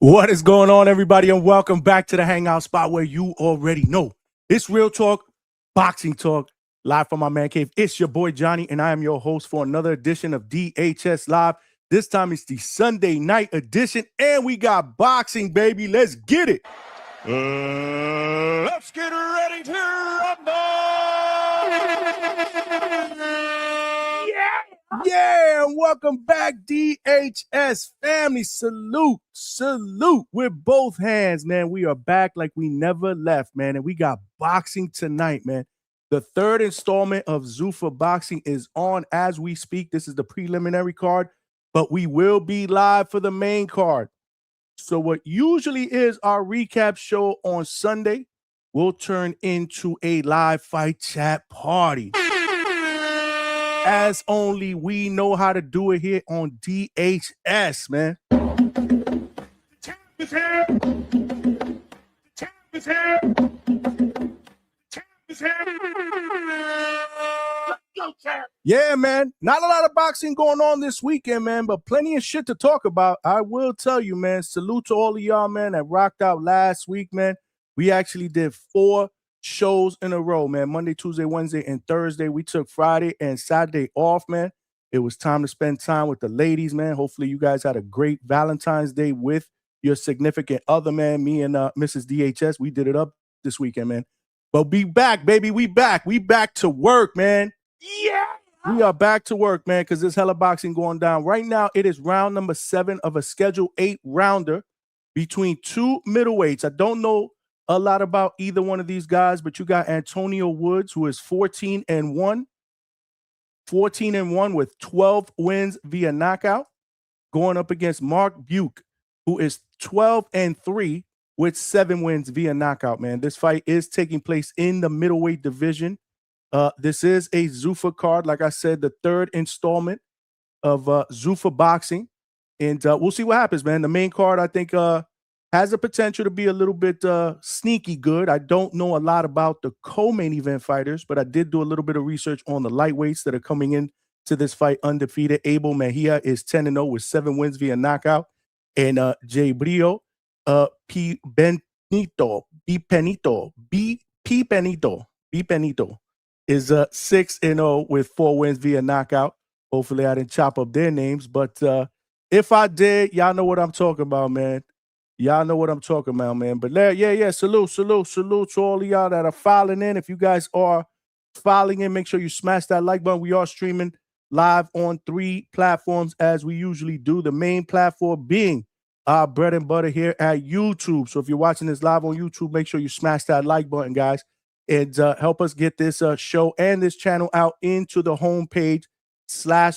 What is going on, everybody, and welcome back to the Hangout spot where you already know it's real talk, boxing talk, live from my man cave. It's your boy Johnny, and I am your host for another edition of DHS Live. This time it's the Sunday night edition, and we got boxing, baby. Let's get it. Let's get ready to rumble! Yeah, and welcome back, DHS family. Salute with both hands, man. We are back like we never left, man, and we got boxing tonight, man. The third installment of Zuffa Boxing is on as we speak. This is the preliminary card, but we will be live for the main card. So what usually is our recap show on Sunday will turn into a live fight chat party, as only we know how to do it here on DHS, man. The champ is here! The champ is here! The champ is here! Let's go, champ! Yeah, man. Not a lot of boxing going on this weekend, man, but plenty of shit to talk about. I will tell you, man. Salute to all of y'all, man, that rocked out last week, man. We actually did 4 shows in a row, man. Monday, Tuesday, Wednesday, and Thursday. We took Friday and Saturday off, man. It was time to spend time with the ladies, man. Hopefully you guys had a great Valentine's Day with your significant other, man. Me and Mrs. DHS, we did it up this weekend, man. But we back, baby. We back. We back to work, man. Yeah! We are back to work, man, because there's hella boxing going down. Right now, it is round number 7 of a Schedule 8 rounder between 2 middleweights. I don't know a lot about either one of these guys, but you got Antonio Woods, who is 14-1 with 12 wins via knockout, going up against Mark Buke, who is 12-3 with 7 wins via knockout, man. This fight is taking place in the middleweight division. This is a Zuffa card, like I said, the third installment of Zuffa Boxing, and we'll see what happens, man. The main card, I think, has the potential to be a little bit sneaky good. I don't know a lot about the co-main event fighters, but I did do a little bit of research on the lightweights that are coming in to this fight undefeated. Abel Mejia is 10-0 with 7 wins via knockout, and Jay Brio, P. Benito is 6-0 with 4 wins via knockout. Hopefully I didn't chop up their names, but if I did, y'all know what I'm talking about, man. Y'all know what I'm talking about, man. But yeah, salute to all of y'all that are filing in. If you guys are filing in, make sure you smash that like button. We are streaming live on 3 platforms as we usually do. The main platform being our bread and butter here at YouTube. So if you're watching this live on YouTube, make sure you smash that like button, guys, and help us get this show and this channel out into the homepage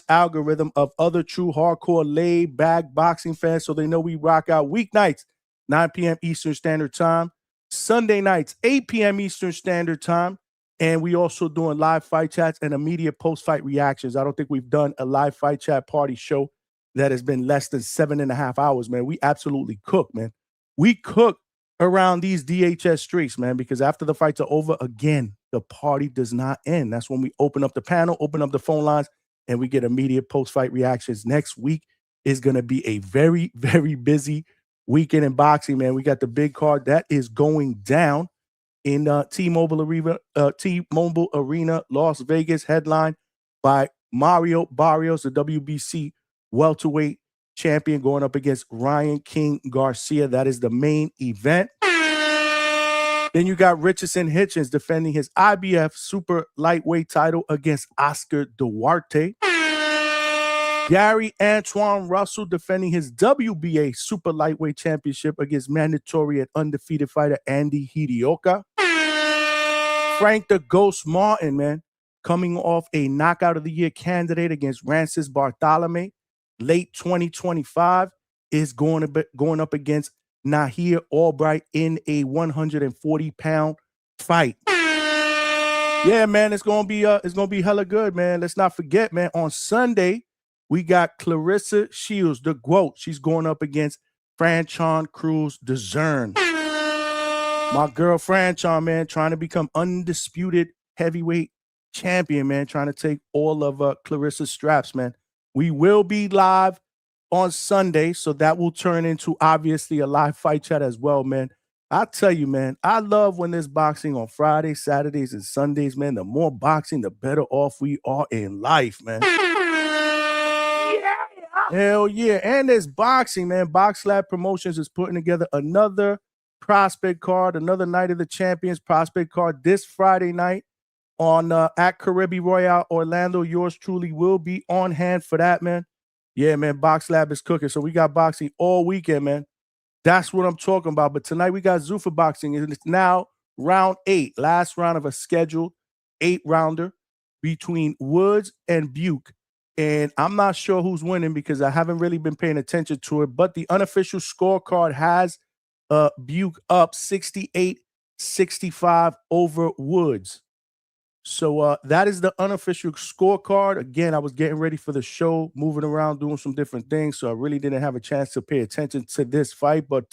/ algorithm of other true hardcore laid back boxing fans, so they know we rock out weeknights 9 p.m. Eastern Standard Time, Sunday nights 8 p.m. Eastern Standard Time, and we also doing live fight chats and immediate post-fight reactions. I don't think we've done a live fight chat party show that has been less than 7.5 hours, man. We absolutely cook, man. We cook around these DHS streaks, man, because after the fights are over, again, the party does not end. That's when we open up the panel, open up the phone lines, and we get immediate post-fight reactions. Next week is going to be a very, very busy weekend in boxing, man. We got the big card that is going down in T-Mobile Arena, Las Vegas, headlined by Mario Barrios, the WBC welterweight champion, going up against Ryan King Garcia. That is the main event. Then you got Richardson Hitchens defending his IBF super lightweight title against Oscar Duarte. Gary Antoine Russell defending his WBA super lightweight championship against mandatory and undefeated fighter Andy Hidioka. Frank the Ghost Martin, man, coming off a knockout of the year candidate against Rancis Bartolome, late 2025, is going up against Nahir Albright in a 140-pound fight. Yeah, man, it's gonna be hella good, man. Let's not forget, man, on Sunday we got Clarissa Shields, the GOAT. She's going up against Franchon Cruz de Zern. My girl Franchon, man, trying to become undisputed heavyweight champion, man, trying to take all of Clarissa's straps, man. We will be live on Sunday, so that will turn into obviously a live fight chat as well, man. I tell you, man, I love when there's boxing on Fridays, Saturdays, and Sundays, man. The more boxing, the better off we are in life, man. Hell yeah. And there's boxing, man. Box Lab Promotions is putting together another prospect card, another Night of the Champions prospect card this Friday night on at Caribbean Royale Orlando. Yours truly will be on hand for that, man. Yeah, man, Box Lab is cooking. So we got boxing all weekend, man. That's what I'm talking about. But tonight we got Zuffa boxing, and it's now round 8, last round of a scheduled 8-rounder between Woods and Buke. And I'm not sure who's winning because I haven't really been paying attention to it. But the unofficial scorecard has Buke up 68-65 over Woods. So that is the unofficial scorecard. Again, I was getting ready for the show, moving around, doing some different things. So I really didn't have a chance to pay attention to this fight. But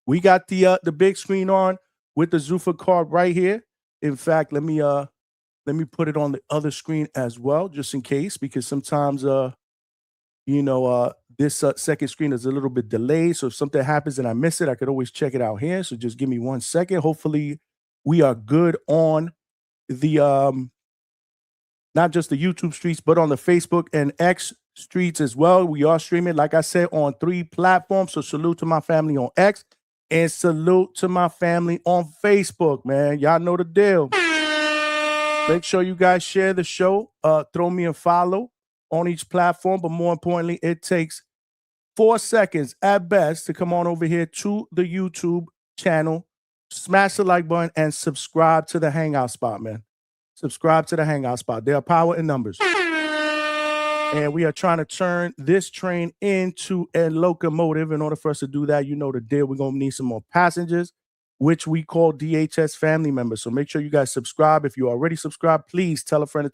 we got the big screen on with the Zuffa card right here. In fact, let me put it on the other screen as well, just in case, because sometimes this second screen is a little bit delayed. So if something happens and I miss it, I could always check it out here. So just give me 1 second. Hopefully we are good on the not just the YouTube streets, but on the Facebook and X streets as well. We are streaming, like I said, on 3 platforms. So salute to my family on X and salute to my family on Facebook, man. Y'all know the deal. Make sure you guys share the show. Throw me a follow on each platform. But more importantly, it takes 4 seconds at best to come on over here to the YouTube channel, smash the like button, and subscribe to the Hangout spot, man. Subscribe to the Hangout spot. There are power in numbers. And we are trying to turn this train into a locomotive. In order for us to do that, you know the deal. We're going to need some more passengers, which we call DHS family members. So make sure you guys subscribe. If you already subscribed, please tell a friend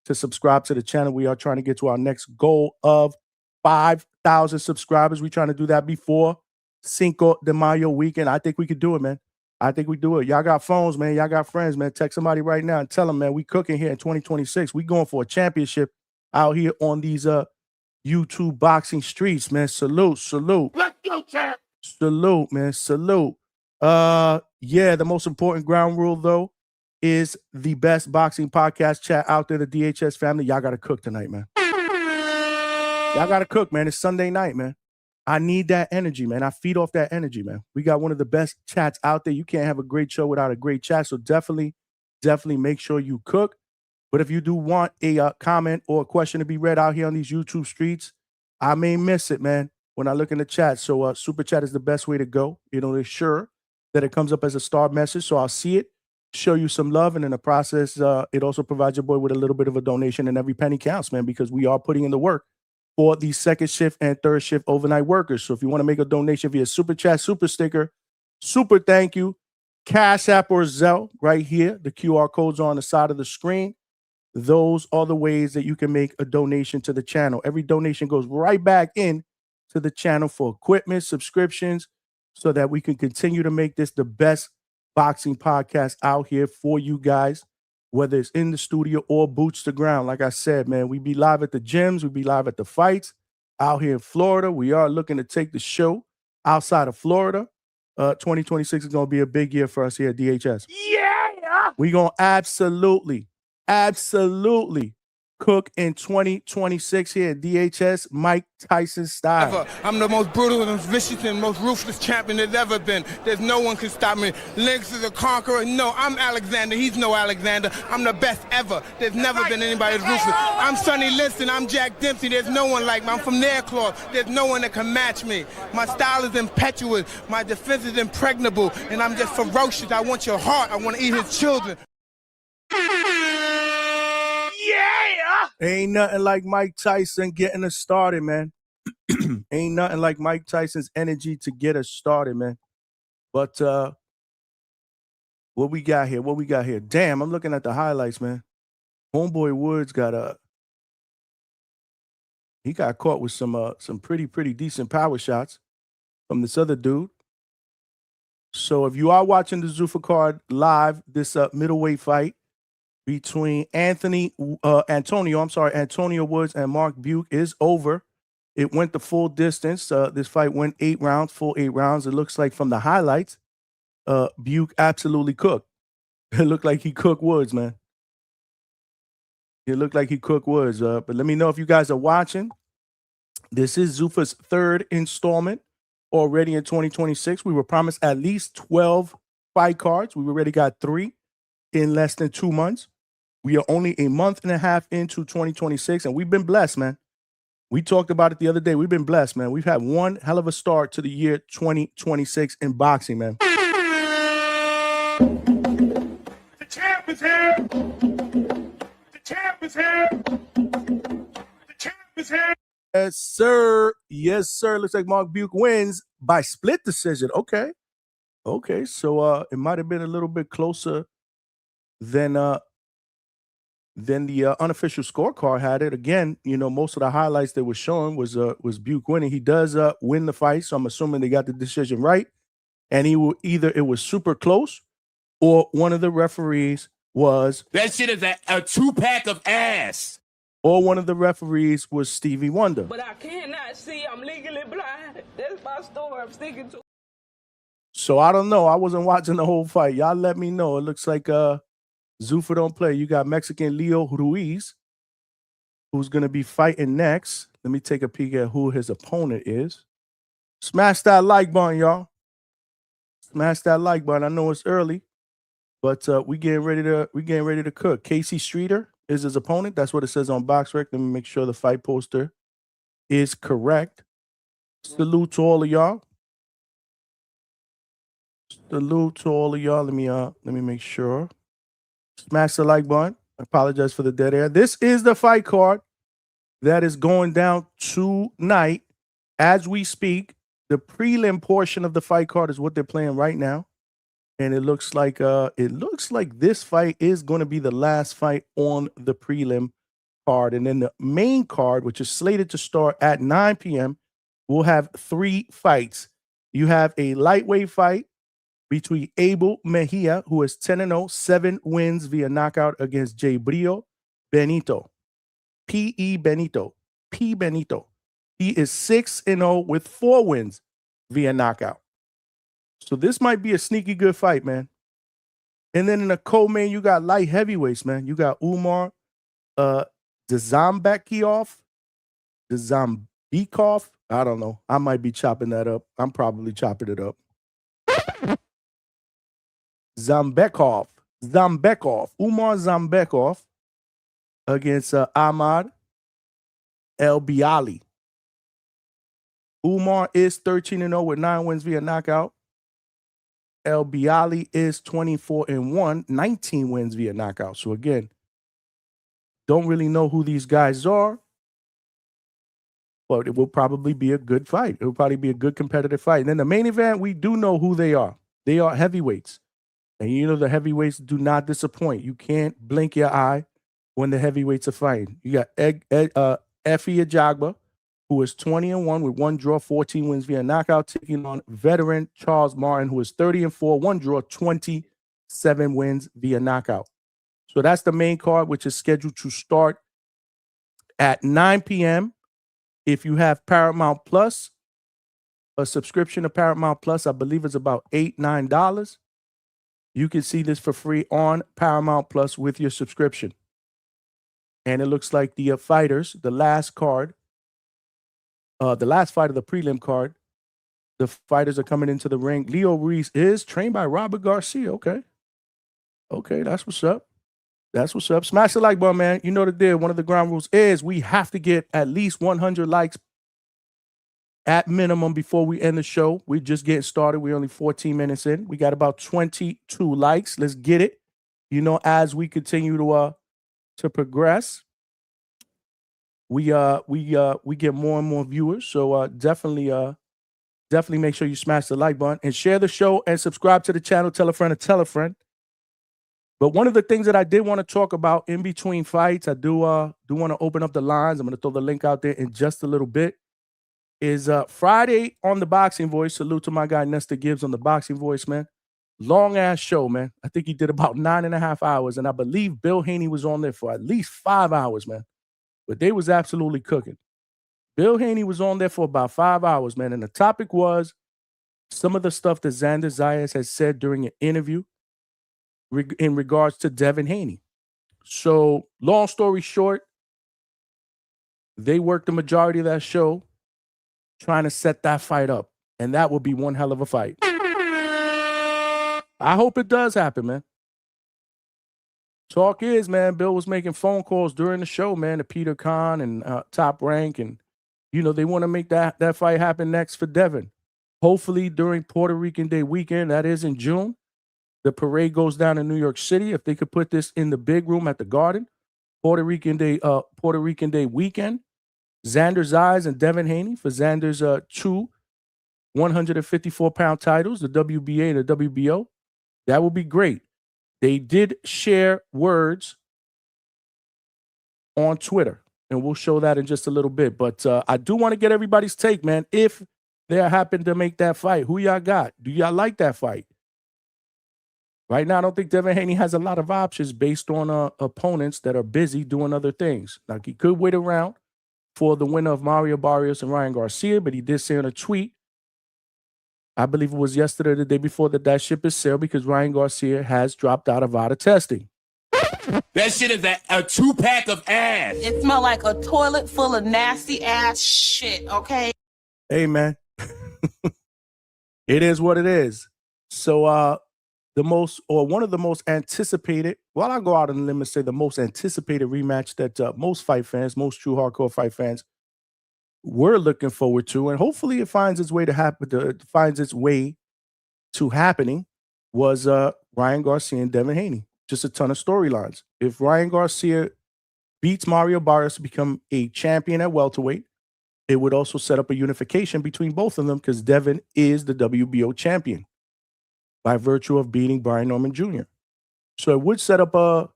to subscribe to the channel. We are trying to get to our next goal of 5,000 subscribers. We're trying to do that before Cinco de Mayo weekend. I think we could do it, man. I think we do it. Y'all got phones, man. Y'all got friends, man. Text somebody right now and tell them, man, we cooking here in 2026. We going for a championship out here on these YouTube boxing streets, man. Salute. Let's go, champ. Salute, man. Salute. Yeah, the most important ground rule, though, is the best boxing podcast chat out there, the DHS family. Y'all got to cook tonight, man. Y'all got to cook, man. It's Sunday night, man. I need that energy, man. I feed off that energy, man. We got one of the best chats out there. You can't have a great show without a great chat. So definitely make sure you cook. But if you do want a comment or a question to be read out here on these YouTube streets, I may miss it, man, when I look in the chat. So super chat is the best way to go. It'll ensure that it comes up as a star message. So I'll see it, show you some love. And in the process, it also provides your boy with a little bit of a donation, and every penny counts, man, because we are putting in the work for the second shift and third shift overnight workers. So if you want to make a donation via super chat, super sticker, super thank you, Cash App or Zelle right here. The QR codes are on the side of the screen. Those are the ways that you can make a donation to the channel. Every donation goes right back in to the channel for equipment, subscriptions, so that we can continue to make this the best boxing podcast out here for you guys, whether it's in the studio or boots to ground. Like I said, man, we be live at the gyms. We be live at the fights out here in Florida. We are looking to take the show outside of Florida. 2026 is going to be a big year for us here at DHS. Yeah. We're going to absolutely cook in 2026 here at DHS, Mike Tyson style. I'm the most brutal and vicious and most ruthless champion there's ever been. There's no one can stop me. Lynx is a conqueror. No, I'm Alexander. He's no Alexander. I'm the best ever. There's never been anybody as ruthless. I'm Sonny Liston. I'm Jack Dempsey. There's no one like me. I'm from Nairclaw. There's no one that can match me. My style is impetuous. My defense is impregnable. And I'm just ferocious. I want your heart. I want to eat his children. Yeah. Ain't nothing like Mike Tyson getting us started, man. Ain't nothing like Mike Tyson's energy to get us started, man. But what we got here? Damn, I'm looking at the highlights, man. Homeboy Woods got caught with some pretty decent power shots from this other dude. So if you are watching the Zuffa card live, this middleweight fight between Antonio Woods and Mark Buke is over. It went the full distance. This fight went 8 rounds, full 8 rounds. It looks like from the highlights, Buke absolutely cooked. It looked like he cooked Woods, man. It looked like he cooked Woods. But let me know if you guys are watching. This is Zuffa's 3rd installment already in 2026. We were promised at least 12 fight cards. We already got 3 in less than 2 months. We are only a month and a half into 2026, and we've been blessed, man. We talked about it the other day. We've been blessed, man. We've had one hell of a start to the year 2026 in boxing, man. The champ is here. The champ is here. The champ is here. Yes, sir. Yes, sir. Looks like Mark Buke wins by split decision. Okay. Okay. So it might have been a little bit closer than the unofficial scorecard had it. Again, you know, most of the highlights they were showing was Buke winning. He does win the fight, so I'm assuming they got the decision right. And he will either it was super close, or one of the referees was that shit is a 2-pack of ass. Or one of the referees was Stevie Wonder. But I cannot see. I'm legally blind. That's my story I'm sticking to. So I don't know. I wasn't watching the whole fight. Y'all let me know. It looks like Zuffa don't play. You got Mexican Leo Ruiz, who's going to be fighting next. Let me take a peek at who his opponent is. Smash that like button, y'all. Smash that like button. I know it's early, but we getting ready to cook. Casey Streeter is his opponent. That's what it says on BoxRec. Let me make sure the fight poster is correct. Salute to all of y'all. Salute to all of y'all. Let me make sure. Smash the like button. I apologize for the dead air. This is the fight card that is going down tonight as we speak. The prelim portion of the fight card is what they're playing right now. And it looks like this fight is going to be the last fight on the prelim card. And then the main card, which is slated to start at 9 p.m., will have 3 fights. You have a lightweight fight between Abel Mejia, who is 10-0, 7 wins via knockout against Jay Brio Benito. P. Benito. He is 6-0 with 4 wins via knockout. So this might be a sneaky good fight, man. And then in the co-main, you got light heavyweights, man. You got Umar Dzambekov. I don't know. I might be chopping that up. I'm probably chopping it up. Zambekov. Umar Zambekov against Ahmad El-Biali. Umar is 13-0 with 9 wins via knockout. El-Biali is 24-1, 19 wins via knockout. So again, don't really know who these guys are, but it will probably be a good fight. It will probably be a good competitive fight. And then the main event, we do know who they are. They are heavyweights. And you know the heavyweights do not disappoint. You can't blink your eye when the heavyweights are fighting. You got Efe Ajagba, who is 20-1 with 1 draw, 14 wins via knockout, taking on veteran Charles Martin, who is 30-4, 1 draw, 27 wins via knockout. So that's the main card, which is scheduled to start at 9 p.m. If you have Paramount Plus, a subscription to Paramount Plus, I believe it's about $8, $9. You can see this for free on Paramount Plus with your subscription. And it looks like the fighters, the last card, the last fight of the prelim card, the fighters are coming into the ring. Leo Ruiz is trained by Robert Garcia. Okay, that's what's up. That's what's up. Smash the like button, man. You know the deal. One of the ground rules is we have to get at least 100 likes at minimum before we end the show. We're just getting started. We're only 14 minutes in. We got about 22 likes. Let's get it. You know, as we continue to progress, we get more and more viewers. So definitely make sure you smash the like button and share the show and subscribe to the channel. Tell a friend to tell a friend. But one of the things that I did want to talk about in between fights, I do want to open up the lines. I'm going to throw the link out there in just a little bit. Is Friday on the Boxing Voice. Salute to my guy Nestor Gibbs on the Boxing Voice, man. Long ass show, man. I think he did about 9.5 hours, and I believe Bill Haney was on there for at least 5 hours, man. But they was absolutely cooking. Bill Haney was on there for about 5 hours, man. And the topic was some of the stuff that Xander Zayas has said during an interview in regards to Devin Haney. So, long story short, they worked the majority of that show trying to set that fight up. And that would be one hell of a fight. I hope it does happen, man. Talk is, man, Bill was making phone calls during the show, man, to Peter Khan and Top Rank. And, they want to make that fight happen next for Devin. Hopefully during Puerto Rican Day weekend, that is in June. The parade goes down in New York City. If they could put this in the big room at the Garden, Puerto Rican Day weekend, Xander Zayas and Devin Haney for Xander's 2 154-pound titles, the WBA and the WBO. That would be great. They did share words on Twitter, and we'll show that in just a little bit. But I do want to get everybody's take, man. If they happen to make that fight, who y'all got? Do y'all like that fight? Right now, I don't think Devin Haney has a lot of options based on opponents that are busy doing other things. Like, he could wait around for the winner of Mario Barrios and Ryan Garcia, but he did say in a tweet, I believe it was yesterday or the day before, that ship is sailed because Ryan Garcia has dropped out of VADA testing. That shit is a 2-pack of ass. It smell like a toilet full of nasty ass shit, okay? Hey, man. It is what it is. So one of the most anticipated, well, I'll go out on a limb and say the most anticipated rematch that most fight fans, most true hardcore fight fans, we're looking forward to, and hopefully it finds its way to happening, was Ryan Garcia and Devin Haney. Just a ton of storylines. If Ryan Garcia beats Mario Barrios to become a champion at welterweight, it would also set up a unification between both of them because Devin is the WBO champion by virtue of beating Brian Norman Jr. So it would set up a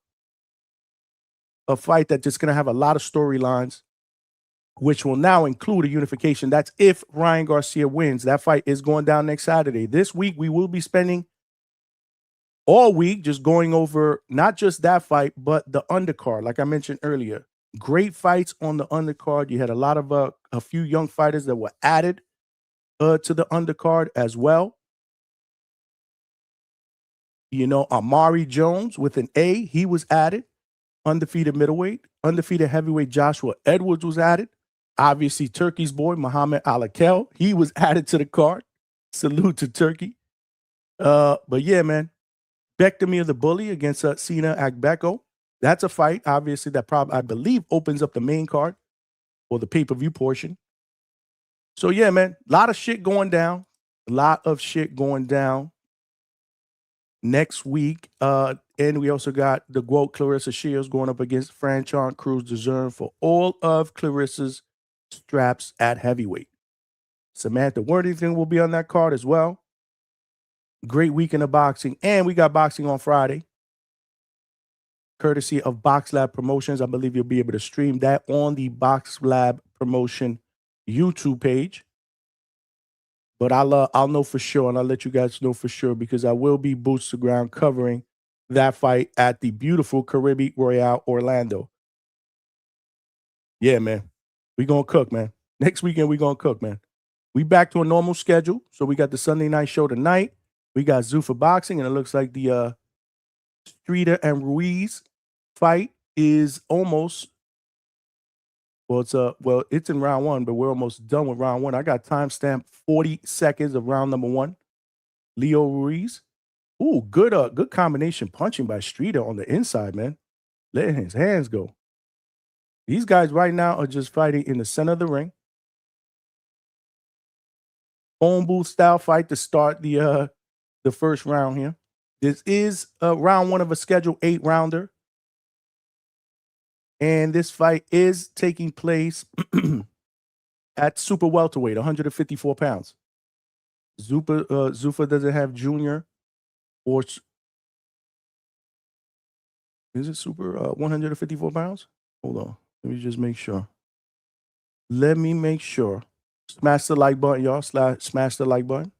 fight that's just going to have a lot of storylines, which will now include a unification. That's if Ryan Garcia wins. That fight is going down next Saturday. This week, we will be spending all week just going over not just that fight, but the undercard. Like I mentioned earlier, great fights on the undercard. You had a lot of a few young fighters that were added to the undercard as well. Amari Jones with an A, he was added. Undefeated middleweight. Undefeated heavyweight Joshua Edwards was added. Obviously, Turkey's boy, Muhammad Alakel, he was added to the card. Salute to Turkey. But yeah, man. Bektemir the Bully against Sina Agbeko. That's a fight, obviously, that I believe opens up the main card or the pay-per-view portion. So yeah, man, a lot of shit going down. Next week. And we also got the GOAT Clarissa Shields going up against Franchon Cruz DeZern for all of Clarissa's straps at heavyweight. Samantha Worthington will be on that card as well. Great weekend of boxing. And we got boxing on Friday, courtesy of Box Lab Promotions. I believe you'll be able to stream that on the Box Lab Promotion YouTube page. But I'll know for sure, and I'll let you guys know for sure, because I will be boots to ground covering that fight at the beautiful Caribbean Royale Orlando. Yeah, man. We going to cook, man. Next weekend, we going to cook, man. We back to a normal schedule. So we got the Sunday night show tonight. We got Zuffa Boxing, and it looks like the Streeter and Ruiz fight is almost, it's in round one, but we're almost done with round one. I got timestamp 40 seconds of round number one. Leo Ruiz. Ooh, good combination punching by Streeter on the inside, man. Letting his hands go. These guys right now are just fighting in the center of the ring. Phone booth style fight to start the first round here. This is round one of a scheduled 8-rounder. And this fight is taking place at super welterweight, 154 pounds. Zuffa doesn't have junior or is it super 154 pounds? Hold on. Let me just make sure. Smash the like button, y'all. Smash the like button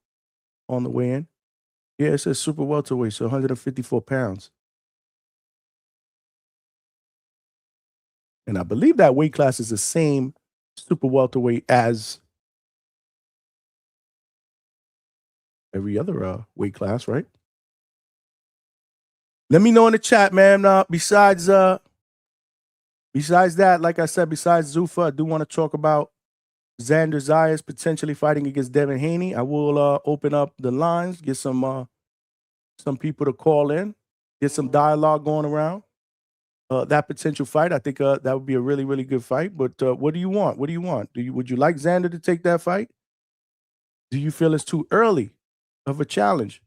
on the way in. Yeah, it says super welterweight, so 154 pounds. And I believe that weight class is the same super welterweight as every other weight class, right? Let me know in the chat, man. Besides that, like I said, besides Zuffa, I do want to talk about Xander Zayas potentially fighting against Devin Haney. I will open up the lines, get some people to call in, get some dialogue going around that potential fight. I think that would be a really, really good fight. But what do you want? What do you want? Would you like Xander to take that fight? Do you feel it's too early of a challenge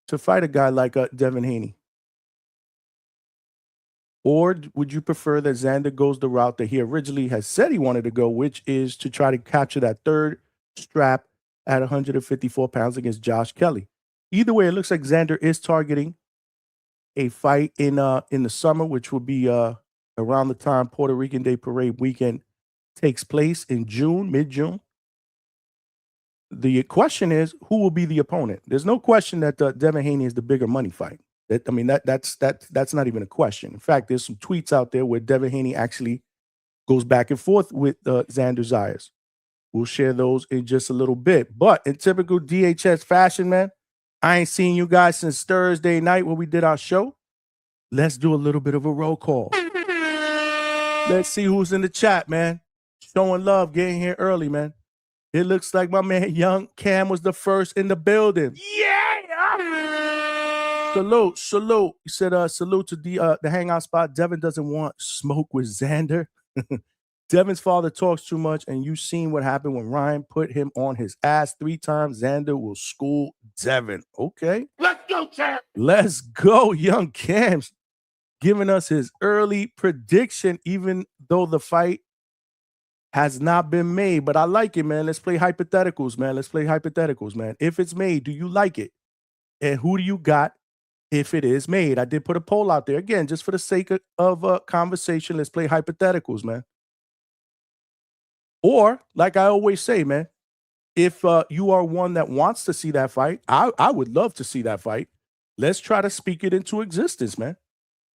to fight a guy like Devin Haney? Or would you prefer that Xander goes the route that he originally has said he wanted to go, which is to try to capture that third strap at 154 pounds against Josh Kelly? Either way, it looks like Xander is targeting a fight in the summer, which will be around the time Puerto Rican Day Parade weekend takes place in June, mid-June. The question is, who will be the opponent? There's no question that Devin Haney is the bigger money fight. That's not even a question. In fact, there's some tweets out there where Devin Haney actually goes back and forth with Xander Zayas. We'll share those in just a little bit. But in typical DHS fashion, man, I ain't seen you guys since Thursday night when we did our show. Let's do a little bit of a roll call. Let's see who's in the chat, man. Showing love, getting here early, man. It looks like my man Young Cam was the first in the building. Yeah! Salute. He said, salute to the hangout spot. Devin doesn't want smoke with Xander. Devin's father talks too much, and you've seen what happened when Ryan put him on his ass 3 times. Xander will school Devin. Okay. Let's go, champ. Let's go, Young Cam's giving us his early prediction, even though the fight has not been made. But I like it, man. Let's play hypotheticals, man. If it's made, do you like it? And who do you got if it is made? I did put a poll out there. Again, just for the sake of conversation, let's play hypotheticals, man. Or, like I always say, man, if you are one that wants to see that fight, I would love to see that fight. Let's try to speak it into existence, man.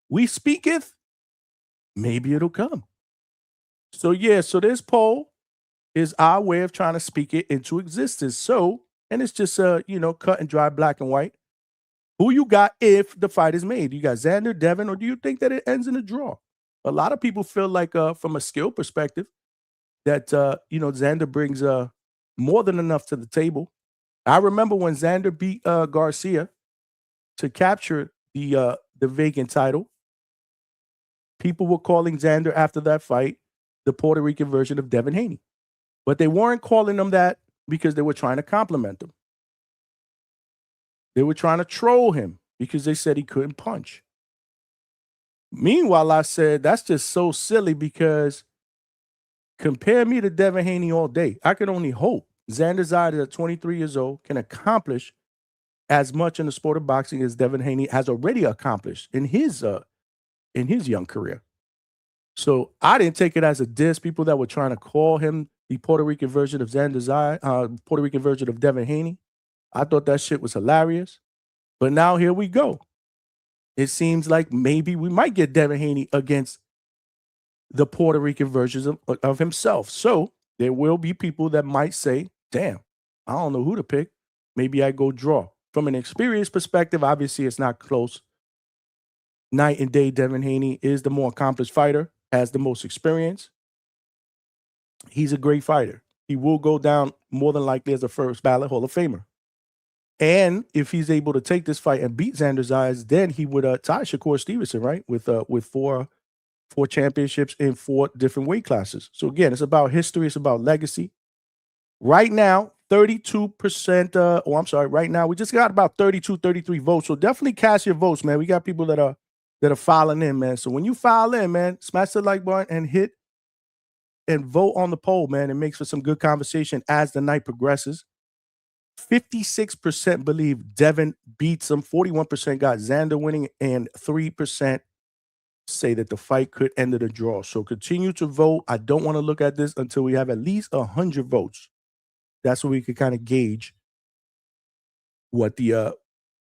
We speaketh, maybe it'll come. So, yeah, so this poll is our way of trying to speak it into existence. So, and it's just, cut and dry, black and white. Who you got if the fight is made? You got Xander, Devin, or do you think that it ends in a draw? A lot of people feel like from a skill perspective that, Xander brings more than enough to the table. I remember when Xander beat Garcia to capture the vacant title, people were calling Xander after that fight the Puerto Rican version of Devin Haney. But they weren't calling him that because they were trying to compliment him. They were trying to troll him because they said he couldn't punch. Meanwhile, I said, that's just so silly because compare me to Devin Haney all day. I can only hope Xander Zayas at 23 years old can accomplish as much in the sport of boxing as Devin Haney has already accomplished in his young career. So I didn't take it as a diss. People that were trying to call him the Puerto Rican version of Xander Zayas, Puerto Rican version of Devin Haney, I thought that shit was hilarious. But now here we go. It seems like maybe we might get Devin Haney against the Puerto Rican versions of himself. So there will be people that might say, damn, I don't know who to pick. Maybe I go draw. From an experience perspective, obviously it's not close. Night and day, Devin Haney is the more accomplished fighter, has the most experience. He's a great fighter. He will go down more than likely as a first ballot Hall of Famer. And if he's able to take this fight and beat Xander Zayas, then he would tie Shakur Stevenson, right? With four championships in 4 different weight classes. So again, it's about history. It's about legacy. Right now, 32%. Right now, we just got about 32, 33 votes. So definitely cast your votes, man. We got people that are filing in, man. So when you file in, man, smash the like button and hit and vote on the poll, man. It makes for some good conversation as the night progresses. 56% believe Devin beats him. 41% got Xander winning, and 3% say that the fight could end in a draw. So continue to vote. I don't want to look at this until we have at least 100 votes. That's where we can kind of gauge what the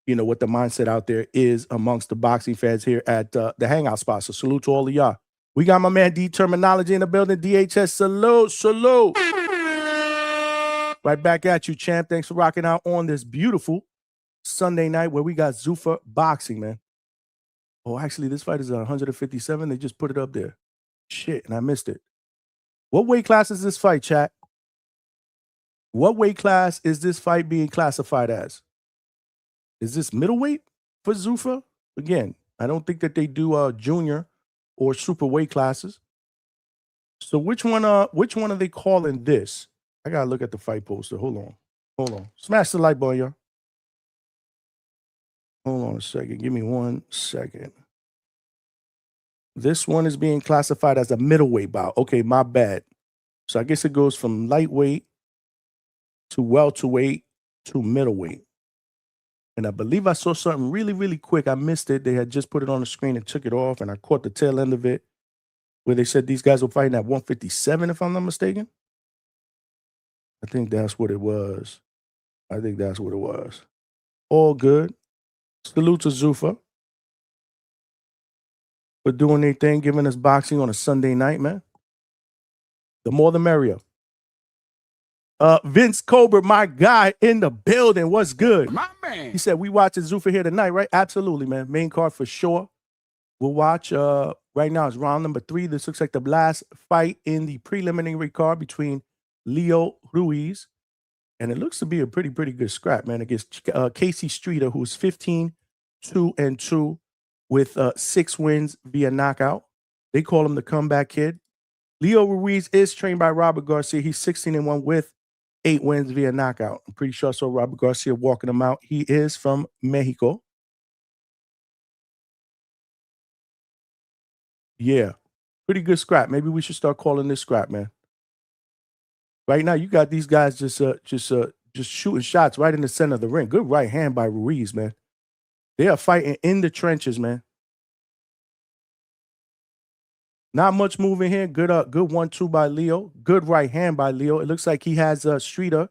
mindset out there is amongst the boxing fans here at the Hangout spot. So salute to all of y'all. We got my man D Terminology in the building. DHS, salute, salute. Right back at you, champ. Thanks for rocking out on this beautiful Sunday night where we got Zuffa boxing, man. Oh, actually, this fight is 157. They just put it up there. Shit, and I missed it. What weight class is this fight, chat? What weight class is this fight being classified as? Is this middleweight for Zuffa? Again, I don't think that they do junior or super weight classes. So which one are they calling this? I gotta look at the fight poster. Hold on. Smash the like button, y'all. Hold on a second. Give me 1 second. This one is being classified as a middleweight bout. Okay, my bad. So I guess it goes from lightweight to welterweight to middleweight. And I believe I saw something really, really quick. I missed it. They had just put it on the screen and took it off, and I caught the tail end of it where they said these guys were fighting at 157, if I'm not mistaken. I think that's what it was. All good. Salute to Zuffa for doing their thing, giving us boxing on a Sunday night, man. The more the merrier. Vince Colbert, my guy in the building. What's good? My man. He said, we watching Zuffa here tonight, right? Absolutely, man. Main card for sure. We'll watch. Right now, it's round number 3. This looks like the last fight in the preliminary card between Leo Ruiz. And it looks to be a pretty good scrap, man, against Casey Streeter, who's 15-2-2 with 6 wins via knockout. They call him the comeback kid. Leo Ruiz is trained by Robert Garcia. He's 16-1 with 8 wins via knockout. I'm pretty sure I saw Robert Garcia walking him out. He is from Mexico. Yeah, pretty good scrap. Maybe we should start calling this scrap, man. Right now, you got these guys just shooting shots right in the center of the ring. Good right hand by Ruiz, man. They are fighting in the trenches, man. Not much moving here. Good 1-2 by Leo. Good right hand by Leo. It looks like he has Streeter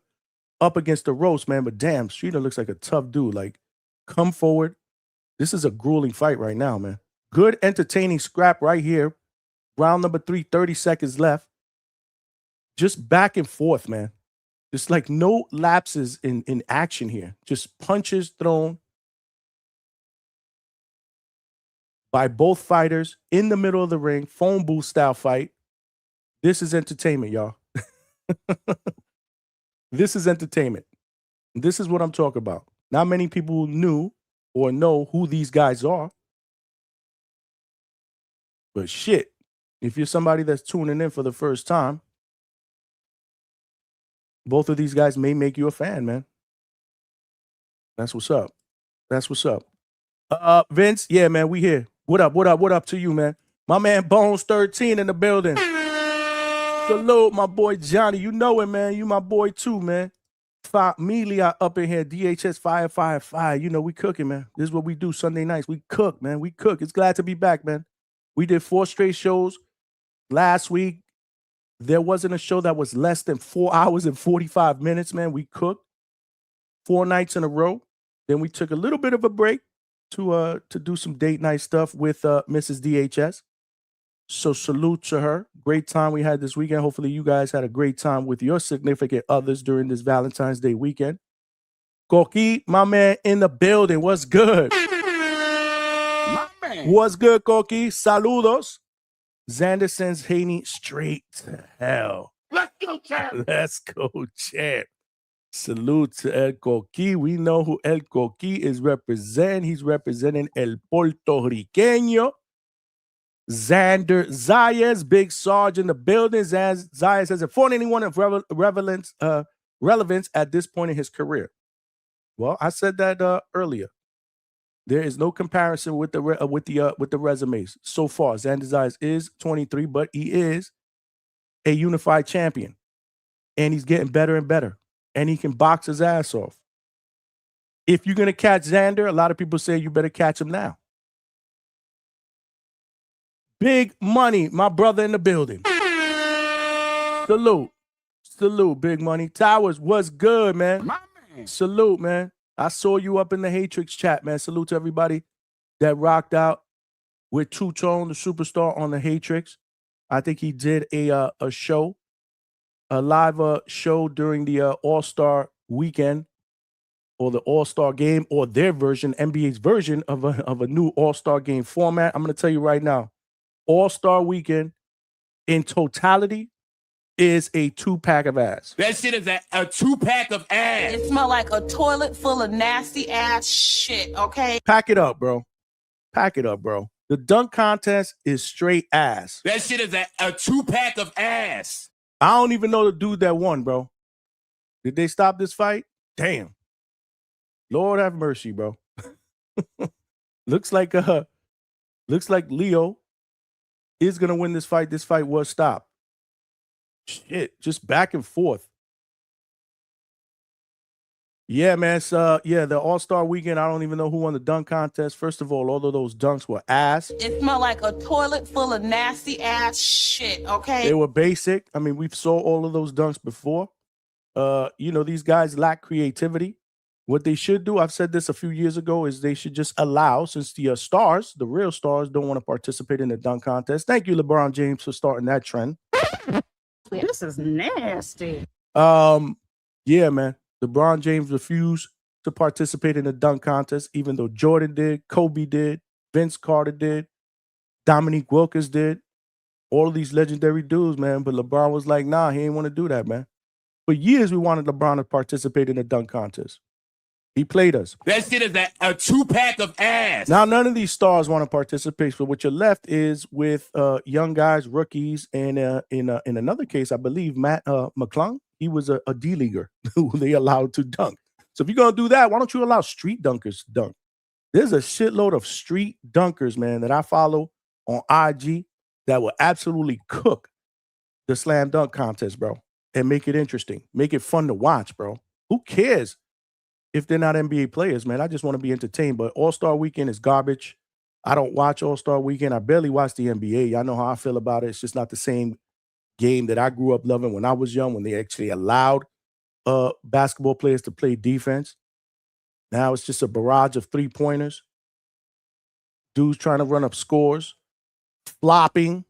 up against the ropes, man. But damn, Streeter looks like a tough dude. Like, come forward. This is a grueling fight right now, man. Good, entertaining scrap right here. Round number 3, 30 seconds left. Just back and forth, man. Just like no lapses in action here. Just punches thrown by both fighters in the middle of the ring. Phone booth style fight. This is entertainment, y'all. This is entertainment. This is what I'm talking about. Not many people knew or know who these guys are. But shit, if you're somebody that's tuning in for the first time, both of these guys may make you a fan, man. That's what's up. Vince, yeah, man, we here. What up to you, man? My man Bones 13 in the building. Salute, my boy Johnny. You know it, man. You my boy too, man. Familia up in here. DHS fire. You know, we cooking, man. This is what we do Sunday nights. We cook, man. We cook. It's glad to be back, man. We did 4 straight shows last week. There wasn't a show that was less than 4 hours and 45 minutes, man. We cooked 4 nights in a row. Then we took a little bit of a break to do some date night stuff with Mrs. DHS. So salute to her. Great time we had this weekend. Hopefully you guys had a great time with your significant others during this Valentine's Day weekend. Koki, my man in the building. What's good? My man. What's good, Koki? Saludos. Xander sends Haney straight to hell. Let's go, champ. Let's go, champ. Salute to El Coqui. We know who El Coqui is representing. He's representing El Puerto Riqueño. Xander Zayas, Big Sarge in the building. Zayas has a 481 of relevance at this point in his career. Well, I said that earlier. There is no comparison with the resumes so far. Xander Zayas is 23, but he is a unified champion, and he's getting better and better, and he can box his ass off. If you're gonna catch Xander, a lot of people say you better catch him now. Big money, my brother in the building. Salute, Big Money. Towers, what's good, man? My man. Salute, man. I saw you up in the Hatrix chat, man. Salute to everybody that rocked out with Two Tone, the superstar, on the Hatrix. I think he did a show, a live show during the All-Star weekend, or the All-Star game, or their version, NBA's version of a new All-Star game format. I'm going to tell you right now, All-Star weekend in totality is a 2-pack of ass. That shit is a 2-pack of ass. It smell like a toilet full of nasty ass shit, okay? Pack it up, bro. Pack it up, bro. The dunk contest is straight ass. That shit is a 2-pack of ass. I don't even know the dude that won, bro. Did they stop this fight? Damn. Lord have mercy, bro. looks like Leo is gonna win this fight. This fight was stopped. Shit, just back and forth. Yeah, man. So the All-Star weekend, I don't even know who won the dunk contest. First of all of those dunks were ass. It smell like a toilet full of nasty ass shit, okay? They were basic. I mean, we've saw all of those dunks before. These guys lack creativity. What they should do, I've said this a few years ago, is they should just allow, since the stars, the real stars, don't want to participate in the dunk contest. Thank you, LeBron James, for starting that trend. This is nasty. Yeah, man. LeBron James refused to participate in the dunk contest, even though Jordan did, Kobe did, Vince Carter did, Dominique Wilkins did. All of these legendary dudes, man. But LeBron was like, nah, he ain't want to do that, man. For years, we wanted LeBron to participate in the dunk contest. He played us. That shit is a 2-pack of ass. Now, none of these stars want to participate. So what you're left is with young guys, rookies, and in another case, I believe Matt McClung, he was a D-leaguer who they allowed to dunk. So if you're going to do that, why don't you allow street dunkers to dunk? There's a shitload of street dunkers, man, that I follow on IG that will absolutely cook the slam dunk contest, bro, and make it interesting. Make it fun to watch, bro. Who cares if they're not NBA players, man? I just want to be entertained. But All-Star Weekend is garbage. I don't watch All-Star Weekend. I barely watch the NBA. Y'all know how I feel about it. It's just not the same game that I grew up loving when I was young, when they actually allowed basketball players to play defense. Now it's just a barrage of three-pointers. Dudes trying to run up scores. Flopping.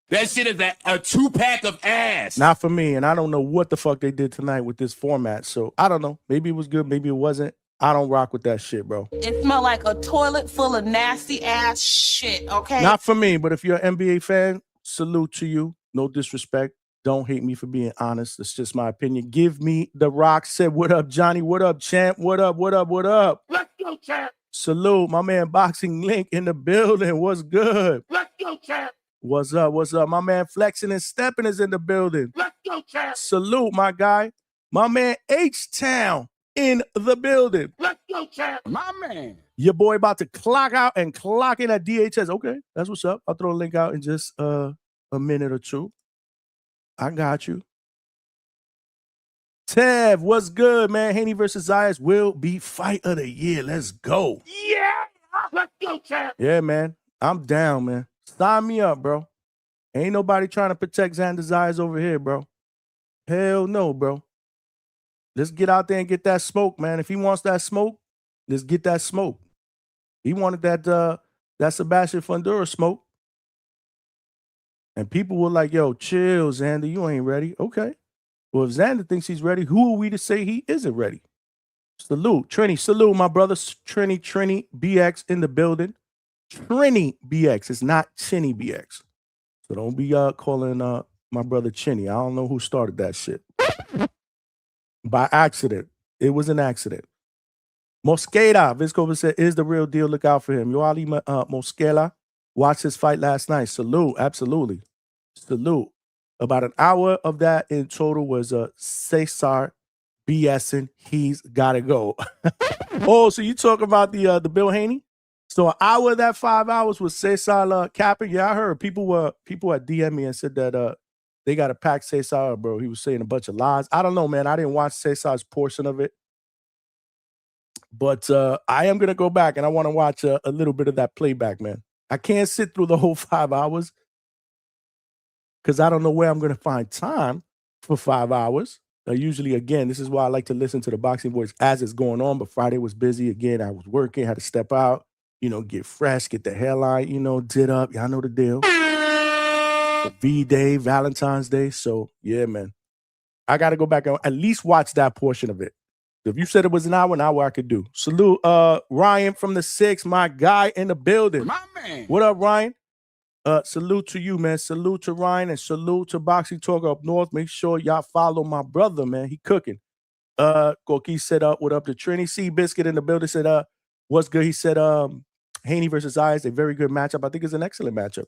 That shit is a 2-pack of ass. Not for me, and I don't know what the fuck they did tonight with this format. So I don't know. Maybe it was good, maybe it wasn't. I don't rock with that shit, bro. It smell like a toilet full of nasty ass shit, okay? Not for me, but if you're an NBA fan, salute to you. No disrespect. Don't hate me for being honest. It's just my opinion. Give me the rock. Said, what up, Johnny? What up, champ? What up, what up, what up? Let's go, champ. Salute. My man Boxing Link in the building. What's good? Let's go, champ. What's up? What's up? My man Flexing and Stepping is in the building. Let's go, champ. Salute, my guy. My man H-Town in the building. Let's go, champ. My man. Your boy about to clock out and clock in at DHS. Okay, that's what's up. I'll throw a link out in just a minute or two. I got you. Tev, what's good, man? Haney versus Zayas will be fight of the year. Let's go. Yeah. Let's go, champ. Yeah, man. I'm down, man. Sign me up, bro. Ain't nobody trying to protect Xander Zayas over here, bro. Hell no, bro. Let's get out there and get that smoke, man. If he wants that smoke, let's get that smoke. He wanted that Sebastian Fundora smoke. And people were like, yo, chill, Xander, you ain't ready. Okay. Well, if Xander thinks he's ready, who are we to say he isn't ready? Salute. Trini, salute, my brother. Trini BX in the building. Trini BX. It's not Chinny BX. So don't be calling my brother Chinny. I don't know who started that shit. By accident. It was an accident. Mosqueda, Vince Coleman said, is the real deal. Look out for him. Yoali Mosqueda watched his fight last night. Salute. Absolutely. Salute. About an hour of that in total was Cesar BSing. He's got to go. Oh, so you talking about the Bill Haney? So an hour of that 5 hours was Cesar capping. Yeah, I heard people had DM me and said that they got to pack Cesar, bro. He was saying a bunch of lies. I don't know, man. I didn't watch Cesar's portion of it. But I am going to go back and I want to watch a little bit of that playback, man. I can't sit through the whole 5 hours because I don't know where I'm going to find time for 5 hours. Usually, again, this is why I like to listen to the Boxing Voice as it's going on. But Friday was busy. Again, I was working, had to step out. get fresh, get the hairline, did up. Y'all know the deal. V-Day, Valentine's Day. So, yeah, man. I got to go back and at least watch that portion of it. If you said it was an hour I could do. Salute Ryan from the 6, my guy in the building. My man. What up, Ryan? Salute to you, man. Salute to Ryan and salute to Boxing Talk up north. Make sure y'all follow my brother, man. He cooking. Gorky said, what up to Trini? C Biscuit in the building said, what's good? He said, Haney versus Zayas, a very good matchup. I think it's an excellent matchup.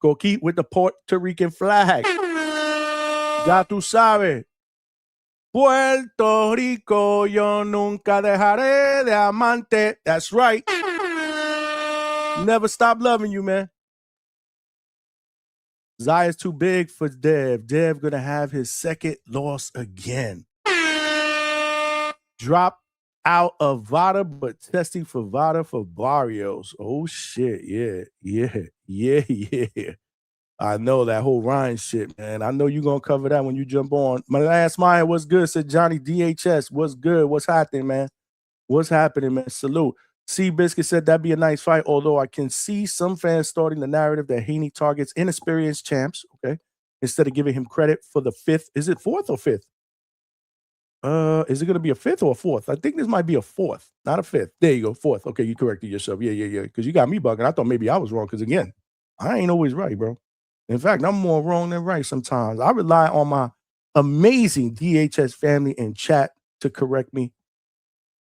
Gorky with the Puerto Rican flag. Ya tú sabes. Puerto Rico, yo nunca dejaré de amante. That's right. Never stop loving you, man. Zayas too big for Dev. Dev gonna have his second loss again. Drop out of Vada, but testing for Vada for Barrios. Oh shit, yeah. I know that whole Ryan shit, man. I know you're gonna cover that when you jump on. My last mind, what's good? Said Johnny DHS. What's good? What's happening, man? What's happening, man? Salute. C Biscuit said that'd be a nice fight, although I can see some fans starting the narrative that Haney targets inexperienced champs, okay, instead of giving him credit for the 5th. Is it 4th or 5th? Is it gonna be a 5th or a 4th? I think this might be a 4th, not a 5th. There you go, 4th. Okay, you corrected yourself. Yeah. Because you got me bugging. I thought maybe I was wrong. Because again, I ain't always right, bro. In fact, I'm more wrong than right sometimes. I rely on my amazing DHS family in chat to correct me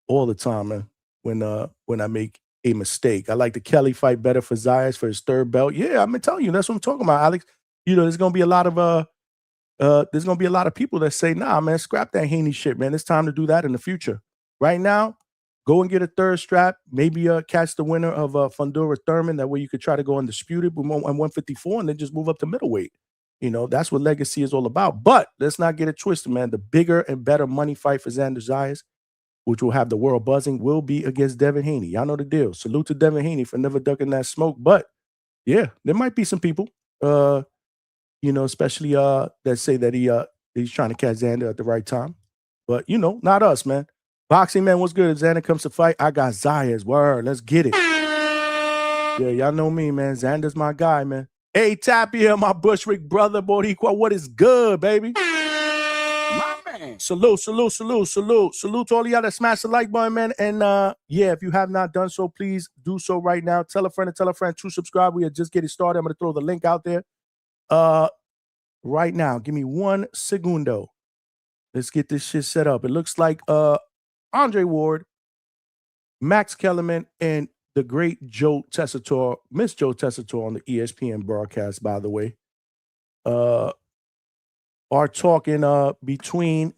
all the time, man, when I make a mistake. I like the Kelly fight better for Zayas for his 3rd belt. Yeah, I've been telling you, that's what I'm talking about, Alex. There's gonna be a lot of people that say, nah, man, scrap that Haney shit, man. It's time to do that in the future. Right now, go and get a 3rd strap. Maybe catch the winner of Fundora Thurman. That way you could try to go undisputed with 154 and then just move up to middleweight. That's what legacy is all about. But let's not get it twisted, man. The bigger and better money fight for Xander Zayas, which will have the world buzzing, will be against Devin Haney. Y'all know the deal. Salute to Devin Haney for never ducking that smoke. But, yeah, there might be some people, especially that say that he's trying to catch Xander at the right time. But, not us, man. Boxing, man, what's good? If Xander comes to fight, I got Zayas. Word, let's get it. Yeah, y'all know me, man. Xander's my guy, man. Hey, Tappy here, my Bushwick brother, Boricua. What is good, baby? My man. Salute to all y'all that smash the like button, man. And yeah, if you have not done so, please do so right now. Tell a friend to subscribe. We are just getting started. I'm going to throw the link out there right now. Give me 1 segundo. Let's get this shit set up. It looks like Andre Ward, Max Kellerman, and the great Joe Tessitore, Miss Joe Tessitore on the ESPN broadcast, by the way, are talking between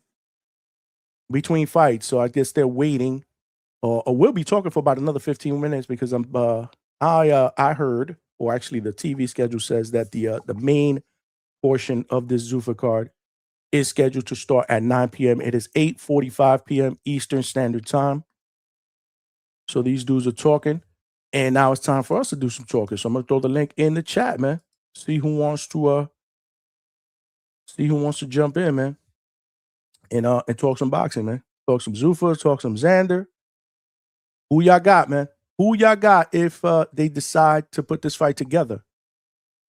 fights. So I guess they're waiting, or we'll be talking for about another 15 minutes because I heard, or actually the TV schedule says that the main portion of this Zuffa card is scheduled to start at 9 p.m. It is 8:45 p.m. Eastern Standard Time. So these dudes are talking, and now it's time for us to do some talking. So I'm gonna throw the link in the chat, man. See who wants to jump in, man, and talk some boxing, man. Talk some Zuffa, talk some Xander. Who y'all got, man? Who y'all got if they decide to put this fight together?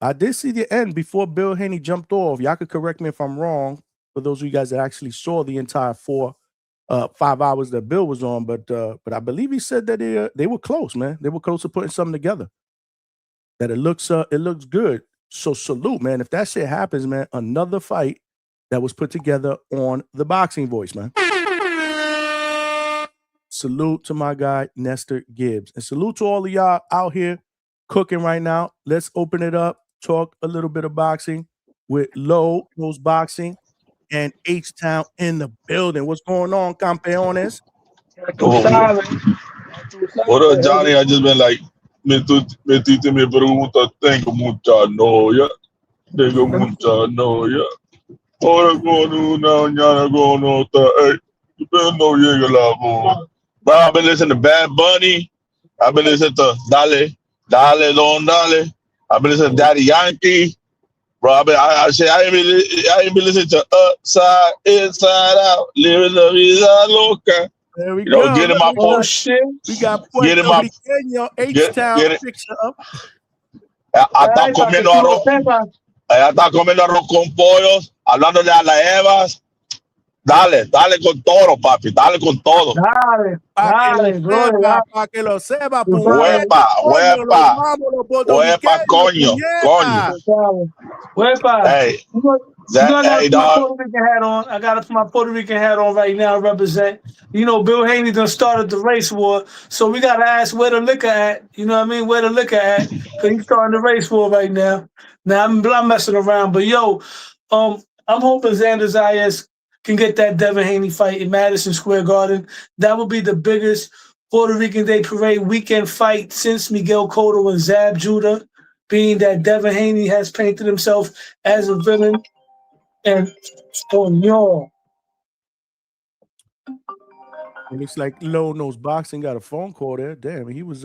I did see the end before Bill Haney jumped off. Y'all could correct me if I'm wrong. For those of you guys that actually saw the entire 5 hours that Bill was on, but I believe he said that they were close, man. They were close to putting something together. That it looks good. So salute, man. If that shit happens, man, another fight that was put together on the Boxing Voice, man. Salute to my guy Nestor Gibbs, and salute to all of y'all out here cooking right now. Let's open it up. Talk a little bit of boxing with Lowe's Boxing and H-Town in the building. What's going on, campeones? What up, Johnny? I just been like, me pregunta, tengo mucha novia. Ahora con una, mañana con otra. Hey, you better no llega la boda. Bro, I've been listening to Bad Bunny. I've been listening to Dale, Don Dale. I've been listening to Daddy Yankee. Bro, I ain't been listening to Upside, Inside Out, Living La Vida Loca. There we You know, go. get him up Oh on. shit! We got Get him Puerto up. Rican Get H-Town it. picture up. Hasta Ay, comiendo papi, arroz. sepa. Ella está comiendo arroz con pollos, hablándole a las Evas. Dale con todo, papi. Dale con todo. Dale, Pa' que lo dale, bro. sepa, pa' que lo sepa, Tú puñeta, sabes, coño, los Huepa. vamos, los Huepa, puertorriqueños, coño. puñeta. tú sabes. Wepa, Hey, I gotta hey, put my dog. Puerto Rican hat on. I gotta put my Puerto Rican hat on right now. Represent. You know, Bill Haney done started the race war, so we gotta ask where the liquor at. You know what I mean? Where the liquor at? Cause he's starting the race war right now. Now I'm messing around, but yo, I'm hoping Xander Zayas can get that Devin Haney fight in Madison Square Garden. That would be the biggest Puerto Rican Day Parade weekend fight since Miguel Cotto and Zab Judah, being that Devin Haney has painted himself as a villain. And Espanol. It looks like Low Nose Boxing got a phone call there. Damn, he was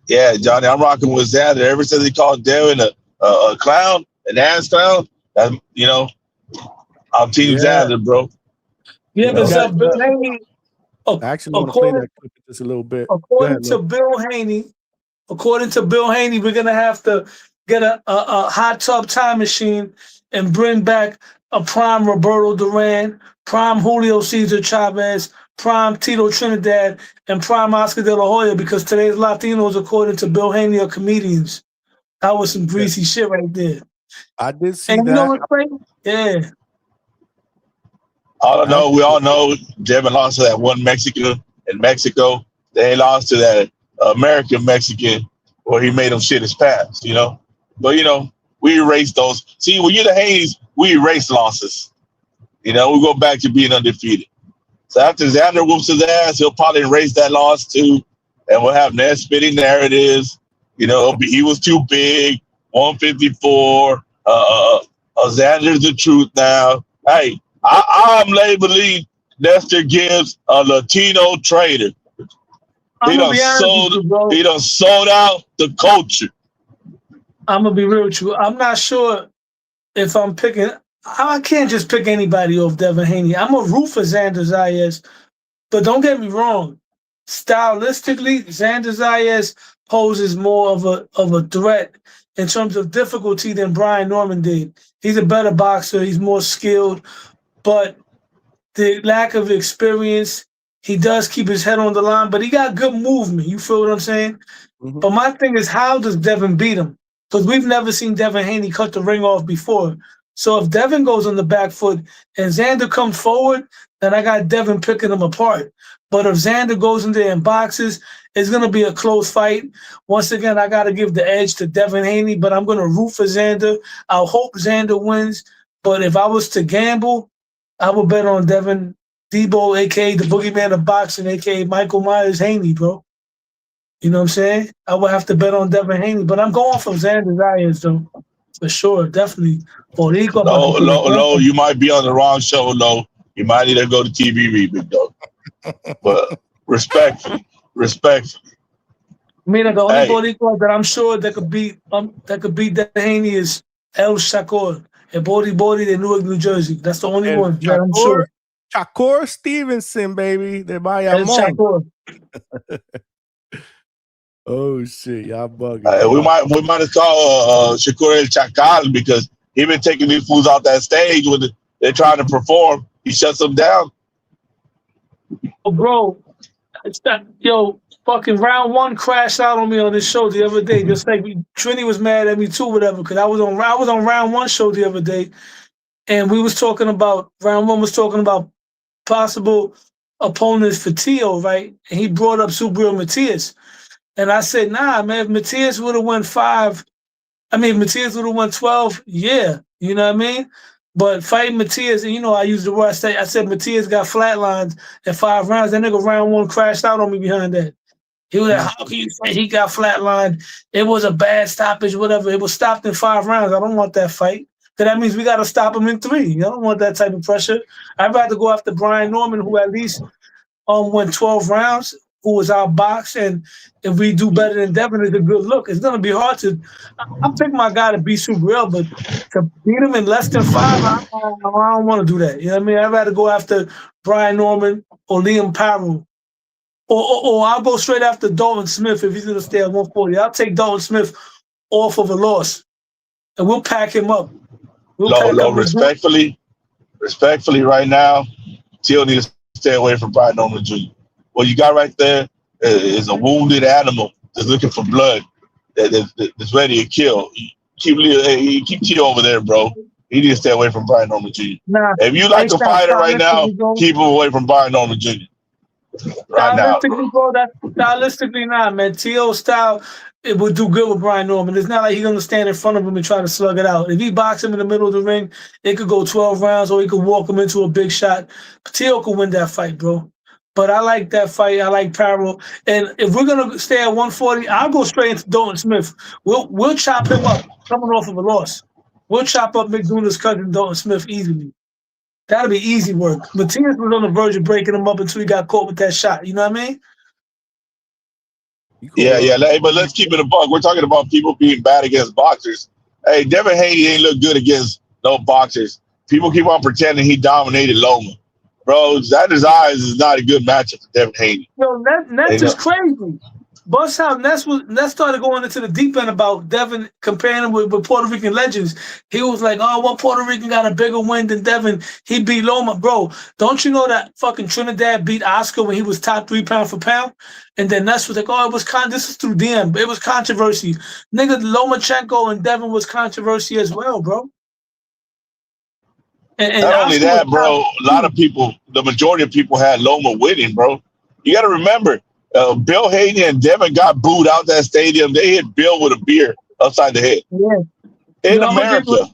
Yeah, Johnny, I'm rocking with Xander. Ever since he called Devin a clown, an ass clown, you know, I'm Team Xander, bro. Yeah, but got, Bill Haney, I actually want to play that clip just a little bit. According to Bill Haney, we're gonna have to get a hot tub time machine and bring back a prime Roberto Duran, prime Julio Cesar Chavez, prime Tito Trinidad, and prime Oscar De La Hoya, because today's Latinos, according to Bill Haney, are comedians. That was some greasy shit right there. I did see and that. You know what's crazy? Yeah. We all know Devin lost to that one Mexican in Mexico. They lost to that American Mexican where he made them shit his past, you know. But, you know, we erase those. See, when you're the Haneys, we erase losses. You know, we go back to being undefeated. So after Xander whoops his ass, he'll probably erase that loss too. And we'll have net spitting narratives. You know, he was too big, 154. Xander's the truth now. Hey, I'm labeling Nestor Gibbs a Latino traitor. He done sold out the culture. I'm gonna be real with you. I'm not sure if I'm picking. I can't just pick anybody off Devin Haney. I'm a root for Xander Zayas, but don't get me wrong. Stylistically, Xander Zayas poses more of a threat in terms of difficulty than Brian Norman did. He's a better boxer. He's more skilled, but the lack of experience, he does keep his head on the line, but he got good movement. You feel what I'm saying? Mm-hmm. But my thing is, how does Devin beat him? Because we've never seen Devin Haney cut the ring off before. So if Devin goes on the back foot and Xander comes forward, then I got Devin picking him apart. But if Xander goes in there and boxes, it's going to be a close fight. Once again, I got to give the edge to Devin Haney, but I'm going to root for Xander. I'll hope Xander wins. But if I was to gamble, I would bet on Devin Debo, a.k.a. the boogeyman of boxing, a.k.a. Michael Myers Haney, bro. You know what I'm saying? I would have to bet on Devin Haney, but I'm going for Xander Zayas, though. For sure, definitely. Low, you might be on the wrong show, Low. You might need to go to TV Read, though. But respectfully. I mean, the only Boricua that I'm sure that could beat Devin Haney is El Shakur, a Bori de Newark, New Jersey. That's the only one that I'm sure. Shakur Stevenson, baby. De El Shakur. Oh shit, y'all bugging. We might have called Shakur El Chacal because he been taking these fools off that stage when they're trying to perform. He shuts them down. Oh, bro, fucking round one crashed out on me on this show the other day. Just like Trini was mad at me too, whatever. Because I was on round one show the other day, and we was talking about round one was talking about possible opponents for Tio, right? And he brought up Subriel Matias. And I said, nah, man, if Matias would have won 12, yeah, you know what I mean? But fighting Matias, and I used the word, I said Matias got flatlined in 5 rounds. That nigga round one crashed out on me behind that. He was like, how can you say he got flatlined? It was a bad stoppage, whatever. It was stopped in 5 rounds. I don't want that fight. Because that means we got to stop him in 3. I don't want that type of pressure. I'd rather go after Brian Norman, who at least went 12 rounds. who was outboxed, and if we do better than Devin, it's a good look. It's gonna be hard to. I'm picking my guy to beat Super Real, but to beat him in less than 5, I don't want to do that. You know what I mean? I'd rather go after Brian Norman or Liam Parrell. Or I'll go straight after Dalton Smith if he's going to stay at 140. I'll take Dalton Smith off of a loss, and we'll pack him up. Respectfully, right now, Teal needs to stay away from Brian Norman Jr. What you got right there is a wounded animal that's looking for blood that's ready to kill. Keep Teal over there, bro. He needs to stay away from Brian Norman Jr. Nah, if you like a fighter right now, keep him away from Brian Norman Jr. Right now. Bro, that's stylistically not, man. T.O. style, it would do good with Brian Norman. It's not like he's going to stand in front of him and try to slug it out. If he box him in the middle of the ring, it could go 12 rounds, or he could walk him into a big shot. T.O. could win that fight, bro. But I like that fight. I like Parrell. And if we're going to stay at 140, I'll go straight into Dalton Smith. We'll chop him up coming off of a loss. We'll chop up McDougall's cousin, Dalton Smith, easily. That'll be easy work. Martinez was on the verge of breaking him up until he got caught with that shot. You know what I mean? Yeah. But let's keep it a buck. We're talking about people being bad against boxers. Hey, Devin Haney ain't look good against no boxers. People keep on pretending he dominated Loma. Bro, Xander Zayas is not a good matchup for Devin Haney. Yo, Ness is crazy. Bust how Ness started going into the deep end about Devin, comparing him with Puerto Rican legends. He was like, oh, well, Puerto Rican got a bigger win than Devin. He beat Loma. Bro, don't you know that fucking Trinidad beat Oscar when he was top 3 pound for pound? And then Ness was like, oh, this is through DM. It was controversy. Nigga, Lomachenko and Devin was controversy as well, bro. And not only that, bro, a lot of people, the majority of people had Loma winning, bro. You got to remember, Bill Haney and Devin got booed out that stadium. They hit Bill with a beer upside the head. Yeah. In America.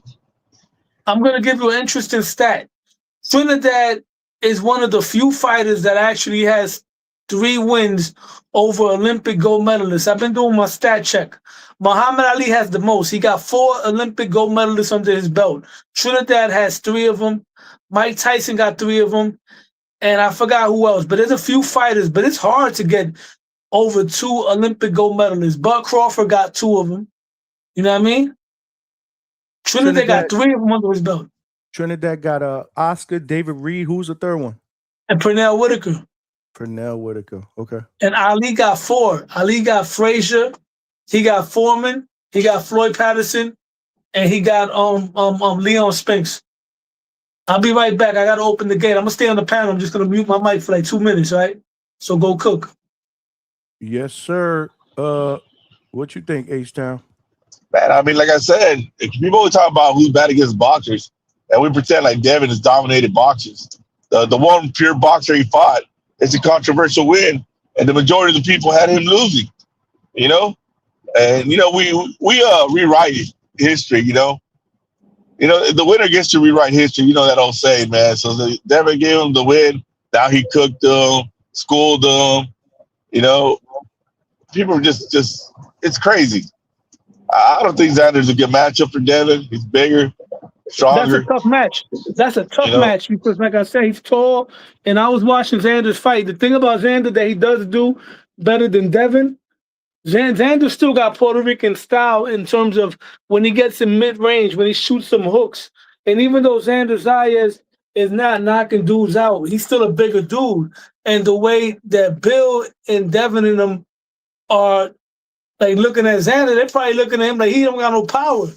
I'm going to give you an interesting stat. Trinidad is one of the few fighters that actually has 3 wins over Olympic gold medalists. I've been doing my stat check. Muhammad Ali has the most. He got 4 Olympic gold medalists under his belt. Trinidad has 3 of them. Mike Tyson got 3 of them. And I forgot who else, but there's a few fighters, but it's hard to get over 2 Olympic gold medalists. Bud Crawford got 2 of them. You know what I mean? Trinidad got 3 of them under his belt. Trinidad got Oscar, David Reed. Who's the third one? And Pernell Whitaker. Okay. And Ali got 4. Ali got Frazier. He got Foreman. He got Floyd Patterson. And he got Leon Spinks. I'll be right back. I got to open the gate. I'm going to stay on the panel. I'm just going to mute my mic for like 2 minutes, right? So go cook. Yes, sir. What you think, H-Town? Man, I mean, like I said, if people always talk about who's bad against boxers, and we pretend like Devin has dominated boxers. The one pure boxer he fought, it's a controversial win, and the majority of the people had him losing, you know? And, you know, we rewrite history, you know? You know, the winner gets to rewrite history. You know that old saying, man. So Devin gave him the win. Now he cooked them, schooled them. You know, people are just it's crazy. I don't think Xander's a good matchup for Devin. He's bigger, stronger. That's a tough match. That's a tough match because, like I said, he's tall. And I was watching Xander's fight. The thing about Xander that he does do better than Devin, Xander still got Puerto Rican style in terms of when he gets in mid-range, when he shoots some hooks. And even though Xander Zayas is not knocking dudes out, he's still a bigger dude. And the way that Bill and Devin and them are like looking at Xander, they're probably looking at him like he don't got no power.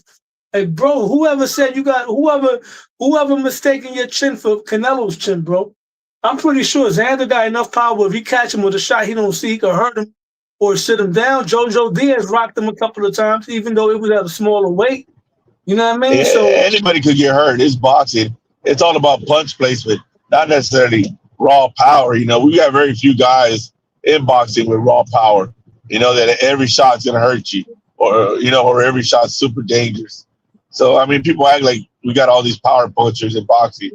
Like, bro, whoever said you got whoever mistaken your chin for Canelo's chin, bro. I'm pretty sure Xander got enough power. If he catch him with a shot he don't see, he could hurt him or sit him down. Jojo Diaz rocked him a couple of times, even though it was at a smaller weight. You know what I mean? Yeah, so anybody could get hurt. It's boxing. It's all about punch placement, not necessarily raw power. You know, we got very few guys in boxing with raw power. You know, that every shot's gonna hurt you, or every shot's super dangerous. So I mean, people act like we got all these power punchers in boxing.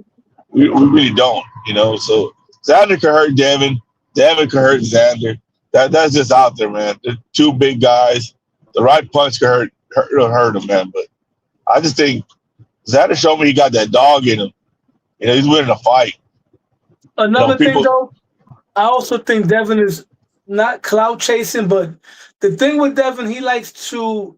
We really don't, you know. So Xander could hurt Devin. Devin could hurt Xander. That's just out there, man. They're 2 big guys. The right punch could hurt him, man. But I just think Xander showed me he got that dog in him. You know, he's winning a fight. Another thing, though, I also think Devin is not clout chasing, but the thing with Devin, he likes to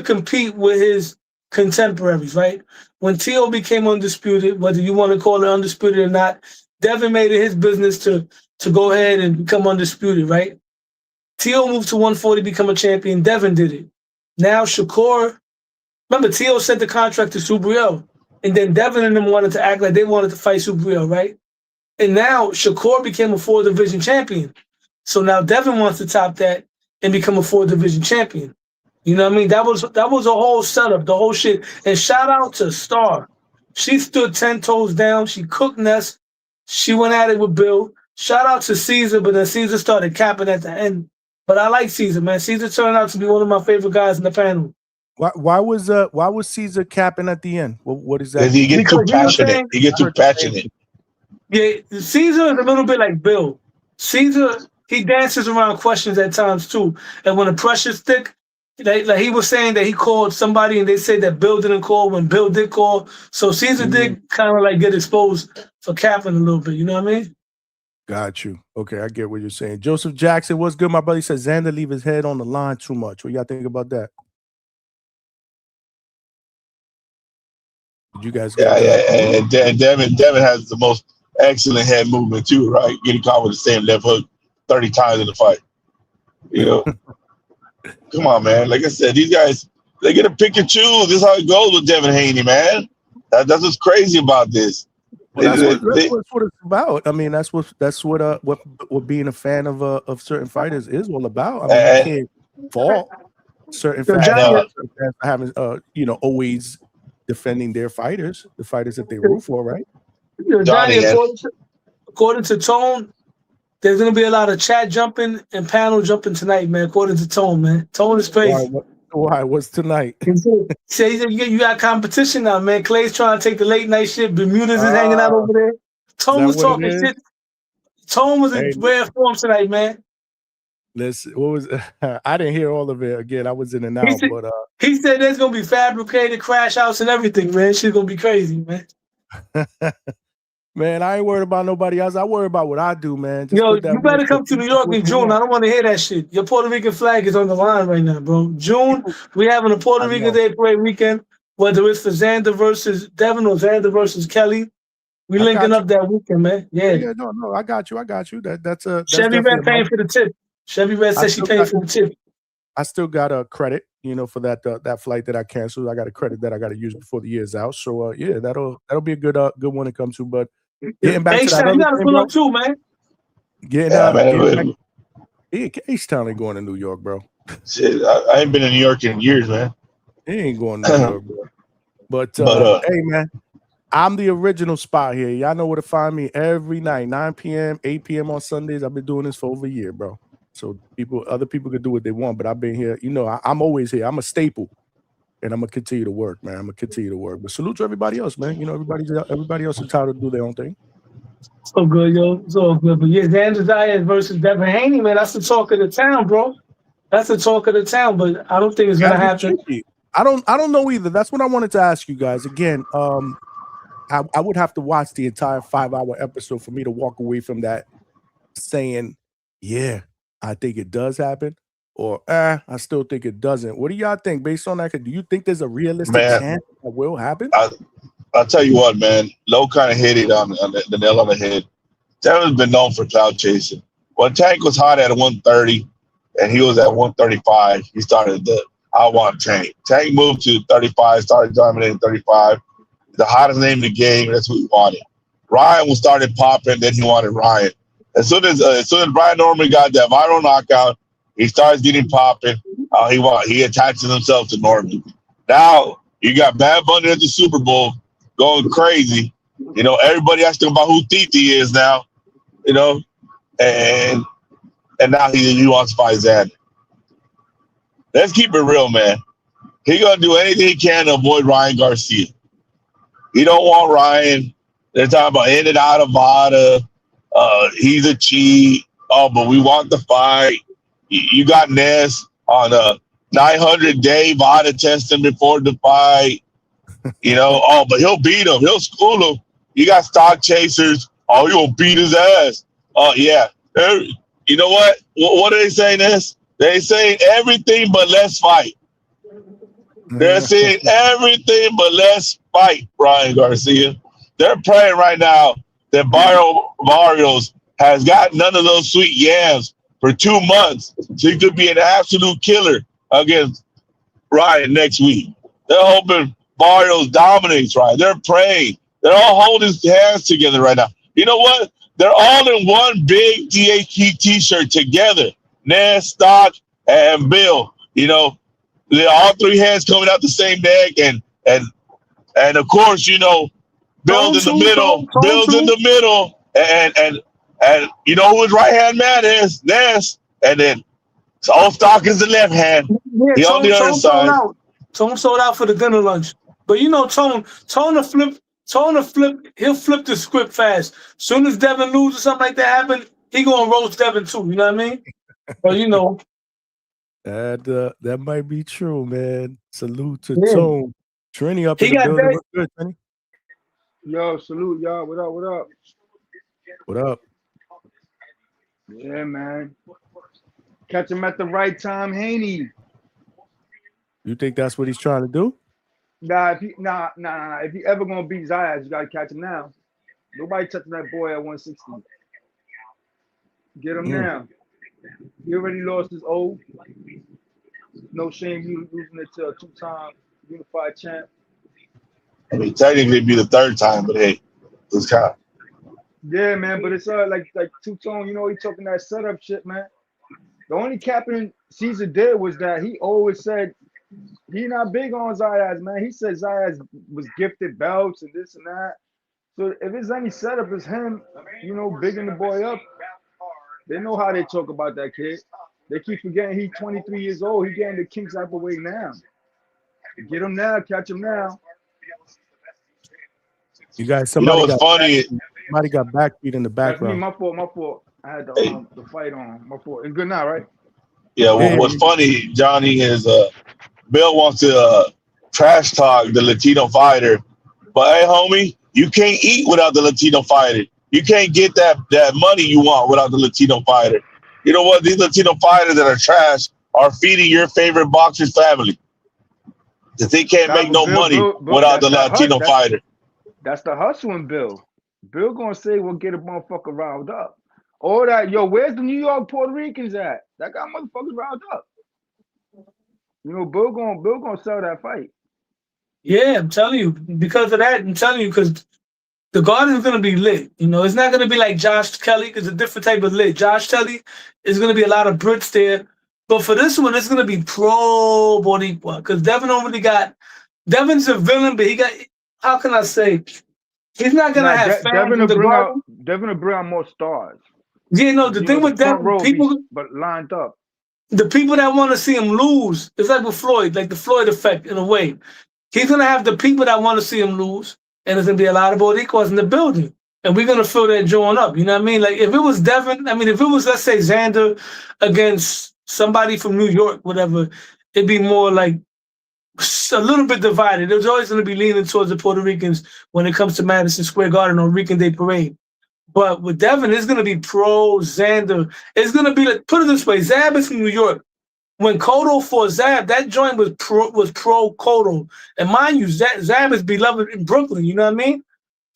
compete with his contemporaries, right? When T.O. became undisputed, whether you want to call it undisputed or not, Devin made it his business to go ahead and become undisputed, right? T.O. moved to 140, become a champion. Devin did it. Now Shakur, remember T.O. sent the contract to Subriel, and then Devin and them wanted to act like they wanted to fight Subriel, right? And now Shakur became a 4-division champion. So now Devin wants to top that and become a 4-division champion. You know what I mean? That was a whole setup, the whole shit. And shout out to Star. She stood 10 toes down. She cooked Ness. She went at it with Bill. Shout out to Caesar, but then Caesar started capping at the end. But I like Caesar, man. Caesar turned out to be one of my favorite guys in the panel. Why was Caesar capping at the end? What is that? Because he gets too passionate. He gets too passionate. Yeah, Caesar is a little bit like Bill. Caesar, he dances around questions at times too. And when the pressure's thick, like he was saying that he called somebody and they said that Bill didn't call when Bill did call. So Caesar did kind of like get exposed for capping a little bit. You know what I mean? Got you. Okay, I get what you're saying. Joseph Jackson, what's good, my brother? He says Xander leave his head on the line too much. What y'all think about that? Did you guys? And Devin has the most excellent head movement too, right? Getting caught with the same left hook 30 times in the fight. You know, come on, man. Like I said, these guys, they get to pick and choose. This is how it goes with Devin Haney, man. That's what's crazy about this. Well, that's what it's about. I mean, that's what being a fan of certain fighters is all about. I mean, you can't fault certain fans for having always defending their fighters, the fighters that they root for, right? Johnny, according to Tone, there's gonna be a lot of chat jumping and panel jumping tonight, man. According to Tone, man. Tone is crazy. Why? What's tonight? Say you got competition now, man. Clay's trying to take the late night shit. Bermuda's is hanging out over there. Tone was talking shit. Tone was in rare form tonight, man. Listen, what was I didn't hear all of it again. I was in and out, but he said there's gonna be fabricated crash outs and everything, man. Shit's gonna be crazy, man. Man, I ain't worried about nobody else. I worry about what I do, man. Yo, you better come to New York in June. I don't want to hear that shit. Your Puerto Rican flag is on the line right now, bro. June, we having a Puerto Rican Day Parade weekend, whether it's for Xander versus Devin or Xander versus Kelly. We linking up that weekend, man. Yeah, no, I got you. That's Chevy Red paying for the tip. Chevy Red said she paying for the tip. I still got a credit, for that flight that I canceled. I got a credit that I got to use before the year's out. So yeah, that'll be a good one to come to. But getting back to that, you gotta pull up too, man. H-Town ain't going to New York, bro. Shit, I ain't been in New York in years, man. He ain't going to New York, bro. But hey, man, I'm the original spot here. Y'all know where to find me every night, 9 p.m., 8 p.m. on Sundays. I've been doing this for over a year, bro. So other people can do what they want, but I've been here. I'm always here. I'm a staple, and I'm gonna continue to work, man. I'm gonna continue to work. But salute to everybody else, man. Everybody else is entitled to do their own thing. So good, yo. So good. But yeah, Xander Zayas versus Devin Haney, man. That's the talk of the town, bro. That's the talk of the town. But I don't think it's gonna happen. I don't know either. That's what I wanted to ask you guys again. I would have to watch the entire 5-hour episode for me to walk away from that saying, yeah, I think it does happen, or I still think it doesn't. What do y'all think based on that? Do you think there's a realistic chance that will happen? I'll tell you what, man. Low kind of hit it on the nail on the head. Devin's been known for cloud chasing. When Tank was hot at 130 and he was at 135, he started I want Tank. Tank moved to 35, started dominating 35. The hottest name in the game, that's what he wanted. Ryan started popping, then he wanted Ryan. As soon as Brian Norman got that viral knockout, he starts getting popping. He attaches himself to Norman. Now you got Bad Bunny at the Super Bowl going crazy. Everybody asking about who Titi is now. And now he wants to fight Xander. Let's keep it real, man. He gonna do anything he can to avoid Ryan Garcia. He don't want Ryan. They're talking about in and out of VADA. He's a cheat. Oh, but we want the fight. You got Ness on a 900-day VADA testing before the fight. But he'll beat him. He'll school him. You got stock chasers. Oh, you'll beat his ass. Oh, yeah. You know what? What are they saying this? They saying everything but let's fight. They're saying everything but let's fight, Ryan Garcia. They're praying right now that Barrios has got none of those sweet yams for 2 months, so he could be an absolute killer against Ryan next week. They're hoping Barrios dominates Ryan. They're praying. They're all holding hands together right now. You know what? They're all in one big DHT t-shirt together. Ness, Stock, and Bill. You know, they're all three hands coming out the same neck, and of course, you know, Bill's in the middle. Bill's in the middle, and you know who his right hand man is? Ness, and then Old Stock is the left hand. Yeah, he on the other side. Tone sold out for the dinner lunch, but you know, Tone will flip. He'll flip the script fast. Soon as Devin loses or something like that happen, he gonna roast Devin too. You know what I mean? But you know. That might be true, man. Salute to Tone. Trini up in the building. What's good, Trini? Yo, salute y'all. What up? What up? What up? Yeah, man. Catch him at the right time, Haney. You think that's what he's trying to do? Nah. If he ever gonna beat Zayas, you gotta catch him now. Nobody touching that boy at 160. Get him now. He already lost his old. No shame you losing it to a 2-time unified champ. I mean, technically it'd be the 3rd time, but hey, it's kind of. Yeah, man, but it's like Two-Tone, you know, he talking that setup shit, man. The only capping Caesar did was that he always said he not big on Zayas, man. He said Zayas was gifted belts and this and that. So if it's any setup, it's him, you know, bigging the boy up. They know how they talk about that kid. They keep forgetting he's 23 years old. He's getting the kinks out of the way now. Get him now, catch him now. You guys, somebody funny. Somebody got backbeat in the background. That's me, my fault. I had the fight on. My fault. It's good now, right? Yeah, what's funny, Johnny, is Bill wants to trash talk the Latino fighter. But hey, homie, you can't eat without the Latino fighter. You can't get that money you want without the Latino fighter. You know what? These Latino fighters that are trash are feeding your favorite boxer's family. If they can't make no money without the Latino fighter. That's the hustling Bill. Bill gonna say we'll get a motherfucker riled up. All that, yo, where's the New York Puerto Ricans at? That got motherfuckers riled up. You know, Bill gonna sell that fight. Yeah, I'm telling you. Because of that, I'm telling you, because the Garden's going to be lit. You know, it's not going to be like Josh Kelly, because it's a different type of lit. Josh Kelly is going to be a lot of Brits there. But for this one, it's going to be pro Boricua, because Devin already got, Devin's a villain, but he got, how can I say, he's not going to have fans. Devin will bring out more stars. Yeah, no, the thing with Devin, people, but lined up. The people that want to see him lose, it's like with Floyd, like the Floyd effect in a way. He's going to have the people that want to see him lose, and there's going to be a lot of Boricuas in the building. And we're going to fill that joint up. You know what I mean? Like, if it was Devin, I mean, if it was, let's say, Xander against somebody from New York, whatever, it'd be more like a little bit divided. There's always going to be leaning towards the Puerto Ricans when it comes to Madison Square Garden on Rican Day Parade. But with Devin, it's going to be pro Xander. It's going to be like, put it this way, Zab is from New York. When Cotto fought Zab, that joint was pro Cotto. And mind you, Zab is beloved in Brooklyn, you know what I mean?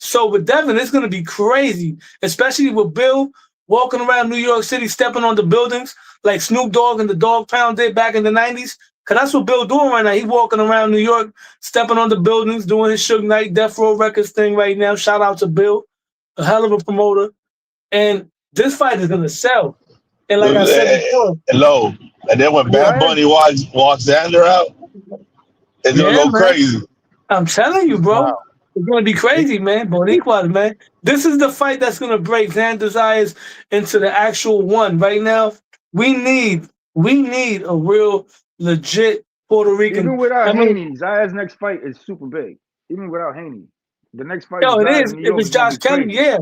So with Devin, it's going to be crazy, especially with Bill walking around New York City, stepping on the buildings like Snoop Dogg and the Dog Pound did back in the 90s. Because that's what Bill doing right now. He's walking around New York, stepping on the buildings, doing his Suge Knight Death Row Records thing right now. Shout out to Bill, a hell of a promoter. And this fight is going to sell. And like I said before. Hello. And then when Bad Bunny walks Xander out, it's going to go crazy. I'm telling you, bro. Wow. It's going to be crazy, man. Boricua, man. This is the fight that's going to break Xander Zayas into the actual one. Right now, we need a real, legit Puerto Rican. Even without Haney, Zayas' next fight is super big. Even without Haney. The next fight it is. If it's Josh Kelly, yeah.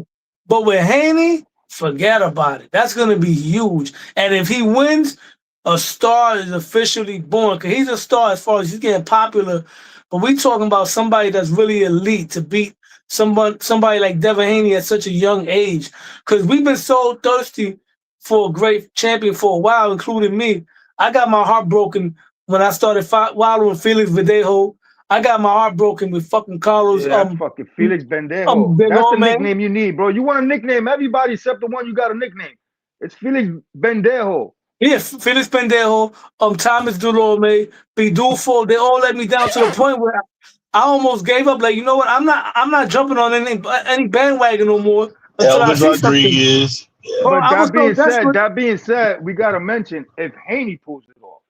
But with Haney, forget about it. That's going to be huge. And if he wins, a star is officially born. Because he's a star as far as he's getting popular. But we talking about somebody that's really elite to beat somebody like Devin Haney at such a young age. Because we've been so thirsty for a great champion for a while, including me. I got my heart broken when I started following Felix Verdejo. I got my heart broken with fucking Carlos. Yeah, fucking Felix Bendejo. That's the Belorme. nickname you need, bro. You want a nickname? Everybody except the one you got a nickname. It's Felix Bendejo. Yeah, Felix Pendejo, Thomas Delorme, Bidulfo, they all let me down to the point where I almost gave up. Like, you know what? I'm not jumping on any bandwagon no more until I Elvis see something. Rodriguez. Bro, But I was so desperate. that being said, we gotta mention if Haney pulls it off,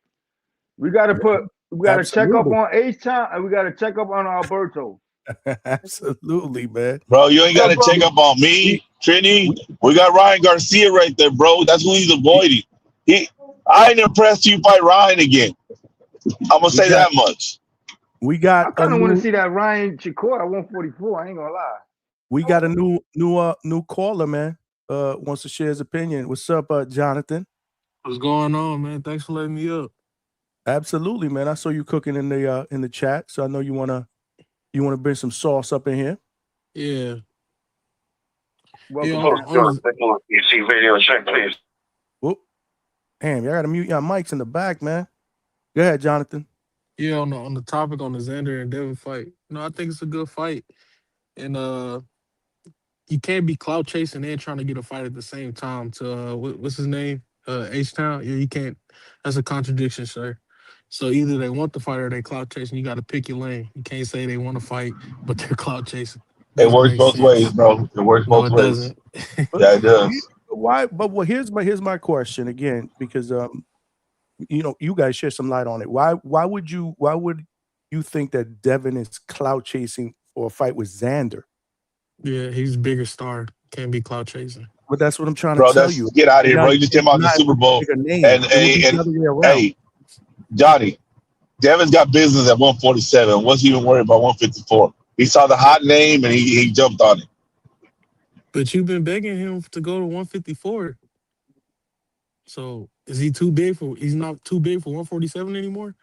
we gotta check up on H-Town and we gotta check up on Alberto. Absolutely, man. Bro, you ain't got to check up on me, Trini. We got Ryan Garcia right there, bro. That's who he's avoiding. I ain't impressed you fight Ryan again. I'm gonna say that much. We got. I kind of want to see that Ryan Shakur at 144. I ain't gonna lie. We got a new caller, man. Wants to share his opinion. What's up, Jonathan? What's going on, man? Thanks for letting me up. Absolutely, man. I saw you cooking in the chat, so I know you wanna bring some sauce up in here. Yeah. Welcome. You see video check, please. Whoop. Damn, y'all gotta mute your mics in the back, man. Go ahead, Jonathan. Yeah, on the topic on the Xander and Devin fight. I think it's a good fight. And you can't be clout chasing and trying to get a fight at the same time to what's his name? H-Town. Yeah, you can't. That's a contradiction, sir. So either they want the fight or they clout chasing. You gotta pick your lane. You can't say they want to fight, but they're clout chasing. It works both ways, bro. It works both ways. Yeah, it does. Why? But here's my question again, because you guys share some light on it. Why would you think that Devin is clout chasing for a fight with Xander? Yeah, he's a bigger star. Can't be clout chasing. But that's what I'm trying to tell you. Get out of here, bro. You just came out the Super Bowl. And hey, Johnny, Devin's got business at 147. What's he even worried about 154? He saw the hot name and he jumped on it. But you've been begging him to go to 154. So is he too big for? He's not too big for 147 anymore.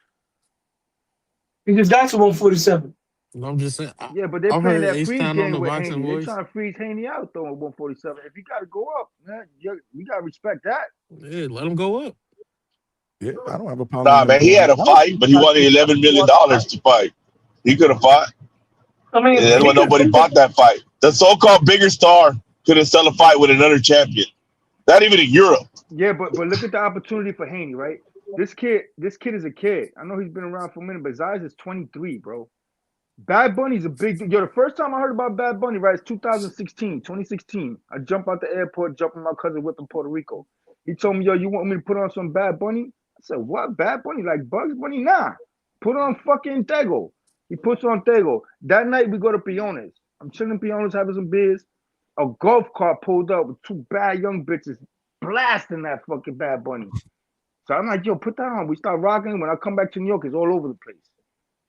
He just got to 147. I'm just saying. Yeah, but they're playing that freeze game with Haney. They're trying to freeze Haney out though at 147. If you got to go up, man, you got to respect that. Yeah, let him go up. Yeah, I don't have a problem. Nah, man, he had a fight, but he wanted $11 million to fight. He could have fought. I mean, that's why nobody bought that fight. The so-called bigger star couldn't sell a fight with another champion. Not even in Europe. Yeah, but look at the opportunity for Haney, right? This kid is a kid. I know he's been around for a minute, but Zayas is 23, bro. Bad Bunny's a big deal. Yo, the first time I heard about Bad Bunny, right, it's 2016. I jump out the airport, jumping my cousin with him Puerto Rico. He told me, yo, you want me to put on some Bad Bunny? I said, what? Bad Bunny? Like Bugs Bunny? Nah. Put on fucking Tego. He puts on Tego. That night we go to Piones. I'm chilling in Piones, having some beers. A golf cart pulled up with two bad young bitches blasting that fucking Bad Bunny. So I'm like, yo, put that on. We start rocking. When I come back to New York, it's all over the place.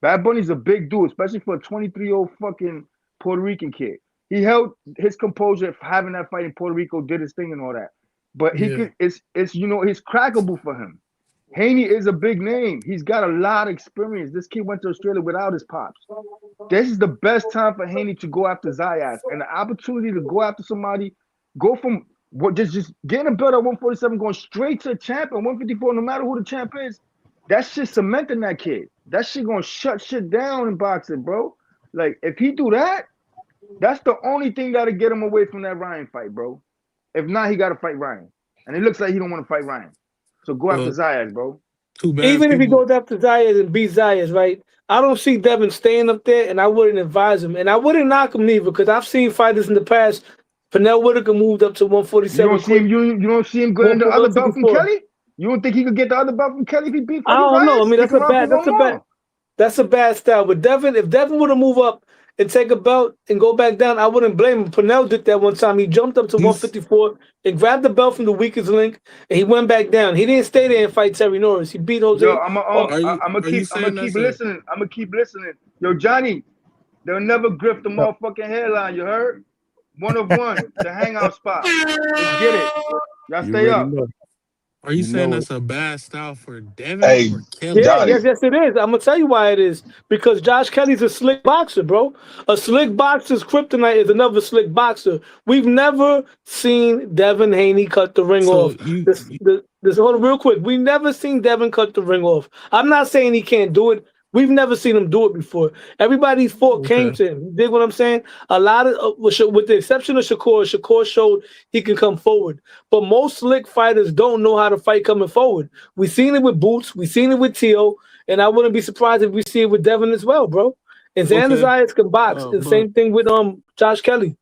Bad Bunny's a big dude, especially for a 23-year-old fucking Puerto Rican kid. He held his composure for having that fight in Puerto Rico, did his thing and all that. But it's it's crackable for him. Haney is a big name. He's got a lot of experience. This kid went to Australia without his pops. This is the best time for Haney to go after Zayas. And the opportunity to go after somebody, go from just getting a belt at 147, going straight to a champ at 154, no matter who the champ is, that shit cementing that kid. That shit gonna shut shit down in boxing, bro. Like, if he do that, that's the only thing that'll get him away from that Ryan fight, bro. If not, he got to fight Ryan. And it looks like he don't want to fight Ryan. So go after Zayas, bro. Even if he goes after Zayas and beats Zayas, right? I don't see Devin staying up there, and I wouldn't advise him. And I wouldn't knock him neither, because I've seen fighters in the past. Pernell Whitaker moved up to 147. You don't see him getting the other belt from Kelly? You don't think he could get the other belt from Kelly if he beat? I don't know. I mean, that's a bad style. But Devin, if Devin were to move up and take a belt and go back down, I wouldn't blame him. Pernell did that one time. He jumped up to 154 and grabbed the belt from the weakest link, and he went back down. He didn't stay there and fight Terry Norris. He beat Jose. Yo, I'm gonna keep listening. Yo, Johnny, they'll never grip the motherfucking hairline. You heard? 1 of 1, the hangout spot. Let's get it. Y'all stay up. Are you You saying know it. that's a bad style for Devin Hey, or Kelly? Yeah, Johnny. yes, it is. I'm gonna tell you why it is. Because Josh Kelly's a slick boxer, bro. A slick boxer's kryptonite is another slick boxer. We've never seen Devin Haney cut the ring So off. This hold on real quick. We've never seen Devin cut the ring off. I'm not saying he can't do it. We've never seen him do it before. Everybody's fought came okay. to him. You dig what I'm saying? A lot of, with the exception of Shakur showed he can come forward. But most slick fighters don't know how to fight coming forward. We've seen it with Boots. We've seen it with Tio. And I wouldn't be surprised if we see it with Devin as well, bro. And Xander Okay. Zayas can box. And But same thing with Josh Kelly.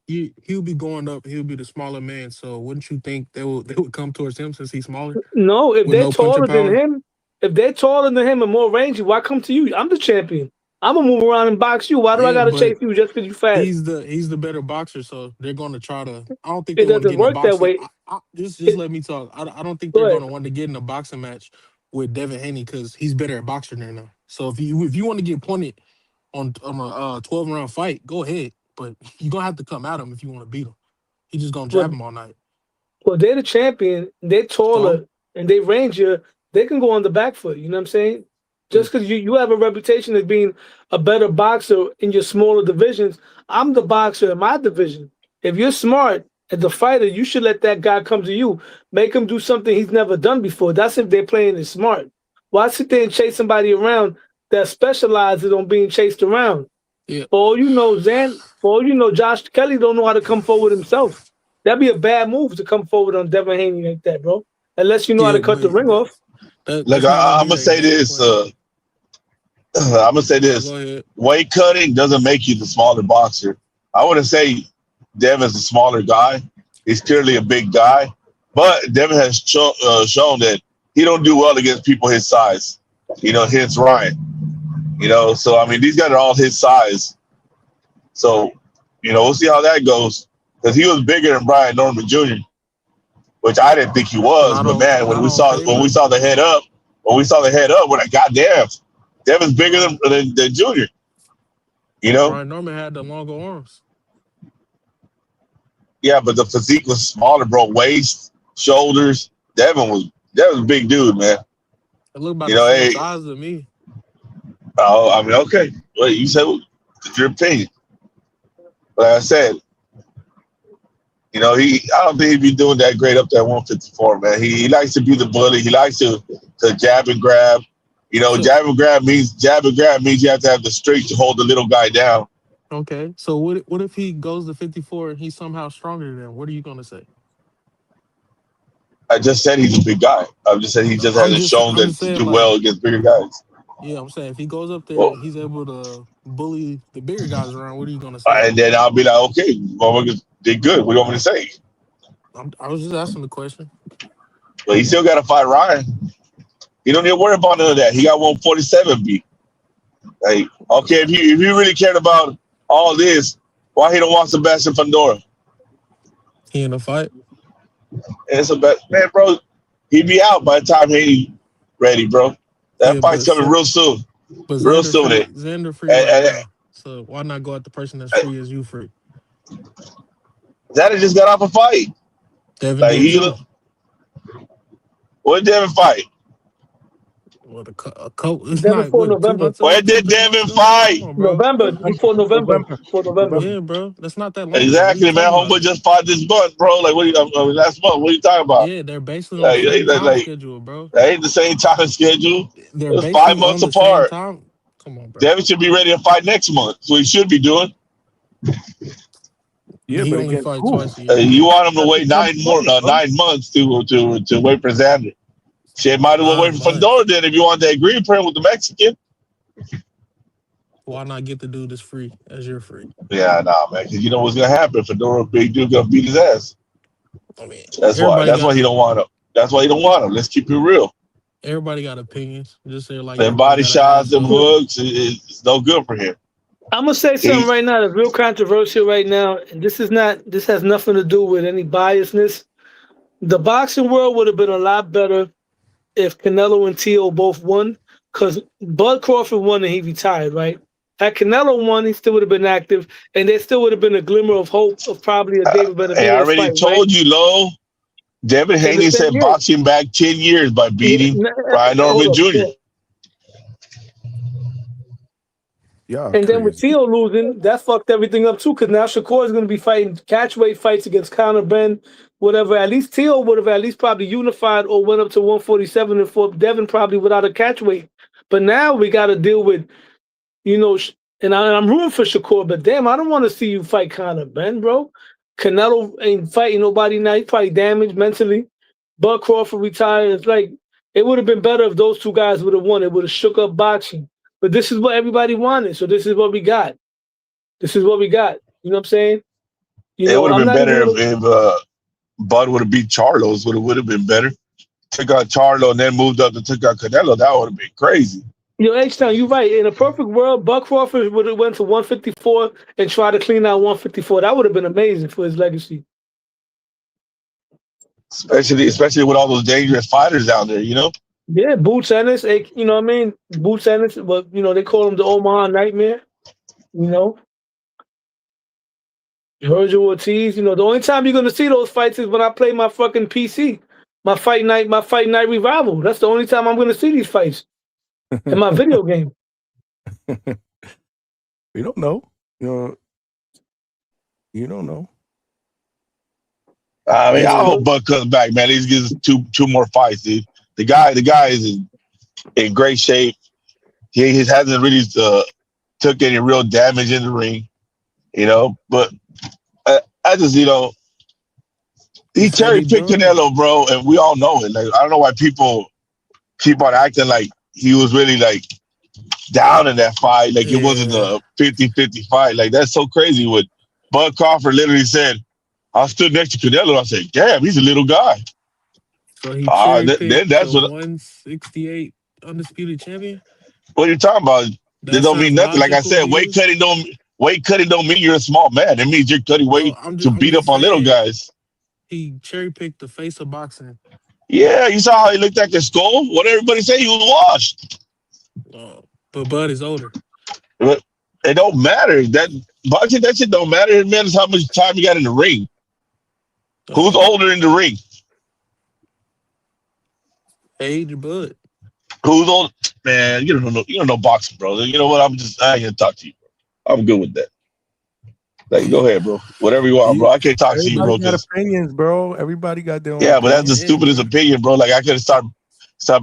he'll be going up. He'll be the smaller man. So wouldn't you think they would come towards him since he's smaller No, if with they're no punching taller than power? him, and more rangy, why come to you? I'm the champion. I'm gonna move around and box you. Why do I Yeah, gotta but chase you just because you fast? he's the better boxer. So they're going to try to. I don't think It they want to get doesn't in a work that boxing. way. Just It, let me talk. I don't think go they're ahead. going to want to get in a boxing match with Devin Haney because he's better at boxing than them. So if you want to get pointed on a 12-round fight, go ahead. But you're gonna have to come at him if you want to beat him. He's just gonna jab Well, him all night. well, they're the champion. They're So taller and they rangier. They can go on the back foot. You know what I'm saying? mm, Just because you have a reputation as being a better boxer in your smaller divisions, I'm the boxer in my division. If you're smart as a fighter, you should let that guy come to you. Make him do something he's never done before. That's if they're playing it smart. Why sit there and chase somebody around that specializes on being chased around? yeah, For all you know, Josh Kelly don't know how to come forward himself. That'd be a bad move to come forward on Devin Haney like that, bro. Unless you know how yeah, to cut the but ring off. Look, that's not gonna I'm be gonna their say game this. plan. I'm gonna say this. Go ahead. Weight cutting doesn't make you the smaller boxer. I wouldn't say Devin's a smaller guy. He's clearly a big guy, but Devin has shown that he don't do well against people his size. Hence Ryan. So I mean, these guys are all his size. So, we'll see how that goes. Because he was bigger than Brian Norman Jr., which I didn't think he was. But man, when we saw the head up, we're like, goddamn, Devin's bigger than Junior. Brian Norman had the longer arms. Yeah, but the physique was smaller, bro. Waist, shoulders. Devin was a big dude, man. It looked about the same size to me. Oh, I mean, okay. Well, you said it's your opinion. Like I said, I don't think he'd be doing that great up there at 154, man. He likes to be the bully. He likes to jab and grab. Jab and grab means you have to have the strength to hold the little guy down. Okay, so what if he goes to 54 and he's somehow stronger than him? What are you gonna say? I just said he's a big guy. I just said he just hasn't shown that to do well against bigger guys. Yeah, I'm saying if he goes up there and he's able to bully the bigger guys around, what are you gonna say? And then I'll be like, okay, motherfuckers did good. What do you want me to say? I was just asking the question. But he still got to fight Ryan. He don't need to worry about none of that. He got 147 beat. Like, okay, if he really cared about all this, why he don't want Sebastian Fundora? He in a fight? And man, bro, he'd be out by the time he ready, bro. That fight's coming real soon. But real soon. Xander free right now. So why not go at the person that's free as you free? Xander just got off a fight. Devin what did Devin fight? Well, a coach. It's Devin not for November. Where did Devin fight? November. Before November. Yeah, bro. That's not that long. Exactly, man. Homeboy just fought this month, bro. Like, last month. What are you talking about? Yeah, they're basically on the same time schedule, bro. That ain't the same time schedule. They're it was 5 months apart. Come on, bro. Devin should be ready to fight next month. So he should be doing. Yeah, he but only again, fight twice a year. You want him to wait 9 months to wait for Xander. Shit, might as well wait for Fundora then if you want that green print with the Mexican. Why not get the dude that's free as you're free? Yeah, nah, man. Because you know what's gonna happen. Fundora, big dude, gonna beat his ass. I mean, that's why he don't want him. That's why he don't want him. Let's keep it real. Everybody got opinions. Just say like them body shots, them hooks. It's no good for him. I'm gonna say something right now that's real controversial right now, and this has nothing to do with any biasness. The boxing world would have been a lot better if Canelo and Tio both won, because Bud Crawford won and he retired, right? Had Canelo won, he still would have been active, and there still would have been a glimmer of hope of probably a David Benavidez I already fight, told you, Lo. Devin in the Haney same said year. boxing back 10 years by beating Brian Hold Norman up, Jr. Yeah, And then with crazy. Tio losing, that fucked everything up too. Because now Shakur is going to be fighting catchweight fights against Conor Ben, whatever. At least Tio would have at least probably unified or went up to 147 and fought Devin probably without a catchweight. But now we got to deal with, and I'm rooting for Shakur. But damn, I don't want to see you fight Conor Ben, bro. Canelo ain't fighting nobody now. He's probably damaged mentally. Bud Crawford retired. It's like it would have been better if those two guys would have won. It would have shook up boxing. But this is what everybody wanted, so this is what we got. This is what we got. You know what I'm saying? It would have I'm been not even better gonna. if Bud would have beat Charlos. Would have been better. Took out Charlo and then moved up and took out Canelo. That would have been crazy. H-Town, you're right. In a perfect world, Buck Crawford would have went to 154 and tried to clean out 154. That would have been amazing for his legacy. Especially with all those dangerous fighters out there, Yeah, Boots Ennis, you know what I mean? Boots Ennis, but they call him the Omaha Nightmare. Virgil Ortiz. The only time you're gonna see those fights is when I play my fucking PC, my fight night revival. That's the only time I'm gonna see these fights in my video game. We don't know. You don't know. I mean, I hope Bud comes back, man. He gives two more fights, dude. The guy is in great shape. He hasn't really took any real damage in the ring, But I just, he cherry picked Canelo, bro, and we all know it. Like, I don't know why people keep on acting like he was really like down in that fight, like it wasn't a 50-50 fight. Like that's so crazy. What Bud Crawford literally said, I stood next to Canelo. I said, "Damn, he's a little guy." So he cherry-picked that's the what 168 undisputed champion. What are you talking about? That don't mean nothing. Like I said, weight cutting don't mean you're a small man. It means you're cutting weight to beat up on little guys. He cherry-picked the face of boxing. Yeah, you saw how he looked at the skull. What everybody say, he was washed. But Bud is older. But it don't matter. That shit don't matter. It matters how much time you got in the ring. Who's older in the ring? Age, Bud. Who's old? Man, you don't know boxing, bro. You know what? I ain't gonna talk to you, bro. I'm good with that. Like, go ahead, bro. Whatever you want, bro. I can't talk to you, bro. Everybody got opinions, bro. Everybody got their own. Yeah, but that's the stupidest opinion, bro. Like, I could start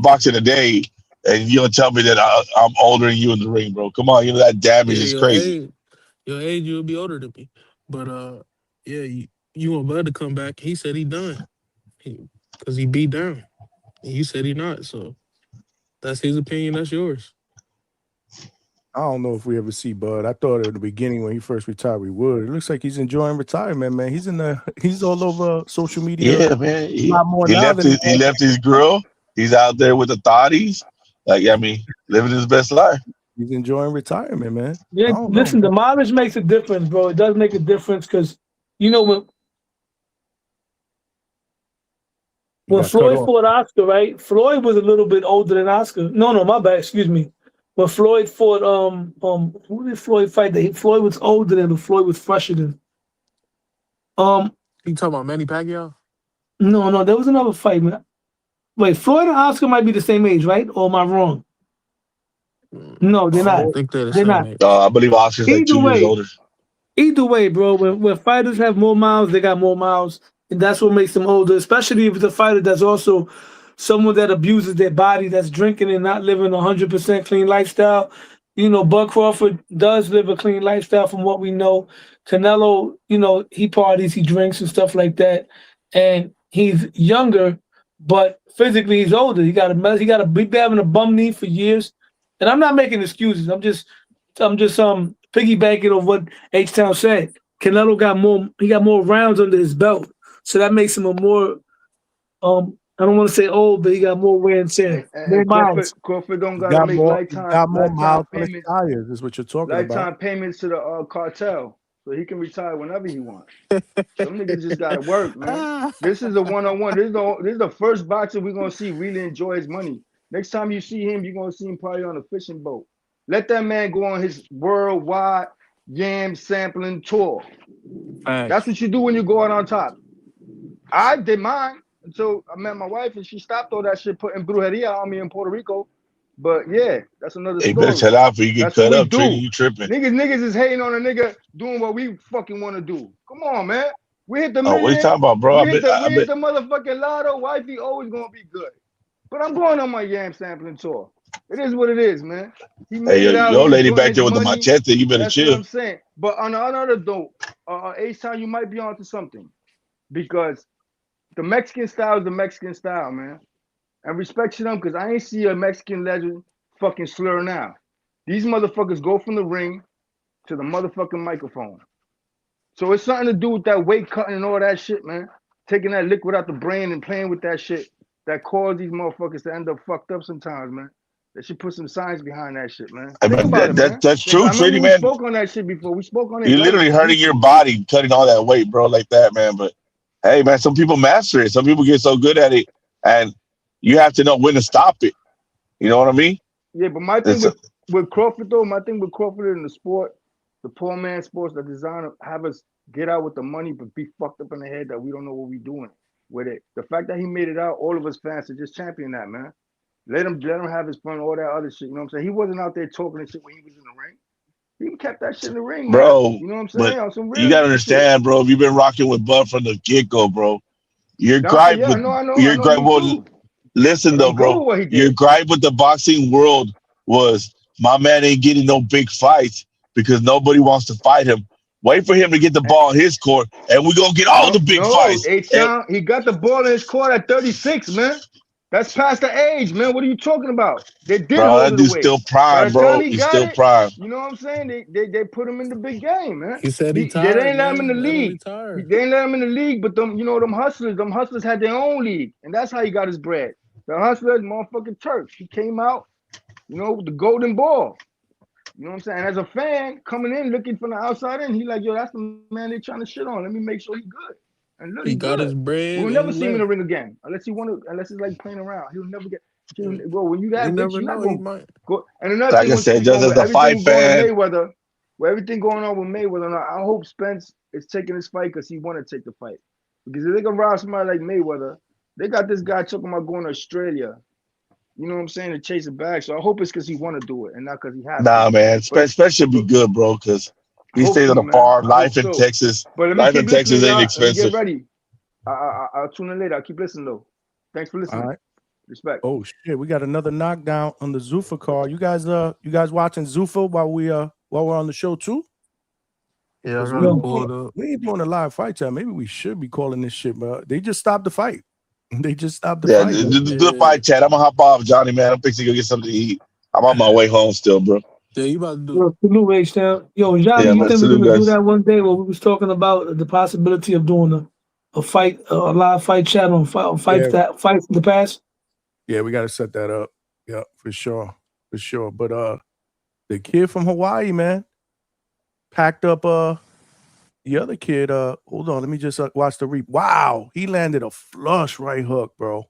boxing today, and you'll tell me that I'm older than you in the ring, bro. Come on, that damage is crazy. Your age, you'll be older than me. But you want Bud to come back. He said he done. Because he beat down. And you said he not. So that's his opinion. That's yours. I don't know if we ever see Bud. I thought at the beginning when he first retired we would. It looks like he's enjoying retirement, man. He's all over social media. Yeah, man. He left his grill. He's out there with the thotties. Like, I mean, living his best life. He's enjoying retirement, man. Yeah, listen, the mileage makes a difference, bro. It does make a difference because when Floyd fought Oscar, right? Floyd was a little bit older than Oscar. No, my bad. Excuse me. When Floyd fought, who did Floyd fight? Floyd was older than him. Floyd was fresher than. You talking about Manny Pacquiao? No, there was another fight, man. Wait, Floyd and Oscar might be the same age, right? Or am I wrong? No, they're not. I think they're the same age. I believe Oscar's like 2 years older. Either way, bro, when fighters have more miles, they got more miles. And that's what makes them older, especially if it's a fighter that's also someone that abuses their body, that's drinking and not living a 100% clean lifestyle. Bud Crawford does live a clean lifestyle from what we know. Canelo, he parties, he drinks and stuff like that. And he's younger, but physically he's older. He got been having a bum knee for years. And I'm not making excuses. I'm just piggybacking on what H-Town said. Canelo got more rounds under his belt. So that makes him a more I don't want to say old, but he got more wear and tear. More miles. Crawford don't gotta make lifetime payments. Tires is what you're talking about. Lifetime payments to the cartel, so he can retire whenever he wants. Some niggas just gotta work, man. This is a one-on-one. This is the first boxer we're gonna see really enjoy his money. Next time you see him, you're gonna see him probably on a fishing boat. Let that man go on his worldwide yam sampling tour. That's what you do when you go out on top. I did mine. until I met my wife and she stopped all that shit putting brujeria on me in Puerto Rico. But yeah, that's another Hey, better story. chill out before you get That's what cut we up. Trini, do. you tripping. Niggas is hating on a nigga doing what we fucking want to do. Come on, man. We hit the Oh, what are you million. talking about, bro? We hit the motherfucking lotto. Wifey always gonna be good. But I'm going on my yam sampling tour. It is what it is, man. He made it Hey, out. your He was lady doing back his there with the money. machete. You better That's what chill. I'm saying. But on another note, H-Town, you might be onto something. Because the Mexican style is the Mexican style, man. And respect to them, because I ain't see a Mexican legend fucking slur now. These motherfuckers go from the ring to the motherfucking microphone. So it's something to do with that weight cutting and all that shit, man. Taking that liquid out the brain and playing with that shit that caused these motherfuckers to end up fucked up sometimes, man. They should put some science behind that shit, man. Hey, Think man, about it, man. that's true, I remember Trini, we man. spoke on that shit before. We spoke on it. You're Like, literally hurting your body cutting all that weight, bro, like that, man. But hey, man, some people master it. Some people get so good at it, and you have to know when to stop it. You know what I mean? Yeah, but my thing with Crawford though, my thing with Crawford in the sport, the poor man sports, the design of have us get out with the money, but be fucked up in the head that we don't know what we're doing with it. The fact that he made it out, all of us fans should just champion that, man. Let him have his fun, all that other shit. You know what I'm saying? He wasn't out there talking and shit when he was in the ring. He kept that shit in the ring, Bro. man. You know what I'm But saying? On some real you gotta shit. understand, bro. If you've been rocking with Bud from the get-go, bro, your Nah, gripe yeah, with I know, your gripe. me Well, too. listen But though, I'm good bro. with what he did. Your gripe with the boxing world was my man ain't getting no big fights because nobody wants to fight him. Wait for him to get the ball in his court, and we're gonna get all the big fights. H-Town, he got the ball in his court at 36, man. That's past the age, man. What are you talking about? They did Bro, hold that it dude's away. still By prime, the bro. time he He's got still it, prime. you know what I'm saying? They put him in the big game, man. He said he They tired, didn't let him in the man. Let him league. retire. They didn't let him in the league, but them hustlers had their own league, and that's how he got his bread. The hustlers, motherfucking church. He came out, with the golden ball. You know what I'm saying? As a fan coming in looking from the outside in, he like, yo, that's the man they trying to shit on. Let me make sure he good. And look, He got good. his bread. We'll never and he see him in the left. ring again, unless it's like playing around. He'll never get. Bro, when you You that rich, never you're not know. He gonna might. go. And another Like thing I was said, just as with a fight everything going fan. to Mayweather, with everything going on with Mayweather, I hope Spence is taking this fight because he want to take the fight. Because if they can rob somebody like Mayweather, they got this guy talking about going to Australia. You know what I'm saying? To chase it back. So I hope it's because he want to do it and not because he has Nah, to. man. Spence should be good, bro, because he stays on Hopefully, the man. farm. I hope Life in so. Texas. But let me Life keep in Texas listening, ain't y'all. Let me get expensive. ready. I'll tune in later. I'll keep listening though. Thanks for listening. All right. Respect. Oh shit, we got another knockdown on the Zuffa card. You guys watching Zuffa while we're on the show too? Yeah, I 'Cause gotta pull it up. we ain't doing a live fight chat. Maybe we should be calling this shit, but they just stopped the fight. They just stopped the Yeah, fight. do the fight chat. I'm gonna hop off, Johnny, man. I'm fixing to go get something to eat. I'm on my way home still, bro. Yeah, you about to do Yo, salute, H-Town. Yo, Johnny, Yeah, you man. think we're Salute, gonna do guys. that one day where we was talking about the possibility of doing a fight, a live fight chat on fights fights in the past? Yeah, we gotta set that up. Yeah, for sure. For sure. But the kid from Hawaii, man, packed up the other kid. Hold on, let me just watch the reap. Wow, he landed a flush right hook, bro.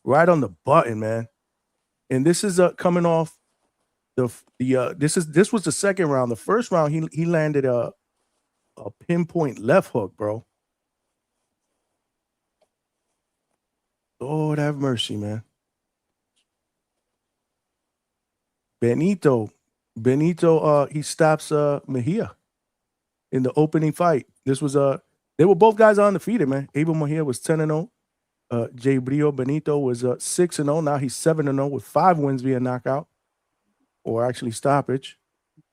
Right on the button, man. And this is coming off this was the second round. The first round, he landed a pinpoint left hook, bro. Lord have mercy, man. Benito, he stops Mejia in the opening fight. This was they were both guys undefeated, man. Abel Mejia was 10-0. Jay Brio Benito was 6-0. Now he's 7-0 with 5 wins via knockout, or actually stoppage.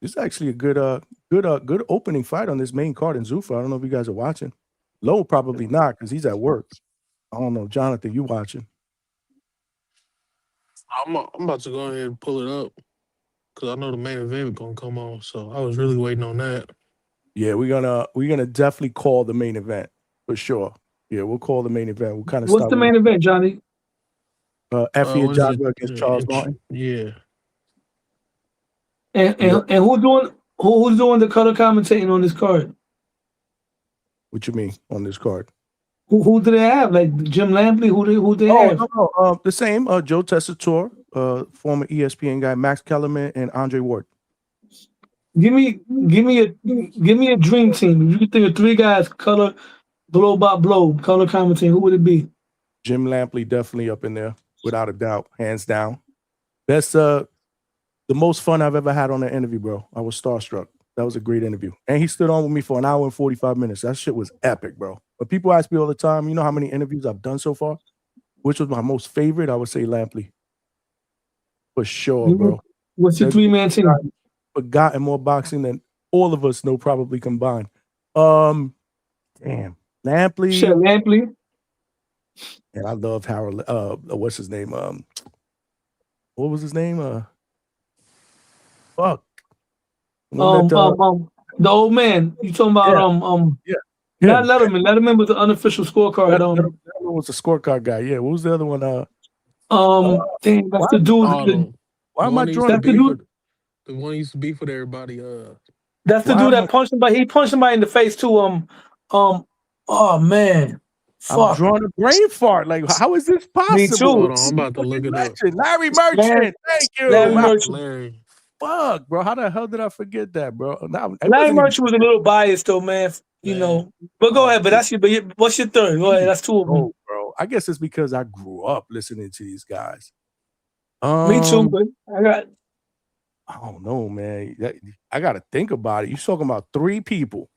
This is actually a good opening fight on this main card in Zuffa. I don't know if you guys are watching. Low probably not because he's at work. I don't know, Jonathan, you watching? I'm about to go ahead and pull it up because I know the main event gonna come on. So I was really waiting on that. Yeah, we're gonna definitely call the main event for sure. Yeah, we'll call the main event. We'll kind of What's the main event, Johnny? Effie What is it? Ajaga against Charles Martin. Yeah. And who's doing the color commentating on this card? What you mean on this card? Who do they have? Like Jim Lampley? Who they have? No, the same. Joe Tessitore, former ESPN guy, Max Kellerman, and Andre Ward. Give me a dream team. If you could think of 3 guys, color blow by blow, color commentating, who would it be? Jim Lampley definitely up in there, without a doubt, hands down. That's the most fun I've ever had on an interview, bro. I was starstruck. That was a great interview. And he stood on with me for an hour and 45 minutes. That shit was epic, bro. But people ask me all the time, you know how many interviews I've done so far? Which was my most favorite? I would say Lampley. For sure, bro. What's your 3-man team? Forgotten more boxing than all of us know probably combined. Damn. Lampley. Shit, Lampley. And I loved Harold. What's his name? What was his name? Fuck. The old man. You talking about yeah. Not Letterman. Letterman was the unofficial scorecard. Letterman was the scorecard guy. Yeah. What was the other one? Damn, that's the dude. Why am I drawing the dude? The one who used to beef with everybody. That's the dude that punched somebody. He punched somebody in the face too. Oh man. Fuck. I'm drawing a brain fart. Like, how is this possible? Me too. Hold on, I'm about to look it up. Larry Merchant. Thank you. Larry Merchant. Fuck, bro. How the hell did I forget that, bro? Larry Merchant was a little biased though, man. You know. But go ahead. But that's your. What's your third? Go ahead. That's two of them. Oh, bro. I guess it's because I grew up listening to these guys. Me too, but I don't know, man. I got to think about it. You're talking about 3 people.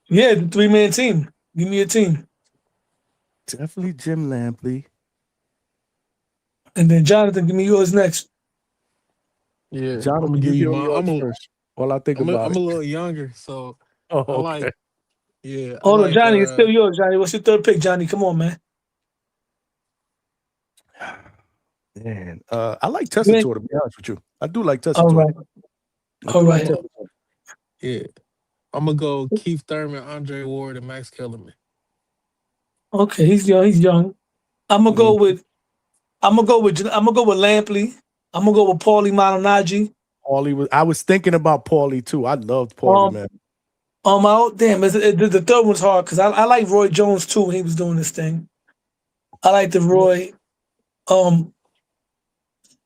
Yeah, the 3-man team. Give me a team. Definitely Jim Lampley. And then Jonathan, give me yours next. Yeah, Jonathan, I'm gonna give you my. first. While I think about it. I'm a little younger, so okay. I like. Yeah. Hold on, Johnny. It's still yours, Johnny. What's your third pick, Johnny? Come on, man. Man, I like Tessitore, to be honest with you. I do like Tessitore. All right. Yeah. I'm gonna go Keith Thurman, Andre Ward, and Max Kellerman. Okay, he's young. I'm gonna go with Lampley. I'm gonna go with Paulie Malignaggi. I was thinking about Paulie too. I loved Paulie, man. The third one's hard because I like Roy Jones too when he was doing this thing. I like the Roy.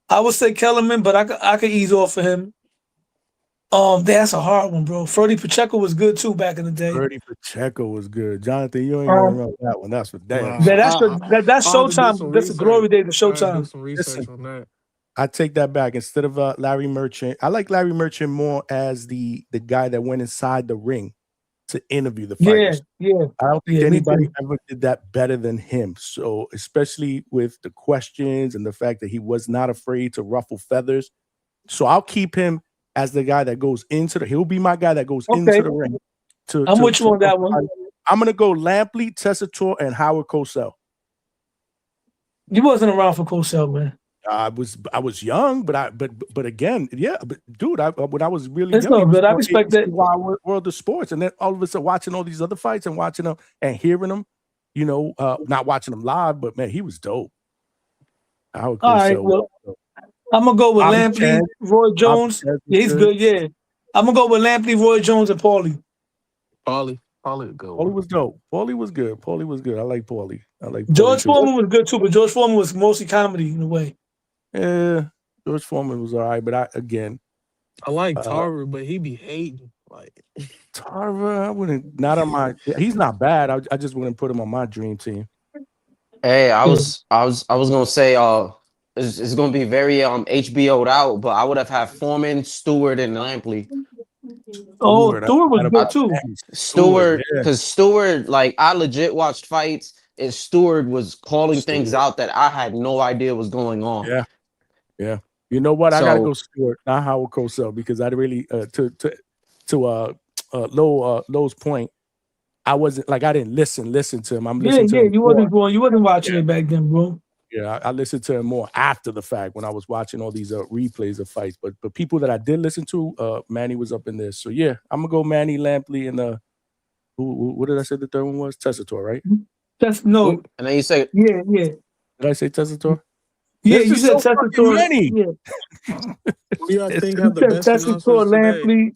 I would say Kellerman, but I could ease off for him. That's a hard one, bro. Freddie Pacheco was good too back in the day. Freddie Pacheco was good. Jonathan, you ain't even remember that one. That's for damn. That's Showtime. That's a glory day to Showtime. Do some research on that. I take that back. Instead of Larry Merchant, I like Larry Merchant more as the guy that went inside the ring to interview the fighters. Yeah. I don't think anybody ever did that better than him. So especially with the questions and the fact that he was not afraid to ruffle feathers. So I'll keep him as the guy that goes he'll be my guy that goes into the ring. I'm with you on that one. I'm gonna go Lampley, Tessitore, and Howard Cosell. You wasn't around for Cosell, man. I was young, but again, yeah, but dude, when I was really young, no good. I respect that. World of Sports, and then all of a sudden watching all these other fights and watching them and hearing them, you know, not watching them live, but man, he was dope. Howard Cosell. All right, well, I'm gonna go with Lampley, Roy Jones. Yeah, he's good. Yeah, I'm gonna go with Lampley, Roy Jones, and Paulie. Paulie good. Paulie was dope. Paulie was good. I like Paulie. George Foreman was good too, but George Foreman was mostly comedy in a way. Yeah, George Foreman was all right, but I like Tarver, but he be hating. Like Tarver, I wouldn't. Not on my. He's not bad. I just wouldn't put him on my dream team. Hey, I was gonna say it's gonna be very HBO'd out, but I would have had Foreman, Stewart, and Lampley. Oh, Stewart was good too. Stewart, because Stewart, like I legit watched fights, and Stewart was calling things out that I had no idea was going on. Yeah. You know what? I gotta go Stewart, not Howard Cosell, because I really to Lowe's point, I wasn't like I didn't listen to him. I'm listening to him. You wasn't watching it back then, bro. Yeah, I listened to him more after the fact when I was watching all these replays of fights. But people that I did listen to, Manny was up in this. So yeah, I'm gonna go Manny, Lampley, and what did I say the third one was? Tessitore, right? No. And then you say yeah. Did I say Tessitore? Yeah, you said Tessitore. Yeah. Who y'all think have the best Tessitore, Lampley.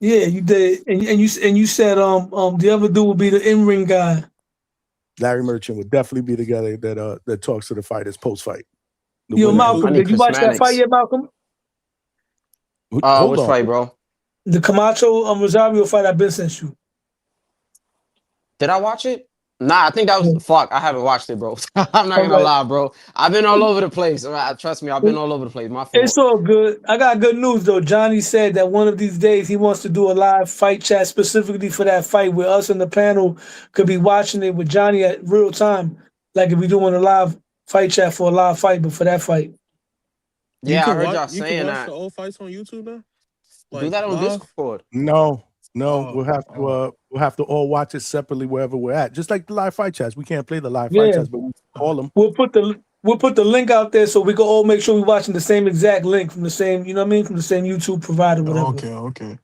Yeah, you did, and you said the other dude would be the in-ring guy. Larry Merchant would definitely be the guy that talks to the fighters post-fight. Yo, Malcolm, did you watch that fight yet, Malcolm? Which fight, bro? The Camacho Rosario fight I've been sent you. Did I watch it? Nah, I think that was fuck. I haven't watched it, bro. I'm not gonna lie, bro. I've been all over the place. Trust me, I've been all over the place. My fault. It's all good. I got good news though. Johnny said that one of these days he wants to do a live fight chat specifically for that fight, where us in the panel could be watching it with Johnny at real time, like if we doing a live fight chat for a live fight, but for that fight. Yeah, I heard y'all You saying can watch that. the old fights on YouTube now. Do that on Discord. No, we'll have to all watch it separately wherever we're at. Just like the live fight chats, we can't play the live fight chats, but we call them. We'll put the link out there so we can all make sure we're watching the same exact link from the same, you know what I mean, from the same YouTube provider, whatever. Okay.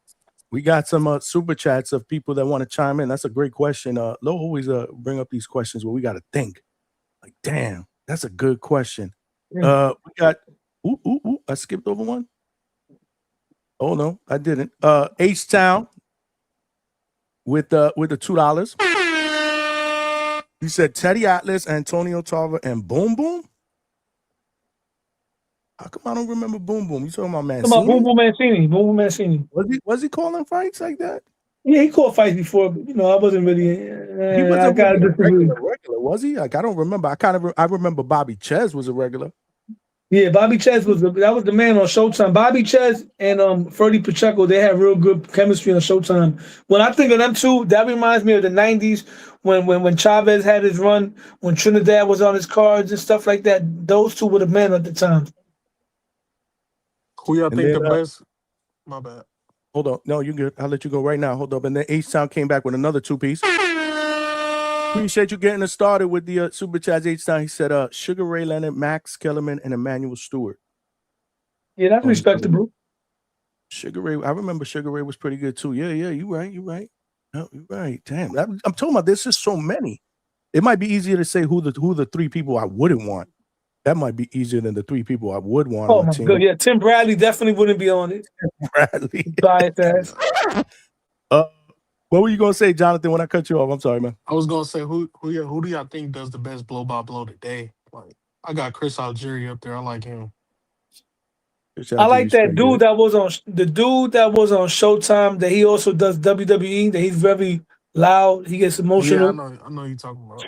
We got some super chats of people that want to chime in. That's a great question. Lo always bring up these questions where we got to think. Like, damn, that's a good question. Yeah. We got I skipped over one. Oh no, I didn't. H-Town with the $2. You said Teddy Atlas, Antonio Tarver, and Boom Boom. How come I don't remember Boom Boom? You talking about Mancini? Boom Boom Mancini. Boom Boom Mancini. Was he calling fights like that? Yeah, he called fights before, but I wasn't really. He wasn't really a regular, was he? Like I don't remember. I remember Bobby Ches was a regular. Yeah, Bobby Ches was the man on Showtime. Bobby Ches and Freddie Pacheco, they had real good chemistry on Showtime. When I think of them two, that reminds me of the '90s when Chavez had his run, when Trinidad was on his cards and stuff like that. Those two were the men at the time. Who y'all think the best? My bad. Hold on. No, you good. I'll let you go right now. Hold up. And then H-Town came back with another 2-piece. Appreciate you getting us started with the Super Chats. H-Town. He said, Sugar Ray Leonard, Max Kellerman, and Emmanuel Stewart. Yeah, that's respectable. Sugar Ray. I remember Sugar Ray was pretty good too. Yeah, you right. No, you're right. Damn. I'm talking about there's just so many. It might be easier to say who the three people I wouldn't want. That might be easier than the three people I would want on my team. God. Yeah, Tim Bradley definitely wouldn't be on it. Bradley. Biased ass. What were you gonna say, Jonathan, when I cut you off? I'm sorry, man. I was gonna say who do y'all think does the best blow by blow today? Like I got Chris Algieri up there. I like him. I like that dude that was on Showtime, that he also does WWE, that he's very loud. He gets emotional. Yeah, I know you're talking about.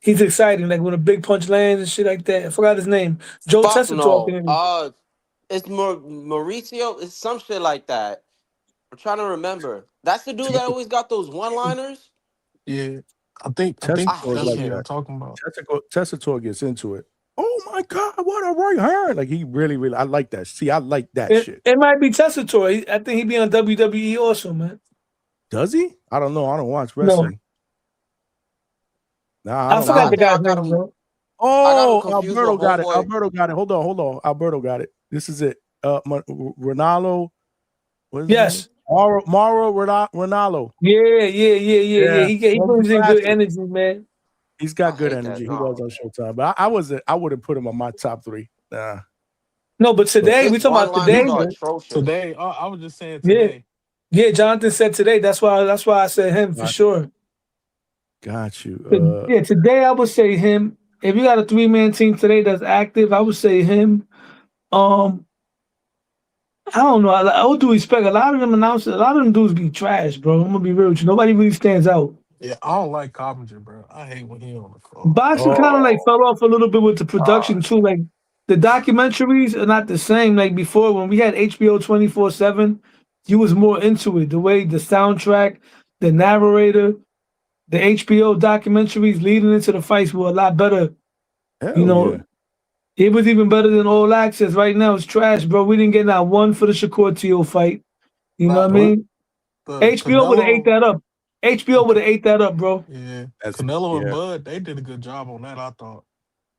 He's exciting, like when a big punch lands and shit like that. I forgot his name. Joe Tessa talking. It's Mauricio. It's some shit like that. I'm trying to remember. That's the dude that always got those one-liners. Yeah, I think that's what I'm talking about. Tessator gets into it. Oh my God, what a right hand! Like he really, I like that. See, I like that shit. It might be Tessator. I think he'd be on WWE also, man. Does he? I don't know. I don't watch wrestling. No. Nah, I forgot the guy's name, bro. Oh, Alberto got it. Alberto got it. Hold on. Alberto got it. This is it. Ronaldo. Yes. Mauro Ronaldo. Yeah. He brings in good energy, man. He's got good energy. He was on Showtime, but I wouldn't put him on my top 3. Nah. No, but today we talking about today. Today, I was just saying today. Yeah. Jonathan said today. That's why I said him for sure. Got you. Today I would say him. If you got a 3-man team today that's active, I would say him. I don't know. I would do respect. A lot of them announcers, a lot of them dudes be trash, bro. I'm gonna be real with you. Nobody really stands out. Yeah, I don't like Coppinger, bro. I hate when he on the call. Boxing kind of like fell off a little bit with the production too. Like the documentaries are not the same. Like before, when we had HBO 24/7, you was more into it. The way the soundtrack, the narrator, the HBO documentaries leading into the fights were a lot better. It was even better than All Access. Right now, it's trash, bro. We didn't get not one for the Shakur Teal fight. You know what I mean? HBO would have ate that up. HBO would have ate that up, bro. Yeah. Canelo and Bud, they did a good job on that, I thought.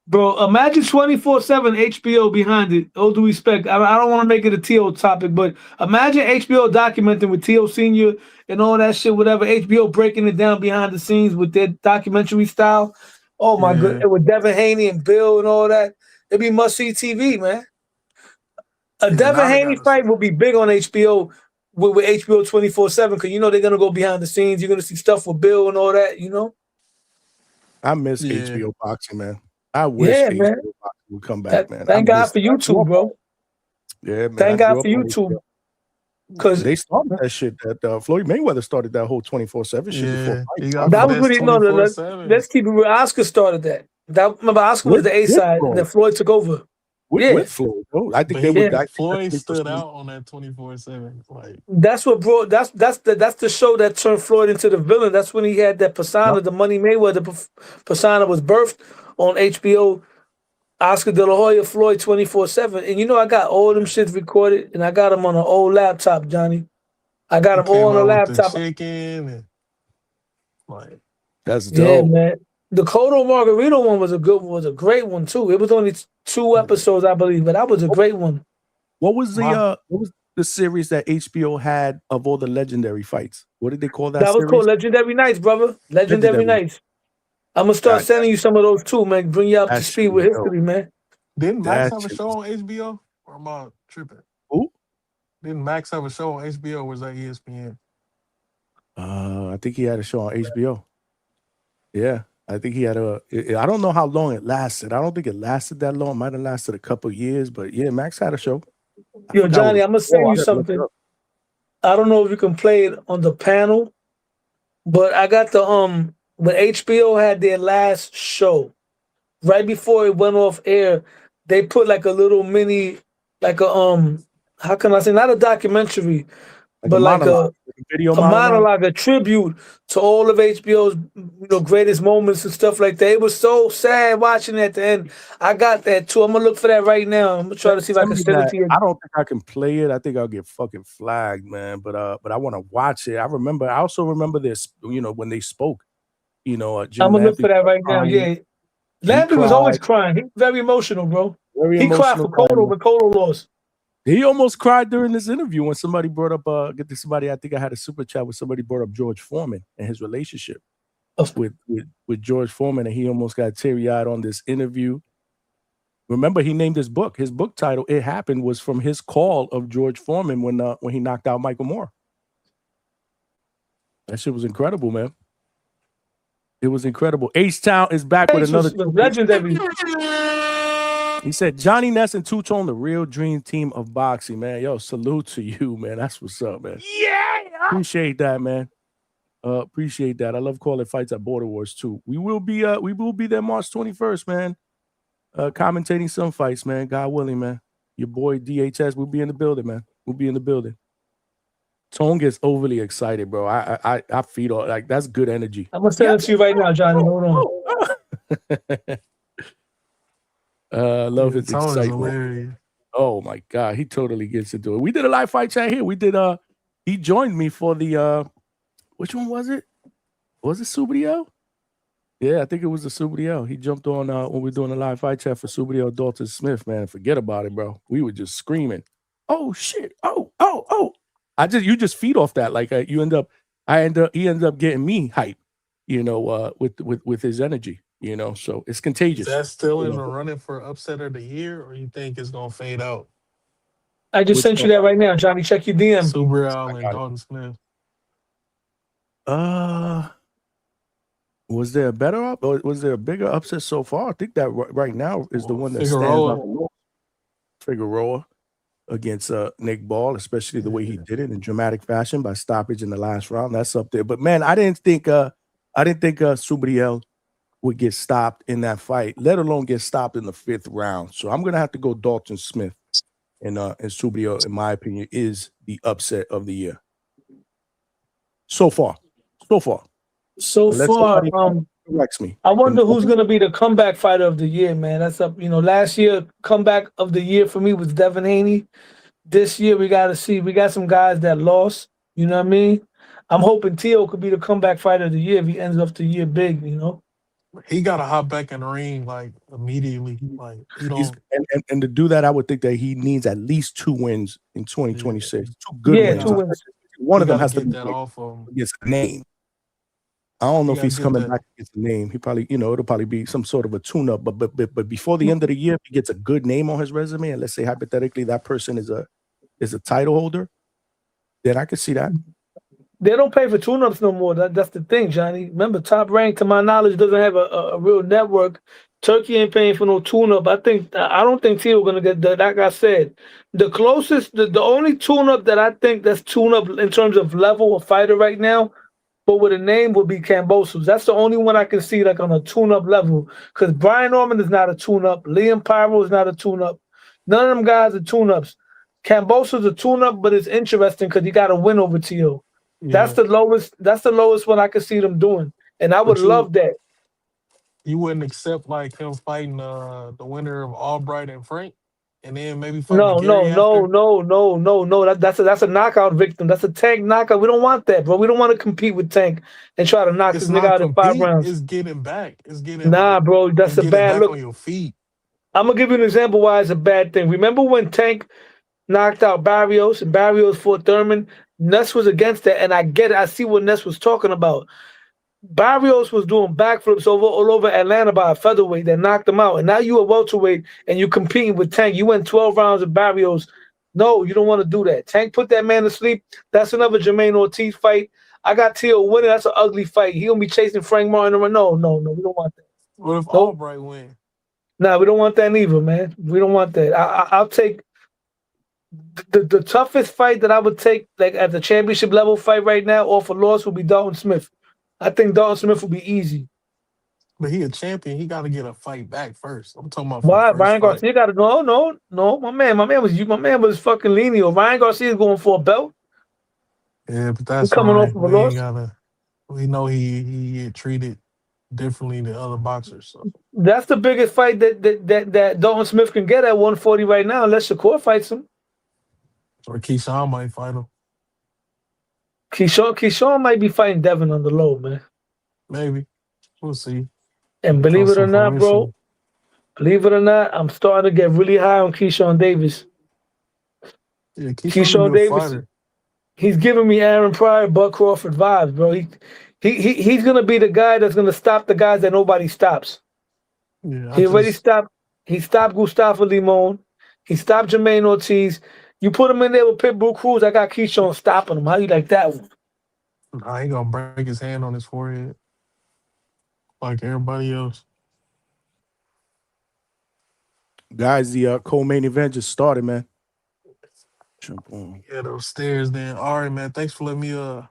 Bro, imagine 24/7 HBO behind it. All due respect. I don't want to make it a T.O. topic, but imagine HBO documenting with T.O. Sr. and all that shit, whatever. HBO breaking it down behind the scenes with their documentary style. Oh, my goodness. With Devin Haney and Bill and all that. It'd be must-see TV, man. Devin Haney fight will be big on HBO with HBO 24/7 because, they're going to go behind the scenes. You're going to see stuff with Bill and all that, I miss HBO boxing, man. I wish HBO boxing would come back, man. Thank God for YouTube, bro. Yeah, man. Thank God for YouTube. Because they started that shit. That Floyd Mayweather started that whole 24/7 shit before. Yeah, Fight. he got that the was best what he no. 24/7. Let's keep it real. Oscar started that. Remember, Oscar was the A side, and then Floyd took over. With Floyd, though. I think But they would. yeah, Floyd stood out on that 24/7. Like that's what brought. That's the show that turned Floyd into the villain. That's when he had that persona, the Money Mayweather persona was birthed on HBO. Oscar De La Hoya, Floyd 24/7, and you know I got all them shits recorded, and I got them on an old laptop, Johnny. I got them all on a laptop. Chicken and like that's dope. Yeah, man. The Cotto Margarito one was a great one too. It was only 2 episodes, I believe, but that was a great one. What was the series that HBO had of all the legendary fights? What did they call that? That was series? called Legendary Nights, brother. Legendary Nights. I'm gonna start sending you some of those too, man. Bring you up to speed with history, man. Didn't Max have a show on HBO? Or am I tripping? Who? Didn't Max have a show on HBO? Or was that ESPN? I think he had a show on HBO. Yeah, I think he had I don't know how long it lasted. I don't think it lasted that long. It might have lasted a couple years, but yeah, Max had a show. Yo, Johnny, I'm gonna send you something. I don't know if you can play it on the panel, but I got the when HBO had their last show, right before it went off air, they put like a little mini, like a how can I say, not a documentary, but like a video monologue, a tribute to all of HBO's greatest moments and stuff like that. It was so sad watching it at the end. I got that too. I'm gonna look for that right now. I'm gonna try to see if I can send it to you. I don't think I can play it. I think I'll get fucking flagged, man. But I want to watch it. I also remember this, when they spoke. Jim I'm gonna look for that right now. Yeah, Landry was always crying. He's very emotional, bro. He cried for Cotto when Cotto lost. He almost cried during this interview when somebody brought up I think I had a super chat where somebody brought up George Foreman and his relationship with George Foreman, and he almost got teary-eyed on this interview. Remember, he named his book title, It Happened, was from his call of George Foreman when he knocked out Michael Moore. That shit was incredible, man. It was incredible. H-Town is back with another legendary. He said, Johnny Ness and Two-Tone, the real dream team of boxing, man. Yo, salute to you, man. That's what's up, man. Yeah. Appreciate that, man. Appreciate that. I love calling fights at Border Wars, too. We will be there March 21st, man. Commentating some fights, man. God willing, man. Your boy DHS, we'll be in the building, man. We'll be in the building. Tone gets overly excited, bro. I feed all, like, that's good energy. I'm gonna send it to you right now, Johnny. Hold on. Love his excitement. Oh my God, he totally gets into it. We did a live fight chat here. We did he joined me for the which one was it? Was it Subriel? Yeah, I think it was the Subriel. He jumped on when we were doing a live fight chat for Subriel Dalton Smith, man. Forget about it, bro. We were just screaming. Oh shit. Oh. You just feed off that. Like he ended up getting me hype, with his energy, so it's contagious. Is that still in the running for upset of the year, or you think it's gonna fade out? I just sent you that right now, Johnny. Check your DM. Subriel and Dalton Smith. Was there a better up, or was there a bigger upset so far? I think that right now is the one that stands out the most. Figueroa against Nick Ball, especially the way he did it in dramatic fashion by stoppage in the last round. That's up there. But man, I didn't think Subriel would get stopped in that fight, let alone get stopped in the 5th round. So I'm gonna have to go Dalton Smith, and Subriel, in my opinion, is the upset of the year. So far. Corrects me. I wonder who's gonna be the comeback fighter of the year, man. That's up. Last year comeback of the year for me was Devin Haney. This year we got some guys that lost. You know what I mean? I'm hoping Tio could be the comeback fighter of the year if he ends up the year big. He got to hop back in the ring like immediately. Like and to do that, I would think that he needs at least 2 wins in 2026. 2 good wins. 2 wins. One of them has to be that off of against a name. I don't know if he's coming back against a name. He probably, it'll probably be some sort of a tune-up. But before the end of the year, if he gets a good name on his resume, and let's say hypothetically that person is a title holder, then I could see that. They don't pay for tune-ups no more. That's the thing, Johnny. Remember, Top Rank, to my knowledge, doesn't have a real network Turkey ain't paying for no tune-up. I don't think Tito gonna get that. Like I said, the closest, the only tune-up that I think that's tune-up in terms of level of fighter right now, but with a name would be Cambosos. That's the only one I can see like on a tune-up level. Because Brian Norman is not a tune-up. Liam Pyro is not a tune-up. None of them guys are tune-ups. Cambosos a tune-up, but it's interesting because he got a win over Tito. That's the lowest. That's the lowest one I could see them doing, and I would love that. You wouldn't accept like him fighting the winner of Albright and Frank, and then maybe fighting No. That's a knockout victim. That's a Tank knockout. We don't want that, bro. We don't want to compete with Tank and try to knock It's this nigga not out in 5 compete. rounds. It's getting back. It's getting bro. That's a bad look on your feet. I'm gonna give you an example why it's a bad thing. Remember when Tank knocked out Barrios and Barrios fought Thurman? Ness was against that, and I get it. I see what Ness was talking about. Barrios was doing backflips all over Atlanta by a featherweight that knocked him out. And now you a welterweight and you competing with Tank. You went 12 rounds with Barrios. No, you don't want to do that. Tank put that man to sleep. That's another Jermaine Ortiz fight. I got Teo winning. That's an ugly fight. He gonna be chasing Frank Martin. No, we don't want that. What if Albright win? Nah, we don't want that neither, man. We don't want that. I'll take the toughest fight that I would take, like at the championship level fight right now, or for loss, would be Dalton Smith. I think Dalton Smith will be easy. But he a champion. He got to get a fight back first. I'm talking about. Why? Ryan Garcia got to no. My man was fucking lenient. Ryan Garcia is going for a belt. Yeah, but that's coming right. off of a loss. We know he get treated differently than other boxers. So. That's the biggest fight that Dalton Smith can get at 140 right now, unless Shakur fights him. Or Keyshawn might fight him. Keyshawn might be fighting Devin on the low, man. Maybe. We'll see. And believe it or not, bro, I'm starting to get really high on Keyshawn Davis. Yeah, Keyshawn Davis, fighter. He's giving me Aaron Pryor, Bud Crawford vibes, bro. He's gonna be the guy that's gonna stop the guys that nobody stops. Yeah, He stopped Gustavo Limon. He stopped Jermaine Ortiz. You put him in there with Pitbull Cruz, I got Keyshawn stopping him. How you like that one? Nah, he gonna break his hand on his forehead like everybody else. Guys, the co-main event just started, man. Jump on. Yeah, those stairs, then. All right, man. Thanks for letting me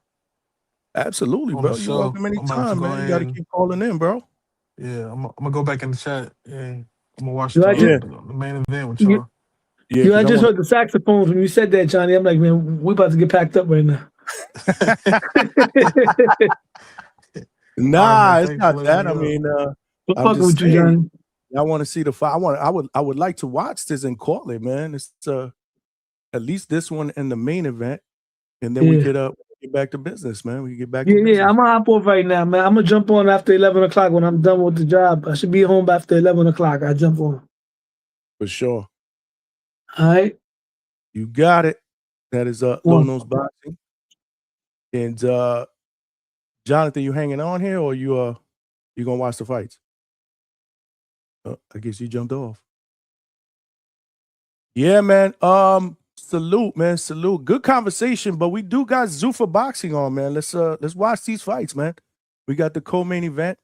Absolutely, bro. You're welcome anytime, man. You gotta keep calling in, bro. Yeah, I'm gonna go back in the chat and I'm gonna watch the main event with y'all. I just heard the saxophones when you said that, Johnny. I'm like, man, we about to get packed up right now. Nah, it's not that. I mean, I'm just with you, Johnny. I want to see the fight. I would like to watch this and call it, man. It's at least this one in the main event, and then we could get back to business, man. We can get back. To business. I'm gonna hop off right now, man. I'm gonna jump on after 11 o'clock when I'm done with the job. I should be home after 11 o'clock. I jump on for sure. All right, you got it. That is Low Nose Boxing, and Jonathan, you hanging on here, or you gonna watch the fights? I guess you jumped off. Yeah, man. Salute, man. Salute. Good conversation, but we do got Zuffa Boxing on, man. Let's watch these fights, man. We got the co-main event.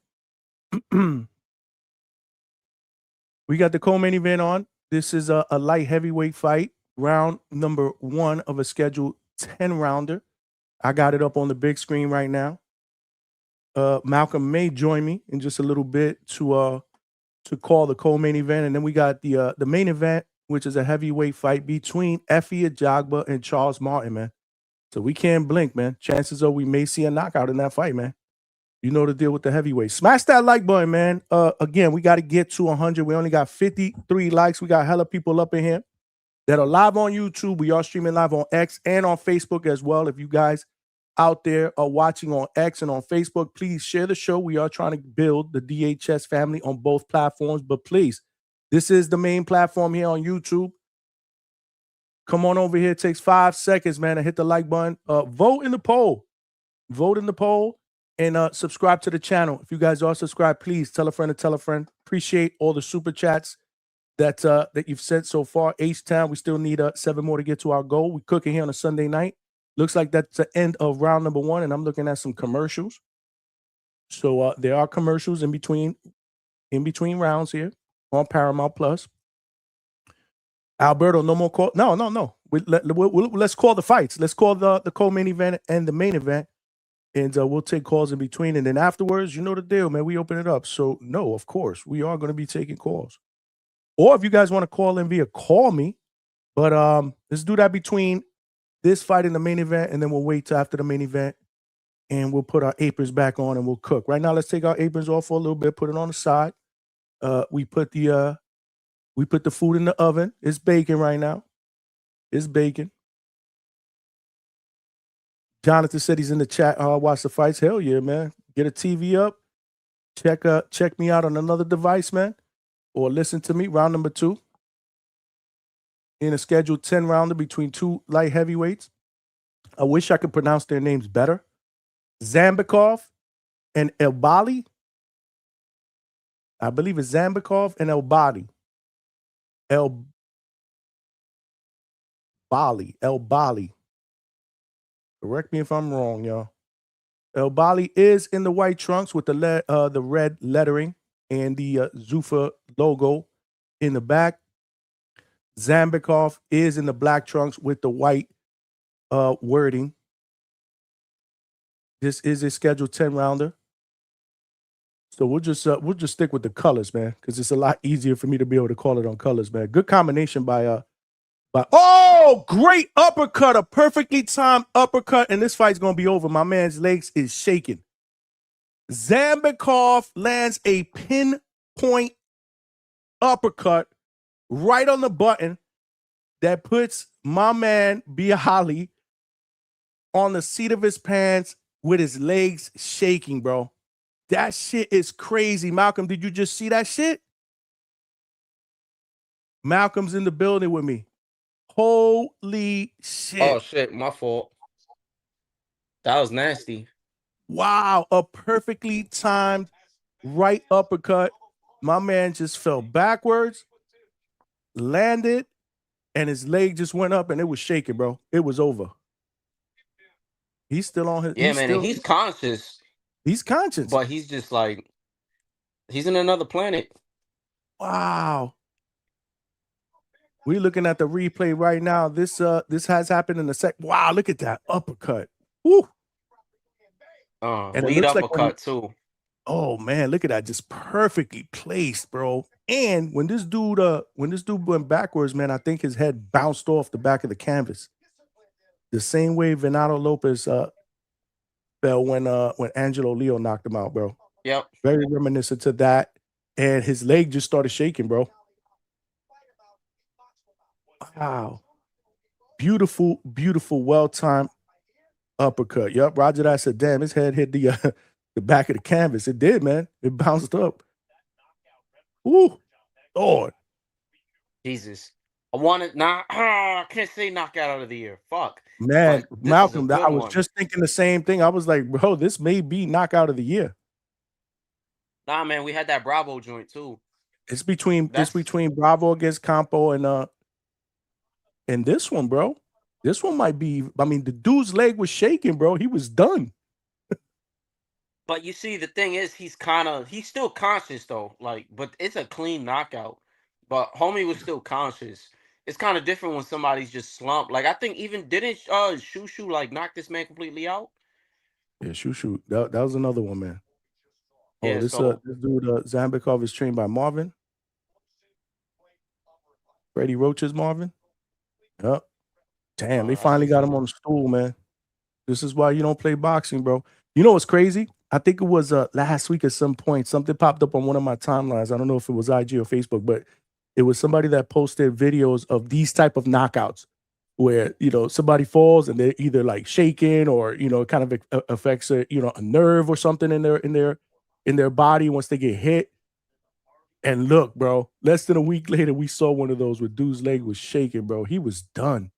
We got the co-main event on. This is a light heavyweight fight, round number 1 of a scheduled 10-rounder. I got it up on the big screen right now. Malcolm may join me in just a little bit to call the co-main event, and then we got the main event, which is a heavyweight fight between Effie Ajagba and Charles Martin, man. So we can't blink, man. Chances are we may see a knockout in that fight, man. You know the deal with the heavyweight. Smash that like button, man. Again, we got to get to 100. We only got 53 likes. We got hella people up in here that are live on YouTube. We are streaming live on X and on Facebook as well. If you guys out there are watching on X and on Facebook, please share the show. We are trying to build the DHS family on both platforms, but please, this is the main platform here on YouTube. Come on over here. It takes 5 seconds, man, to hit the like button. Vote in the poll. Vote in the poll and subscribe to the channel. If you guys are subscribed, please tell a friend to tell a friend. Appreciate all the super chats that you've sent so far. H-Town, we still need 7 more to get to our goal. We're cooking here on a Sunday night. Looks like that's the end of round number 1, and I'm looking at some commercials. So there are commercials in between in between rounds here on Paramount Plus. Alberto, no more call. No. Let's call the fights. Let's call the co-main event and the main event, and we'll take calls in between. And then afterwards, you know the deal, man. We open it up. So no, of course, we are going to be taking calls. Or if you guys want to call in via call me, but let's do that between this fight and the main event, and then we'll wait till after the main event, and we'll put our aprons back on and we'll cook. Right now, let's take our aprons off for a little bit, put it on the side. We put the food in the oven. It's baking right now. It's baking. Jonathan said he's in the chat. Watch the fights. Hell yeah, man. Get a TV up. Check me out on another device, man. Or listen to me. Round number 2. In a scheduled 10 rounder between 2 light heavyweights. I wish I could pronounce their names better. Zambikov and Elbali. I believe it's Zambikov and Elbali. Elbali. Correct me if I'm wrong, y'all. Elbali is in the white trunks with the red lettering and the Zuffa logo in the back. Zambikov is in the black trunks with the white wording. This is a scheduled 10 rounder. So we'll just stick with the colors, man, because it's a lot easier for me to be able to call it on colors, man. Good combination by great uppercut, a perfectly timed uppercut, and this fight's gonna be over. My man's legs is shaking. Zambikov lands a pinpoint uppercut right on the button that puts my man Bialy on the seat of his pants with his legs shaking, bro. That shit is crazy. Malcolm, did you just see that shit? Malcolm's in the building with me. Holy shit. Oh, shit. My fault. That was nasty. Wow. A perfectly timed right uppercut. My man just fell backwards, landed, and his leg just went up, and it was shaking, bro. It was over. He's still on his... Yeah, man, and he's conscious. He's conscious. But he's just like... He's in another planet. Wow. We're looking at the replay right now. This has happened in the second. Wow, look at that uppercut. Woo. And lead uppercut, too. Oh, man, look at that. Just perfectly placed, bro. And when this dude went backwards, man, I think his head bounced off the back of the canvas. The same way Venado Lopez fell when Angelo Leo knocked him out, bro. Yep. Very reminiscent to that. And his leg just started shaking, bro. Wow. Beautiful, beautiful, well-timed uppercut. Yep, Roger that said, damn, his head hit the back of the canvas. It did, man. It bounced up. Ooh, Lord. Jesus. I can't say knockout of the year. Fuck. Man, Malcolm, I was just thinking the same thing. I was like, bro, this may be knockout of the year. Nah, man, we had that Bravo joint too. It's between Bravo against Campo and this one, bro. This one might be. I mean, the dude's leg was shaking, bro. He was done. But you see, the thing is, he's still conscious though. Like, but it's a clean knockout. But homie was still conscious. It's kind of different when somebody's just slumped. Like, I think didn't Shushu like knock this man completely out? Yeah, Shushu. That was another one, man. Oh, Yeah, this dude Zambikov is trained by Marvin. Freddie Roach's Marvin. Yep. Damn, they finally got him on the stool, man. This is why you don't play boxing, bro. You know what's crazy? I think it was last week at some point, something popped up on one of my timelines. I don't know if it was IG or Facebook, but it was somebody that posted videos of these type of knockouts where, you know, somebody falls and they're either like shaking or, you know, it kind of affects a nerve or something in their body once they get hit. And look, bro, less than a week later, we saw one of those where dude's leg was shaking, bro. He was done.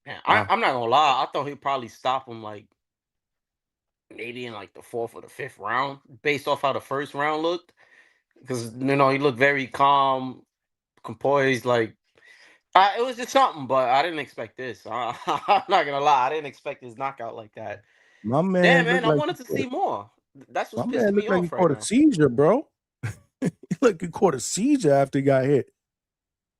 Man, I'm not gonna lie. I thought he'd probably stop him like maybe in like the 4th or the 5th round, based off how the first round looked. Because, you know, he looked very calm, composed. Like, it was just something, but I didn't expect this. I'm not gonna lie. I didn't expect his knockout like that. My man. Damn, man, I wanted to see more. That's My what's man pissing me looked like he off right caught a now. seizure, bro. He looked like he caught a seizure after he got hit.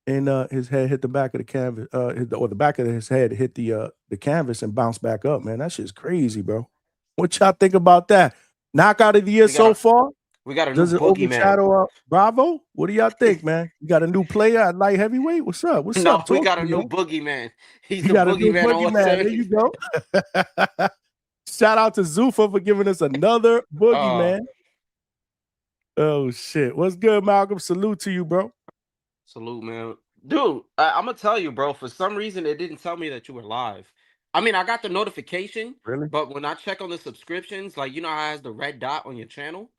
And his head hit the back of the canvas, or the back of his head hit the canvas and bounced back up, man. That shit's crazy, bro. What y'all think about that? Knockout of the year so far? We got a new Does it boogeyman. overshadow Bravo? What do y'all think, man? You got a new player at light heavyweight? What's up? What's No, up? we Talk got to a me, new man. boogeyman. He's You the got a new boogeyman on boogeyman. There you go. Shout out to Zuffa for giving us another boogeyman. Oh shit. What's good, Malcolm? Salute to you, bro. Salute, man. Dude, I'm gonna tell you, bro. For some reason, it didn't tell me that you were live. I mean, I got the notification, Really? but when I check on the subscriptions, like you know how it has the red dot on your channel,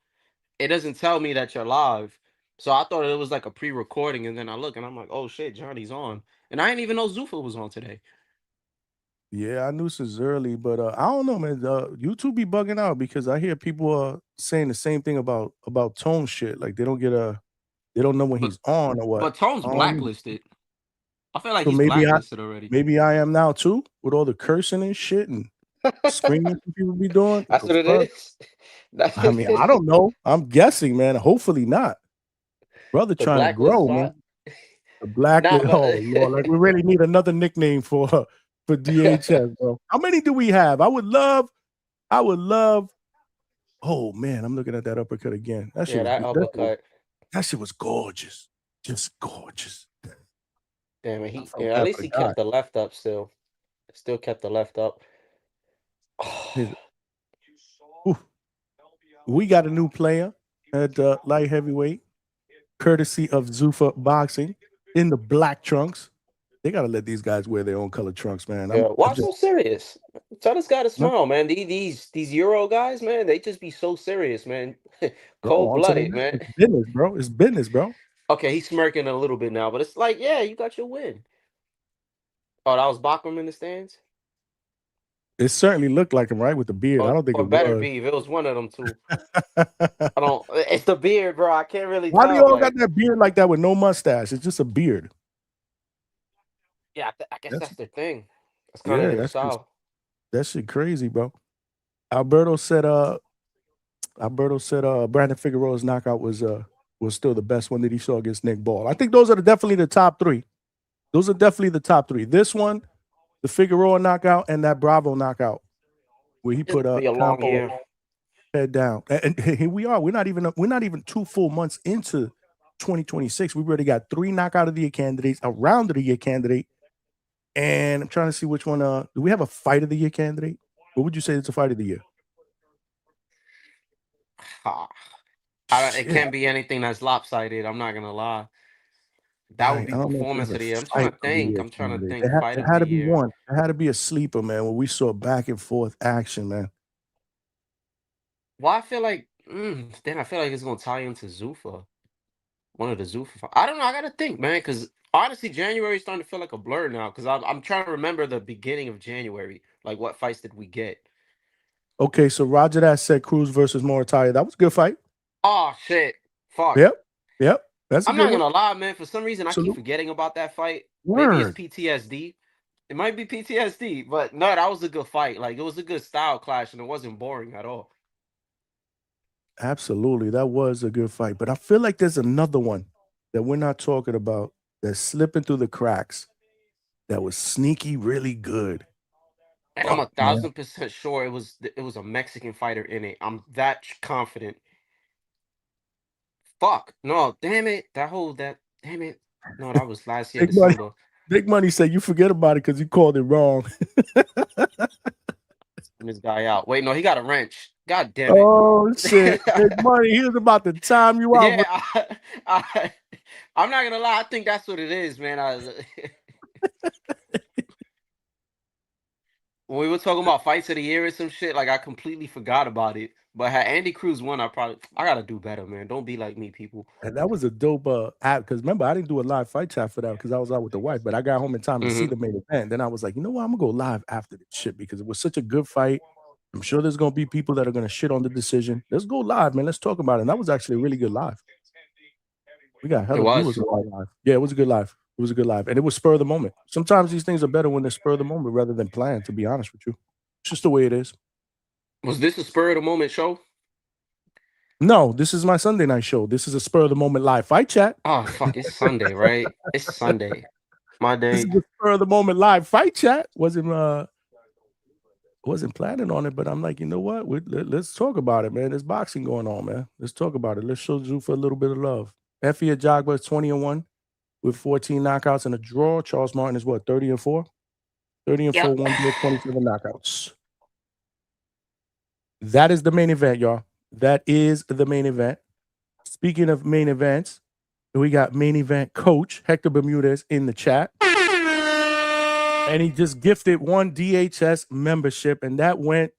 it doesn't tell me that you're live. So I thought it was like a pre-recording, and then I look and I'm like, oh shit, Johnny's on, and I didn't even know Zuffa was on today. Yeah, I knew since early, but I don't know, man. YouTube be bugging out because I hear people saying the same thing about Tone shit. Like they don't know when he's on or what. But Tone's I don't know. blacklisted. I feel like So he's blacklisted already. maybe I am now too, with all the cursing and shit and screaming people be doing. That's The what fuck? it is. That's I mean, I don't know. I'm guessing, man. Hopefully not. Brother The trying to blacklist grow, spot. man. The blacklist. Nah, but- Oh Lord, like we really need another nickname for DHS, bro. How many do we have? I would love. Oh man, I'm looking at that uppercut again. That shit Yeah, that uppercut. That shit was gorgeous. Just gorgeous. Damn it, I he felt yeah, bad at for least the he guy. kept the left up still. Still kept the left up. Ooh. We got a new player at light heavyweight, courtesy of Zuffa Boxing, in the black trunks. They gotta let these guys wear their own color trunks, man. Yeah, why so serious? Tell this guy to smile, man. These Euro guys, man, they just be so serious, man. Cold-blooded, man. It's business, bro. It's business, bro. Okay, he's smirking a little bit now, but it's like, yeah, you got your win. Oh, that was Bachman in the stands? It certainly looked like him, right? With the beard. I don't think Or it better was. be if it was one of them two. I don't. It's the beard, bro. I can't really Why tell. do you all like- got that beard like that with no mustache? It's just a beard. Yeah, I guess that's their thing. That's Yeah, kind of their that's just, style. that shit crazy, bro. Alberto said Brandon Figueroa's knockout was still the best one that he saw against Nick Ball. I think those are definitely the top three. Those are definitely the top three. This one, the Figueroa knockout, and that Bravo knockout, where he put Be a long year. head down. And here we are. We're not even 2 full months into 2026. We've already got 3 knockout of the year candidates, a round of the year candidate, and I'm trying to see which one. Do we have a fight of the year candidate? What would you say is a fight of the year? It can't be anything that's lopsided. I'm not gonna lie. That would be performance of the year. I'm trying to think. Fight It of had the to be year. one. It had to be a sleeper, man. Where we saw back and forth action, man. Well, I feel like then I feel like it's gonna tie into Zuffa. One of the Zuffa. I don't know. I gotta think, man, because honestly, January is starting to feel like a blur now. Because I'm trying to remember the beginning of January. Like, what fights did we get? Okay, so Roger that said Cruz versus Moritalia. That was a good fight. Oh shit! Fuck. Yep. That's a I'm good not one. gonna lie, man. For some reason, I keep forgetting about that fight. Maybe it's PTSD. It might be PTSD, but no, that was a good fight. Like, it was a good style clash, and it wasn't boring at all. Absolutely, that was a good fight. But I feel like there's another one that we're not talking about that's slipping through the cracks. That was sneaky, really good. And I'm 1,000% sure it was a Mexican fighter in it. I'm that confident. Fuck. No, damn it. Damn it. No, that was last year, December. Big Money said you forget about it because you called it wrong. This guy out. Wait, no, he got a wrench. God damn it. Oh shit. Big Money, he was about to time you out. Yeah, I'm not gonna lie, I think that's what it is, man. When we were talking about fights of the year or some shit, like I completely forgot about it. But had Andy Cruz won, I gotta do better, man. Don't be like me, people. And that was a dope app because remember I didn't do a live fight chat for that because I was out with the wife, but I got home in time to see the main event. Then I was like, you know what, I'm gonna go live after this shit because it was such a good fight. I'm sure there's gonna be people that are gonna shit on the decision. Let's go live, man. Let's talk about it. And that was actually a really good live. We got hella viewers live. Yeah, it was a good live. It was a good live, and it was spur of the moment. Sometimes these things are better when they're spur of the moment rather than planned. To be honest with you, it's just the way it is. Was this a spur of the moment show? No, this is my Sunday night show. This is a spur of the moment live fight chat. Oh fuck, it's Sunday, right? It's Sunday. My This day. is a spur of the moment live fight chat. Wasn't planning on it, but I'm like, you know what? Let's talk about it, man. There's boxing going on, man. Let's talk about it. Let's show Zuffa a little bit of love. Effie Ajagba is 20-1 with 14 knockouts and a draw. Charles Martin is what, 30-4? 30-4, 1 draw, 27 knockouts. That is the main event, y'all. That is the main event. Speaking of main events, we got main event coach Hector Bermudez in the chat. And he just gifted 1 DHS membership, and that went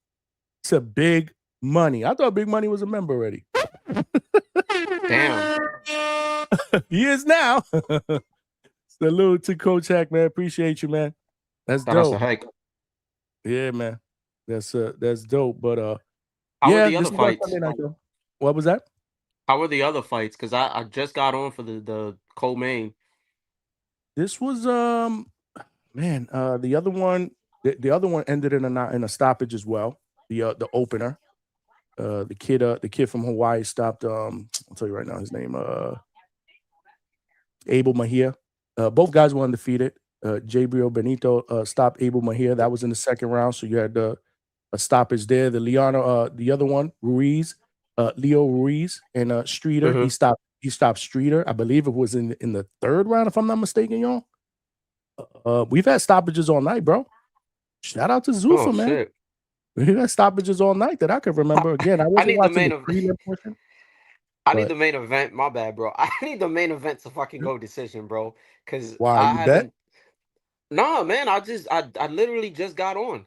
to Big Money. I thought Big Money was a member already. Damn. He is now. Salute to Coach Heck, man. Appreciate you, man. That's dope. That's a hike. Yeah, man. That's dope. But How yeah, were the other fights? What was that? How were the other fights? Because I just got on for the co-main. This was man, the other one ended in a stoppage as well. The opener. The kid from Hawaii stopped. I'll tell you right now his name. Abel Mejia. Both guys were undefeated. Jabriel Benito stopped Abel Mejia. That was in the second round. So you had a stoppage there. The other one, Ruiz, Leo Ruiz and Streeter. Mm-hmm. He stopped Streeter. I believe it was in the third round, if I'm not mistaken, y'all. We've had stoppages all night, bro. Shout out to Zuffa, man. Shit. We've had stoppages all night that I could remember. Again, I wasn't watching the prelim portion. I need the main event. My bad, bro. I need the main event to fucking go decision, bro. Because Why, you bet? Nah, man. I literally just got on.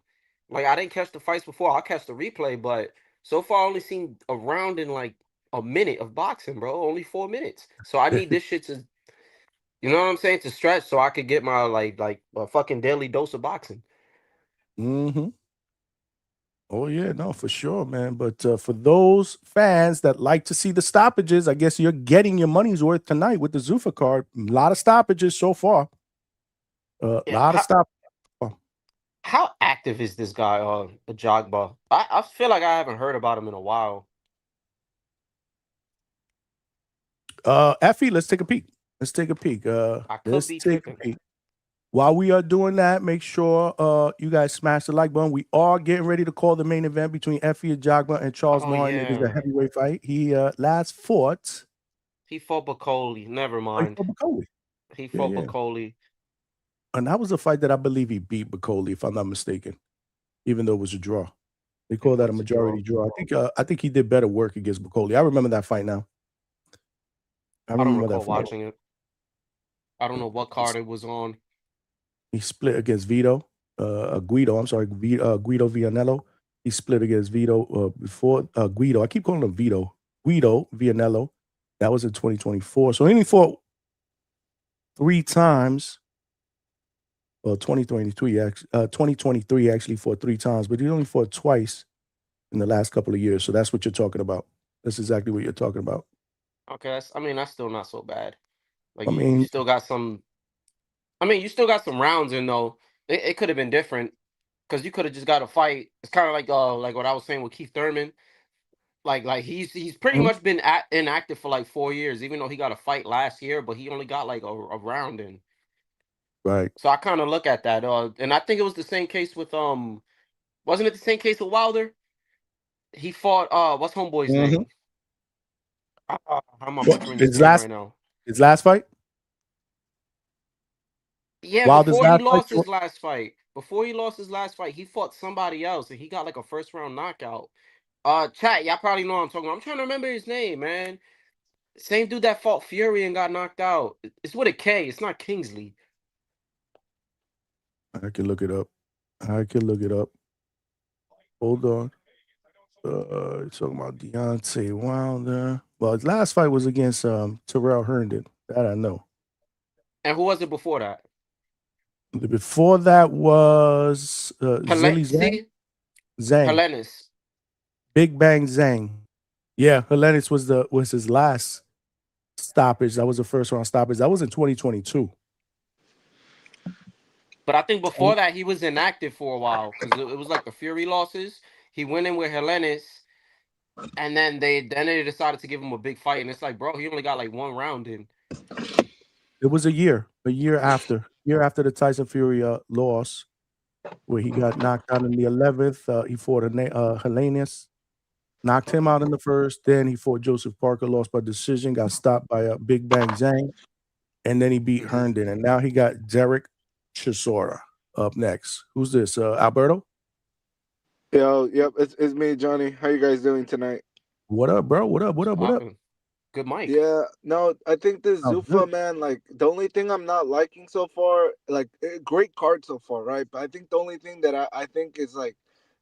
Like, I didn't catch the fights before. I'll catch the replay, but so far I only seen a round in like a minute of boxing, bro. Only 4 minutes. So I need this shit to, you know what I'm saying, to stretch so I could get my like a fucking daily dose of boxing. Mm-hmm. Oh yeah, no, for sure, man. But for those fans that like to see the stoppages, I guess you're getting your money's worth tonight with the Zuffa card. A lot of stoppages so far. A lot of stoppages. How active is this guy, Ajagba? I feel like I haven't heard about him in a while. Effie, let's take a peek. Let's take a peek. Let's take a peek. While we are doing that, make sure you guys smash the like button. We are getting ready to call the main event between Effie Ajagba and Charles Martin. Yeah. It is a heavyweight fight. He last fought. He fought Bacoli. Never mind. He fought Bacoli. And that was a fight that I believe he beat Bacoli, if I'm not mistaken, even though it was a draw. They call that a majority draw. I think he did better work against Bacoli. I remember that fight now. I don't recall watching it. I don't know what card it was on. He split against Guido Vianello. He split against Vito before Guido. I keep calling him Vito. Guido Vianello. That was in 2024. So he only fought 3 times. Well, 2023 actually fought 3 times, but he only fought twice in the last couple of years. So that's what you're talking about. That's exactly what you're talking about. Okay, that's still not so bad. Like, you still got some. You still got some rounds in though. It could have been different because you could have just got a fight. It's kind of like what I was saying with Keith Thurman. Like he's pretty much been inactive for like 4 years, even though he got a fight last year, but he only got like a round in. Right. So I kind of look at that. And I think it was the same case with wasn't it the same case with Wilder? He fought what's homeboy's name? I'm butchering his name right now. His last fight? Yeah, Wilder's before he last lost fight? his last fight. Before he lost his last fight, he fought somebody else and he got like a first round knockout. Chat, y'all probably know what I'm talking about. I'm trying to remember his name, man. Same dude that fought Fury and got knocked out. It's with a K. It's not Kingsley. I can look it up. Hold on. Talking about Deontay Wilder. Well, his last fight was against Terrell Herndon. That I know. And who was it before that? Before that was Zhang. Helenius. Big Bang Zhang. Yeah, Helenius was his last stoppage. That was the first round stoppage. That was in 2022. But I think before that he was inactive for a while because it was like the Fury losses. He went in with Helenius, And then they decided to give him a big fight, and it's like, bro, he only got like 1 round in. It was a year after the Tyson Fury loss, where he got knocked out in the 11th. He fought Helenius, knocked him out in the first. Then he fought Joseph Parker, lost by decision, got stopped by Big Bang Zhang, and then he beat Herndon. And now he got Derek Chisora up next. Who's this? Alberto? Yo, yep, it's me, Johnny. How you guys doing tonight? What up, bro? What up? What up? What up? Good mic. Yeah, no, I think this Sounds Zuffa, good. man, like the only thing I'm not liking so far, like great card so far, right? But I think the only thing that I think is like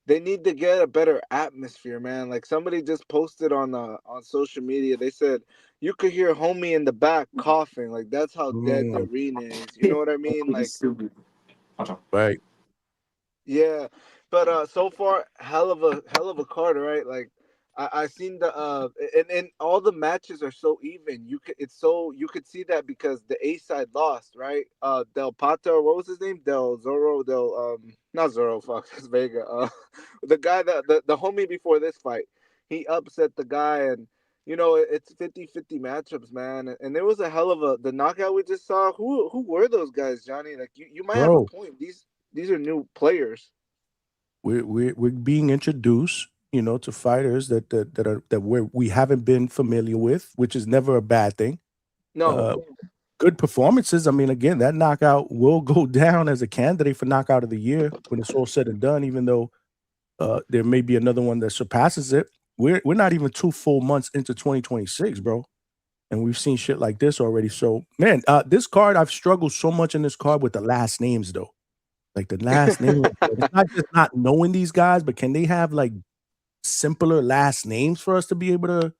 they need to get a better atmosphere, man. Like somebody just posted on social media, they said you could hear homie in the back coughing, like that's how dead the arena is. You know what I mean? Like Right. yeah, but so far, hell of a card, right? Like I seen the and all the matches are so even. You could see that because the A side lost, right? Del Pato, what was his name? Del Zorro, not Zorro, fuck, that's Vega. The guy that the homie before this fight, he upset the guy, and you know it's 50-50 matchups, man. And there was a hell of the knockout we just saw. Who were those guys, Johnny? Like you might have a Bro. point. These are new players. We're being introduced, to fighters that we haven't been familiar with, which is never a bad thing. No. Good performances. I mean, again, that knockout will go down as a candidate for knockout of the year when it's all said and done, even though there may be another one that surpasses it. We're not even 2 full months into 2026, bro. And we've seen shit like this already. So, man, this card, I've struggled so much in this card with the last names, though. Like the last name, it's not just not knowing these guys, but can they have like simpler last names for us to be able to,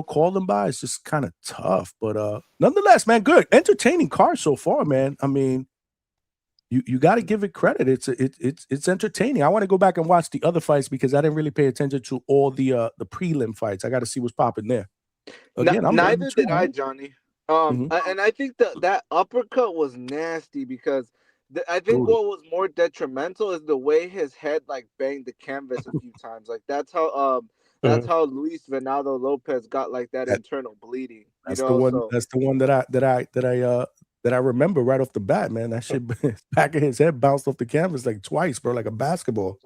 call them by? It's just kind of tough. But nonetheless, man, good. Entertaining card so far, man. I mean, you got to give it credit. It's entertaining. I want to go back and watch the other fights because I didn't really pay attention to all the prelim fights. I got to see what's popping there. Again, Neither did I, man. Johnny. And I think that uppercut was nasty because I think what was more detrimental is the way his head like banged the canvas a few times. Like that's how Luis Venado Lopez got like that internal bleeding. That's the one that I remember right off the bat, man. That shit back of his head bounced off the canvas like twice, bro, like a basketball.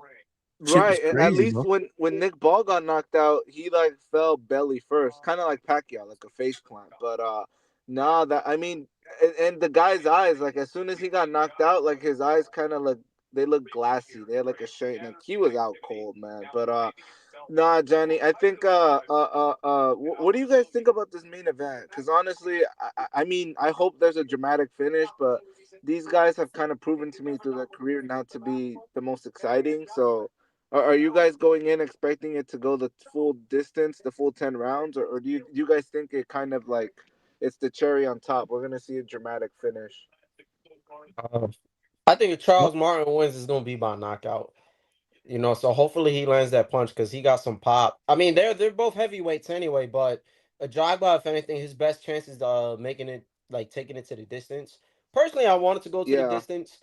Right. Crazy, At least bro. when Nick Ball got knocked out, he like fell belly first, kind of like Pacquiao, like a face plant. But nah, that I mean, and the guy's eyes, like as soon as he got knocked out, like his eyes kind of they look glassy. They had like a shade. Like he was out cold, man. But nah, Johnny, I think what do you guys think about this main event? Because honestly, I mean, I hope there's a dramatic finish, but these guys have kind of proven to me through their career not to be the most exciting. So. Are you guys going in expecting it to go the full distance, the full 10 rounds, or do you guys think it kind of like it's the cherry on top? We're gonna see a dramatic finish. I think if Charles Martin wins, it's gonna be by knockout. So hopefully he lands that punch because he got some pop. I mean, they're both heavyweights anyway, but Ajagba, if anything, his best chance is making it taking it to the distance. Personally, I wanted to go to the distance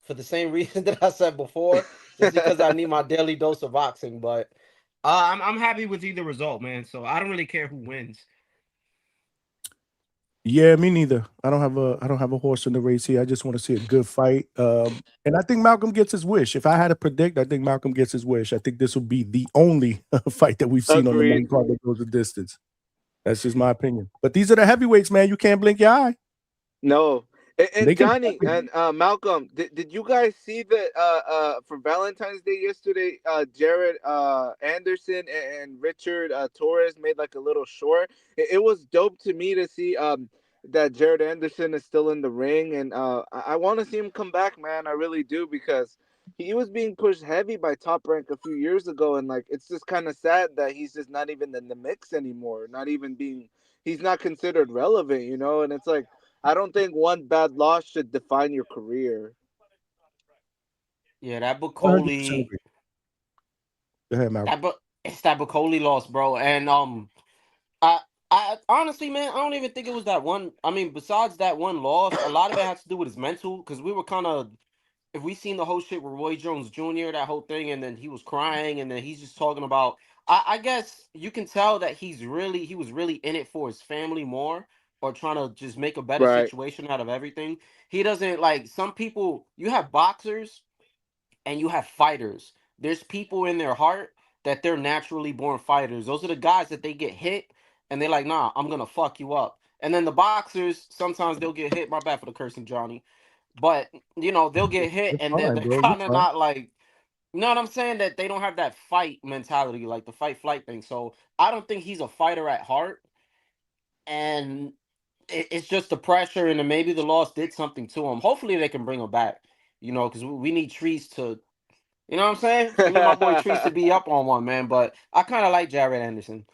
for the same reason that I said before, just because I need my daily dose of boxing. But I'm happy with either result, man. So I don't really care who wins. Yeah, me neither. I don't have a horse in the race here. I just want to see a good fight. And I think Malcolm gets his wish. If I had to predict, I think Malcolm gets his wish. I think this will be the only fight that we've seen on the main card that goes the distance. That's just my opinion. But these are the heavyweights, man. You can't blink your eye. No. And Johnny and Malcolm, did you guys see that for Valentine's Day yesterday, Jared Anderson and Richard Torres made like a little short? It was dope to me to see that Jared Anderson is still in the ring, and I want to see him come back, man. I really do, because he was being pushed heavy by Top Rank a few years ago, and like it's just kind of sad that he's just not even in the mix anymore. He's not considered relevant, and it's like, I don't think one bad loss should define your career. Yeah, that Bacoli. Go ahead, Malcolm. It's that Bacoli loss, bro. And I honestly, man, I don't even think it was that one. I mean, besides that one loss, a lot of it has to do with his mental, because it if we seen the whole shit with Roy Jones Jr., that whole thing, and then he was crying, and then he's just talking about. I guess you can tell that he was really in it for his family more, or trying to just make a better Right. situation out of everything. He doesn't like some people. You have boxers and you have fighters. There's people in their heart that they're naturally born fighters. Those are the guys that they get hit and they're like, nah, I'm gonna fuck you up. And then the boxers, sometimes they'll get hit. My bad for the cursing, Johnny. But they'll get hit You're and fine, they're bro. You're kind of fine. not like, you know what I'm saying? That they don't have that fight mentality, like the fight flight thing. So I don't think he's a fighter at heart. And it's just the pressure, and then maybe the loss did something to him. Hopefully they can bring him back, because we need Trees to, you know what I'm saying? Me and my boy Trees to be up on one, man. But I kind of like Jared Anderson.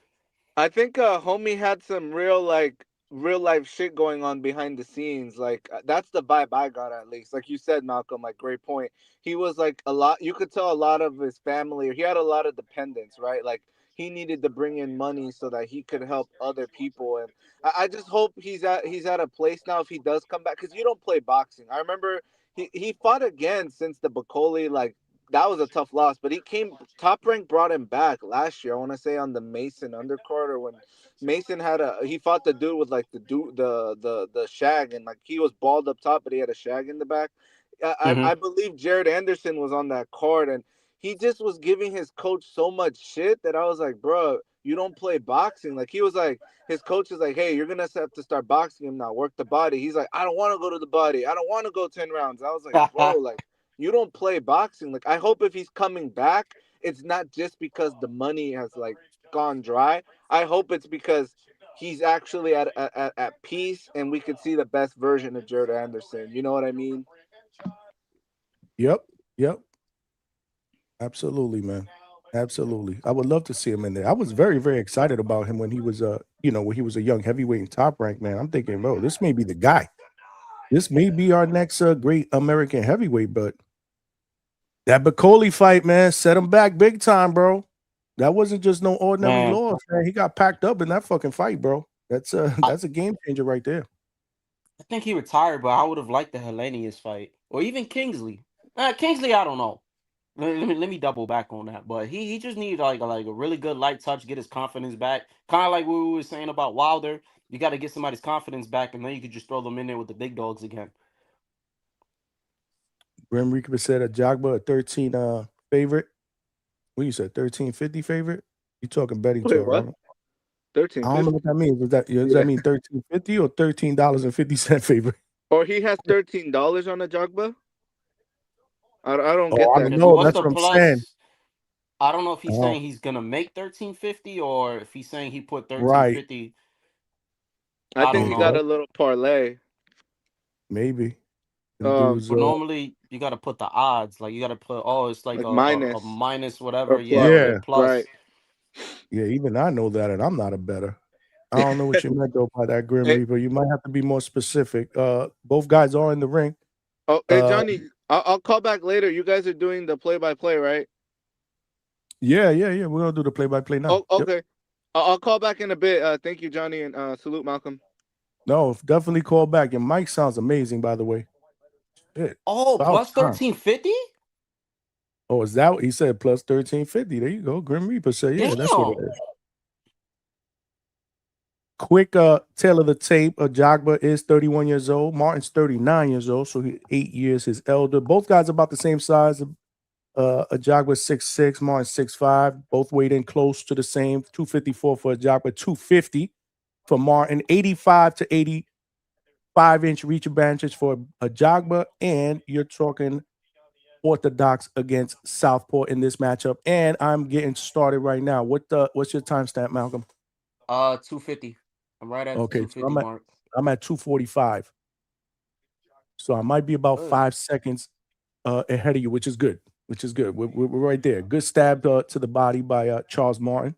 I think homie had some real life shit going on behind the scenes. Like that's the vibe I got, at least. Like you said, Malcolm, like great point. He was like a lot. You could tell a lot of his family, or he had a lot of dependents, right? Like he needed to bring in money so that he could help other people. And I just hope he's at a place now if he does come back, because you don't play boxing. I remember he fought again since the Bacoli, like that was a tough loss, but he came. Top Rank brought him back last year. I want to say on the Mason undercard, or when Mason he fought the dude with like the shag, and like he was bald up top, but he had a shag in the back. I believe Jared Anderson was on that card, and he just was giving his coach so much shit that I was like, bro, you don't play boxing. Like he was like, his coach is like, hey, you're gonna have to start boxing him now, work the body. He's like, I don't want to go to the body. I don't want to go 10 rounds. I was like, bro, like you don't play boxing. Like I hope if he's coming back, it's not just because the money has like gone dry. I hope it's because he's actually at peace, and we could see the best version of Jared Anderson. You know what I mean? Yep. Yep. Absolutely, man. Absolutely. I would love to see him in there. I was very, very excited about him when he was when he was a young heavyweight in Top Rank, man. I'm thinking, bro, this may be the guy. This may be our next great American heavyweight, but that Bacoli fight, man, set him back big time, bro. That wasn't just no ordinary Man, loss, man. He got packed up in that fucking fight, bro. That's that's a game changer right there. I think he retired, but I would have liked the Hellenius fight, or even Kingsley. Kingsley, I don't know. Let me double back on that. But he just needed like a really good light touch, get his confidence back. Kind of like what we were saying about Wilder. You got to get somebody's confidence back, and then you could just throw them in there with the big dogs again. Grim Reaper said a Jogba a 13 favorite. What you said, 1350 favorite? You talking betting Wait, talk? what? I don't 1350. know what that means. Does that mean 1350 or $13.50 favorite? Or he has $13 on the Jogba. I don't Oh, get I that. don't know. What's That's the what I'm saying. plus? I don't know if he's Oh, saying he's gonna make 1350 or if he's saying he put right. 1350. I I think don't he Maybe. got know. a little parlay. Maybe. Them Um, dudes, But normally you gotta put the odds. Like you gotta put it's like like a minus minus whatever. or Yeah, plus. or the yeah. Right. plus. Yeah, even I know that, and I'm not a better. I don't know what you meant though by that Grim Hey, Reaper. You might have to be more specific. Both guys are in the ring. hey, Uh, Johnny, I'll call back later. You guys are doing the play-by-play, right? yeah. We're gonna do the play-by-play now. Oh, Yep. okay. I'll call back in a bit. Thank you, Johnny, and salute Malcolm. No, definitely call back. Your mic sounds amazing, by the way. Shit. Oh, About plus time. 1350? Oh, is that what he said? Plus 1350. There you go. Grim Reaper said, yeah, that's what it Damn. is. Quick tail of the tape. Jogba is 31 years old. Martin's 39 years old, so he's 8 years his elder. Both guys about the same size. Jogba 6'6", Martin 6'5". Both weighed in close to the same. 254 for Jogba, 250 for Martin. 85 to 85-inch reach advantage for Jogba, and you're talking orthodox against southpaw in this matchup. And I'm getting started right now. What's your timestamp, Malcolm? 250. I'm right at the Okay, so 250 mark. I'm at 245. So I might be about Good. 5 seconds ahead of you, which is good. We're right there. Good stab to the body by Charles Martin.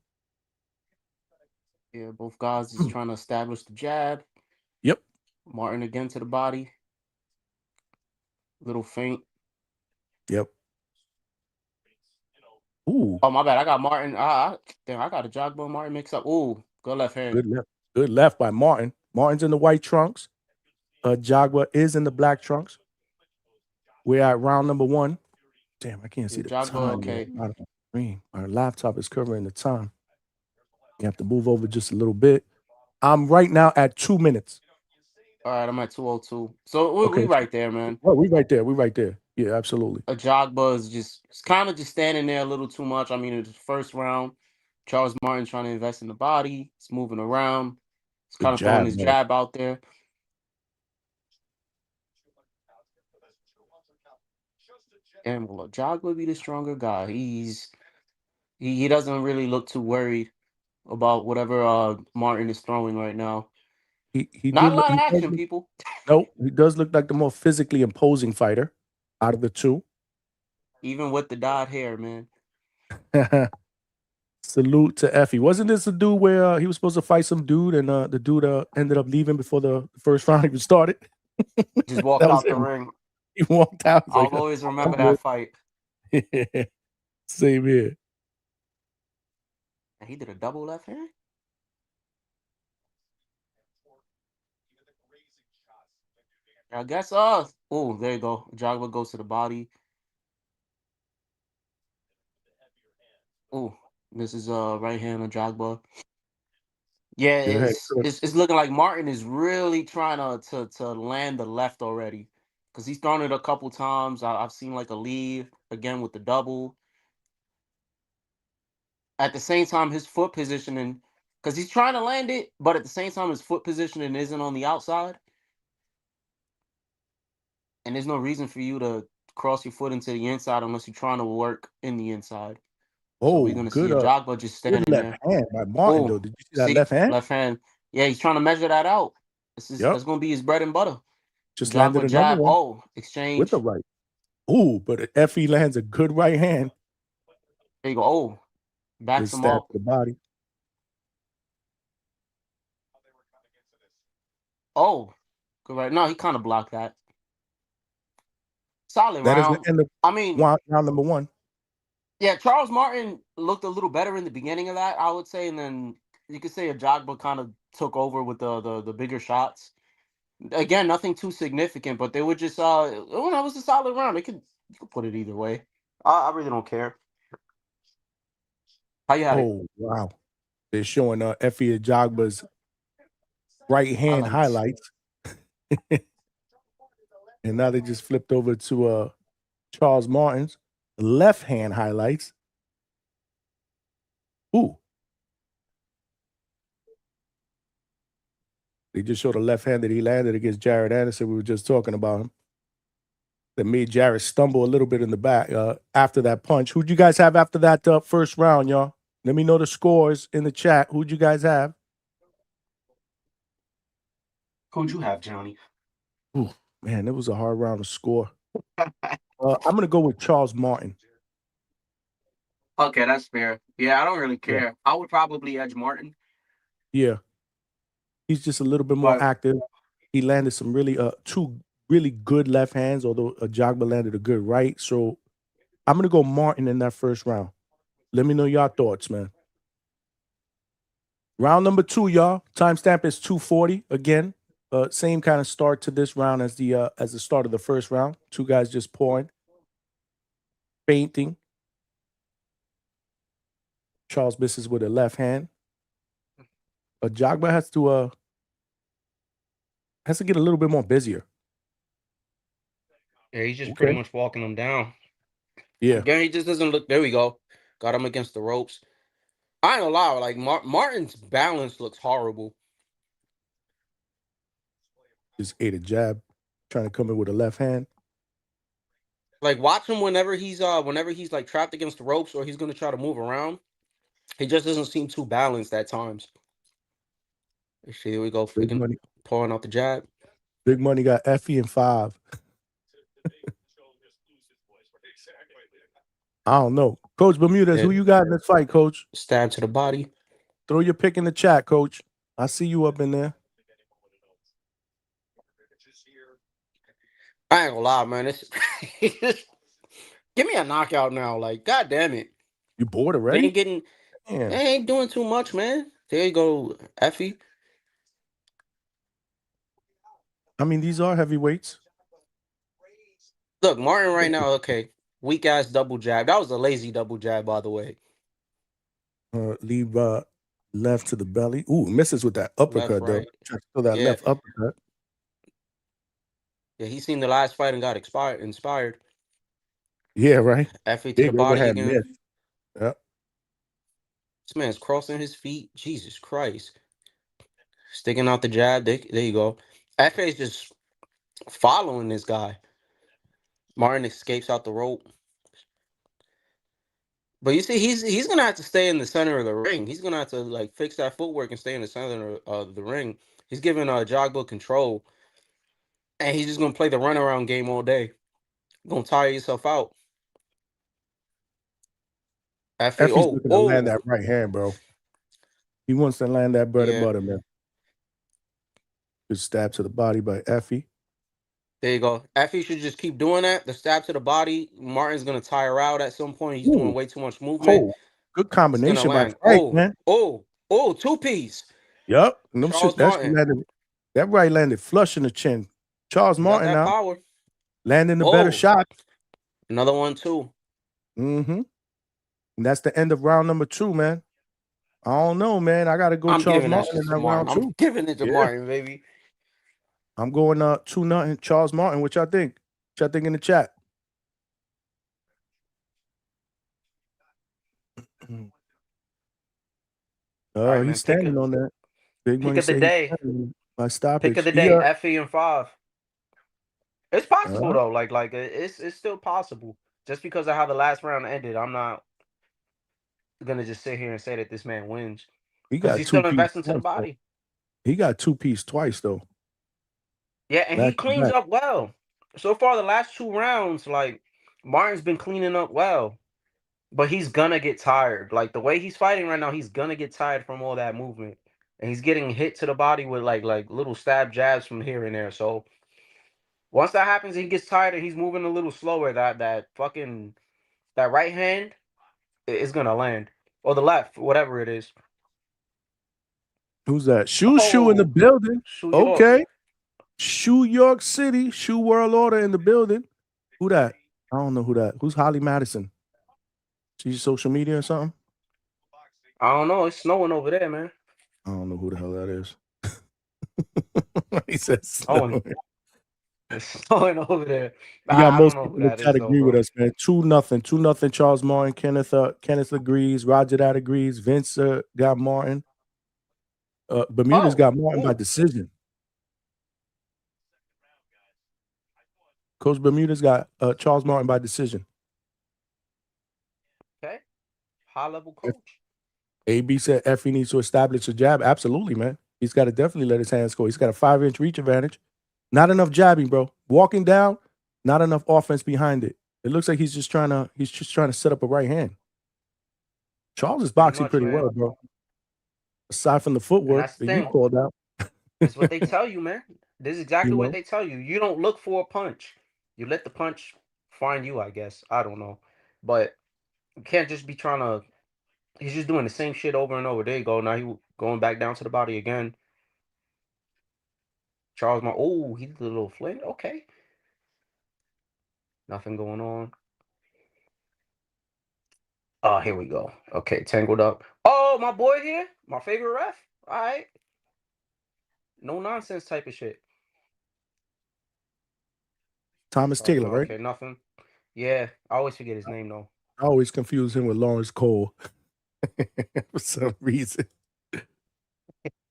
Yeah, both guys is trying to establish the jab. Yep. Martin again to the body. Little feint. Yep. Ooh. Oh, my bad. I got Martin. Damn, I got a Jogba Martin mix up. Ooh, good left hand. Good left by Martin. Martin's in the white trunks. Jogba is in the black trunks. We're at round number 1. Damn, I can't see the Jogba, time. okay. On the screen. Our laptop is covering the time. You have to move over just a little bit. I'm right now at 2 minutes. All right, I'm at 2:02. So we right there, man. Oh, we right there. We right there. Yeah, absolutely. Jogba is just kind of just standing there a little too much. I mean, in the first round, Charles Martin trying to invest in the body. He's moving around. He's kind of throwing his jab out there. And will Jogba be the stronger guy? He doesn't really look too worried about whatever Martin is throwing right now. He Not a did lot of he does action, look- people. Nope, he does look like the more physically imposing fighter out of the two. Even with the dyed hair, man. Salute to Effie. Wasn't this a dude where he was supposed to fight some dude and the dude ended up leaving before the first round even started? Just walked That was out the him. ring. He walked out. I'll always remember that fight. Same here. And he did a double left hand? I guess oh, there you go. Jogba goes to the body. Oh, this is right hand on Jogba. Yeah, it's looking like Martin is really trying to land the left already. Because he's thrown it a couple times. I've seen like a lead again with the double. At the same time, his foot positioning, because he's trying to land it, but at the same time, his foot positioning isn't on the outside. And there's no reason for you to cross your foot into the inside unless you're trying to work in the inside. So we're going to see a Jogba just standing left there. hand by Martin, though. Did you see that See? left hand? Left hand. Yeah, he's trying to measure that out. That's going to be his bread and butter. Just Jogba landed another jab. one. Oh, exchange. With the right. Ooh, but Effie lands a good right hand. There you go. Oh, backs him Stab up. to the body. Oh, good right. No, he kind of blocked that. Solid That is round. the end of round number 1. Yeah, Charles Martin looked a little better in the beginning of that, I would say, and then you could say Jogba kind of took over with the bigger shots. Again, nothing too significant, but they were just that was a solid round. You could put it either way. I really don't care. How you had it? Oh, wow. They're showing Effie Jogba's right hand highlights. And now they just flipped over to Charles Martin's left hand highlights. Ooh. They just showed a left hand that he landed against Jared Anderson. We were just talking about him. That made Jared stumble a little bit in the back after that punch. Who'd you guys have after that first round, y'all? Let me know the scores in the chat. Who'd you guys have? Who'd you have, Johnny? Ooh, man, it was a hard round to score. I'm going to go with Charles Martin. Okay, that's fair. Yeah, I don't really care. Yeah. I would probably edge Martin. Yeah. He's just a little bit more active. He landed some really 2 really good left hands, although Jogba landed a good right. So I'm going to go Martin in that first round. Let me know your thoughts, man. Round number 2, y'all. Timestamp is 2:40. Again, same kind of start to this round as the start of the first round. 2 guys just pouring, feinting. Charles misses with a left hand. Jogba has to get a little bit more busier. Yeah, he's just pretty much walking him down. Yeah. Again, he just doesn't look. There we go. Got him against the ropes. I ain't gonna lie. Like Martin's balance looks horrible. Just ate a jab, trying to come in with a left hand. Like watch him whenever he's like trapped against the ropes or he's gonna try to move around. He just doesn't seem too balanced at times. Here we go. Pouring out the jab. Big Money got Effie in 5. I don't know. Coach Bermudez, who you got in this fight, Coach? Stab to the body. Throw your pick in the chat, Coach. I see you up in there. I ain't gonna lie, man. Give me a knockout now. Like, god damn it. You bored already? They ain't doing too much, man. There you go, Effie. I mean, these are heavyweights. Look, Martin right now, okay, weak ass double jab. That was a lazy double jab, by the way. Leave left to the belly. Ooh, misses with that uppercut, Left, though. right. Try to throw that Yeah. left uppercut. Yeah, he seen the last fight and got inspired. Yeah, right. Effie to Big the body overhead again. miss. Yep. This man's crossing his feet. Jesus Christ. Sticking out the jab. There you go. Effie is just following this guy. Martin escapes out the rope. But you see, he's gonna have to stay in the center of the ring. He's gonna have to like fix that footwork and stay in the center of the ring. He's giving Jogba control, and he's just gonna play the runaround game all day. Gonna tire yourself out. Effie's looking to land that Oh, right hand, bro. He wants to land that bread and yeah. butter, man. Good stab to the body by Effie. There you go. Effie should just keep doing that. The stab to the body. Martin's gonna tire out at some point. He's doing way too much movement. Oh, good It's gonna combination by land. Frank, man. Two-piece. Yep. Charles Martin. That right landed flush in the chin. Charles Martin Got that now power. landing the better shot. Another one too. Mm-hmm. And that's the end of round number 2, man. I don't know, man. I gotta go I'm Charles giving that Martin shit in to that Martin. round 2. I'm giving it to Martin, baby. I'm going 2-0 Charles Martin. What y'all think? What y'all think in the chat? Right, he's standing on that. Big pick Money of the say day. by stoppage. Pick of the day. Effie and 5. It's possible though. Like it's still possible. Just because of how the last round ended, I'm not gonna just sit here and say that this man wins. He Because got he's still 2-piece investing to the twice, though. body. He got 2-piece twice though. Yeah, and he Back to cleans back. up well. So far, the last 2 rounds, like Martin's been cleaning up well, but he's gonna get tired. Like the way he's fighting right now, he's gonna get tired from all that movement, and he's getting hit to the body with like little stab jabs from here and there. So once that happens, he gets tired and he's moving a little slower. That right hand is gonna land, or the left, whatever it is. Who's that? Shoe in the building. Shoe York. Okay. Shoe York City. Shoe World Order in the building. Who that? I don't know who that. Who's Holly Madison? She's social media or something? I don't know. It's snowing over there, man. I don't know who the hell that is. He says snowing. It's snowing over there. You got most I don't people know in who the that chat is, agree with us, man. 2-0. 2-0 Charles Martin. Kenneth agrees. Roger that agrees. Vince got Martin. Bermuda's got Martin by decision. Coach Bermuda's got Charles Martin by decision. Okay. High level coach. AB said Effie needs to establish a jab. Absolutely, man. He's got to definitely let his hands go. He's got a 5-inch reach advantage. Not enough jabbing, bro. Walking down, not enough offense behind it. It looks like he's just trying to set up a right hand. Charles is boxing pretty well, bro. Aside from the footwork that you called out. That's what they tell you, man. This is exactly You what know? they tell you. You don't look for a punch. You let the punch find you, I guess. I don't know. But you can't just be trying to... He's just doing the same shit over and over. There you go. Now he going back down to the body again. Charles Martin. Oh, he did a little flint. Okay. Nothing going on. Oh, here we go. Okay, tangled up. Oh, my boy here. My favorite ref. All right. No nonsense type of shit. Thomas Taylor, right? Okay, nothing. Yeah, I always forget his name, though. I always confuse him with Lawrence Cole for some reason.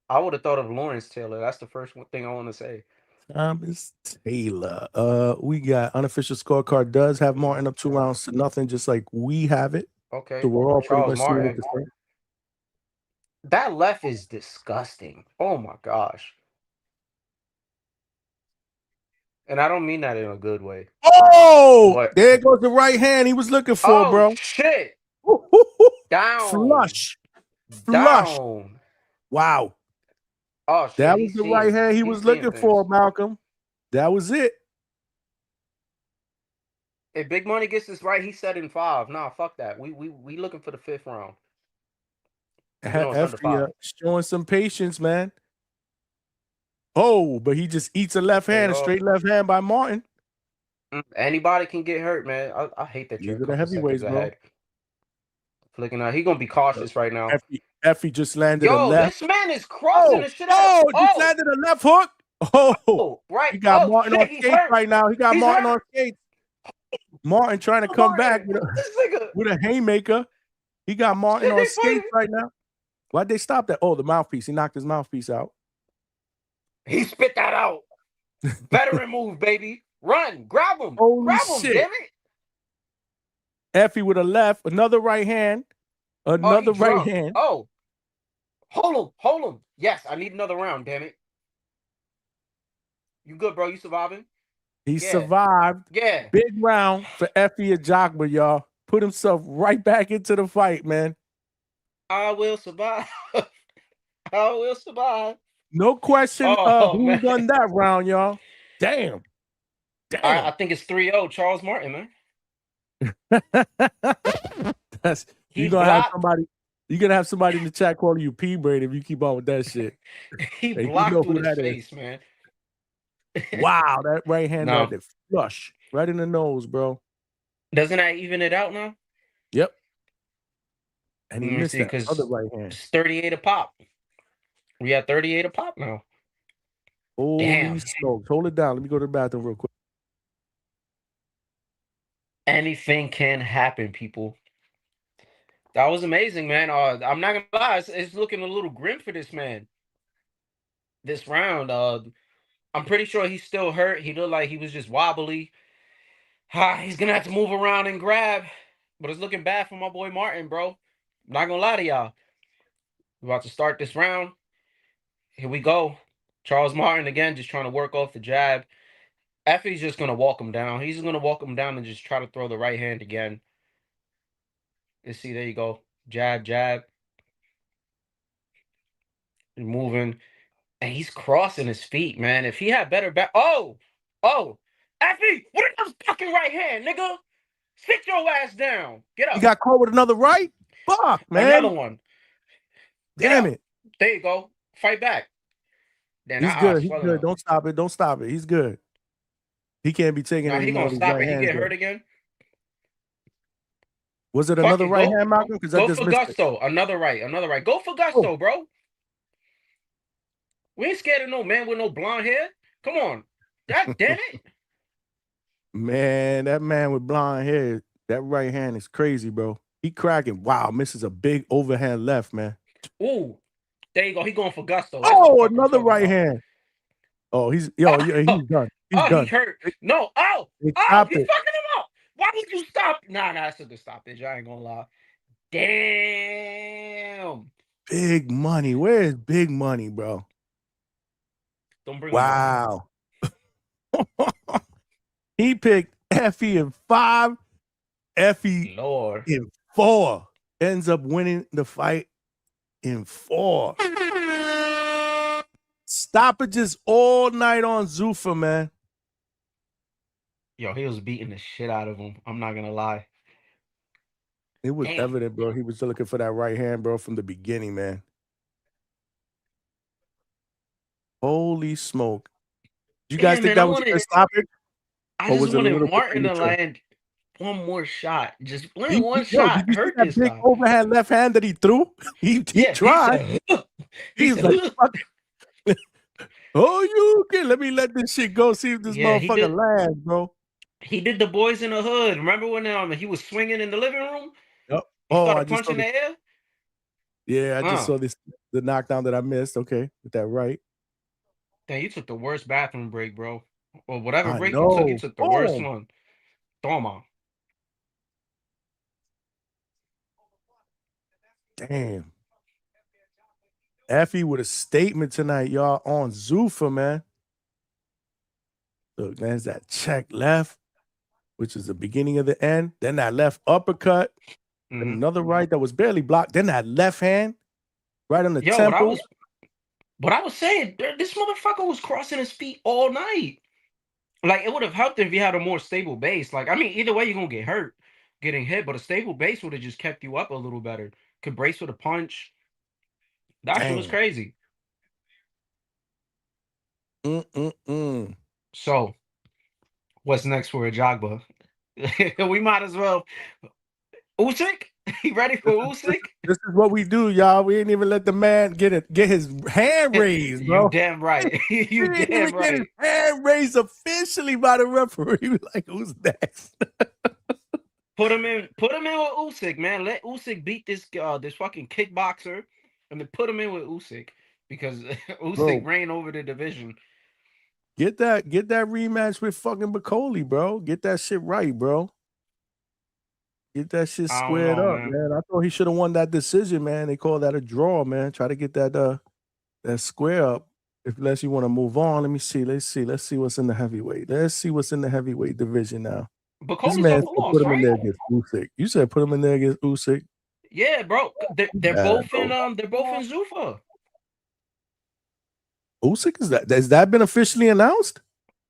I would have thought of Lawrence Taylor. That's the first thing I want to say. Thomas Taylor. We got unofficial scorecard does have Martin up 2-0, just like we have it. Okay. So we're all pretty Charles much seeing Martin. it the same. That left is disgusting. Oh my gosh. And I don't mean that in a good way. Oh, there goes the right hand he was looking for, bro. Shit. Down. Flush. Down. Wow. Oh, shit. That was the right hand he was looking for, Malcolm. That was it. If Big Money gets this right, he said in 5. Nah, fuck that. We looking for the 5th round. Effie showing some patience, man. Oh, but he just eats a left hand, a straight left hand by Martin. Anybody can get hurt, man. I hate that you're a These are the couple heavyweights, seconds bro. ahead. Flicking out. He gonna be cautious right now. Effie just landed a Yo, left. this man is crossing the shit out of. Just landed a left hook. Oh, right. he got Oh, Martin shit, on he's skates hurt. right now. He got He's Martin hurt. on skates. Martin trying to come back This nigga. with a haymaker. He got Martin on skates right now. Why'd they stop that? Oh, the mouthpiece. He knocked his mouthpiece out. He spit that out. Veteran move, baby. Run. Grab him. Holy Grab him, shit. damn it. Effie with a left. Another right hand. Another he right drunk. hand. Oh. Hold him. Yes, I need another round, damn it. You good, bro? You surviving? He survived. Yeah. Big round for Effie Ajagba, y'all. Put himself right back into the fight, man. I will survive. I will survive. No question Oh, who man. won that round, y'all. Damn. I think it's 3-0 Charles Martin, man. You're gonna have somebody in the chat calling you P Brain if you keep on with that shit. He Hey, blocked you know with who his that face, man. Wow, that right hand No. right there. Flush. Right in the nose, bro. Doesn't that even it out now? Yep. And he Let me missed see, that because other right hand. it's 38 a pop. We at 38 a pop now. Holy Damn. smokes. Hold it down. Let me go to the bathroom real quick. Anything can happen, people. That was amazing, man. I'm not gonna lie, it's looking a little grim for this man. This round, I'm pretty sure he's still hurt. He looked like he was just wobbly. He's gonna have to move around and grab, but it's looking bad for my boy Martin, bro. Not gonna lie to y'all. We're about to start this round. Here we go. Charles Martin again, just trying to work off the jab. Effie's just gonna walk him down. He's gonna walk him down and just try to throw the right hand again. Let's see. There you go. Jab, jab. He's moving, and he's crossing his feet, man. If he had better back, oh, Effie, what is this fucking right hand, nigga? Sit your ass down. Get up. He got caught with another right? Fuck, man. Another one. Damn it. There you go. Fight back. Then He's good. He's good. Don't stop it. Don't stop it. He's good. He can't be taking No, any he more gonna of these stop right it. He hands. get though. hurt again. Was it Fuck another it, right go- hand, Malcolm? Because I Go just for missed it. gusto. Another right. Go for gusto, bro. We ain't scared of no man with no blonde hair. Come on. God damn it. Man, that man with blonde hair, that right hand is crazy, bro. He cracking. Wow, misses a big overhand left, man. Ooh. There you go. He going for gusto. That's Oh, what I'm another talking right about. hand. Oh, he's he's done. He's Oh, done. he hurt. No. Oh, They he's stopped fucking it. him up. Why would you stop? Nah, that's a good stoppage. I ain't gonna lie. Damn. Big money. Where is big money, bro? Don't bring him up. Wow. He picked Effie in 5, Effie Lord. in 4. Ends up winning the fight in 4. Stoppages all night on Zuffa, man. Yo, he was beating the shit out of him. I'm not gonna lie. It was Damn. evident, bro. He was looking for that right hand, bro, from the beginning, man. Holy smoke. You guys think Man, that was a good stoppage? I Or just was it a wanted little bit Martin to premature? land one more shot. Just Yo, land one did shot. you see Hurt that this big guy. overhand left hand that he threw? He tried. He's like, fuck. Oh, you can let this shit go. See if this Yeah, he motherfucker did. lands, bro. He did the boys in the hood. Remember when he was swinging in the living room? Yep. He Oh, started I just saw punching the air. Yeah, I just saw the knockdown that I missed. Okay, with that right. Damn, you took the worst bathroom break, bro. Or whatever I break know. you took the worst Boom. one. Toma. Damn. Effie with a statement tonight, y'all, on Zuffa, man. Look, there's that check left, which is the beginning of the end. Then that left uppercut. And another right that was barely blocked. Then that left hand right on the Yo, temple. what I was saying, this motherfucker was crossing his feet all night. Like, it would have helped if you had a more stable base. Like, I mean, either way, you're going to get hurt getting hit, but a stable base would have just kept you up a little better. Could brace with a punch. That shit was Damn. crazy. Mm-mm-mm. So, What's next for Ajagba? We might as well. Usyk? You ready for Usyk? This is what we do, y'all. We ain't even let the man get his hand raised, You bro. damn right. He You didn't damn even get his right. hand raised officially by the referee. He was like, who's next? Put him in with Usyk, man. Let Usyk beat this fucking kickboxer, and then put him in with Usyk because Usyk Bro. reigned over the division. Get that rematch with fucking Bacoli, bro. Get that shit right, bro. Get that shit I don't squared know, up, man. I thought he should have won that decision, man. They call that a draw, man. Try to get that square up. Unless you want to move on. Let me see. Let's see what's in the heavyweight. Let's see what's in the heavyweight division now. This Bacoli's man off a said loss, put him in right? there against Usyk. You said put him in there against Usyk. Yeah, bro. They're both in Zuffa. Usyk, has that been officially announced?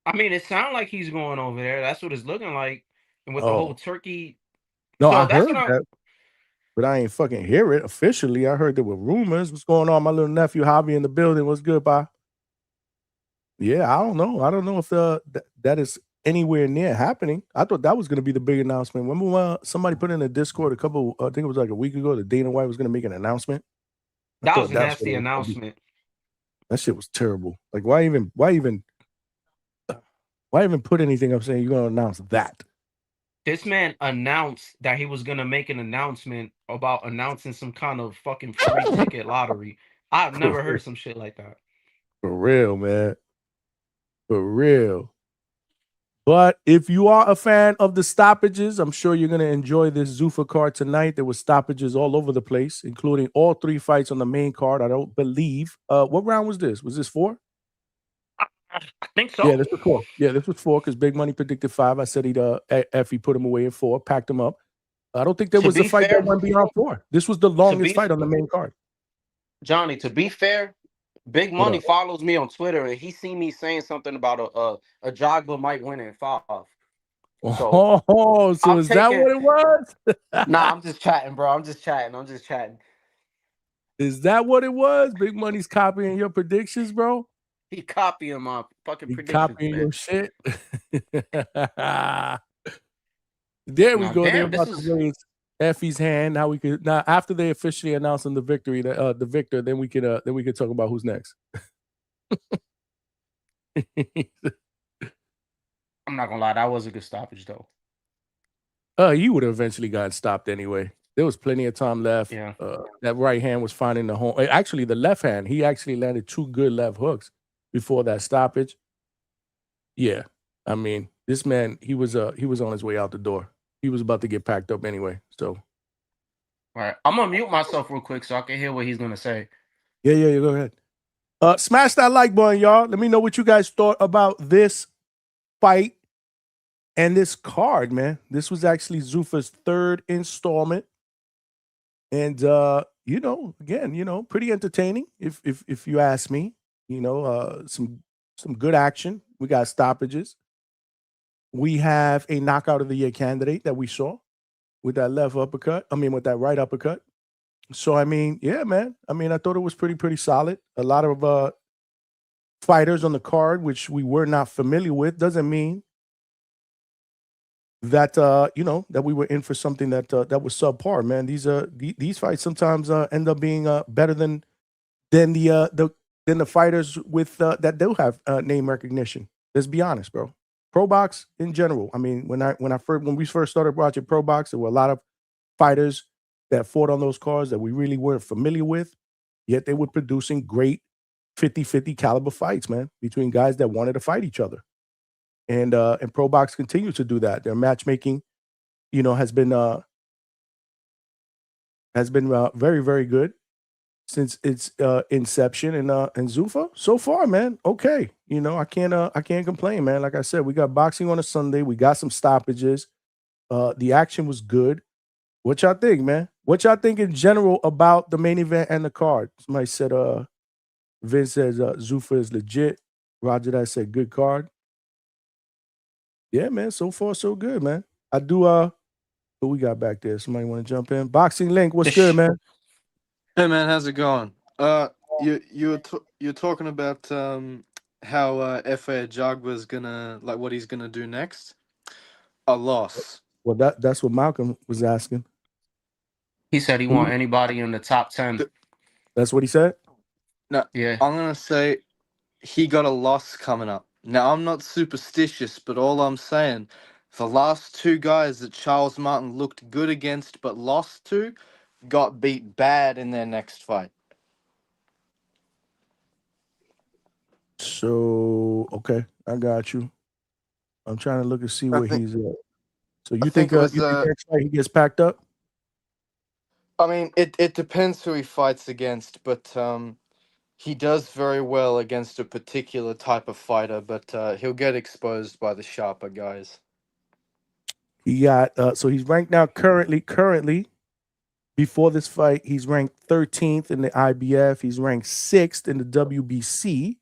I mean, it sounds like he's going over there. That's what it's looking like. And with the whole Turkey. No, So I that's heard what that, but I ain't fucking hear it officially. I heard there were rumors. What's going on? My little nephew Javi in the building. What's good, bye? Yeah, I don't know. I don't know if that is anywhere near happening. I thought that was going to be the big announcement. Remember when somebody put in a Discord I think it was like a week ago, that Dana White was going to make an announcement? that was a nasty announcement. That shit was terrible. Like, why even put anything up saying you're going to announce that? This man announced that he was going to make an announcement about announcing some kind of fucking free ticket lottery. I've never heard some shit like that. For real, man. For real. But if you are a fan of the stoppages, I'm sure you're going to enjoy this Zuffa card tonight. There were stoppages all over the place, including all 3 fights on the main card, I don't believe. What round was this? Was this 4? I think so. Yeah, this was 4. Yeah, this was 4 because Big Money predicted 5. I said he put him away in 4, packed him up. I don't think there was a fight that went beyond 4. This was the longest fight on the main card. Johnny, to be fair, Big Money follows me on Twitter, and he seen me saying something about a Jogba might win in 5. So is that what it was? Nah, I'm just chatting, bro. I'm just chatting. Is that what it was? Big Money's copying your predictions, bro? He copying my fucking predictions, copying man. your shit. There we go. They're about to raise Effie's hand. Now after they officially announce the victory, the victor, then we can talk about who's next. I'm not gonna lie, that was a good stoppage though. He would have eventually gotten stopped anyway. There was plenty of time left. Yeah. That right hand was finding the home. Actually, the left hand, he actually landed 2 good left hooks before that stoppage. Yeah. I mean, this man, he was on his way out the door. He was about to get packed up anyway. So all right. I'm gonna mute myself real quick so I can hear what he's gonna say. Yeah, go ahead. Smash that like button, y'all. Let me know what you guys thought about this fight and this card, man. This was actually Zuffa's 3rd installment. And again, pretty entertaining if you ask me. Some good action. We got stoppages. We have a knockout of the year candidate that we saw with that with that right uppercut. So I mean, yeah, man. I mean, I thought it was pretty solid. A lot of fighters on the card, which we were not familiar with, doesn't mean that that we were in for something that was subpar, man. These fights sometimes end up being better than the fighters with that do have name recognition. Let's be honest, bro. Pro box in general. I mean, when we first started watching pro box, there were a lot of fighters that fought on those cards that we really weren't familiar with, yet they were producing great 50-50 caliber fights, man, between guys that wanted to fight each other. And pro box continues to do that. Their matchmaking, has been very, very good since its inception. And Zuffa, so far, man, okay. I can't complain, man. Like I said, we got boxing on a Sunday. We got some stoppages. The action was good. What y'all think, man? What y'all think in general about the main event and the card? Somebody said, Vince says Zuffa is legit. Roger that said good card. Yeah, man. So far, so good, man. I do. What we got back there? Somebody want to jump in? Boxing Link, what's good, man? Hey, man. How's it going? You're talking about how Efe Ajagba's gonna what he's gonna do next. A loss. Well, that's what Malcolm was asking. He said he want anybody in the top 10. That's what he said? No, Yeah. I'm gonna say he got a loss coming up. Now I'm not superstitious, but all I'm saying, the last two guys that Charles Martin looked good against but lost to, got beat bad in their next fight. So okay, I got you. I'm trying to look and see where he's at. So you think think it was, next fight he gets packed up? I mean, it depends who he fights against, but he does very well against a particular type of fighter, but he'll get exposed by the sharper guys. He got so he's ranked now currently before this fight, he's ranked 13th in the IBF. He's ranked 6th in the WBC.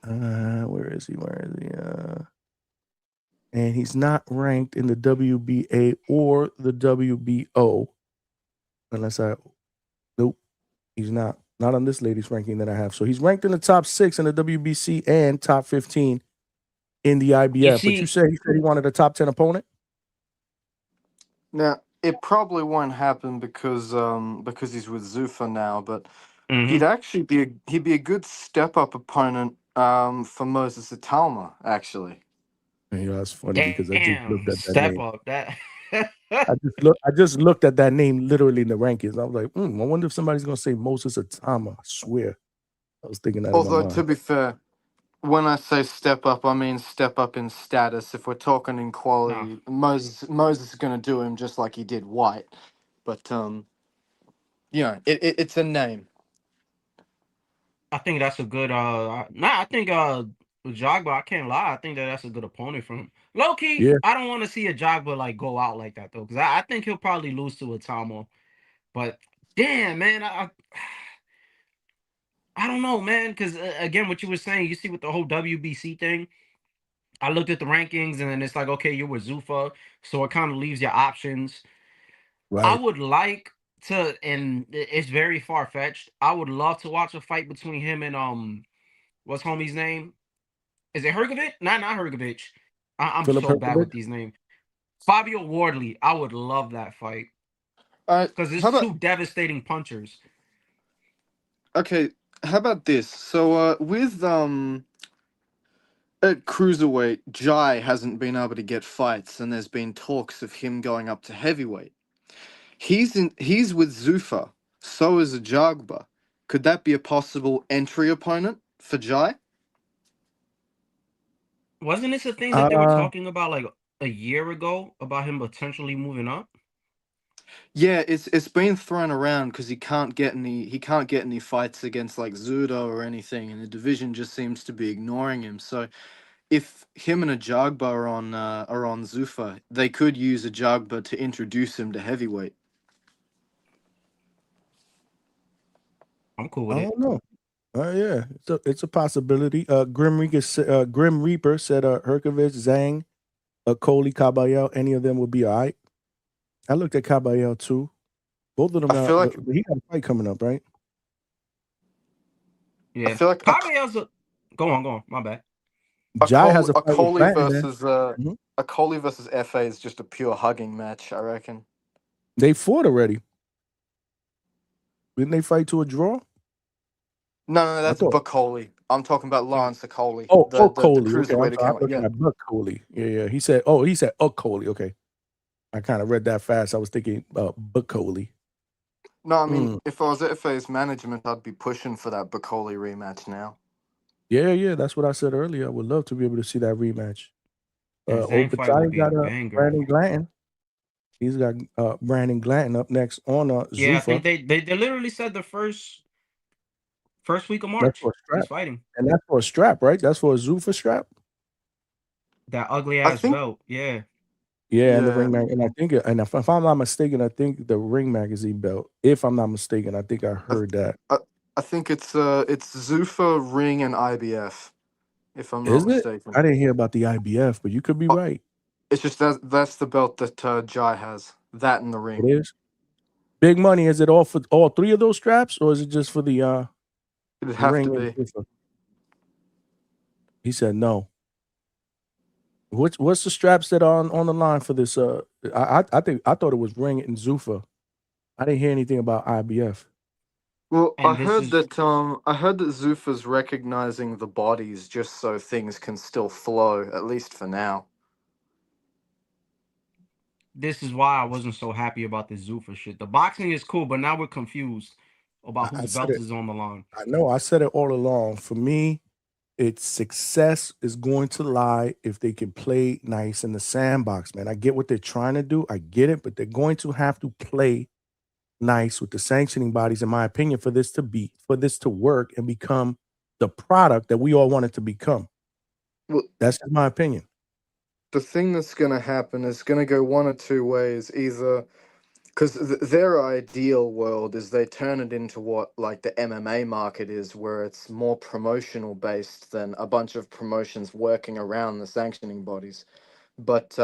Where is he? And he's not ranked in the WBA or the WBO. Nope, he's not. Not on this latest ranking that I have. So he's ranked in the top 6 in the WBC and top 15 in the IBF. But you said he wanted a top 10 opponent? Now, it probably won't happen because he's with Zuffa now, but he'd actually be a good step up opponent for Moses Italma, actually. Yeah, that's funny because I just looked at that step name. up that. I just looked at that name literally in the rankings. I was like, I wonder if somebody's gonna say Moses Atama. I swear. I was thinking that. Although, to be fair, when I say step up, I mean step up in status. If we're talking in quality, Moses is going to do him just like he did White. But, it's a name. I think that's a good I think Jogba, I can't lie, I think that's a good opponent for him. Low key, Yeah. I don't want to see a Jogba go out like that though, because I think he'll probably lose to Atamo. But damn, man, I don't know, man, because again, what you were saying, you see with the whole WBC thing, I looked at the rankings and then it's like, okay, you're with Zuffa, so it kind of leaves your options. Right. I would like to, and it's very far fetched. I would love to watch a fight between him and what's homie's name? Is it Hergovich? Not Hergovich. I'm Philip so bad Hergovich? with these names. Fabio Wardley. I would love that fight because it's two devastating punchers. Okay, how about this? So, with at cruiserweight, Jai hasn't been able to get fights, and there's been talks of him going up to heavyweight. He's with Zuffa. So is Ajagba. Could that be a possible entry opponent for Jai? Wasn't this a thing that they were talking about like a year ago about him potentially moving up? Yeah, it's been thrown around because he can't get any fights against like Zudo or anything, and the division just seems to be ignoring him. So if him and Ajagba are on Zuffa, they could use Ajagba to introduce him to heavyweight. I'm cool with it. I don't know. Yeah, it's a possibility. Grim Reaper said Herkovich, Zhang, Coley, Caballero, any of them would be all right. I looked at Caballero too. Both of them. I feel like he got a fight coming up, right? Yeah, I feel like Caballero's go on. My bad. Jai has a fight with Coley Glanton, a Coley versus FA is just a pure hugging match, I reckon. They fought already. Didn't they fight to a draw? No, that's Coley. I'm talking about Lawrence Coley. Coley. The Okay, cruiserweight I'm looking at Buck Coley. Yeah. He said Coley. Okay. I kind of read that fast. I was thinking Buck Coley. No, I mean, if I was at FA's management, I'd be pushing for that Bacoli rematch now. Yeah, that's what I said earlier. I would love to be able to see that rematch. Battalion got Brandon Glanton. He's got Brandon Glanton up next on Zuffa. Yeah, I think they literally said the first week of March. That's for a strap. He's fighting. And that's for a strap, right? That's for a Zuffa strap? That ugly ass belt, yeah. Yeah, and the ring mag, and I think, and if I'm not mistaken, I think the ring magazine belt. If I'm not mistaken, I think I heard that. I think it's Zuffa, ring, and IBF. If I'm not mistaken, I didn't hear about the IBF, but you could be right. It's just that's the belt that Jai has. That and the ring. It is. Big Money. Is it all for all three of those straps, or is it just for the It'd have ring to be. He said no. What's the straps that are on the line for this? I thought it was Ring and Zuffa. I didn't hear anything about IBF. Well, I And this heard is that Zuffa's recognizing the bodies just so things can still flow, at least for now. why I wasn't so happy about this Zuffa shit. The boxing is cool, but now we're confused about I whose said belt it. is on the line. I know. I said it all along. For me, its success is going to lie if they can play nice in the sandbox, man. I get what they're trying to do. I get it, but they're going to have to play nice with the sanctioning bodies, in my opinion, for this to work and become the product that we all want it to become. Well, that's just my opinion. The thing that's going to happen is going to go one or two ways. Either because their ideal world is they turn it into what like the MMA market is, where it's more promotional based than a bunch of promotions working around the sanctioning bodies. But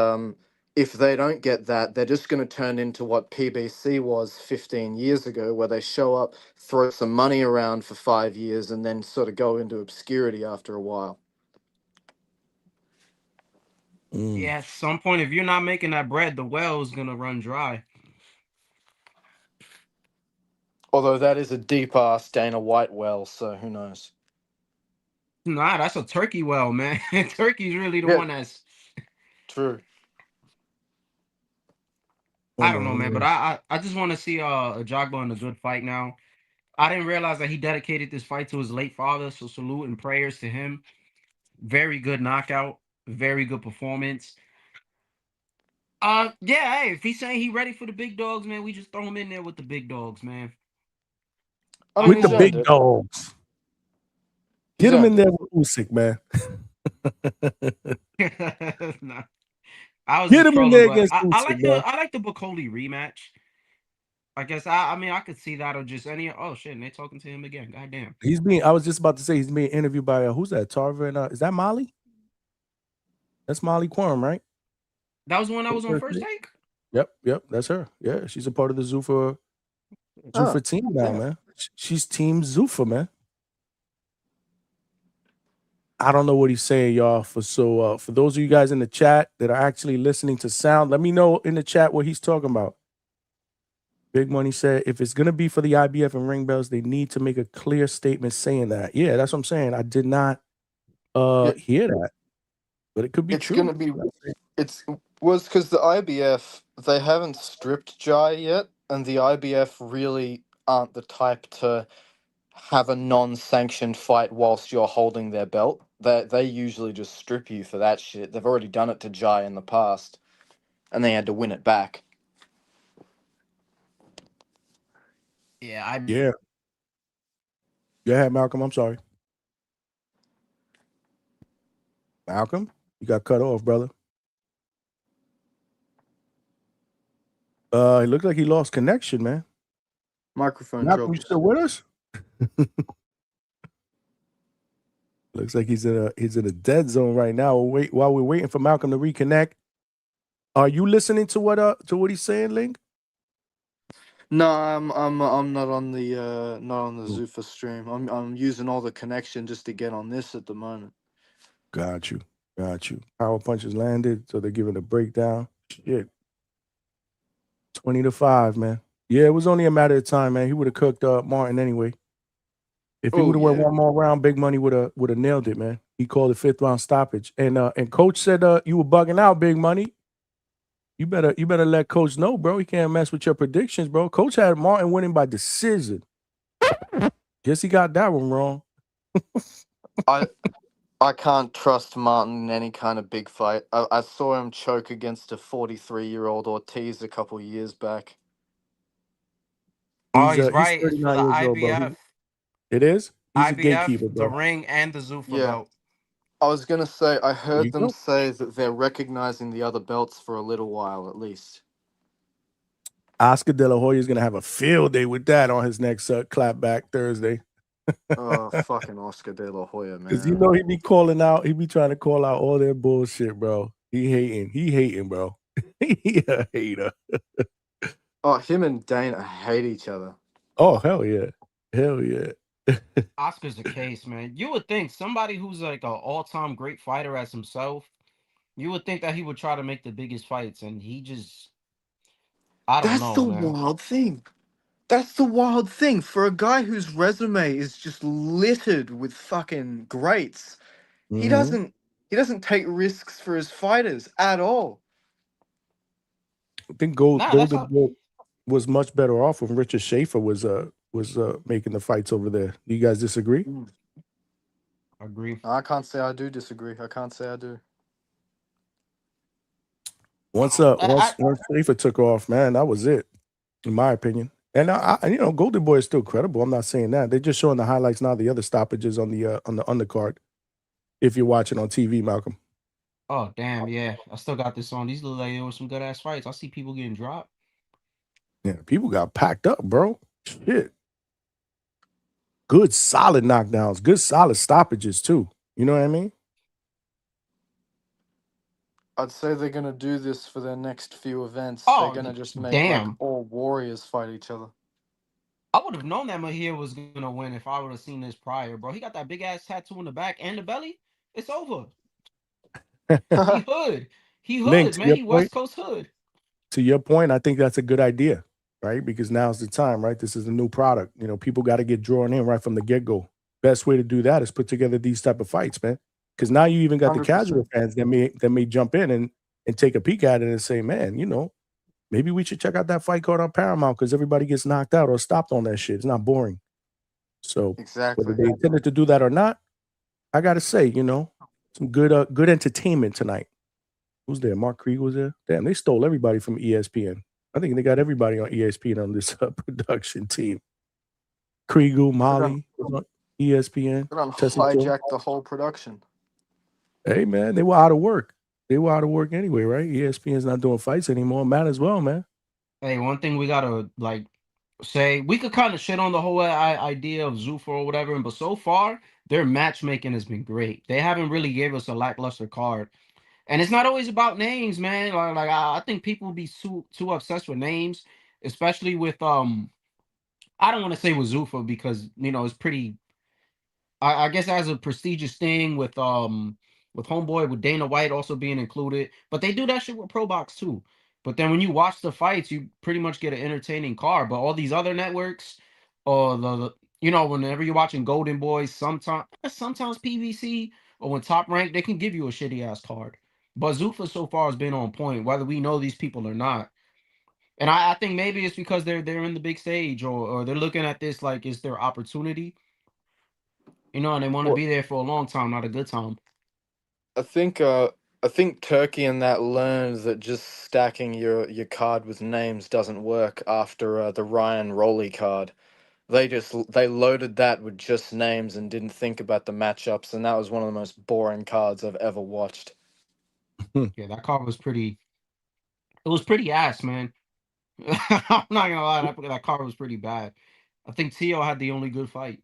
if they don't get that, they're just going to turn into what PBC was 15 years ago, where they show up, throw some money around for 5 years, and then sort of go into obscurity after a while. Yeah, at some point, if you're not making that bread, the well is gonna run dry. Although that is a deep ass Dana White well, so who knows? Nah, that's a turkey well, man. Turkey's really the Yeah. one that's. True. I don't know, man, but I just want to see Ajagba in a good fight now. I didn't realize that he dedicated this fight to his late father, so salute and prayers to him. Very good knockout, very good performance. Yeah, hey, if he's saying he ready for the big dogs, man, we just throw him in there with the big dogs, man. With the big dogs. Get him in there with Usyk, man. Nah. I was Get just him in trolling, there but against I Usyk, like man. the Bacoli rematch. I guess I mean I could see that or just any shit, and they're talking to him again. Goddamn. I was just about to say he's being interviewed by who's that? Tarver and is that Molly? That's Molly Quorum, right? That was the one that was on First Take? Yep, that's her. Yeah, she's a part of the Zuffa team now, man. She's Team Zuffa, man. I don't know what he's saying, y'all. For those of you guys in the chat that are actually listening to sound, let me know in the chat what he's talking about. Big Money said, if it's going to be for the IBF and ring bells, they need to make a clear statement saying that. Yeah, that's what I'm saying. I did not hear that, but it could be true. It's going to be. Because the IBF, they haven't stripped Jai yet, and the IBF really aren't the type to have a non-sanctioned fight whilst you're holding their belt. They usually just strip you for that shit. They've already done it to Jai in the past, and they had to win it back. Yeah, Yeah. Go ahead, Malcolm. I'm sorry. Malcolm, you got cut off, brother. It looked like he lost connection, man. Microphone Malcolm, you dropped. still with us? Looks like he's in a dead zone right now. While we're waiting for Malcolm to reconnect. Are you listening to what he's saying, Link? No, I'm not on the Zuffa stream. I'm using all the connection just to get on this at the moment. Got you. Power punches landed, so they're giving a breakdown. Shit. 20-5, man. Yeah, it was only a matter of time, man. He would have cooked Martin anyway. If he would have went one more round, Big Money would have nailed it, man. He called it 5th round stoppage. And Coach said you were bugging out, Big Money. You better let Coach know, bro. He can't mess with your predictions, bro. Coach had Martin winning by decision. Guess he got that one wrong. I can't trust Martin in any kind of big fight. I saw him choke against a 43-year-old Ortiz a couple years back. He's right. It's for 39 the years old, bro. IBF. It is? He's a IBF, gatekeeper, the bro. ring, and the Zuffa belt. I was going to say, I heard them go. say that they're recognizing the other belts for a little while, at least. Oscar De La Hoya is going to have a field day with that on his next clapback Thursday. Oh, fucking Oscar De La Hoya, man. Because he be calling out, he be trying to call out all their bullshit, bro. He hating, bro. He a hater. Oh, him and Dana hate each other. Oh, hell yeah. Oscar's the case, man. You would think somebody who's like an all-time great fighter as himself, you would think that he would try to make the biggest fights, and he just, I don't That's the know, man. wild thing. That's the wild thing. For a guy whose resume is just littered with fucking greats, he Mhm. doesn't take risks for his fighters at all. I think Nah, that's Golden how. Boy was much better off when Richard Schaefer was making the fights over there. Do you guys disagree? Mm. I agree. I can't say I do disagree. I can't say I do. Once I, once Schaefer took off, man, that was it, in my opinion. And you know, Golden Boy is still credible. I'm not saying that. They're just showing the highlights now, the other stoppages on the undercard. If you're watching on TV, Malcolm. oh damn, yeah. I still got this on. These look like there were some good ass fights. I see people getting dropped. Yeah, people got packed up, bro. Shit. Good solid knockdowns, good solid stoppages too. You know what I mean? I'd say they're gonna do this for their next few events. They're Oh gonna just make like damn. all warriors fight each other. I would have known that Mahir was gonna win if I would have seen this prior, bro. He got that big ass tattoo in the back and the belly. It's over. He hood. He Link, hood, to man. your He point, West Coast hood. I think that's a good idea, right? Because now's the time, right? This is a new product. You know, people got to get drawn in right from the get-go. Best way to do that is put together these type of fights, man. Because now you even got the 100%. casual fans that may jump in and take a peek at it and say, man, you know, maybe we should check out that fight card on Paramount because everybody gets knocked out or stopped on that shit. It's not boring. So whether Exactly. they intended to do that or not, I gotta say, you know, some good entertainment tonight. Who's there? Mark Krieg was there. Damn, they stole everybody from ESPN. I think they got everybody on ESPN on this production team. Kriegel, They done, Molly was on ESPN. they done Tessito. hijacked the whole production. Hey man, they were out of work. They were out of work anyway, right? ESPN's not doing fights anymore. Might as well, man. Hey, one thing we gotta like say, we could kind of shit on the whole idea of Zuffa or whatever, but so far their matchmaking has been great. They haven't really gave us a lackluster card, and it's not always about names, man. Like I think people be too obsessed with names, especially with I don't want to say with Zuffa because you know it's pretty. I guess as a prestigious thing with Homeboy with Dana White also being included, but they do that shit with Pro Box too. But then when you watch the fights, you pretty much get an entertaining card. But all these other networks, or you know, whenever you're watching Golden Boys, sometimes PVC or when Top Rank, they can give you a shitty ass card. But Zuffa so far has been on point, whether we know these people or not. And I think maybe it's because they're in the big stage or they're looking at this like it's their opportunity, you know, and they want to Well, be there for a long time, not a good time. I think Turkey and that learned that just stacking your card with names doesn't work after the Ryan Rolly card. They loaded that with just names and didn't think about the matchups, and that was one of the most boring cards I've ever watched. Yeah, that card was pretty. It was pretty ass, man. I'm not gonna lie, that card was pretty bad. I think Tio had the only good fight.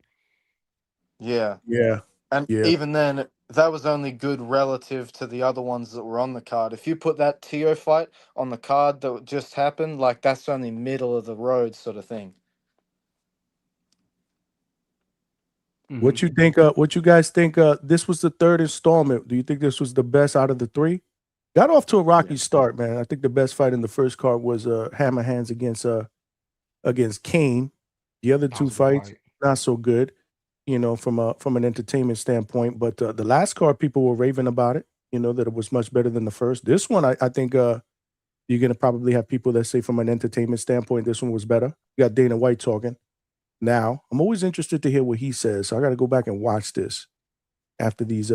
Yeah. Yeah. And Yeah. even then, that was only good relative to the other ones that were on the card. If you put that Tio fight on the card that just happened, like that's only middle of the road sort of thing. What you think? What you guys think? This was the third installment. Do you think this was the best out of the three? Got off to a rocky start, man. I think the best fight in the first card was Hammer Hands against Kane. The other That two was a good fights fight. not so good, you know, from an entertainment standpoint. But the last card, people were raving about it. You know that it was much better than the first. This one, I think you're gonna probably have people that say from an entertainment standpoint, this one was better. You got Dana White talking. Now, I'm always interested to hear what he says, so I got to go back and watch this after these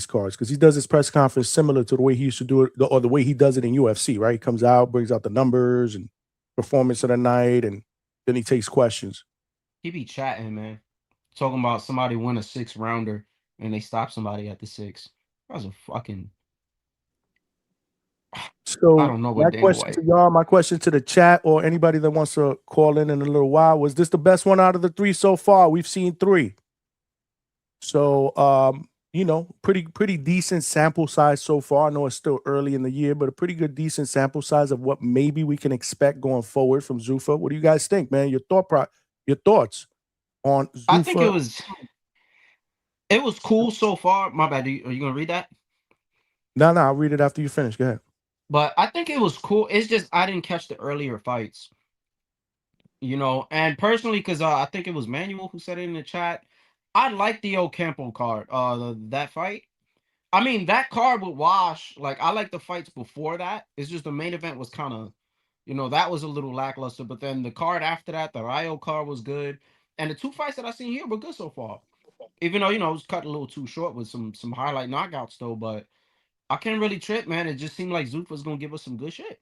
cards because he does his press conference similar to the way he used to do it, or the way he does it in UFC. Right? He comes out, brings out the numbers and performance of the night, and then he takes questions. He be chatting, man. Talking about somebody win a 6 rounder and they stop somebody at the 6. That was a fucking. I So don't know my what Dana question to White. y'all, my question to the chat, or anybody that wants to call in a little while, was this the best one out of the three so far? We've seen three. So you know, pretty decent sample size so far. I know it's still early in the year, but a pretty good decent sample size of what maybe we can expect going forward from Zuffa. What do you guys think, man? Your thoughts? on I think Zuffa? it was cool so far. My bad. Are you gonna read that? No, I'll read it after you finish. Go ahead. But I think it was cool. It's just I didn't catch the earlier fights, and personally, because I think it was Manuel who said it in the chat. I like the Ocampo card. That fight. I mean, that card with Wash. Like, I like the fights before that. It's just the main event was kind of, that was a little lackluster. But then the card after that, the Rayo card was good, and the 2 fights that I seen here were good so far. Even though it was cut a little too short with some highlight knockouts though, but I can't really trip, man. It just seemed like Zoop was gonna give us some good shit.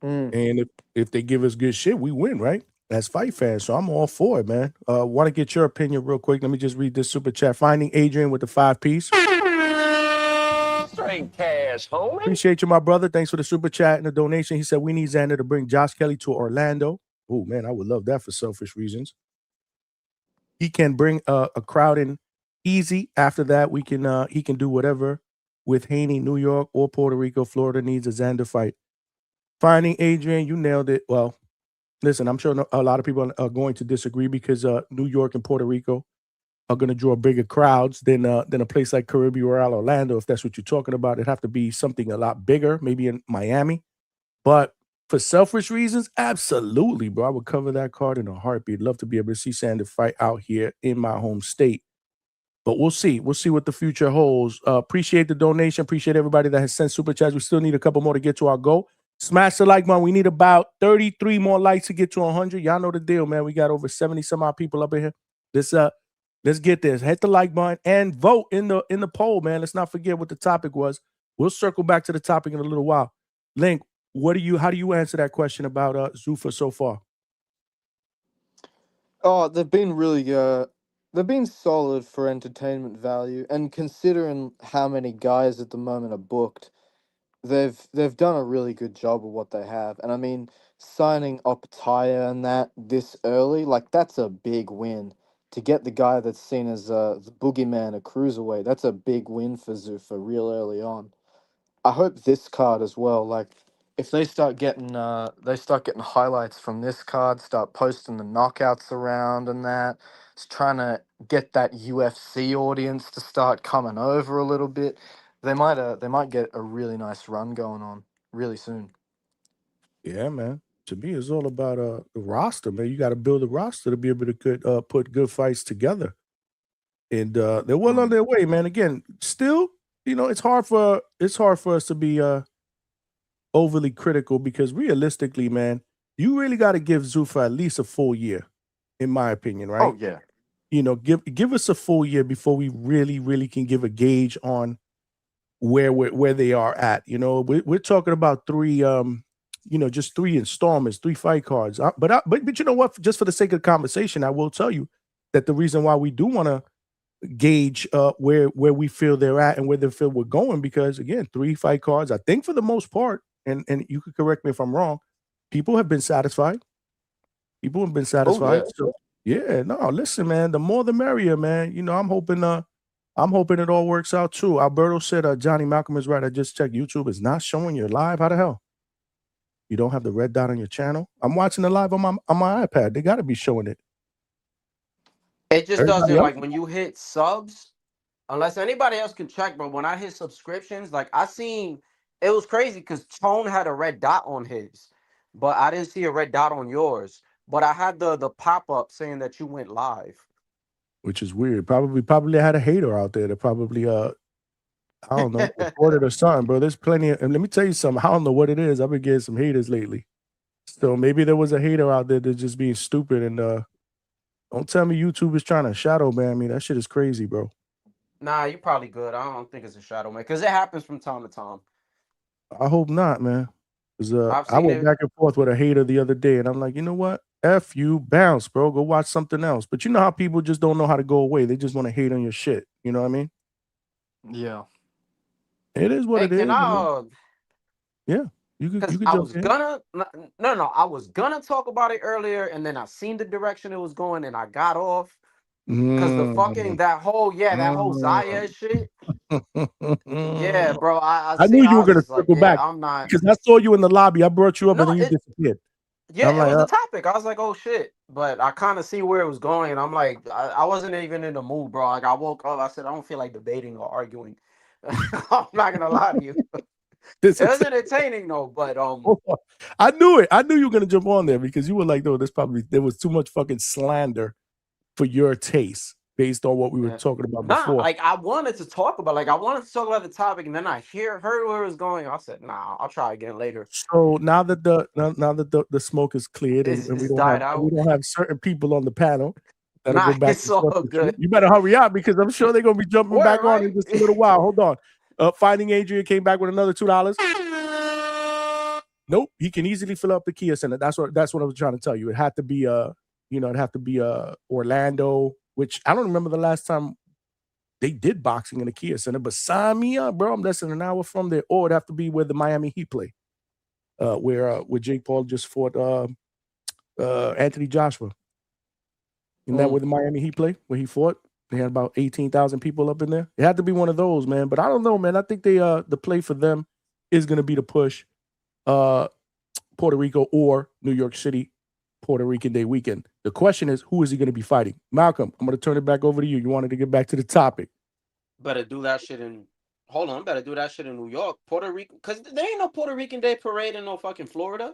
And if they give us good shit, we win, right? As fight fans, so I'm all for it, man. Want to get your opinion real quick? Let me just read this super chat. Finding Adrian with the 5-piece. Straight cash, homie. Appreciate you, my brother. Thanks for the super chat and the donation. He said we need Xander to bring Josh Kelly to Orlando. Oh man, I would love that for selfish reasons. He can bring a crowd in easy. After that, he can do whatever with Haney, New York, or Puerto Rico. Florida needs a Xander fight. Finding Adrian, you nailed it. Well, listen, I'm sure a lot of people are going to disagree because New York and Puerto Rico are going to draw bigger crowds than a place like Caribbean Royale, Orlando. If that's what you're talking about, it'd have to be something a lot bigger, maybe in Miami. But for selfish reasons, absolutely, bro. I would cover that card in a heartbeat. Love to be able to see Xander fight out here in my home state. But we'll see. We'll see what the future holds. Appreciate the donation. Appreciate everybody that has sent super chats. We still need a couple more to get to our goal. Smash the like button. We need about 33 more likes to get to 100. Y'all know the deal, man. We got over 70 some odd people up in here. Let's get this. Hit the like button and vote in the poll, man. Let's not forget what the topic was. We'll circle back to the topic in a little while. Link, how do you answer that question about Zuffa so far? Oh, they've been really they've been solid for entertainment value, and considering how many guys at the moment are booked, they've done a really good job of what they have. And I mean, signing Optaya and that this early, like, that's a big win. To get the guy that's seen as the boogeyman, a cruiserweight, that's a big win for Zuffa real early on. I hope this card as well, like, if they start getting highlights from this card, start posting the knockouts around and that, it's trying to get that UFC audience to start coming over a little bit. They might get a really nice run going on really soon. Yeah, man. To me, it's all about the roster, man. You got to build a roster to be able to put good fights together. And they're well on their way, man. Again, still, it's hard for us to be overly critical because realistically, man, you really got to give Zuffa at least a full year, in my opinion, right? Oh yeah. Give us a full year before we really, really can give a gauge on where they are at. We're talking about just 3 installments, 3 fight cards. But you know what? Just for the sake of conversation, I will tell you that the reason why we do want to gauge where we feel they're at and where they feel we're going, because again, 3 fight cards, I think for the most part, and you could correct me if I'm wrong, people have been satisfied. People have been satisfied. yeah. So yeah, no, listen, man, the more the merrier, man. I'm hoping it all works out too. Alberto said Johnny Malcolm is right. I just checked. YouTube is not showing you live. How the hell? You don't have the red dot on your channel? I'm watching the live on my iPad. They got to be showing it. It just Everybody doesn't, else? like, when you hit subs, unless anybody else can check, but when I hit subscriptions, like, I seen, it was crazy because Tone had a red dot on his, but I didn't see a red dot on yours. But I had the pop-up saying that you went live. Which is weird. Probably had a hater out there that probably I don't know, reported or something, bro. There's plenty of, and let me tell you something. I don't know what it is. I've been getting some haters lately. So maybe there was a hater out there that's just being stupid. And don't tell me YouTube is trying to shadow ban me. That shit is crazy, bro. Nah, you're probably good. I don't think it's a shadow, man, because it happens from time to time. I hope not, man. Because I've I seen went it. back and forth with a hater the other day, and I'm like, you know what? F you, bounce, bro. Go watch something else. But you know how people just don't know how to go away. They just want to hate on your shit. You know what I mean? Yeah. It is what Hey, it is. can I? Yeah, you could Because jump I was in. gonna no, I was gonna talk about it earlier, and then I seen the direction it was going, and I got off because the fucking that whole Zayas shit. Yeah, bro. I I see. knew you I were was gonna just like, circle yeah, back I'm not. because I saw you in the lobby. I brought you up, and No, then you disappeared. Yeah, I'm it like, was the topic. I was like, oh shit. But I kind of see where it was going. And I'm like, I wasn't even in the mood, bro. Like I woke up, I said, I don't feel like debating or arguing. I'm not gonna lie to you. this It is was entertaining though, but Hold on. I knew it. I knew you were gonna jump on there because you were like, no, there was too much fucking slander for your taste based on what we were yeah. talking about Nah, before. like I wanted to talk about the topic, and then I heard where it was going. I said, nah, I'll try again later. So now that the smoke is cleared and It's died we out. don't have certain people on the panel that'll Nah, go back it's and forth all with you. good. You better hurry up because I'm sure they're gonna be jumping Where, back on in right? just a little while. Hold on. Finding Adrian came back with another $2. Nope, he can easily fill up the Kia Center. That's what I was trying to tell you. It had to be Orlando, which I don't remember the last time they did boxing in the Kia Center, but sign me up, bro. I'm less than an hour from there. Or it'd have to be where the Miami Heat play. Where Jake Paul just fought Anthony Joshua. Isn't that where the Miami Heat play? Where he fought? They had about 18,000 people up in there. It had to be one of those, man. But I don't know, man. I think the play for them is gonna be to push Puerto Rico or New York City, Puerto Rican Day weekend. The question is, who is he going to be fighting? Malcolm, I'm going to turn it back over to you. You wanted to get back to the topic. Better do that shit in. Hold on, better do that shit in New York, Puerto Rico, because there ain't no Puerto Rican Day parade in no fucking Florida.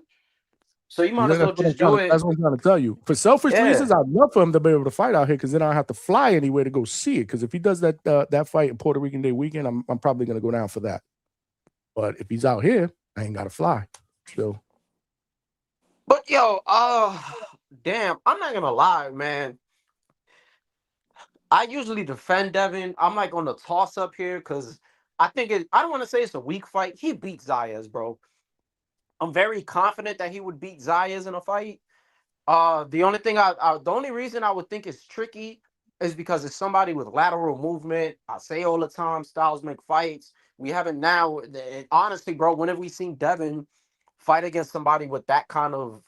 So you might Yeah, as well just do it. that's what I'm trying to tell you. For selfish Yeah. reasons, I'd love for him to be able to fight out here because then I don't have to fly anywhere to go see it. Because if he does that fight in Puerto Rican Day weekend, I'm probably going to go down for that. But if he's out here, I ain't got to fly. So. But yo, damn, I'm not gonna lie, man. I usually defend Devin. I'm like on the toss up here because I don't want to say it's a weak fight. He beat Zayas, bro. I'm very confident that he would beat Zayas in a fight. The only reason I would think it's tricky is because it's somebody with lateral movement. I say all the time, styles make fights. We haven't now. Honestly, bro, when have we seen Devin fight against somebody with that kind of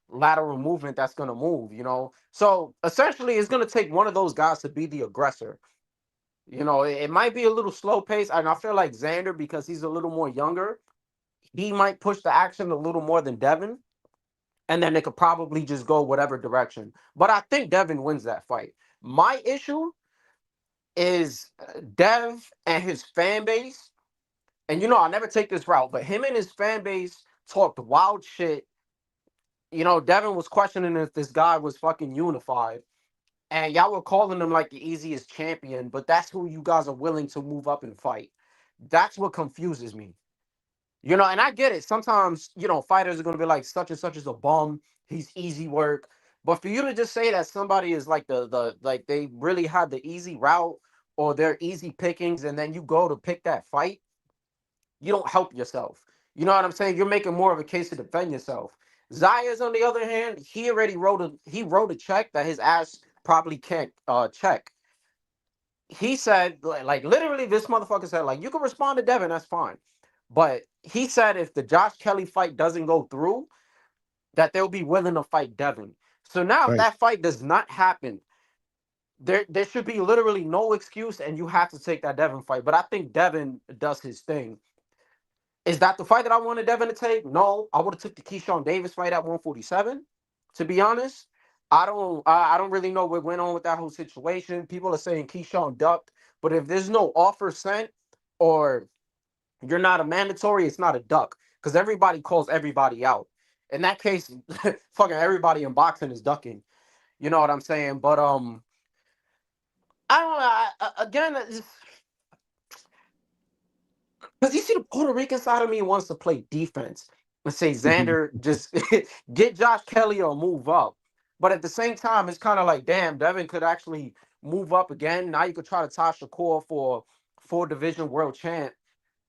lateral movement that's gonna move? You know, so essentially, it's gonna take one of those guys to be the aggressor. You know, it might be a little slow pace, and I feel like Xander, because he's a little more younger, he might push the action a little more than Devin, and then it could probably just go whatever direction. But I think Devin wins that fight. My issue is Dev and his fan base. And you know, I never take this route, but him and his fan base talked wild shit. You know, Devin was questioning if this guy was fucking unified. And y'all were calling him like the easiest champion, but that's who you guys are willing to move up and fight. That's what confuses me. You know, and I get it. Sometimes, you know, fighters are going to be like, such and such is a bum. He's easy work. But for you to just say that somebody is like like they really had the easy route or they're easy pickings, and then you go to pick that fight, you don't help yourself. You know what I'm saying? You're making more of a case to defend yourself. Zayas, on the other hand, he already wrote a check that his ass probably can't check. He said, like literally, this motherfucker said, like, you can respond to Devin, that's fine. But he said if the Josh Kelly fight doesn't go through, that they'll be willing to fight Devin. So now, if Right. that fight does not happen, there should be literally no excuse, and you have to take that Devin fight. But I think Devin does his thing. Is that the fight that I wanted Devin to take? No, I would have took the Keyshawn Davis fight at 147. To be honest, I don't really know what went on with that whole situation. People are saying Keyshawn ducked, but if there's no offer sent or you're not a mandatory, it's not a duck because everybody calls everybody out. In that case, fucking everybody in boxing is ducking. You know what I'm saying? But I don't know. Again, because you see the Puerto Rican side of me wants to play defense and say Xander just get Josh Kelly or move up. But at the same time, it's kind of like, damn, Devin could actually move up again. Now you could try to tie Shakur for 4 division world champ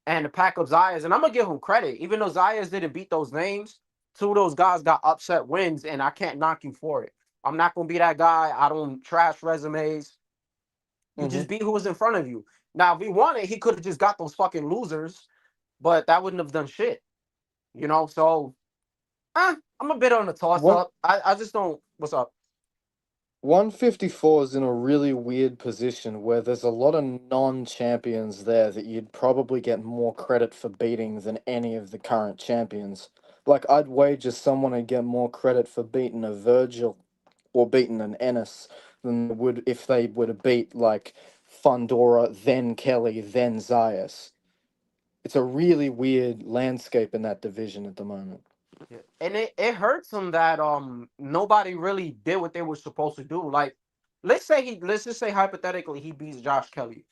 and the pack up Zayas. And I'm gonna give him credit, even though Zayas didn't beat those names. 2 of those guys got upset wins, and I can't knock you for it. I'm not gonna be that guy. I don't trash resumes. You just beat who was in front of you. Now, if he wanted, he could have just got those fucking losers, but that wouldn't have done shit. You know, so I'm a bit on the toss One up. I just don't. What's up? 154 is in a really weird position where there's a lot of non-champions there that you'd probably get more credit for beating than any of the current champions. Like, I'd wager someone would get more credit for beating a Virgil or beating an Ennis than they would if they would have beat, like, Fundora, then Kelly, then Zayas. It's a really weird landscape in that division at the moment. Yeah. And it hurts him that nobody really did what they were supposed to do. Like, let's just say hypothetically he beats Josh Kelly.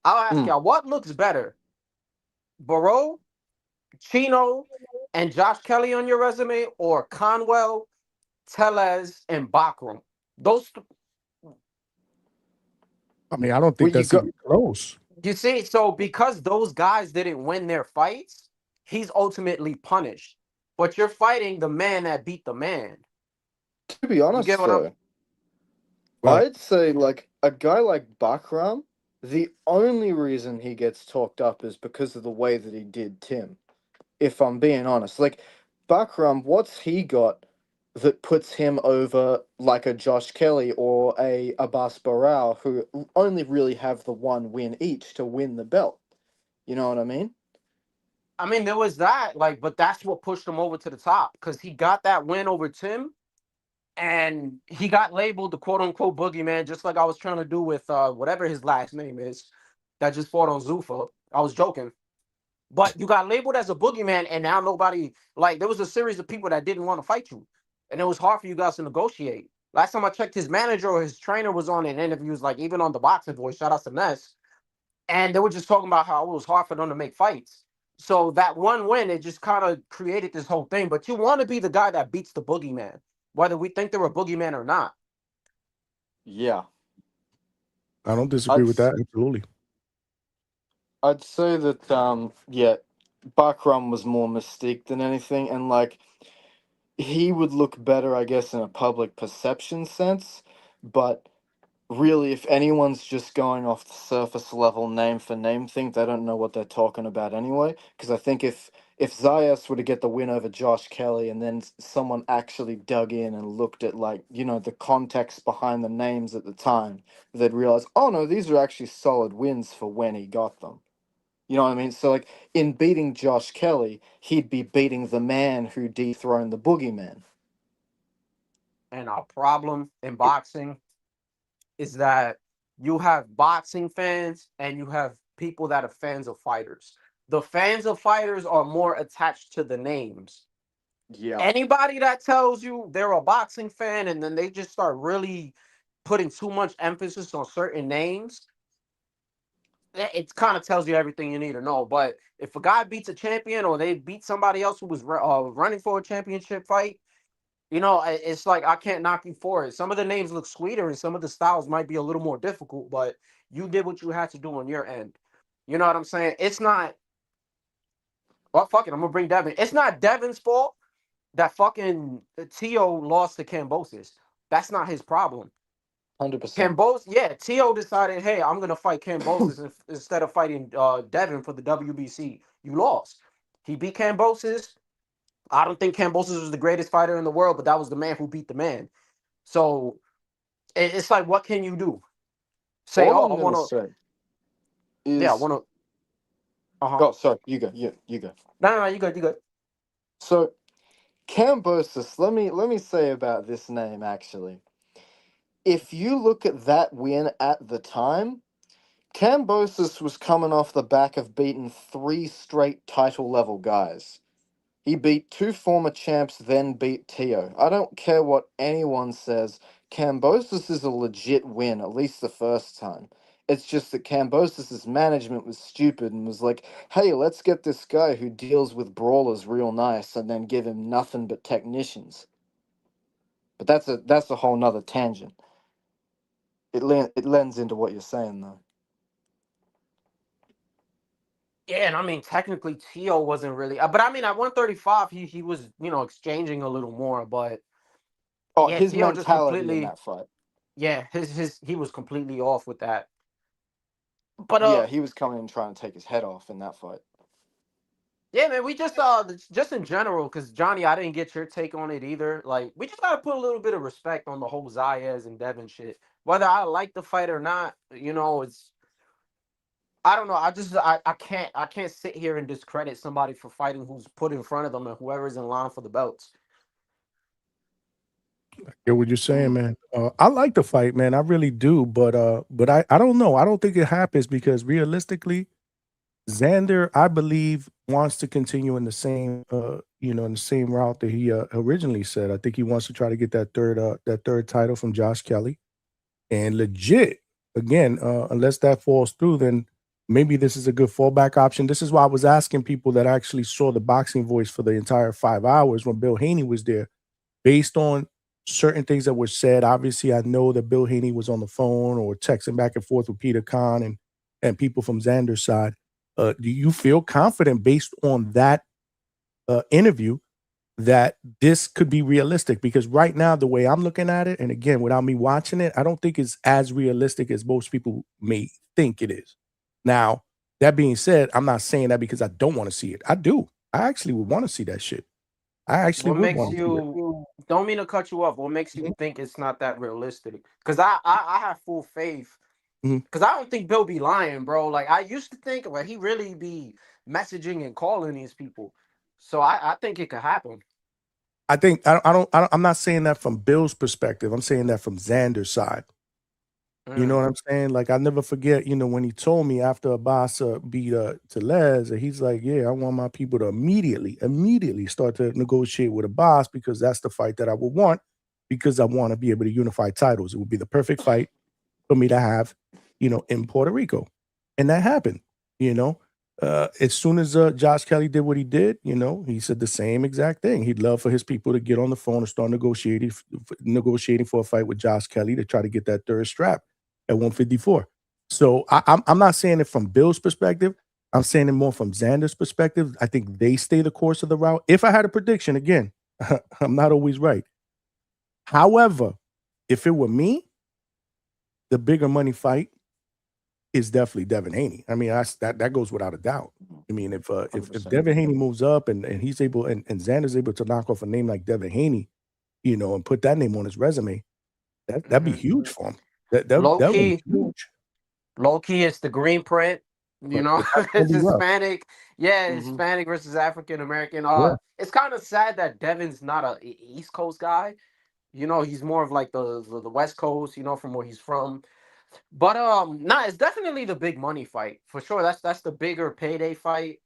I'll ask y'all, what looks better? Barrow, Chino, and Josh Kelly on your resume, or Conwell, Tellez, and Bakram? Those I mean, I don't Well, think that's even close. You see, so because those guys didn't win their fights, he's ultimately punished. But you're fighting the man that beat the man. To be You honest, get what I'm? though, I'd say, like, a guy like Bakram, the only reason he gets talked up is because of the way that he did Tim. If I'm being honest, like, Bakram, what's he got that puts him over, like, a Josh Kelly or a Abbas Barao, who only really have the one win each to win the belt? You know what I mean? I mean, there was that, like, but that's what pushed him over to the top because he got that win over Tim, and he got labeled the quote unquote boogeyman, just like I was trying to do with whatever his last name is, that just fought on Zuffa. I was joking. But you got labeled as a boogeyman, and now nobody, like, there was a series of people that didn't want to fight you. And it was hard for you guys to negotiate. Last time I checked, his manager or his trainer was on in interviews, like even on the Boxing Voice, shout out to Ness. And they were just talking about how it was hard for them to make fights. So that one win, it just kind of created this whole thing. But you want to be the guy that beats the boogeyman, whether we think they're a boogeyman or not. Yeah. I don't disagree with that. Absolutely. I'd say that, yeah, Bakram was more mystique than anything, and, like, he would look better, I guess, in a public perception sense, but really, if anyone's just going off the surface level name for name thing, they don't know what they're talking about anyway. Because I think if Zayas were to get the win over Josh Kelly and then someone actually dug in and looked at, like, you know, the context behind the names at the time, they'd realize, oh no, these are actually solid wins for when he got them. You know what I mean? So, like, in beating Josh Kelly, he'd be beating the man who dethroned the boogeyman. And our problem in boxing is that you have boxing fans and you have people that are fans of fighters. The fans of fighters are more attached to the names. Yeah. Anybody that tells you they're a boxing fan and then they just start really putting too much emphasis on certain names, it kind of tells you everything you need to know. But if a guy beats a champion or they beat somebody else who was running for a championship fight, you know, it's like I can't knock you for it. Some of the names look sweeter and some of the styles might be a little more difficult, but you did what you had to do on your end. You know what I'm saying? It's not, well, fuck it, I'm gonna bring Devin. It's not Devin's fault that fucking Tio lost to Cambosis. That's not his problem. 100%. Tio decided, hey, I'm gonna fight Cambosis instead of fighting Devin for the WBC. You lost. He beat Cambosis. I don't think Cambosis was the greatest fighter in the world, but that was the man who beat the man. So it's like, what can you do? Say, All oh, I'm I gonna want say to. is, Yeah, I want to. oh, sorry, you go. You go. No, you good, you good. So, Cambosis, let me say about this name, actually. If you look at that win at the time, Cambosis was coming off the back of beating 3 straight title level guys. He beat 2 former champs, then beat Tio. I don't care what anyone says. Cambosis is a legit win, at least the first time. It's just that Cambosis' management was stupid and was like, hey, let's get this guy who deals with brawlers real nice and then give him nothing but technicians. But that's a whole nother tangent. It lends into what you're saying, though. Yeah, and I mean, technically, Tio wasn't really. But I mean, at 135, he was, you know, exchanging a little more. But Oh, yeah, his Tio just mentality in completely. that fight. Yeah, his he was completely off with that. But Yeah, he was coming in trying to take his head off in that fight. yeah, man, we just in general, because Johnny, I didn't get your take on it either. Like, we just gotta put a little bit of respect on the whole Zayas and Devin shit. Whether I like the fight or not, you know, I don't know. I can't sit here and discredit somebody for fighting who's put in front of them and whoever's in line for the belts. Get what you're saying, man. I like the fight, man. I really do, but I don't know. I don't think it happens because realistically, Xander, I believe, wants to continue in the same in the same route that he originally said. I think he wants to try to get that third title from Josh Kelly. And legit, again, unless that falls through, then maybe this is a good fallback option. This is why I was asking people that actually saw the Boxing Voice for the entire 5 hours when Bill Haney was there, based on certain things that were said. Obviously, I know that Bill Haney was on the phone or texting back and forth with Peter Khan and people from Xander's side. Do you feel confident based on that interview that this could be realistic? Because right now, the way I'm looking at it, and again, without me watching it, I don't think it's as realistic as most people may think it is. Now, that being said, I'm not saying that because I don't want to see it. I do. I actually would want to see that shit. I actually What would makes want to see it. you? Don't mean to cut you off. What makes you Mhm. think it's not that realistic? Because I have full faith. Mhm. Because I don't think Bill be lying, bro. Like I used to think, well, he really be messaging and calling these people. So I think it could happen. I think I'm not saying that from Bill's perspective. I'm saying that from Xander's side. You know what I'm saying? Like, I never forget, when he told me after Abbas beat Telez, and he's like, yeah, I want my people to immediately start to negotiate with Abbas because that's the fight that I would want because I want to be able to unify titles. It would be the perfect fight for me to have, in Puerto Rico. And that happened, as soon as Josh Kelly did what he did, he said the same exact thing. He'd love for his people to get on the phone and start negotiating for a fight with Josh Kelly to try to get that third strap at 154. So I'm not saying it from Bill's perspective. I'm saying it more from Xander's perspective. I think they stay the course of the route. If I had a prediction, again, I'm not always right. However, if it were me, the bigger money fight is definitely Devin Haney. I mean, that goes without a doubt. I mean, if 100%. Devin Haney moves up and he's able and Xander's able to knock off a name like Devin Haney, and put that name on his resume, that'd be huge for him. That Low would be key, huge. low key, it's the green print. You know, But that's gonna it's be rough. Hispanic. Yeah, Mhm. Hispanic versus African American. Yeah. It's kind of sad that Devin's not a East Coast guy. He's more of like the West Coast. From where he's from. But nah, it's definitely the big money fight for sure. That's the bigger payday fight.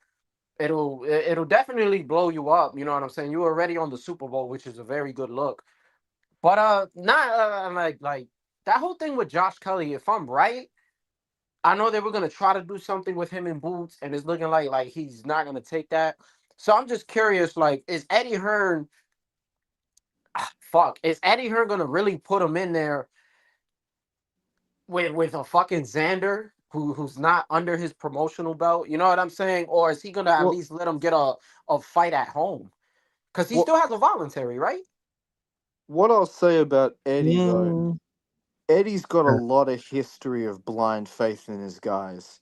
It'll definitely blow you up. You know what I'm saying? You were already on the Super Bowl, which is a very good look. But not like that whole thing with Josh Kelly. If I'm right, I know they were gonna try to do something with him in Boots, and it's looking like he's not gonna take that. So I'm just curious, like, is Eddie Hearn? Fuck, is Eddie Hearn gonna really put him in there with a fucking Xander who's not under his promotional belt? You know what I'm saying? Or is he gonna at Well, least let him get a fight at home? Because he what still has a voluntary, right? what I'll say about Eddie though, Mm. Eddie's got a Yeah. lot of history of blind faith in his guys.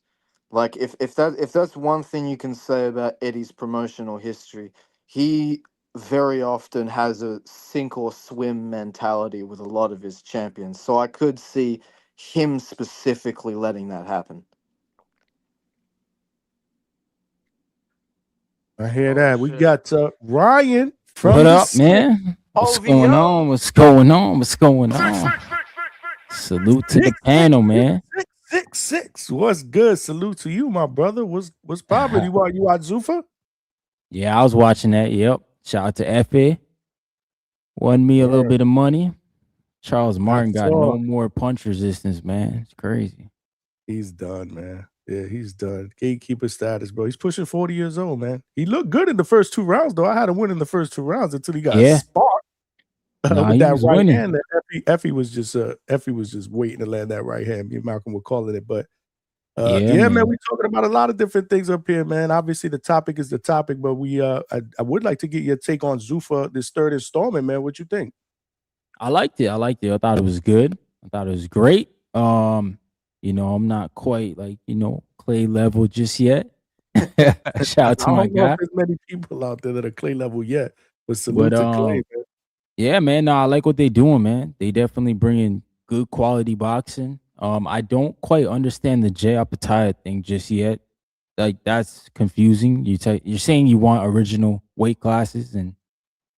Like if that's one thing you can say about Eddie's promotional history, he very often has a sink or swim mentality with a lot of his champions. So I could see him specifically letting that happen. I hear Oh that. We shit. got Ryan What from the up, city. man? What's going OVO. on? What's going on? What's going on? Salute to the panel, man. 666. What's good? Salute to you, my brother. What's poppin'? You out Zuffa? Yeah, I was watching that. Yep. Shout out to Effie. Won me a little Word. bit of money. Charles I Martin got saw. no more punch resistance, man. It's crazy. He's done, man. Yeah, he's done. Gatekeeper status, bro. He's pushing 40 years old, man. He looked good in the first 2 rounds, though. I had him win in the first 2 rounds until he got Yeah. sparked Nah, with he that was right winning. hand. That Effie was just waiting to land that right hand. Me and Malcolm were calling it, but Yeah, yeah, man, man. we're talking about a lot of different things up here, man. Obviously, the topic is the topic, but I would like to get your take on Zuffa, this third installment, man. What you think? I liked it. I thought it was good. I thought it was great. I'm not quite like, Clay level just yet. Shout out I to my don't know if guy. there's many people out there that are Clay level yet, but salute But to Clay, man. yeah, man. No, I like what they doing, man. They definitely bringing good quality boxing. I don't quite understand the Jay Apataya thing just yet. Like that's confusing. You're saying you want original weight classes and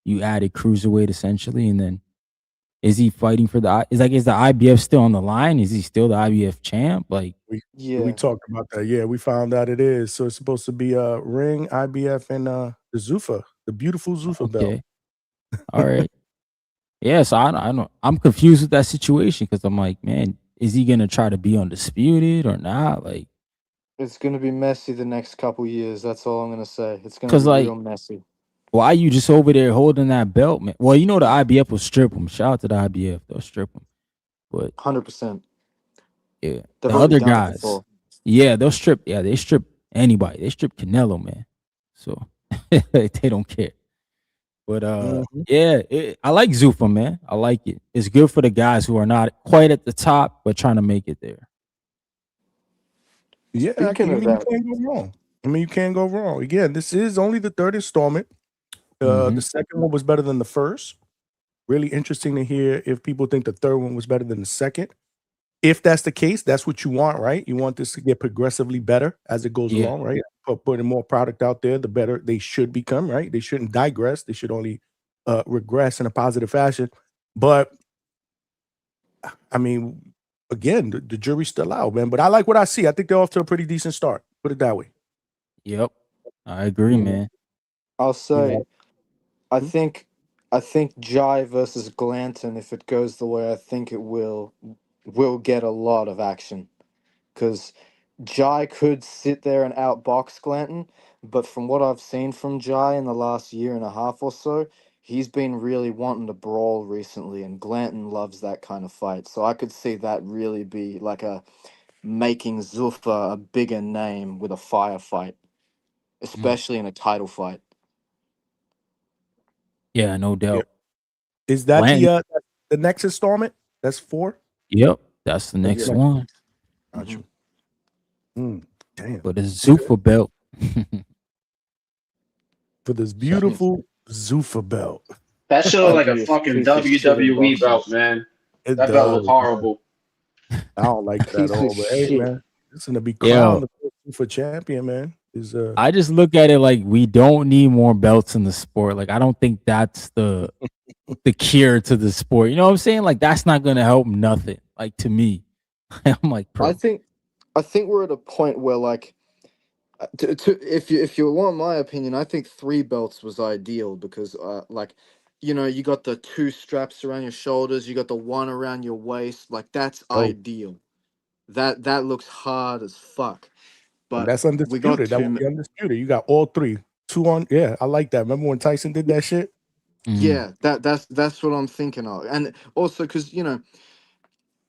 you added cruiserweight essentially, and then is he fighting for is the IBF still on the line? Is he still the IBF champ? Like, We Yeah, talked about that. Yeah, we found out it is. So it's supposed to be Ring, IBF, and the Zuffa, the beautiful Zuffa belt. okay, all right, yeah. So I don't. I'm confused with that situation because I'm like, man, is he gonna try to be undisputed or not? Like, it's gonna be messy the next couple years. That's all I'm gonna say. It's gonna cause be real like, messy. why you just over there holding that belt, man? Well, you know the IBF will strip him. Shout out to the IBF, they'll strip him. But 100%. yeah, They've the already other done it guys, before. yeah, they'll strip. Yeah, they strip anybody. They strip Canelo, man. So they don't care. But Mhm. yeah, I like Zuffa, man. I like it. It's good for the guys who are not quite at the top but trying to make it there. Yeah, Speaking I of mean, you that, can't go wrong. I mean, you can't go wrong. Again, this is only the third installment. Mm-hmm. The second one was better than the first. Really interesting to hear if people think the third one was better than the second. If that's the case, that's what you want, right? You want this to get progressively better as it goes Yeah, along, right? Putting more product out there, the better they should become, right? They shouldn't digress. They should only regress in a positive fashion. But I mean, again, the jury's still out, man. But I like what I see. I think they're off to a pretty decent start. Put it that way. yep, I agree, You know, man. I'll you know. say, I Mhm. think, I think Jai versus Glanton, if it goes the way I think it will get a lot of action. Because Jai could sit there and outbox Glanton, but from what I've seen from Jai in the last year and a half or so, he's been really wanting to brawl recently, and Glanton loves that kind of fight. So I could see that really be like a making Zuffa a bigger name with a firefight, Mm. especially in a title fight. Yeah, no Yeah. doubt. Is that Glenn, the next installment? That's 4? yep, that's the Okay. next Yeah. one. Got hmm you. Damn. For the Okay. Zuffa belt. For this Sounds beautiful Zuffa belt. That shit looked that'd like a be a fucking piece of shit in WWE belt, boxing. man. It That belt looked does. horrible. I don't like it at Piece of all. But hey, shit. man, it's gonna be Yo, crowned the first Zuffa champion, man. Is I just look at it like we don't need more belts in the sport. Like I don't think that's the cure to the sport. You know what I'm saying? Like that's not gonna help nothing. Like to me, I'm like, I bro. think I think we're at a point where like if you want my opinion, I think 3 belts was ideal because like you got the 2 straps around your shoulders, you got the one around your waist, like that's Oh, ideal. That looks hard as fuck. and But that's we got undisputed. That will be undisputed. You got all 3. 2 on. Yeah, I like that. Remember when Tyson did that shit? Mm. yeah, that's what I'm thinking of. And also cuz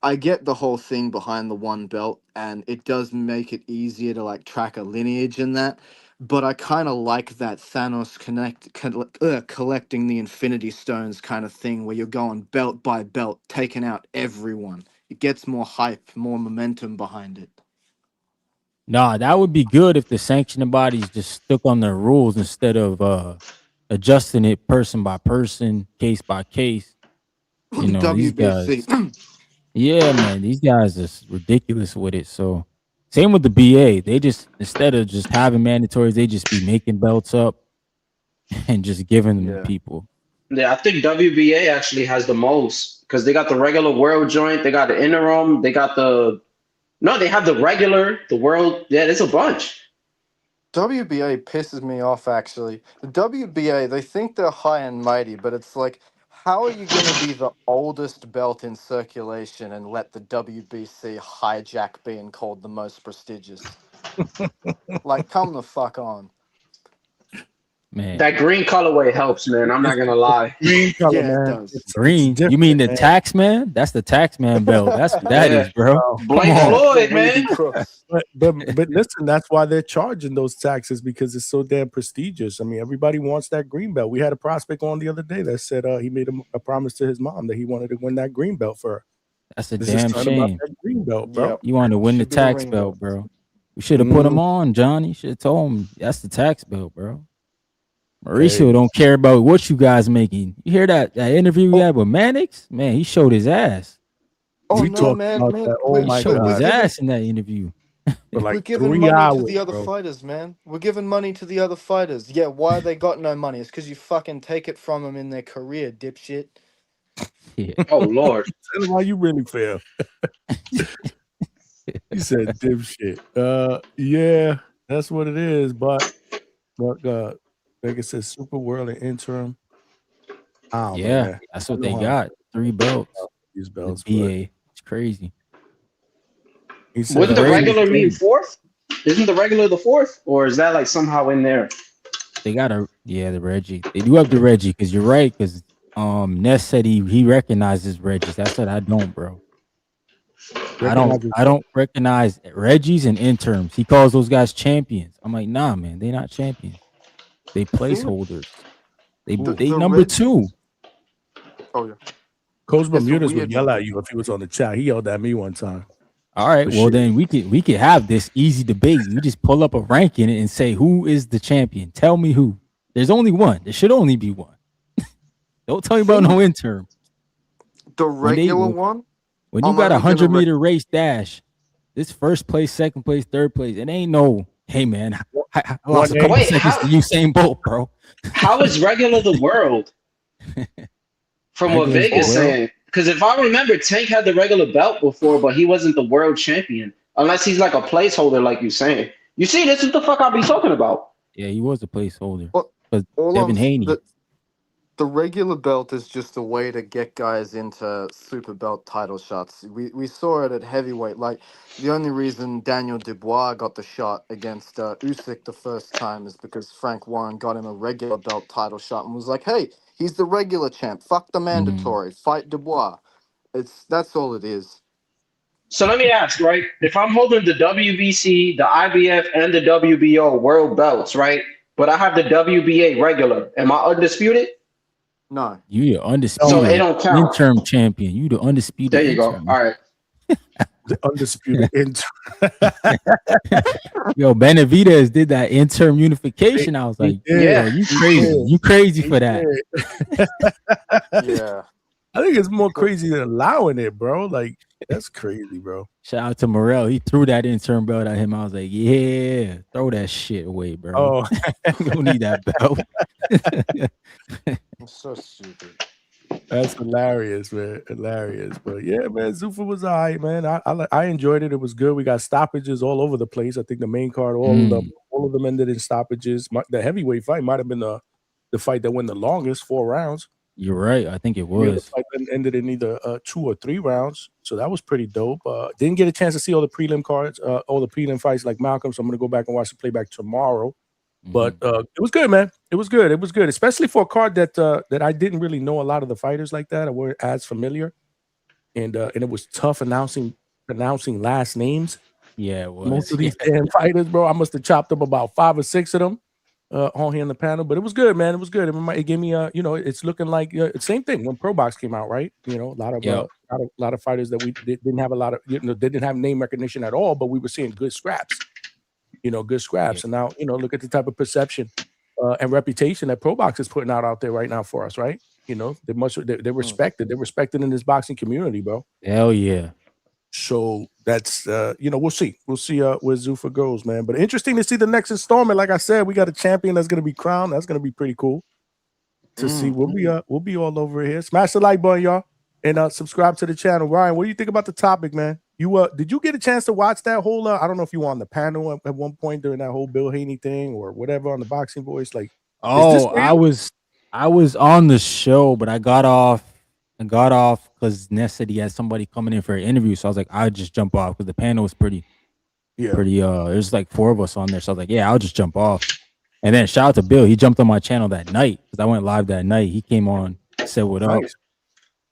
I get the whole thing behind the 1 belt, and it does make it easier to like track a lineage in that. But I kind of like that Thanos collecting the Infinity Stones kind of thing, where you're going belt by belt, taking out everyone. It gets more hype, more momentum behind it. Nah, that would be good if the sanctioning bodies just stuck on their rules instead of adjusting it person by person, case by case. You know, these WBC. guys, yeah, man, these guys are ridiculous with it. So same with the BA. They just instead of just having mandatories, they just be making belts up and just giving them to Yeah. people. Yeah, I think WBA actually has the most because they got the regular world joint, they got the interim, they got the no, they have the regular, the world. Yeah, there's a bunch. WBA pisses me off actually. The WBA, they think they're high and mighty, but it's like, how are you going to be the oldest belt in circulation and let the WBC hijack being called the most prestigious? Like, come the fuck on. Man, That green colorway helps, man. I'm not gonna It's lie. green color, Yeah, it man. does. It's green. You mean different, the man. tax man? That's the tax man belt. That's what that Yeah, is, bro. Oh, Come Blake on. The Floyd, wavy man. crooks. but listen, that's why they're charging those taxes because it's so damn prestigious. I mean, everybody wants that green belt. We had a prospect on the other day that said he made a promise to his mom that he wanted to win that green belt for her. That's a This is damn something about shame. that green belt, bro. Yep. You want to win the Should be the tax ring belt. belt, bro. We should have put him Mm, on, Johnny. Should have told him that's the tax belt, bro. Mauricio hey, don't care about what you guys making. You hear that interview we Oh, had with Mannix? Man, he showed his ass. Oh we no, talked man, about man. that. Oh He my showed his god, ass in that interview. for We're like giving 3 money to hours, the other bro. fighters, man. We're giving money to the other fighters. Yeah, why they got no money? It's because you fucking take it from them in their career, dipshit. Yeah. Oh Lord. Tell him how you really feel. He said dipshit. Yeah, that's what it is. But like I said, Super World and interim. I don't know, Yeah, man. that's I what know they how got. 3 belts. these The belts, but BA. It's crazy. he said Wouldn't It's the crazy. regular mean Crazy. fourth? Isn't the regular the fourth? Or is that like somehow in there? They got the Reggie. They do have the Reggie because you're right. Because Ness said he recognizes Reggies. I said I don't, bro. recognizing I don't recognize Reggies and interns. He calls those guys champions. I'm like, nah, man, they not champions. They Thing with placeholders. They the number 2. Reggies. Oh yeah, Coach it's a Bermudez would weird. yell at you if he was on the chat. He yelled at me one time. All right, For well sure. then we could have this easy debate. We just pull up a ranking and say who is the champion. Tell me who. There's only one. There should only be one. Don't tell me about no intern. The When regular one. When you I'm got a only gonna 100-meter race dash, this first place, second place, third place, it ain't no. Hey man, I lost a couple Wait, seconds to Usain Bolt, bro. how is regular the world? From what Regular's the Vega's world. saying. Because if I remember, Tank had the regular belt before, but he wasn't the world champion. Unless he's like a placeholder, like you're saying. You see, this is the fuck I be talking about. Yeah, he was a placeholder. Well, Because all Devin I'm Haney. the regular belt is just a way to get guys into super belt title shots. We saw it at heavyweight. Like the only reason Daniel Dubois got the shot against Usyk the first time is because Frank Warren got him a regular belt title shot and was like, "Hey, he's the regular champ. Fuck the mandatory. Fight Dubois." That's all it is. So let me ask, right? If I'm holding the WBC, the IBF, and the WBO world belts, right? But I have the WBA regular, am I undisputed? No. You the undisputed So it don't count. interim champion. You the undisputed There you go. interim. All right. The undisputed intern. Yo, Benavidez did that interim unification. I was like, Yeah. yo, you crazy. You crazy for that. Yeah. I think it's more crazy than allowing it, bro. Like, that's crazy, bro. Shout out to Morel. He threw that interim belt at him. I was like, yeah, throw that shit away, bro. Oh, You don't need that belt. I'm so stupid. that's hilarious, man. Hilarious. But yeah, man, Zuffa was all right, man. I enjoyed it. It was good. We got stoppages all over the place. I think the main card, all of them ended in stoppages. The heavyweight fight might have been the fight that went the longest, 4 rounds. You're right. I think it The other was. fight ended in either 2 or 3 rounds, so that was pretty dope. Didn't get a chance to see all the prelim cards, all the prelim fights like Malcolm, so I'm gonna go back and watch the playback tomorrow. But it was good, man. It was good. It was good, especially for a card that I didn't really know a lot of the fighters like that. I weren't as familiar, and it was tough pronouncing last names. Yeah, it was. Most of these damn fighters, bro. I must have chopped up about 5 or 6 of them on here on the panel, but it was good, man. It was good. It gave me it's looking like same thing when Pro Box came out, right? A lot of fighters that we didn't have a lot of, they didn't have name recognition at all, but we were seeing good scraps. Good scraps. And now, look at the type of perception and reputation that Pro Box is putting out there right now for us, right? They're respected. They're respected in this boxing community, bro. Hell yeah. So that's we'll see. We'll see where Zuffa goes, man. But interesting to see the next installment. Like I said, we got a champion that's gonna be crowned. That's gonna be pretty cool to see. We'll be all over here. Smash the like button, y'all, and subscribe to the channel. Ryan, what do you think about the topic, man? You did you get a chance to watch that whole I don't know if you were on the panel at one point during that whole Bill Haney thing or whatever on the Boxing Voice? Like, I was on the show, but I got off because Ness said he had somebody coming in for an interview. So I was like, I'll just jump off because the panel was pretty there's like 4 of us on there. So I was like, yeah, I'll just jump off. And then shout out to Bill. He jumped on my channel that night because I went live that night. He came on, said what up.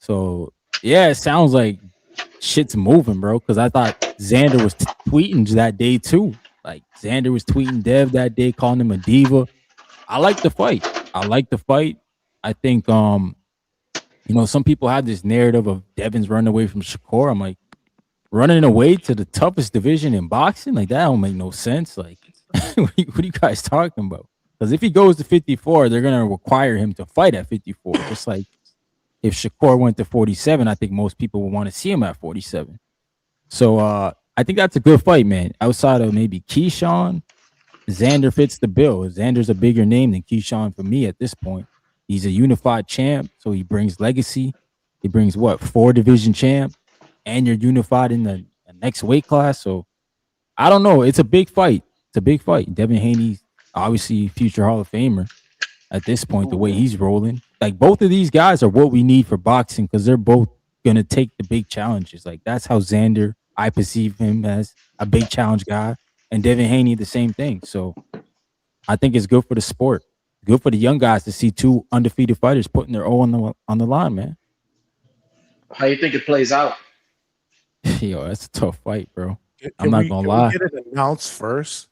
So yeah, it sounds like shit's moving, bro. Because I thought Xander was tweeting that day too. Like Xander was tweeting Dev that day, calling him a diva. I like the fight. I think some people have this narrative of Devin's running away from Shakur. I'm like, running away to the toughest division in boxing? Like, that don't make no sense. Like, what are you guys talking about? Because if he goes to 54, they're going to require him to fight at 54. Just like if Shakur went to 47, I think most people would want to see him at 47. So I think that's a good fight, man. Outside of maybe Keyshawn, Xander fits the bill. Xander's a bigger name than Keyshawn for me at this point. He's a unified champ, so he brings legacy. He brings what, 4 division champ, and you're unified in the next weight class. So I don't know. It's a big fight. It's a big fight. Devin Haney, obviously future Hall of Famer at this point, the way he's rolling. Like both of these guys are what we need for boxing because they're both gonna take the big challenges. Like that's how Xander, I perceive him as a big challenge guy, and Devin Haney the same thing. So I think it's good for the sport. Good for the young guys to see 2 undefeated fighters putting their O on the line, man. How you think it plays out? Yo, that's a tough fight, bro. Can I'm not we gonna can lie. we get it announced first?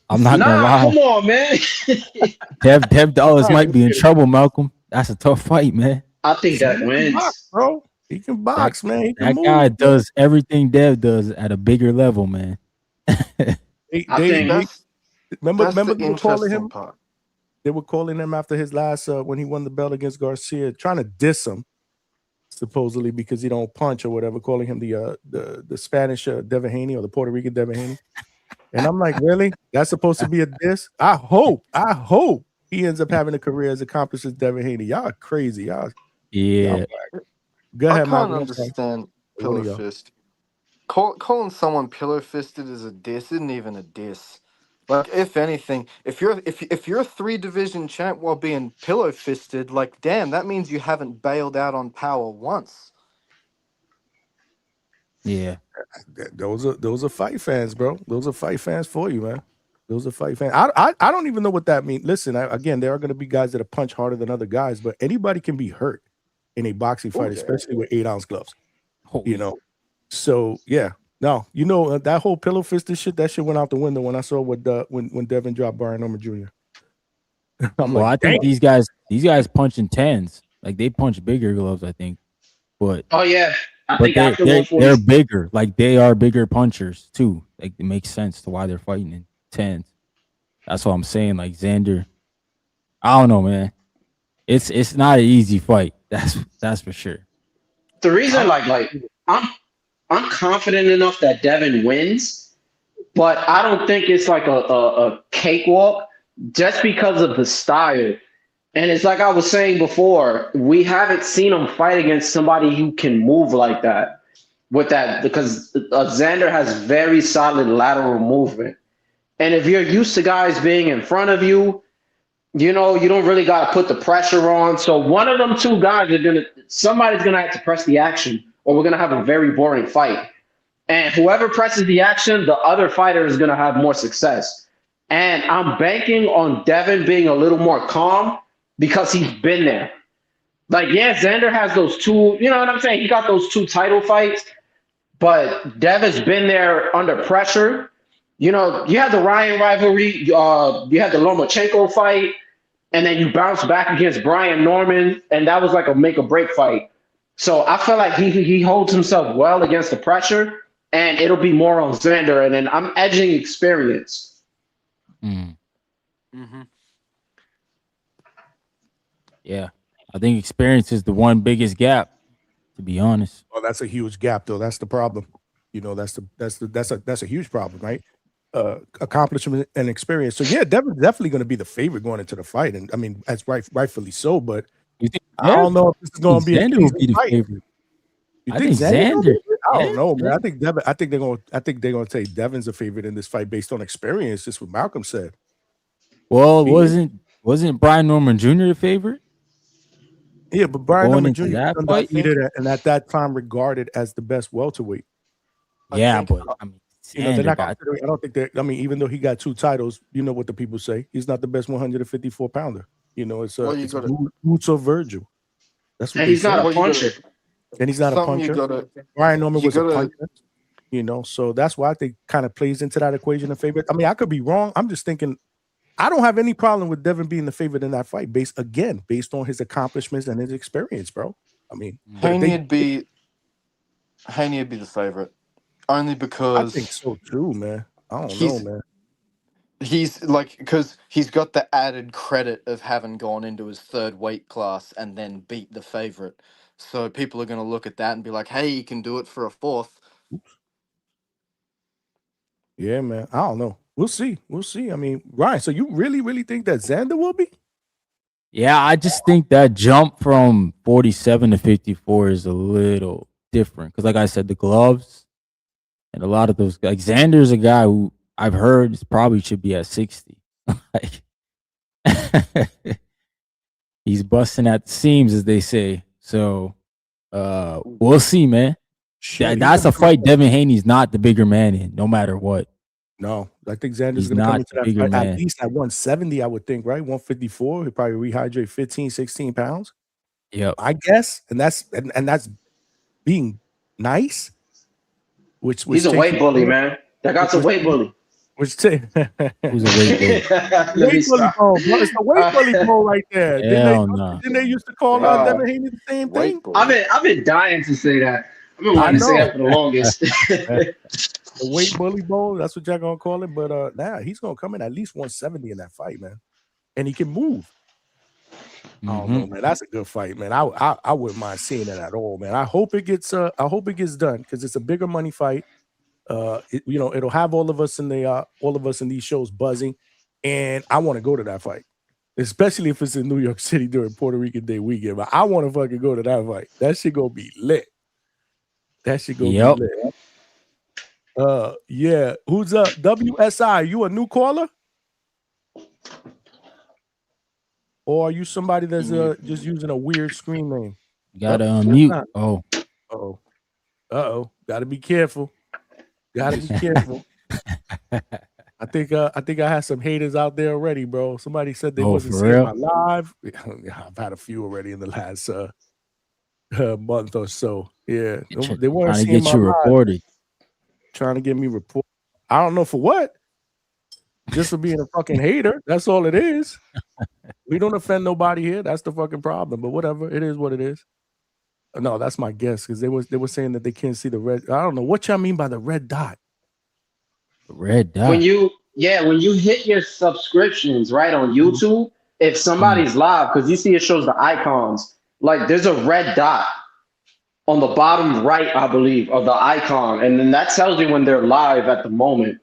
I'm not gonna Nah, lie. come on, man. Dev Dollars Nah, might be in let's get it. trouble, Malcolm. That's a tough fight, man. I think that Xander can box, wins. bro. He can box, man. He can That move. guy bro. does everything Dev does at a bigger level, man. They, I they, think they remember That's remember the they were calling interesting him. part. They were calling him after his last when he won the belt against Garcia, trying to diss him supposedly because he don't punch or whatever, calling him the Spanish Devin Haney or the Puerto Rican Devin Haney. And I'm like, really? That's supposed to be a diss? I hope he ends up having a career as accomplished as Devin Haney. Y'all are crazy. Y'all Yeah. whack. Go I ahead, can't Malcolm. I'm sorry. understand One pillow of y'all. fist. Calling someone pillow fisted is a diss isn't even a diss. Like if anything, if you're a 3 division champ while being pillow fisted, like damn, that means you haven't bailed out on power once. Yeah. Those are fight fans, bro. Those are fight fans for you, man. Those are fight fans. I don't even know what that means. Listen, again, there are going to be guys that are punch harder than other guys, but anybody can be hurt in a boxing fight, especially with 8-ounce gloves. You know, so yeah. No, that whole pillow fisted shit. That shit went out the window when I saw what when Devin dropped Brian Norman Jr. I'm Well, like, I think these guys punch in 10s. Like they punch bigger gloves, I think. But Oh yeah, I but think after they're 140. bigger. Like they are bigger punchers too. Like it makes sense to why they're fighting in 10s. That's what I'm saying. Like Xander, I don't know, man. It's not an easy fight. That's for sure. The reason, like I'm confident enough that Devin wins, but I don't think it's like a cakewalk just because of the style. And it's like I was saying before, we haven't seen him fight against somebody who can move like that. With that, because Xander has very solid lateral movement. And if you're used to guys being in front of you, you don't really got to put the pressure on. So one of them 2 guys somebody's going to have to press the action, or we're going to have a very boring fight. And whoever presses the action, the other fighter is going to have more success. And I'm banking on Devin being a little more calm because he's been there. Like, yeah, Xander has those 2, you know what I'm saying? He got those 2 title fights, but Devin's been there under pressure. You had the Ryan rivalry, you had the Lomachenko fight, and then you bounce back against Brian Norman, and that was like a make or break fight. So I feel like he holds himself well against the pressure, and it'll be more on Xander, and then I'm edging experience. Mm-hmm. Yeah. I think experience is the one biggest gap, to be honest. Oh, that's a huge gap, though. That's the problem. That's a huge problem, right? Accomplishment and experience. So yeah, Devin's definitely going to be the favorite going into the fight, and I mean, that's rightfully so. But You think I don't know if this is going to be an Xander will be easy the fight. favorite? You I think think Xander? Gonna be Xander. it? I don't Yeah, know, man. yeah. I think they're going to say Devin's a favorite in this fight based on experience. Just what Malcolm said. Well, He is. wasn't Brian Norman Jr. the favorite Yeah, but Brian going Norman into Jr. that was fight? undefeated and at that time regarded as the best welterweight. Yeah, but I mean, They're Xander not got considering. I don't think that. I mean, even though he got 2 titles, you know what the people say. He's not the best 154 pounder. It's Well, you it's gotta- Boots or Virgil. That's what And they he's not say. a puncher. And he's not a something you puncher. gotta Brian Norman you was a gotta puncher. So that's why I think kind of plays into that equation of favorite. I mean, I could be wrong. I'm just thinking I don't have any problem with Devin being the favorite in that fight, based on his accomplishments and his experience, bro. I mean, Haney would be the favorite. Only I because think so too, man. I don't know, he's man. he's like because he's got the added credit of having gone into his 3rd weight class and then beat the favorite. So people are going to look at that and be like, hey, you can do it for a fourth. Yeah, man. I don't know. We'll see. We'll see. I mean, Ryan, so you really think that Xander will be? Yeah, I just think that jump from 47 to 54 is a little different because, like I said, the gloves and a lot of those. Like Xander's a guy who I've heard probably should be at 60. Like, he's busting at the seams, as they say. So we'll see, man. That's a fight Devin Haney's not the bigger man in, no matter what. No, I think Xander's He's going to come not into the that bigger fight at man. least at 170, I would think, right? 154. He'll probably rehydrate 15, 16 pounds. Yep. I guess. And that's being nice. Which He's a weight bully, man. That guy's a weight bully. Who's a weight bully? Weight bully ball, bro. It's the weight bully ball right there. Didn't they used to call Devin Haney the same thing? I've been dying to say that. I've been wanting to say that for the longest. The weight bully bowl, that's what y'all gonna call it. But nah, he's gonna come in at least 170 in that fight, man. And he can move. I don't know, man. That's a good fight, man. I wouldn't mind seeing it at all, man. I hope it gets done because it's a bigger money fight. It'll have all of us in these shows buzzing, and I want to go to that fight, especially if it's in New York City during Puerto Rican Day weekend. But I want to fucking go to that fight. That shit gonna be lit. That shit gonna be lit. Yeah. Who's up? WSI, you a new caller? Or are you somebody that's just using a weird screen name? You gotta unmute. Gotta be careful. Gotta be careful. I think I had some haters out there already, bro. Somebody said they wasn't seeing my live. I've had a few already in the last month or so. Yeah. They weren't trying to seeing get my you live. reported. Trying to get me reported. I don't know for what. Just for being a fucking hater. That's all it is. We don't offend nobody here. That's the fucking problem. But whatever. It is what it is. No, that's my guess because they were saying that they can't see the red. I don't know what y'all mean by the red dot. Red dot. When you hit your subscriptions right on YouTube, if somebody's live, because you see it shows the icons, like there's a red dot on the bottom right, I believe, of the icon, and then that tells you when they're live at the moment.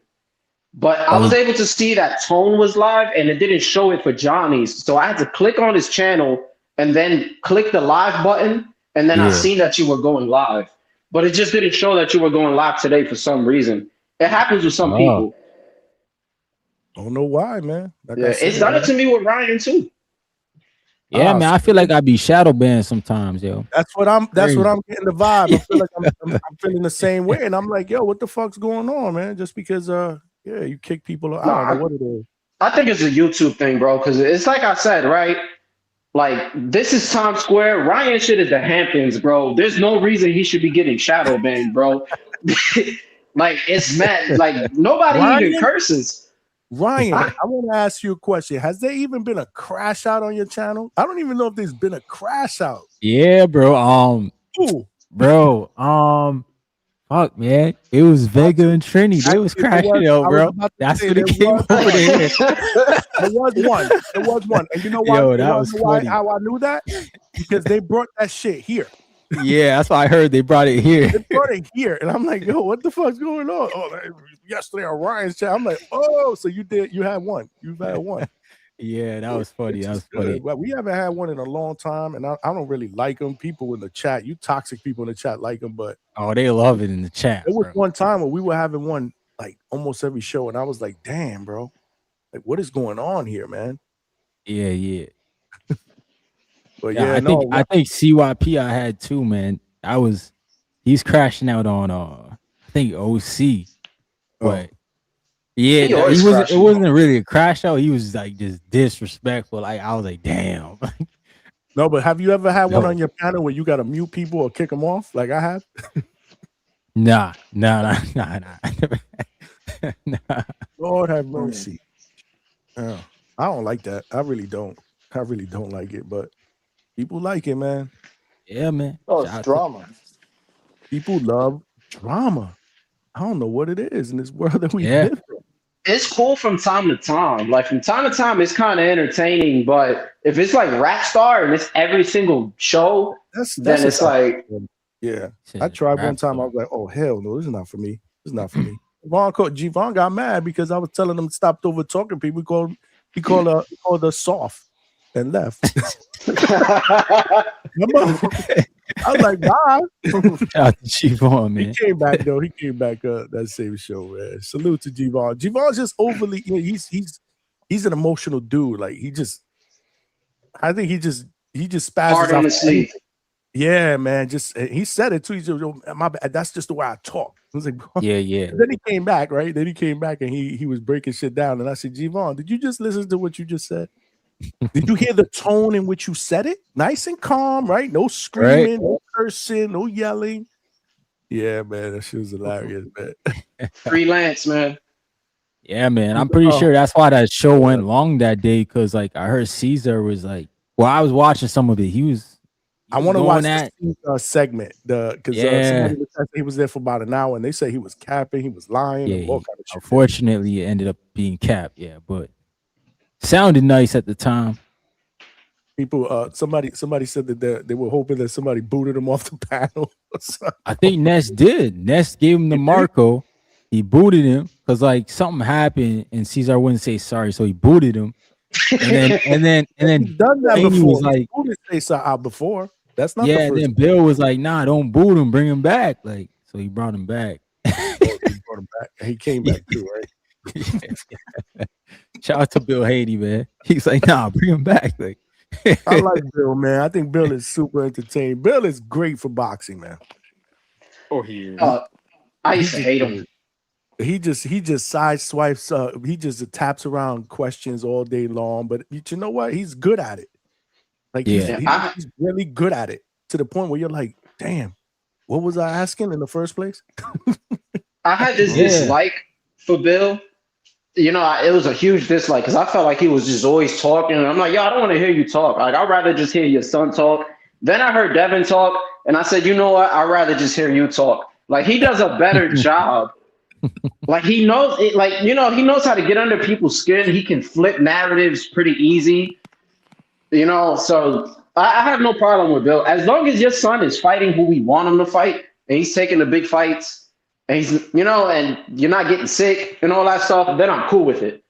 But I was able to see that Tone was live, and it didn't show it for Johnny's, so I had to click on his channel and then click the live button, and then I seen that you were going live. But it just didn't show that you were going live today for some reason. It happens with some people. Don't know why, man. Like Yeah, it's done it to me with Ryan too. Yeah, man. I feel like I be shadow banned sometimes, yo. That's what I'm getting the vibe. I feel like I'm feeling the same way. And I'm like, yo, what the fuck's going on, man? Just because you kick people. I don't know what it is. I think it's a YouTube thing, bro, because it's like I said, right? Like, this is Times Square. Ryan shit is the Hamptons, bro. There's no reason he should be getting shadow banned, bro. Like, it's mad. Like, nobody even curses. Ryan, I want to ask you a question. Has there even been a crash out on your channel? I don't even know if there's been a crash out. Yeah, bro. Fuck, man. It was Vega and Trini. They was crashing out, bro. That's what it came over there. There was one. And you know why? Yo, that was funny. How I knew that? Because they brought that shit here. Yeah, that's why I heard they brought it here. They brought it here. And I'm like, yo, what the fuck's going on? Oh, yesterday on Ryan's chat. I'm like, oh, so you had one. You've had one. Yeah, that was funny. That was funny. Well, we haven't had one in a long time, and I don't really like them. People in the chat, you toxic people in the chat like them, but they love it in the chat. There was one time where we were having one like almost every show, and I was like, damn, bro, like what is going on here, man? Yeah. But I think CYP I had too, man. He's crashing out on I think OC, but yeah, it wasn't really a crash out. He was like just disrespectful. Like I was like, damn. No, but have you ever had one on your panel where you got to mute people or kick them off like I have? Nah. Lord have mercy. I don't like that. I really don't like it, but people like it, man. Yeah, man. Oh, it's drama. People love drama. I don't know what it is in this world that we live in. It's cool from time to time. Like from time to time, it's kind of entertaining. But if it's like Rap Star and it's every single show, then a it's like, yeah. Shit, I tried one rap time. I star. was like, oh hell no, this is not for me. This is not for me. Javon got mad because I was telling him stop over talking people. He called us soft and left. Remember? I was like, bye. Shout out to Javon, man. He came back though. He came back that same show, man. Salute to Javon. Javon's just overly, he's an emotional dude. Like I think he just spazzes hard on out the sleeve. Yeah, man. Just he said it too. He said, my bad. That's just the way I talk. I was like, bro. Yeah. Then he came back, right? Then he came back and he was breaking shit down. And I said, Javon, did you just listen to what you just said? Did you hear the tone in which you said it? Nice and calm, right? No screaming, no cursing, no yelling. Yeah, man, that shit was hilarious, man. Freelance, man. Yeah, man. I'm pretty sure that's why that show went long that day. Because like I heard Caesar was like, well, I was watching some of it. I want to watch the segment, because somebody said he was there for about an hour, and they say he was capping, he was lying, and all kind of shit. Unfortunately, it ended up being capped. Yeah, but sounded nice at the time. People, somebody said that they were hoping that somebody booted him off the panel. I think Ness did. Ness gave him the Marco. He booted him because like something happened, and Caesar wouldn't say sorry, so he booted him. And then he's done that Haney before. was like, Say something out before. That's not yeah. the And first. then Bill was like, nah, don't boot him, bring him back. Like, so he brought him back. He brought him back. He came back too, right? Shout out to Bill Haney, man. He's like, nah, bring him back. Like, I like Bill, man. I think Bill is super entertaining. Bill is great for boxing, man. Oh, he is. I used to hate him. He just sideswipes. He just taps around questions all day long. But you know what? He's good at it. Like he's really good at it, to the point where you're like, damn, what was I asking in the first place? I had this dislike for Bill. You know, it was a huge dislike because I felt like he was just always talking. And I'm like, yo, I don't want to hear you talk. Like, I'd rather just hear your son talk. Then I heard Devin talk, and I said, you know what? I'd rather just hear you talk. Like, he does a better job. Like, he knows it. Like, you know, he knows how to get under people's skin. He can flip narratives pretty easy. You know, so I have no problem with Bill. As long as your son is fighting who we want him to fight, and he's taking the big fights, and he's, you know, and you're not getting sick and all that stuff, then I'm cool with it.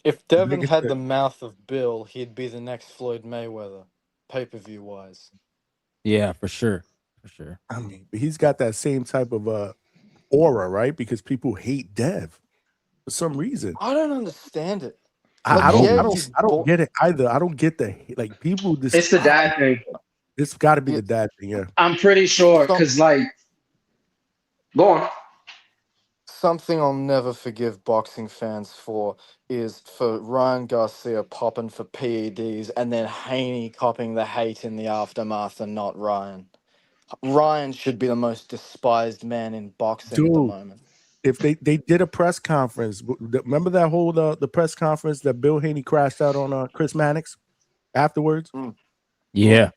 If Devin had the mouth of Bill, he'd be the next Floyd Mayweather, pay-per-view wise. Yeah, for sure. I mean, he's got that same type of aura, right? Because people hate Dev for some reason. I don't understand it. I don't get it either. I don't get the like people. It's the dad thing. It's got to be the dad thing. Yeah, I'm pretty sure because like, go on. Something I'll never forgive boxing fans for is for Ryan Garcia popping for PEDs and then Haney copping the hate in the aftermath and not Ryan. Ryan should be the most despised man in boxing at the moment. If they did a press conference, remember that whole the press conference that Bill Haney crashed out on Chris Mannix afterwards? Yeah.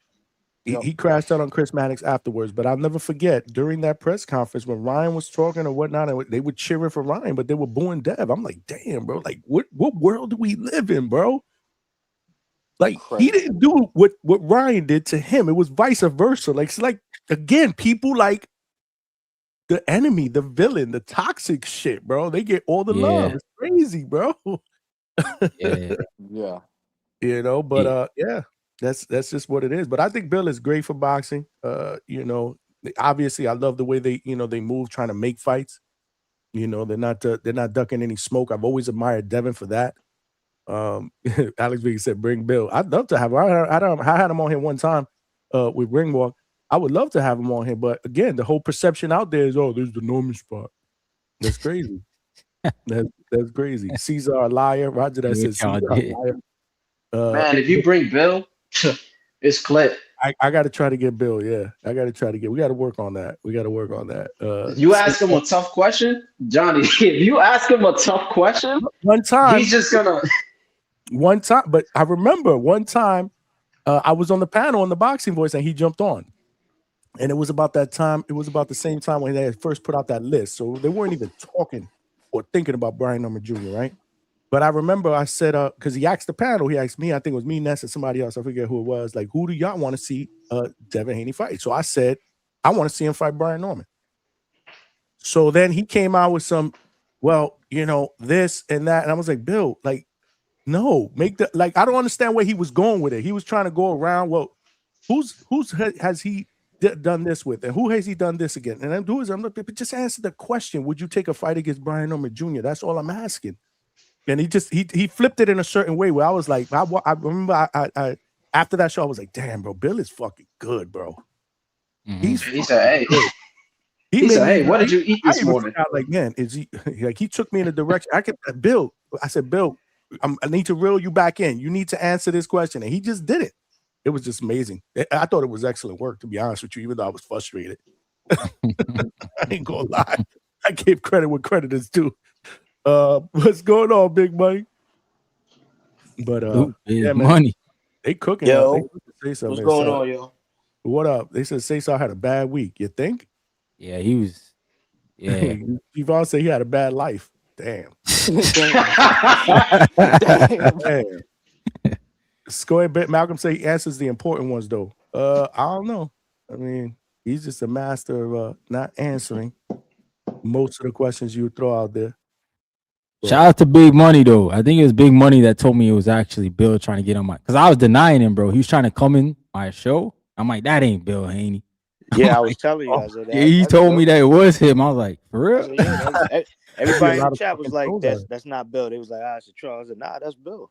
He crashed out on Chris Mannix afterwards, but I'll never forget during that press conference when Ryan was talking or whatnot, and they were cheering for Ryan, but they were booing Dev. I'm like, damn, bro, like what world do we live in, bro? Like he didn't do what Ryan did to him. It was vice versa. Like it's like again, people like the enemy, the villain, the toxic shit, bro. They get all the love. It's crazy, bro. Yeah. You know, but yeah. That's just what it is. But I think Bill is great for boxing. You know, obviously I love the way they move trying to make fights. You know, they're not ducking any smoke. I've always admired Devin for that. Alex Biggie said, bring Bill. I'd love to have him. I had him on here one time with Ringwalk. I would love to have him on here. But again, the whole perception out there is, oh, there's the Norman spot. That's crazy. That's crazy. Caesar a liar. Roger that says Caesar a liar. Man, if you bring Bill, it's clip. I got to try to get Bill. Yeah, I got to try to get. We got to work on that. You ask him a tough question, Johnny. If you ask him a tough question, one time he's just gonna. One time, but I remember one time I was on the panel on the Boxing Voice, and he jumped on, and it was about that time. It was about the same time when they had first put out that list, so they weren't even talking or thinking about Brian Number Jr. Right? But I remember I said, because he asked the panel, he asked me, I think it was me, Ness, and somebody else, I forget who it was, like, who do y'all want to see Devin Haney fight? So I said, I want to see him fight Brian Norman. So then he came out with some, well, you know, this and that. And I was like, Bill, like, no, make the, like, I don't understand where he was going with it. He was trying to go around, well, who's has he done this with? And who has he done this again? And I'm doing, I'm like, just answer the question. Would you take a fight against Brian Norman Jr.? That's all I'm asking. And he flipped it in a certain way where I was like, I remember I after that show, I was like, damn, bro, Bill is fucking good, bro. He said, hey. He said, hey, what did you eat this morning? Like, man, is he like, he took me in a direction. Bill, I said, Bill, I need to reel you back in. You need to answer this question. And he just did it. It was just amazing. I thought it was excellent work, to be honest with you, even though I was frustrated. I ain't gonna lie. I gave credit where credit is due. What's going on, Big Money? But yeah, man, money. They cooking. Yo, what's going on, yo? What up? They said Cesar had a bad week. You think? Yeah, he was. Yeah, Yvonne said he had a bad life. Damn. Damn. Go ahead, Malcolm say he answers the important ones though. I don't know. I mean, he's just a master of not answering most of the questions you throw out there. Shout out to Big Money though. I think it was Big Money that told me it was actually Bill trying to get on my, because I was denying him, bro. He was trying to come in my show. I'm like, that ain't Bill Haney. Yeah, I was telling you. I said, yeah, he told me that it was him. I was like, for real? Said, yeah, everybody in the chat was like, that's not Bill. They was like, it's a troll. I said, nah, that's Bill.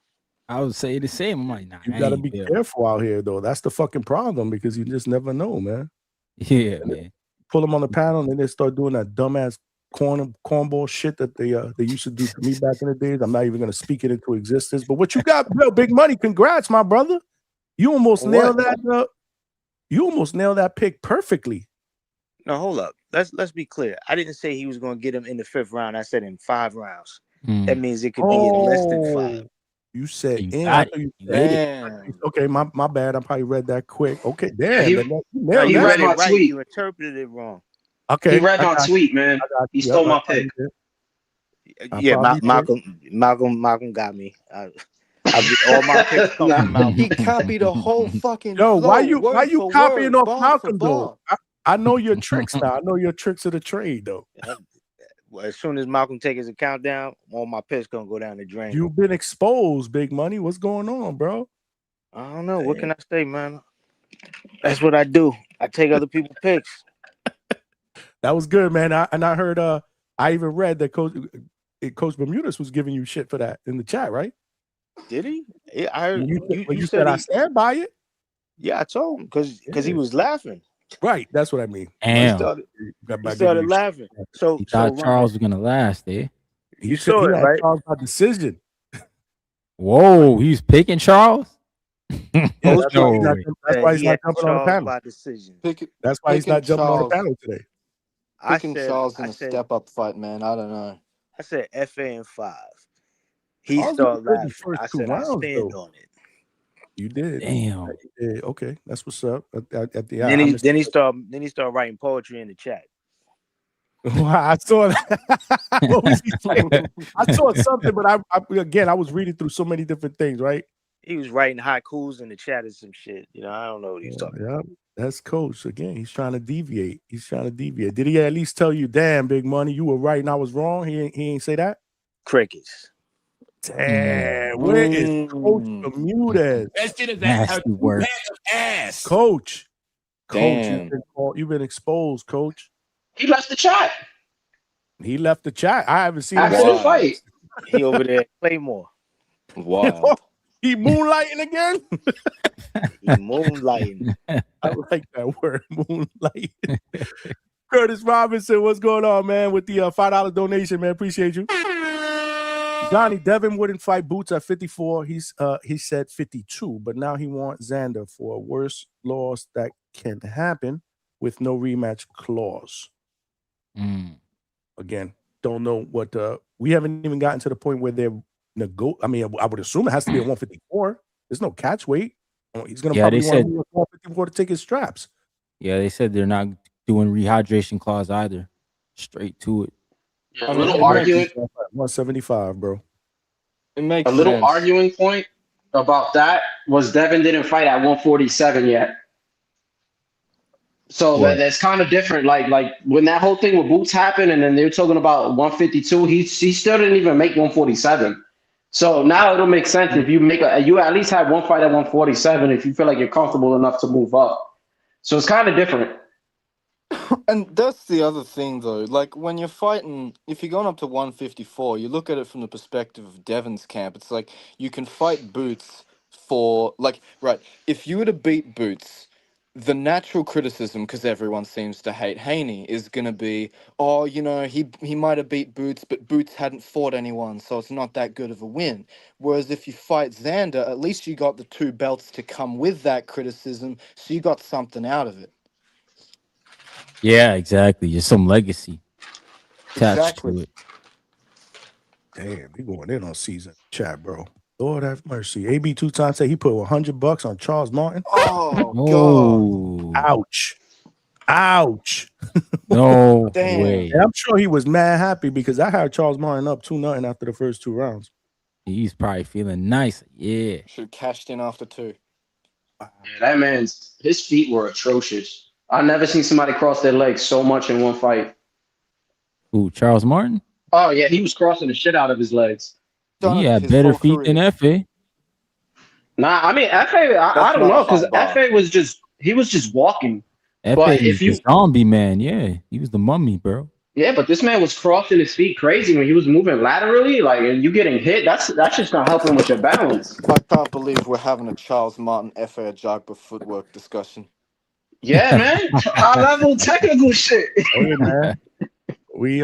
I would say the same. I'm like, nah, you gotta be careful out here though. That's the fucking problem, because you just never know, man. Yeah, man. Pull them on the panel and then they start doing that dumbass cornball shit that they used to do to me back in the days. I'm not even gonna speak it into existence. But what you got, Bill? Big Money, congrats, my brother. You almost nailed that. You almost nailed that pick perfectly. No, hold up. Let's be clear. I didn't say he was going to get him in the 5th round. I said in 5 rounds. That means it could be in less than 5. You said Okay, my bad. I probably read that quick. Okay, damn. He read my tweet. You interpreted it wrong. Okay, he read my tweet, man. He stole my pick. Yeah, Malcolm got me. All my picks come from Malcolm. He copied a whole fucking. Yo, why flow, you copying off Malcolm though? I know your tricks now. I know your tricks of the trade though. Well, as soon as Malcolm take his account down, all my picks gonna go down the drain. You've been exposed, Big Money. What's going on, bro? I don't know. What can I say, man? That's what I do. I take other people's picks. That was good, man. I heard. I even read that Coach Bermudez was giving you shit for that in the chat, right? Did he? Yeah, I heard. You said I stand by it. Yeah, I told him because he was laughing. Right, that's what I mean. Damn. He started laughing. So he thought Charles was gonna last, eh? You saw it, right? Charles by decision. Whoa, he's picking Charles. That's why he's not jumping on the panel. By decision. That's why he's not jumping on the panel today. Picking Charles in a step-up fight, man. I don't know. I said FA in 5. He started laughing. I said I stand on it. You did. Damn. You did. Okay, that's what's up. Then he started writing poetry in the chat. I saw that. What was he saying? I saw something, but I was reading through so many different things, right? He was writing haikus in the chat and some shit. You know, I don't know what he's talking about. That's Coach. Again, he's trying to deviate. Did he at least tell you, damn, Big Money, you were right and I was wrong? He ain't say that? Crickets. Damn, where is Coach Bermudez? That shit is a two-pack of ass. Coach, Damn. you've been exposed, Coach. He left the chat. He left the chat. I haven't seen after the fight. He over there Claymore. Wow. He moonlighting again? He moonlighting. I like that word, moonlighting. Curtis Robinson, what's going on, man? With the $5 donation, man. Appreciate you. Johnny, Devin wouldn't fight Boots at 54. He said 52, but now he wants Xander for a worse loss that can happen with no rematch clause. Again, don't know what we haven't even gotten to the point where they're I mean, I would assume it has to be a 154. There's no catch weight. He's gonna probably want 154 to take his straps. Yeah, they said they're not doing rehydration clause either. Straight to it. A little argument. 175, bro. It makes A little sense. arguing point about that was Devin didn't fight at 147 yet. So What? that's kind of different. Like when that whole thing with Boots happened, and then they were talking about 152. He still didn't even make 147. So now it'll make sense if you at least have one fight at 147 if you feel like you're comfortable enough to move up. So it's kind of different. And that's the other thing, though. Like, when you're fighting, if you're going up to 154, you look at it from the perspective of Devon's camp. It's like you can fight Boots for, like, right, if you were to beat Boots, the natural criticism, because everyone seems to hate Haney, is going to be, oh, you know, he might have beat Boots, but Boots hadn't fought anyone, so it's not that good of a win. Whereas if you fight Xander, at least you got the 2 belts to come with that criticism, so you got something out of it. Yeah, exactly. There's some legacy attached to Exactly. it. Damn, we going in on season chat, bro. Lord have mercy. AB 2 times said he put $100 on Charles Martin. Oh, Oh, Ouch. Ouch. no Damn. way. And I'm sure he was mad happy because I had Charles Martin up 2-0 after the first 2 rounds. He's probably feeling nice. Yeah. Should have cashed in after 2. Yeah, that man's his feet were atrocious. I've never seen somebody cross their legs so much in one fight. Who, Charles Martin? Oh yeah, he was crossing the shit out of his legs. He had better feet than FA. Nah, I mean FA. I don't know because FA was just walking. FA But is if you the zombie man. Yeah, he was the mummy, bro. yeah, but this man was crossing his feet crazy when he was moving laterally. Like, and you getting hit, that's just not helping with your balance. I can't believe we're having a Charles Martin FA Jagba footwork discussion. Yeah, man, high level technical shit. Oh, yeah, man. We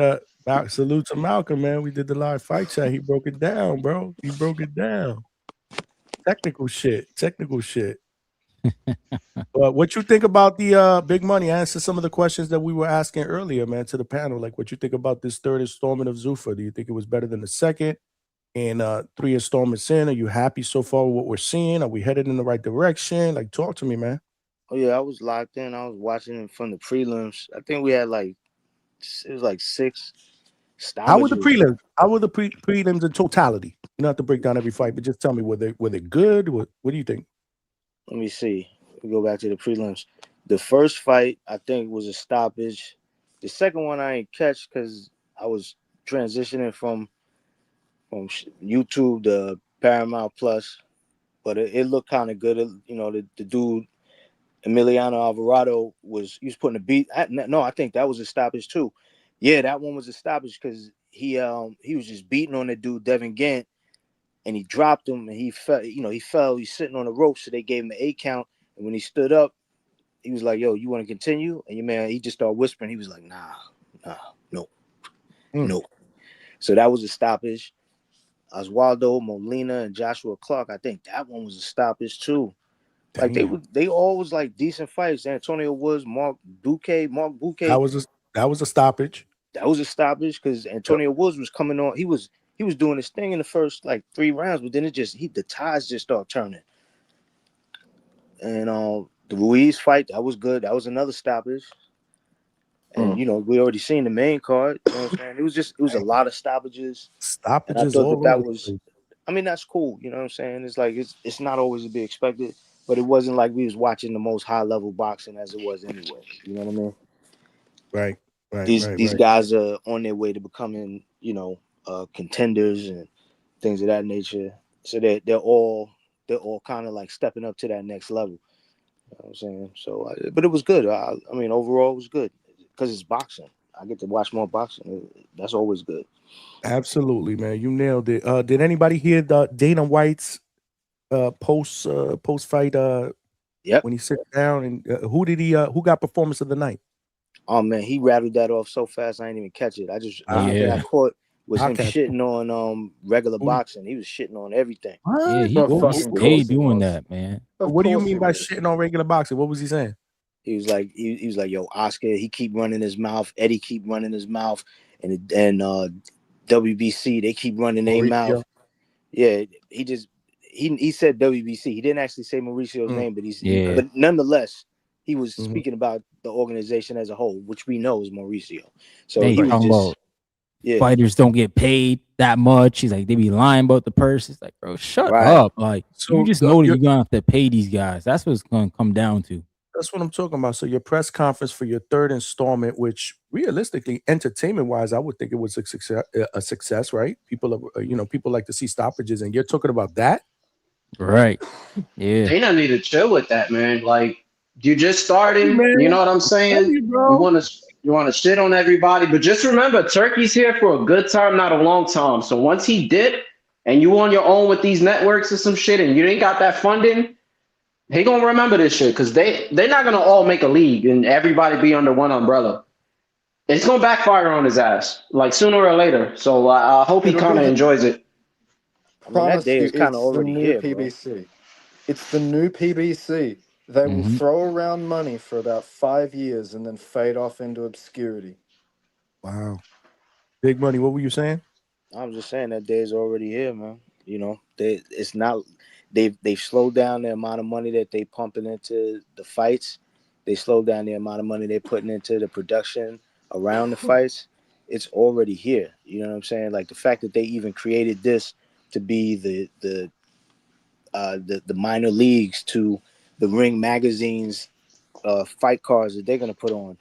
salute to Malcolm, man. We did the live fight chat. He broke it down, bro. He broke it down. Technical shit. But what you think about the big money? Answer some of the questions that we were asking earlier, man, to the panel. Like, what you think about this 3rd installment of Zuffa? Do you think it was better than the 2nd? And 3 installments in, are you happy so far with what we're seeing? Are we headed in the right direction? Like, talk to me, man. Oh yeah, I was locked in. I was watching it from the prelims. I think we had it was like 6 stoppages. How were the prelims? How were the prelims in totality? You don't have to break down every fight, but just tell me, were they good? What do you think? Let me see. We go back to the prelims. The first fight, I think, was a stoppage. The second one I ain't catch because I was transitioning from YouTube to Paramount Plus, but it looked kind of good. You know, the dude Emiliano Alvarado he was putting a beat. No, I think that was a stoppage too. Yeah, that one was a stoppage because he was just beating on the dude Devin Gant, and he dropped him, and he fell. You know, he fell. He's sitting on the rope, so they gave him an 8 count. And when he stood up, he was like, "Yo, you want to continue?" And your man, he just started whispering. He was like, "Nah, no." So that was a stoppage. Oswaldo Molina and Joshua Clark, I think that one was a stoppage too. Like they all was like decent fights. Antonio Woods, Mark Bouquet. That was a stoppage. That was a stoppage because Antonio Woods was coming on. He was doing his thing in the first 3 rounds, but then the tides just started turning. And the Ruiz fight, that was good. That was another stoppage. And we already seen the main card. You know what I'm saying? It was a lot of stoppages. And I thought that was, I mean, that's cool. You know what I'm saying? It's like it's not always to be expected, but it wasn't like we was watching the most high level boxing as it was anyway. You know what I mean? Right. These guys are on their way to becoming, contenders and things of that nature. So they're all kind of like stepping up to that next level. You know what I'm saying? So, but it was good. I mean, overall, it was good because it's boxing. I get to watch more boxing. That's always good. Absolutely, man. You nailed it. Did anybody hear the Dana White's post fight? Yep. When he sat down, and who got performance of the night? Oh man, he rattled that off so fast I didn't even catch it. The only thing I caught was him shitting on regular boxing. He was shitting on everything. Yeah, he overstayed doing that, man. What do you mean by shitting on regular boxing? What was he saying? He was like, yo, Oscar, he keep running his mouth. Eddie keep running his mouth, and WBC they keep running their mouth. Yeah, he said WBC. He didn't actually say Mauricio's name, but but nonetheless, he was speaking about the organization as a whole, which we know is Mauricio. So he was just Yeah. fighters don't get paid that much. He's like, they be lying about the purse. It's like, bro, shut Right. up. Like, you So just know that your you're gonna have to pay these guys. That's what it's gonna come down to. That's what I'm talking about. So your press conference for your third installment, which realistically, entertainment-wise, I would think it was a success, right? People are, people like to see stoppages, and you're talking about that? Right. Yeah. Dana need to chill with that, man. Like you just Hey, starting, you know man. what I'm I'm telling saying? you, You bro. want to shit on everybody, but just remember, Turkey's here for a good time, not a long time. So once he dip and you on your own with these networks or some shit, and you ain't got that funding, he gonna remember this shit because they're not gonna all make a league and everybody be under one umbrella. It's gonna backfire on his ass, like sooner or later. So I hope he It'll be kind of the enjoys it. I mean, that promise day you, is kind of it's the already new here, bro. PBC. It's the new PBC. They will Mhm. throw around money for about 5 years and then fade off into obscurity. Wow. Big Money, what were you saying? I'm just saying that day is already here, man. You know, it's not. They've slowed down the amount of money that they pumping into the fights. They slowed down the amount of money they're putting into the production around the fights. It's already here. You know what I'm saying? Like the fact that they even created this to be the minor leagues to the Ring Magazine's fight cards that they're gonna put on.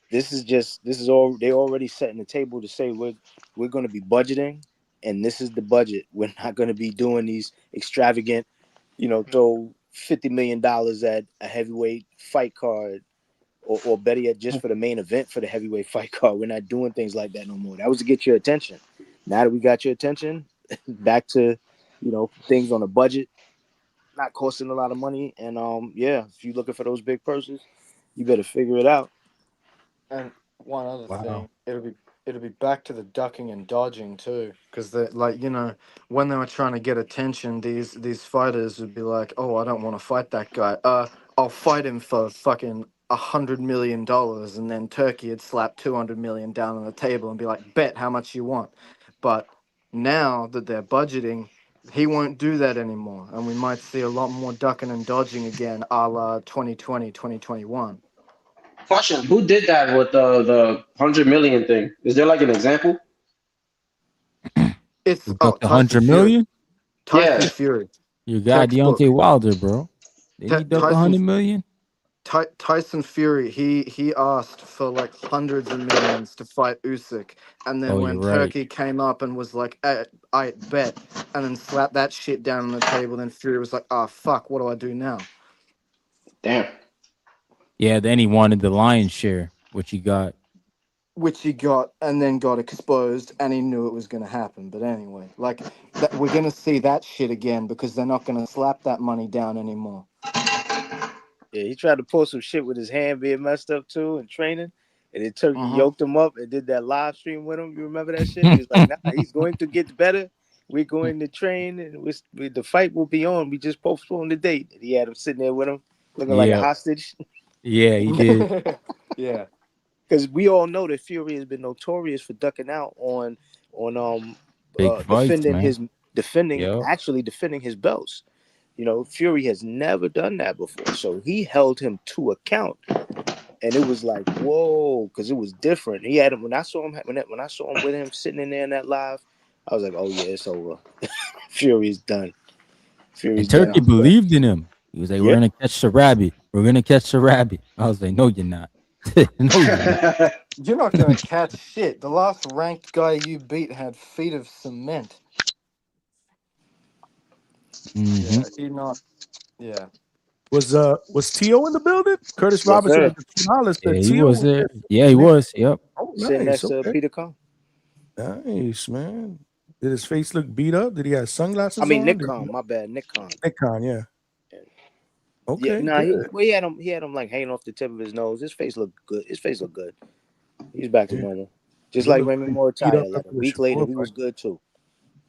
This is all they already setting the table to say we're going to be budgeting, and this is the budget. We're not going to be doing these extravagant, throw $50 million at a heavyweight fight card, or better yet, just for the main event for the heavyweight fight card. We're not doing things like that no more. That was to get your attention. Now that we got your attention, back to things on a budget, not costing a lot of money, and if you're looking for those big purses, you better figure it out. And one other Wow. thing, it'll be back to the ducking and dodging too, because they when they were trying to get attention, these fighters would be like, "Oh, I don't want to fight that guy. I'll fight him for fucking $100 million," and then Turkey had slapped 200 million down on the table and be like, "Bet how much you want." But now that they're budgeting, he won't do that anymore, and we might see a lot more ducking and dodging again, a la 2020, 2021. Question: who did that with the 100 million thing? Is there like an example? It's Who got the Tyson 100 Fury. million? Yeah. Tyson Fury. You got Textbook. Deontay Wilder, bro. Didn't he duck Tyson 100 million? Tyson Fury. He asked for like hundreds of millions to fight Usyk, and then Oh, when you're right. Turkey came up and was like, "I bet," and then slapped that shit down on the table, then Fury was like, "Ah, fuck, what do I do now?" Damn. Yeah, then he wanted the lion's share, which he got. Which he got, and then got exposed, and he knew it was going to happen. But anyway, like that, we're going to see that shit again because they're not going to slap that money down anymore. Yeah, he tried to pull some shit with his hand being messed up too in training, and then Turkey Mhm. yoked him up and did that live stream with him. You remember that shit? He was like, "Nah, he's going to get better. We're going to train, and the fight will be on. We just postponed the date." And he had him sitting there with him, looking like a Yeah. hostage. Yeah, he did. Yeah. Because we all know that Fury has been notorious for ducking out on Big fights, man. defending Yep. actually defending his belts. Fury has never done that before, so he held him to account, and it was like, whoa, because it was different. He had him when I saw him with him sitting in there in that live. I was like, oh yeah, it's over. Fury's done. Fury's And Turkey done. believed in him. He was like, Yeah. "We're gonna catch the rabbit. We're gonna catch the rabbit." I was like, "No, you're not. No, you're not." You're not going to catch shit. The last ranked guy you beat had feet of cement. Mhm. Yeah, he not. Yeah. Was T.O. in the building? Curtis Yes, Robinson sir. with the $2 Yeah, said he T.O. was was there. there. Yeah, he was. Yep. Oh, Sitting nice. next to Okay. Peter Kong. Nice, man. Did his face look beat up? Did he have sunglasses I mean on? Nick Did he- Khan. My bad, Nick Khan. Nick Khan, yeah. Yeah, Okay, nah, good. he had him like hanging off the tip of his nose. His face looked good. He's back to Yeah. normal. Just He like looked Raymond pretty beat up Morataya. Like a after the week later, Shakur he fight. was good too.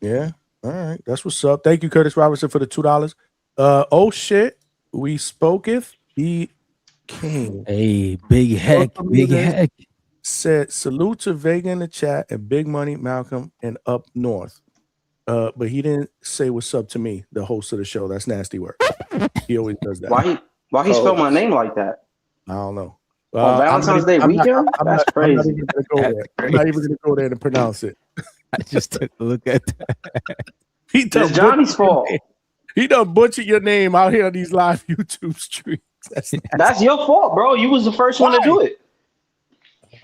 Yeah. All right. That's what's up. Thank you, Curtis Robinson, for the $2. Oh shit. We spoketh. He came. Hey, big heck, big heck. Said salute to Vega in the chat and Big Money, Malcolm, and Up North. But he didn't say what's up to me, the host of the show. That's nasty work. He always does that. Why he spelled my name like that? I don't know. On Valentine's Day weekend? That's I'm not crazy. even gonna go there. I'm not even gonna go there to pronounce it. I just took a look at that. He done It's Johnny's butchered your fault. name. He done butchered your name out here on these live YouTube streams. That's your fault, bro. You was the first one to do it.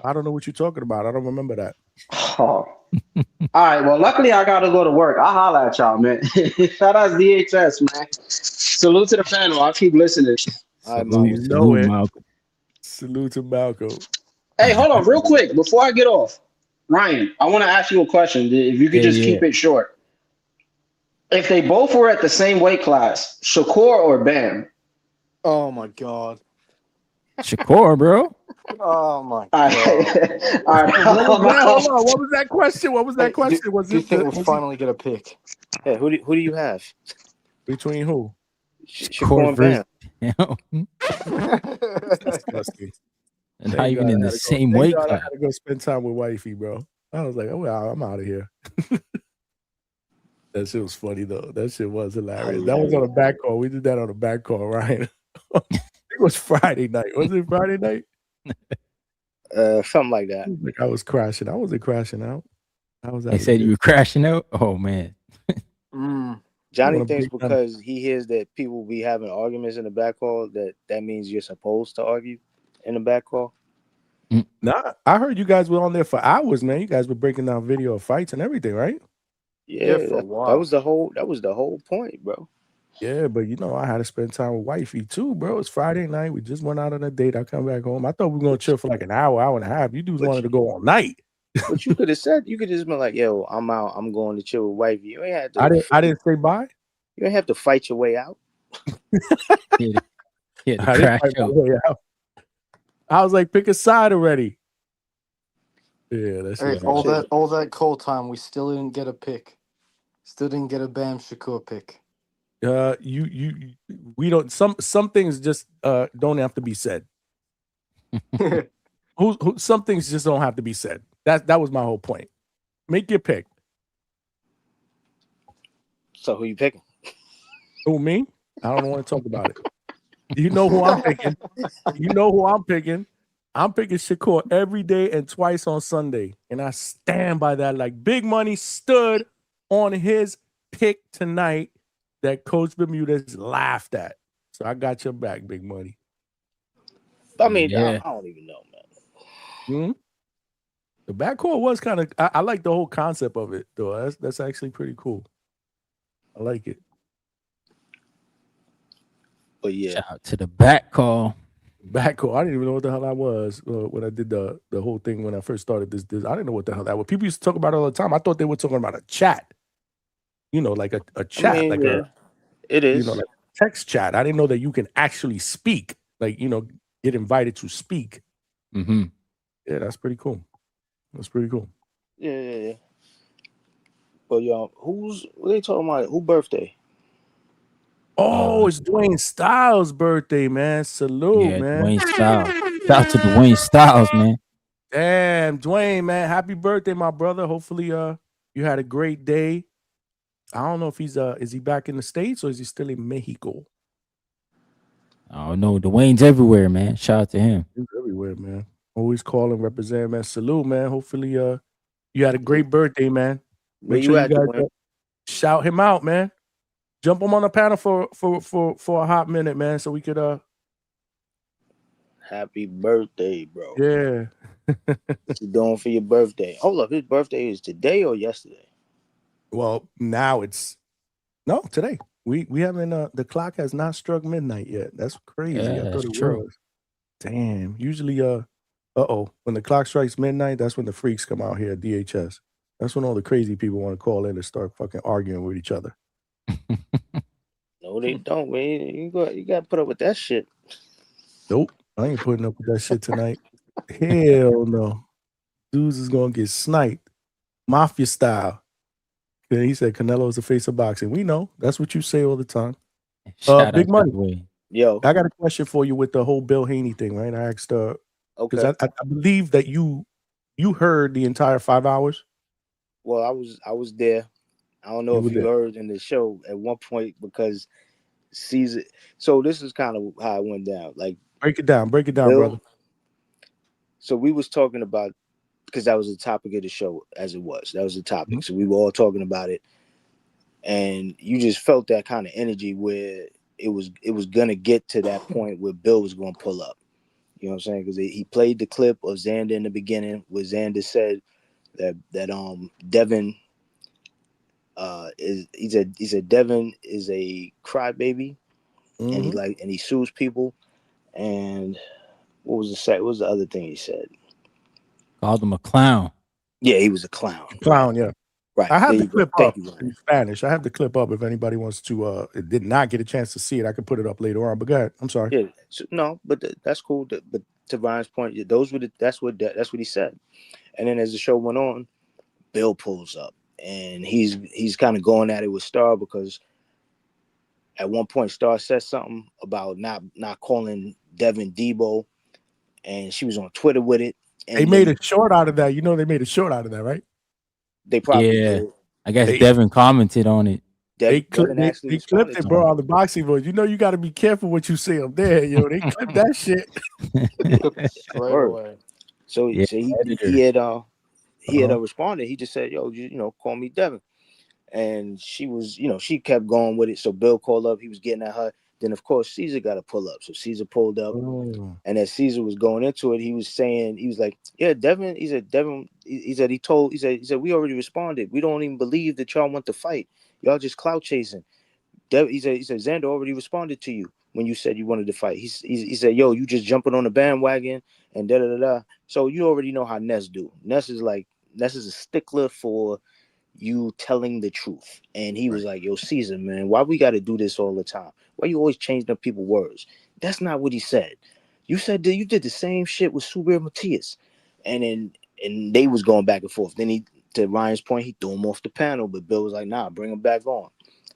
I don't know what you're talking about. I don't remember that. Oh. All right. Well, luckily I gotta go to work. I'll holler at y'all, man. Shout out to DHS, man. Salute to the panel. I'll keep listening. Salute to Malcolm. Hey, hold on, real quick before I get off. Ryan, I want to ask you a question. If you could just keep it short. If they both were at the same weight class, Shakur or Bam? Oh my god. Shakur, bro. Oh my god. All right. Hold on. What was that question? What was that question? Do you think we'll finally get a pick? Yeah, who do you have? Between who? Shakur and Bam. Disgusting. And not even in the same weight I class. had to go spend time with wifey, bro. I was like, oh, well, I'm out of here. That shit was funny though. That shit was hilarious. That was on a back call. We did that on a back call, Ryan. It was Friday night. Was it Friday night? Something like that. Like I was crashing. I wasn't crashing out. I was. They said you were crashing out. Oh man. Johnny thinks because he hears that people be having arguments in the back call that means you're supposed to argue in the back call. Nah, I heard you guys were on there for hours, man. You guys were breaking down video of fights and everything, right? Yeah, for a while. That was the whole point, bro. Yeah, but you know, I had to spend time with wifey too, bro. It's Friday night. We just went out on a date. I come back home. I thought we were gonna chill for like an hour and a half. You dudes wanted to go all night. But you could have said, you could just been like, yo, I'm out. I'm going to chill with wifey. You ain't had to. I didn't say bye. You ain't have to fight your way out. I didn't fight my way out. I was like, pick a side already. Yeah, that's Hey, all that call time, we still didn't get a pick. Still didn't get a Bam Shakur pick. We don't. Some things just don't have to be said. Some things just don't have to be said. That was my whole point. Make your pick. So who you picking? Who, me? I don't want to talk about it. You know who I'm picking. You know who I'm picking. I'm picking Shakur every day and twice on Sunday. And I stand by that. Like Big Money stood on his pick tonight that Coach Bermudez laughed at. So I got your back, Big Money. I mean, I don't even know, man. The backcourt was kind of. I like the whole concept of it, though. That's actually pretty cool. I like it. But yeah, shout out to the back call. Backcourt. I didn't even know what the hell I was when I did the whole thing when I first started this. I didn't know what the hell that was. People used to talk about it all the time. I thought they were talking about a chat. You know, like a chat, I mean, it is. You know, like text chat. I didn't know that you can actually speak. Like, you know, get invited to speak. Mm-hmm. Yeah, that's pretty cool. That's pretty cool. Yeah. But y'all, what they talking about? Who birthday? Oh, it's Dwayne Styles' birthday, man. Salute, man. Dwayne Styles. Shout out to Dwayne Styles, man. Damn, Dwayne, man. Happy birthday, my brother. Hopefully, you had a great day. I don't know if is he back in the States or is he still in Mexico? Oh no, Dwayne's everywhere, man. Shout out to him. He's everywhere, man. Always call and represent, man. Salute, man. Hopefully, you had a great birthday, man. Make sure you guys shout him out, man. Jump him on the panel for a hot minute, man, so we could Happy birthday, bro. Yeah. What you doing for your birthday? Hold up, his birthday is today or yesterday? Well, now it's today. We haven't the clock has not struck midnight yet. That's crazy. Yeah, I thought that's it true. was. Damn. Usually when the clock strikes midnight, that's when the freaks come out here at DHS. That's when all the crazy people want to call in and start fucking arguing with each other. No, they don't, man. You got to put up with that shit. Nope. I ain't putting up with that shit tonight. Hell no. Dudes is gonna get sniped. Mafia style. Yeah, he said Canelo is the face of boxing. We know. That's what you say all the time. Big Money. Yo. I got a question for you with the whole Bill Haney thing, right? I asked because I believe that you heard the entire 5 hours. Well, I was there. I don't know if you heard in the show at one point because Caesar. So this is kind of how it went down. Like break it down, brother. So we was talking about, because that was the topic of the show as it was. That was the topic. Mhm. So we were all talking about it, and you just felt that kind of energy where it was gonna get to that point where Bill was gonna pull up. You know what I'm saying? Because he played the clip of Xander in the beginning, where Xander said that Devin he said Devin is a crybaby, and Mhm. he sues people. And what was the other thing he said? Called him a clown. Yeah, he was a clown. Clown, yeah. Right. I have There the you go. clip Thank up you, in Ryan. Spanish. I have the clip up if anybody wants to did not get a chance to see it. I could put it up later on. But go ahead. I'm sorry. Yeah. So, no, but that's cool. But to Ryan's point, that's what he said. And then as the show went on, Bill pulls up, and he's kind of going at it with Star, because at one point Star said something about not calling Devin Debo, and she was on Twitter with it. They And made then a short out of that. You know, they made a short out of that, right? they probably Yeah. did. I guess They Devin commented on it. Devin actually they clipped responded it, to bro, him. on the boxing voice. You know, you got to be careful what you say up there, yo. They clipped that shit. Straight Word. away. So Yeah, he editor. had Uh-huh. responded. He just said, "Yo, call me Devin." And she was, she kept going with it. So Bill called up. He was getting at her. Then of course Caesar got to pull up. So Caesar pulled up, Oh. and as Caesar was going into it, he was like, "Yeah, Devin." He said, "Devin." He said we already responded. We don't even believe that y'all want to fight. Y'all just clout chasing. He said Xander already responded to you when you said you wanted to fight. He said, "Yo, you just jumping on the bandwagon and da da da da." So you already know how Ness do. Ness is a stickler for you telling the truth. And he was like, "Yo, Caesar, man, why we got to do this all the time? Why you always changing up people's words?" That's not what he said. You said that you did the same shit with Subir Matias, and they was going back and forth. Then to Ryan's point, he threw him off the panel, but Bill was like, "Nah, bring him back on."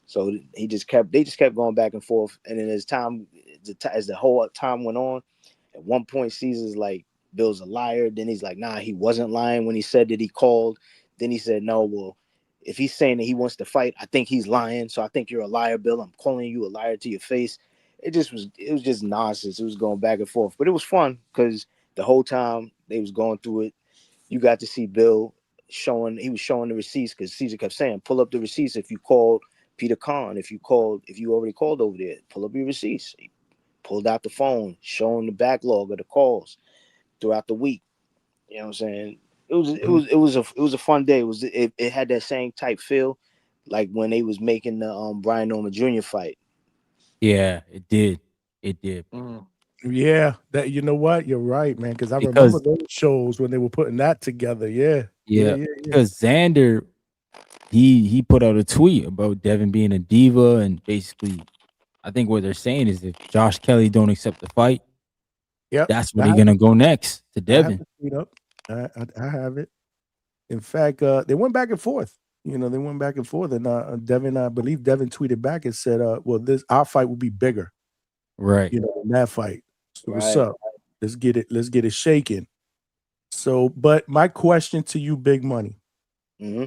So they just kept going back and forth. And then as the whole time went on, at one point Caesar's like, Bill's a liar. Then he's like, nah, he wasn't lying when he said that he called. Then he said, no, well, if he's saying that he wants to fight, I think he's lying. So I think you're a liar, Bill. I'm calling you a liar to your face. It was just nonsense. It was going back and forth. But it was fun because the whole time they was going through it, you got to see Bill he was showing the receipts, because Caesar kept saying, pull up the receipts if you called Peter Kahn, if you already called over there, pull up your receipts. He pulled out the phone, showing the backlog of the calls throughout the week. You know what I'm saying? It was a fun day. It had that same type feel like when they was making the Brian Norman Jr. fight. Yeah, it did. It did. Yeah, that you know what? You're right, man. Because I remember Because those shows when they were putting that together. Yeah, yeah, yeah. because Xander he put out a tweet about Devin being a diva, and basically I think what they're saying is if Josh Kelly don't accept the fight, Yep. that's where they're gonna go next to I have Devin. the tweet up. I have it. In fact, they went back and forth. You know, they went back and forth, and Devin, I believe Devin tweeted back and said, "Well, our fight will be bigger, Right. you know, than that fight. So what's Right. up? Let's get it shaking." So, but my question to you, Big Money, Mm-hmm.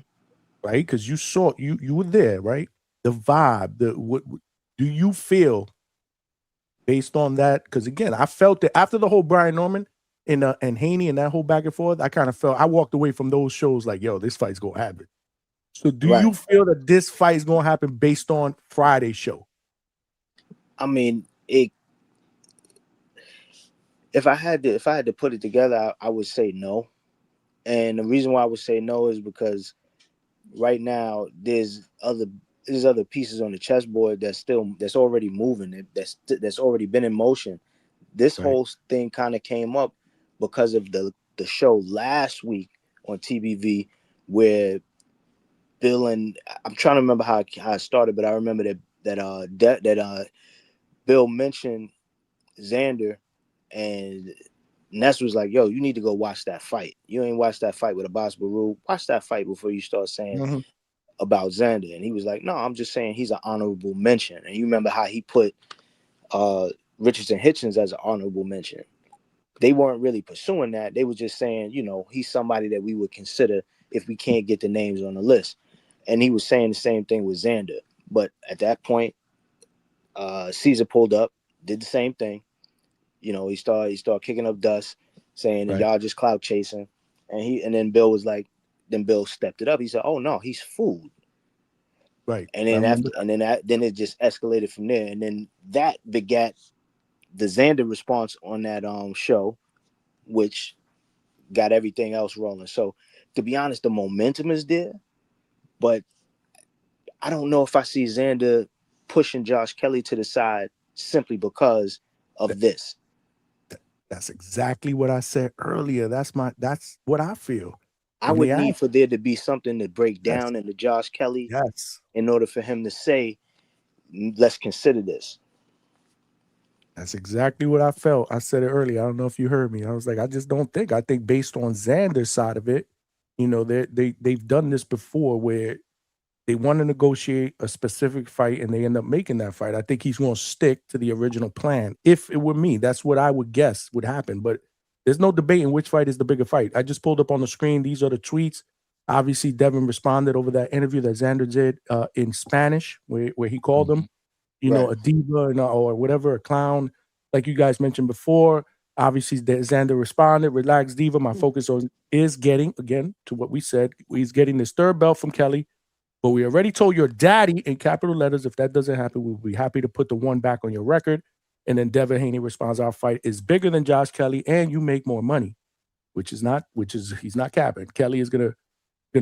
right? Because you were there, right? The vibe, what do you feel based on that? Because again, I felt that after the whole Brian Norman and Haney and that whole back and forth, I kind of felt I walked away from those shows like, yo, this fight's gonna happen. So do Right. you feel that this fight is gonna happen based on Friday's show? I mean, if I had to put it together, I would say no. And the reason why I would say no is because right now there's other pieces on the chessboard that's already moving, that's already been in motion. This Right. whole thing kind of came up because of the show last week on TBV, where Bill and I'm trying to remember how it started, but I remember that Bill mentioned Xander, and Ness was like, "Yo, you need to go watch that fight. You ain't watched that fight with Abbas Baru. Watch that fight before you start saying Mhm. about Xander." And he was like, "No, I'm just saying he's an honorable mention." And you remember how he put Richardson Hitchens as an honorable mention. They weren't really pursuing that. They were just saying, he's somebody that we would consider if we can't get the names on the list. And he was saying the same thing with Xander. But at that point, Caesar pulled up, did the same thing. He started kicking up dust. saying that Right. y'all just clout chasing, and then Bill was like, then Bill stepped it up. He said, "Oh no, he's food." Right. And I then remember. then it just escalated from there, and then that begat the Xander response on that show, which got everything else rolling. So to be honest, the momentum is there, but I don't know if I see Xander pushing Josh Kelly to the side simply because of this. That's exactly what I said earlier. That's what I feel. I When would they need ask, for there to be something to break yes, down into Josh Kelly yes, in order for him to say, let's consider this. that's exactly what I felt. I said it earlier. I don't know if you heard me. I was like, I just don't think. I think based on Xander's side of it, they've done this before where they want to negotiate a specific fight and they end up making that fight. I think he's going to stick to the original plan. If it were me, that's what I would guess would happen. But there's no debating which fight is the bigger fight. I just pulled up on the screen. These are the tweets. Obviously, Devin responded over that interview that Xander did in Spanish, where he called him, Right. a diva or whatever, a clown, like you guys mentioned before. Obviously, Xander responded, "Relax, diva. My focus is getting, again, to what we said. He's getting this third belt from Kelly. But we already told your daddy in capital letters, if that doesn't happen, we'll be happy to put the one back on your record." And then Devin Haney responds, "Our fight is bigger than Josh Kelly, and you make more money," he's not capping. Kelly is gonna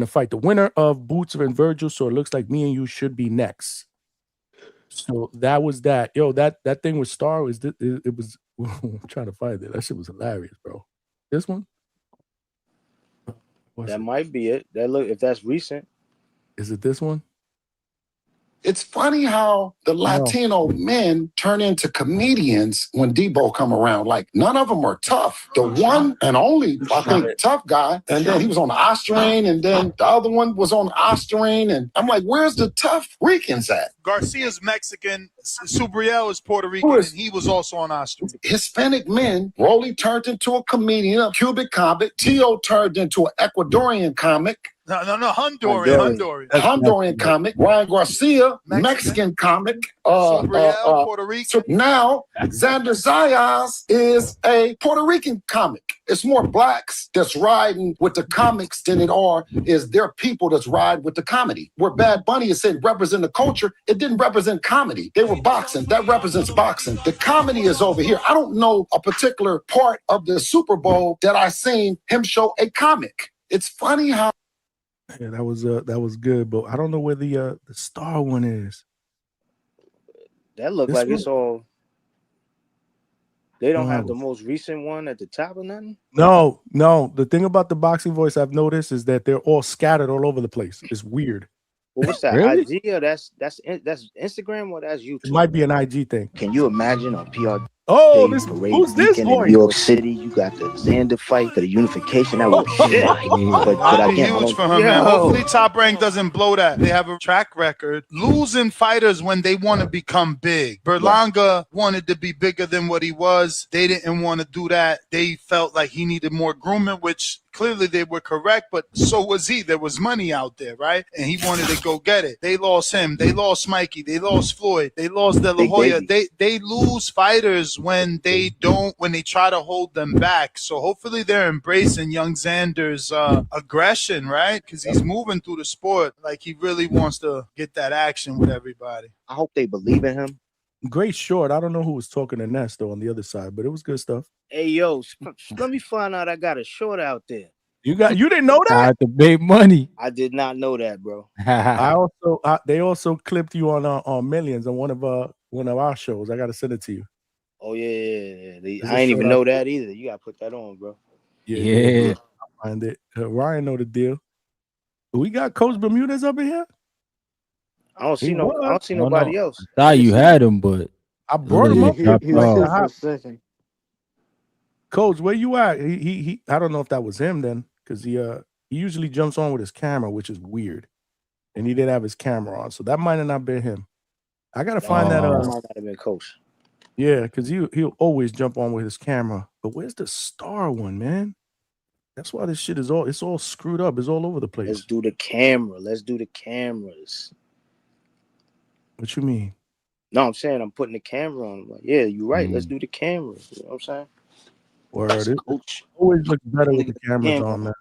fight the winner of Boots and Virgil. So it looks like me and you should be next. So that was that. Yo, that thing with Star it was. I'm trying to find it. That shit was hilarious, bro. This one. That might be it. If that's recent. Is it this one? It's funny how the Latino men turn into comedians when Debo come around. Like, none of them are tough. The one and only, I think, tough guy, and then he was on the Osterine, and then the other one was on the Osterine, and I'm like, where's the tough Ricans at? Garcia's Mexican, Subriel is Puerto Rican, and he was also on Osterine. Hispanic men, Rolly turned into a comedian, a Cuban comic. Tio turned into an Ecuadorian comic. No, Honduran comic. Ryan Garcia, Mexican comic. Subriel, Puerto Rican. So now, Xander Zayas is a Puerto Rican comic. It's more blacks that's riding with the comics than is there people that's ride with the comedy. Where Bad Bunny is saying represent the culture, it didn't represent comedy. They were boxing. That represents boxing. The comedy is over here. I don't know a particular part of the Super Bowl that I seen him show a comic. It's funny how. Yeah, that was good, but I don't know where the Star one is. That looked like it's all. They don't have the most recent one at the top or nothing? No. The thing about the boxing voice I've noticed is that they're all scattered all over the place. It's weird. Well, what's that? Really? IG or that's Instagram or that's YouTube? It might be an IG thing. Can you imagine on PR? Oh, who's this in voice? New York City, you got the Xander fight for the unification. That was shit. But That'd be huge for him, man. Hopefully Top Rank doesn't blow that. They have a track record losing fighters when they want to become big. Berlanga wanted to be bigger than what he was. They didn't want to do that. They felt like he needed more grooming, which clearly they were correct, but so was he. There was money out there, right? And he wanted to go get it. They lost him. They lost Mikey. They lost Floyd. They lost De La Hoya. They lose fighters when they try to hold them back. So hopefully they're embracing young Xander's aggression, right? Because he's moving through the sport like he really wants to get that action with everybody. I hope they believe in him. Great short. I don't know who was talking to Ness though on the other side, but it was good stuff. Hey yo, let me find out I got a short out there. You didn't know that? I had to pay money. I did not know that, bro. They also clipped you on Millions on one of our shows. I gotta send it to you. Oh yeah. I ain't even know that either. You gotta put that on, bro. Yeah. I'll find it. Ryan know the deal. We got Coach Bermudez up in here. I don't see nobody else. I thought you had him, but I brought him up. He Coach, where you at? He I don't know if that was him then, because he usually jumps on with his camera, which is weird. And he didn't have his camera on, so that might have not been him. I gotta find that. Might not have been Coach. Yeah, because he'll always jump on with his camera. But where's the Star one, man? That's why this shit is all screwed up. It's all over the place. Let's do the camera. Let's do the cameras. What you mean? No, I'm saying I'm putting the camera on. I'm like, yeah, you're right. Let's do the cameras. You know what I'm saying? Word. It Coach. always looks better with the Nigga, cameras camera. on, man.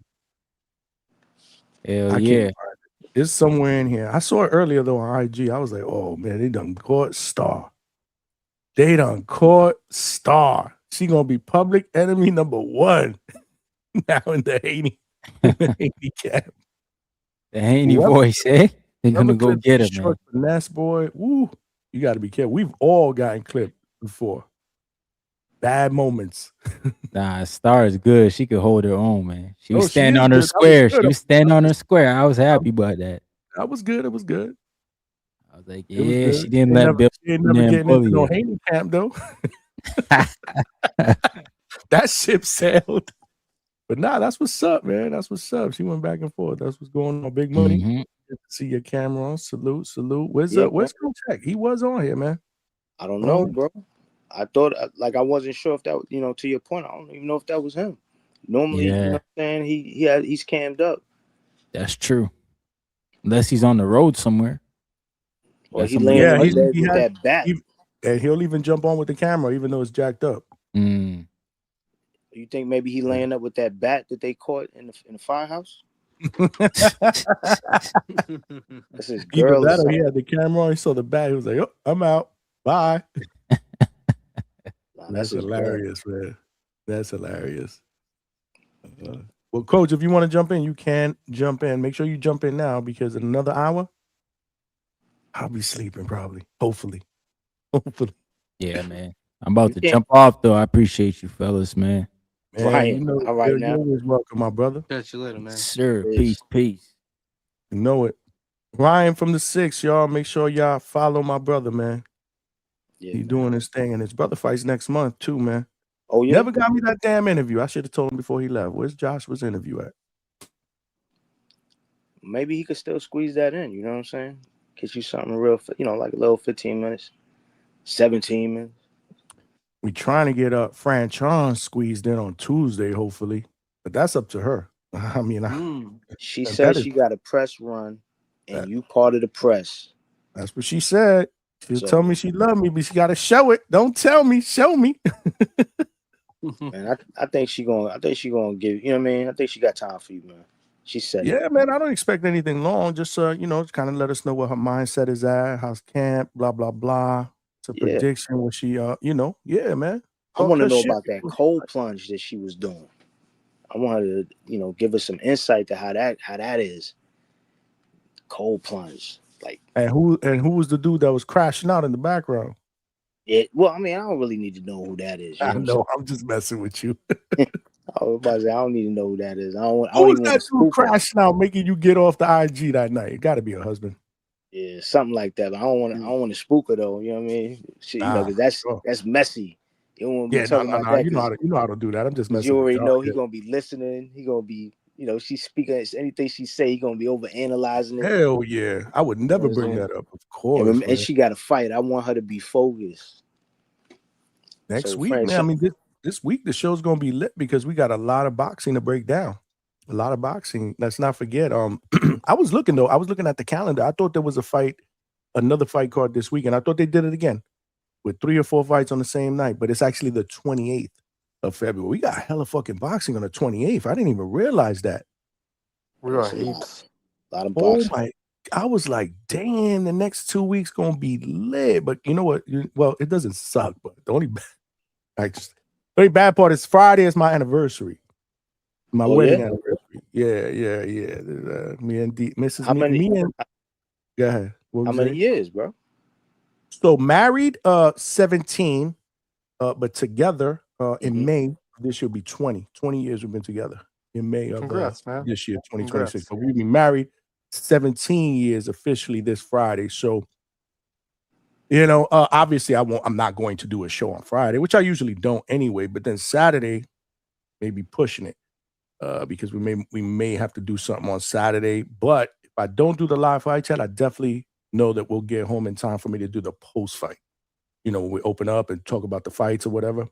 Hell I yeah. can't find it. It's somewhere in here. I saw it earlier though on IG. I was like, oh man, they done caught Star. They done caught Star. She gonna be public enemy number 1 now in the Haney camp. The Haney Whoever, voice, eh? They're whoever gonna go clipped get this him, man. short finesse boy, woo, you got to be careful. We've all gotten clipped before. Bad moments. Nah, Star is good. She could hold her own, man. She was Oh, she standing is on her good. That was square. good. She was standing on her square. I was happy about that. That was good. It was good. I was like, It was yeah, good. she didn't let Bill She ain't in never there and getting into bully no her. Haney camp though. That ship sailed. But nah, that's what's up, man. That's what's up. She went back and forth. That's what's going on. Big money. Mhm. Good to see your camera on. Salute, salute. Where's Yeah, where's Coach Tech? He was on here, man. I don't know, bro. I thought like I wasn't sure if that, to your point, I don't even know if that was him. Normally, you know Yeah, what I'm saying, he's cammed up. that's true. Unless he's on the road somewhere. Or Got he somebody laying to on be bed he with has, that bat. and he'll even jump on with the camera, even though it's jacked up. Mm. You think maybe he laying up with that bat that they caught in the firehouse? That's his Either girl or that or he something. had the camera on, he saw the bat, he was like, oh, I'm out. Bye. Nah, That's his girl. hilarious, man. That's hilarious. Well, Coach, if you want to jump in, you can jump in. Make sure you jump in now because in another hour, I'll be sleeping probably. Hopefully. Hopefully. Yeah, man. I'm about You to can't- jump off though. I appreciate you, fellas, man. Man, Right. you know, All right you're now. always welcome, my brother. Catch you later, man. Sir, Peace. peace. You know it. Ryan from the 6, y'all. Make sure y'all follow my brother, man. Yeah, He man. doing his thing, and his brother fights next month too, man. Oh yeah. Never got me that damn interview. I should have told him before he left. Where's Joshua's interview at? Maybe he could still squeeze that in. You know what I'm saying? Get you something real, like a little 15 minutes, 17 minutes. We trying to get Fran Chon squeezed in on Tuesday, hopefully, but that's up to her. I mean, She that said is- she got a press run, and you part of the press. that's what she said. She'll So- tell me she love me, but she got to show it. Don't tell me, show me. Man, I think she gonna give. You know what I mean? I think she got time for you, man. She said, Yeah, man, I don't expect anything long. Just just kind of let us know what her mindset is at, how's camp, blah blah blah. It's a Yeah. prediction. What she, yeah, man. I want to Talk know her shit. about that cold plunge that she was doing. I want her to, give us some insight to how that is. Cold plunge, like And who was the dude that was crashing out in the background? it. Well, I mean, I don't really need to know who that is. You I know, know. I'm just messing with you. I was about to say, I don't need to know who that is. I don't Who was even that want to dude spook her. crashing out, making you get off the IG that night? It got to be her husband. Yeah, something like that. But I don't want to spook her though. You know what I mean? She, Nah, because that's messy. You don't want to be Yeah, talking about that. You know how to do that. I'm just Because messing you with already y'all. know he Yeah. gonna be listening. He gonna be, she's speaking. Anything she say, he gonna be over analyzing it. Hell yeah. I would never what I'm bring saying? that up, of course. And she got to fight. I want her to be focused. Next So, week, Fran, man. I mean, this week the show's gonna be lit because we got a lot of boxing to break down. A lot of boxing. Let's not forget. I was looking at the calendar. I thought there was another fight card this week, and I thought they did it again with 3 or 4 fights on the same night. But it's actually the 28th of February. We got hella fucking boxing on the 28th. I didn't even realize that. We got heaps. A lot of Oh boxing. my! I was like, damn, the next 2 weeks gonna be lit. But you know what? Well, it doesn't suck. But the only bad part is Friday is my anniversary, my wedding anniversary. Yeah. Me and Mrs. How many? Me and go ahead. What How was many it? years, bro? So married, 17, but together in May this year will be 20. 20 years we've been together in May of Congrats, man. this year, 2026. Congrats. So we'll be married 17 years officially this Friday. So, obviously I'm not going to do a show on Friday, which I usually don't anyway, but then Saturday, maybe pushing it because we may have to do something on Saturday. But if I don't do the live fight chat, I definitely know that we'll get home in time for me to do the post fight. When we open up and talk about the fights or whatever.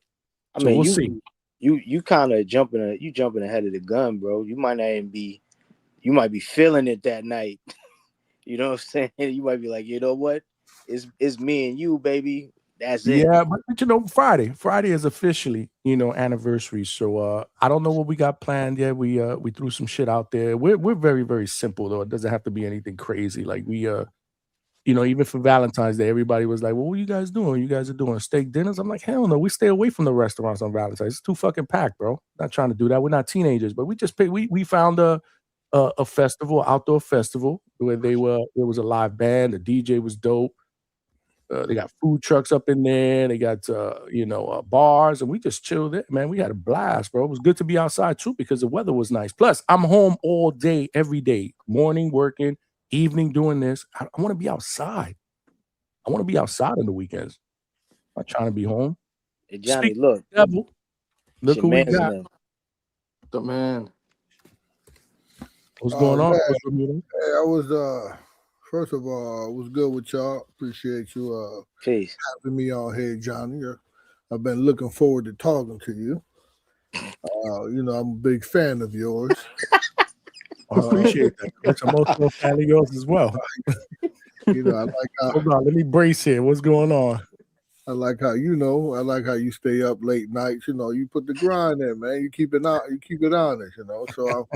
I So mean, we'll see. You kind of jumping ahead of the gun, bro. You might not even be. You might be feeling it that night. You know what I'm saying? You might be like, you know what? It's me and you, baby. That's it. Yeah, but you know, Friday is officially, you know, anniversary. So I don't know what we got planned yet. We threw some shit out there. We're very, very simple though. It doesn't have to be anything crazy. Like you know, even for Valentine's Day, everybody was like, "Well, what are you guys doing? You guys are doing steak dinners?" I'm like, "Hell no, we stay away from the restaurants on Valentine's. It's too fucking packed, bro. Not trying to do that. We're not teenagers, but we just pay. We found a festival, outdoor festival, where there was a live band. The DJ was dope. They got food trucks up in there. They got you know, bars, and we just chilled there, man. We had a blast, bro. It was good to be outside too because the weather was nice. Plus, I'm home all day, every day, morning working, evening doing this. I want to be outside. I want to be outside on the weekends. I'm not trying to be home. Hey, Johnny, Speaking look. of the devil, It's look your who we man's got. man. The man. What's going on? Man, What's going on? hey, I was first of all, was good with y'all. Appreciate you Peace. having me on here, Johnny. I've been looking forward to talking to you. You know, I'm a big fan of yours. I appreciate that. Which I'm also a fan of yours as well. You know, I like how Hold on, let me brace here. What's going on? I like how you stay up late nights. You know, you put the grind in, man. You keep it honest. You know, so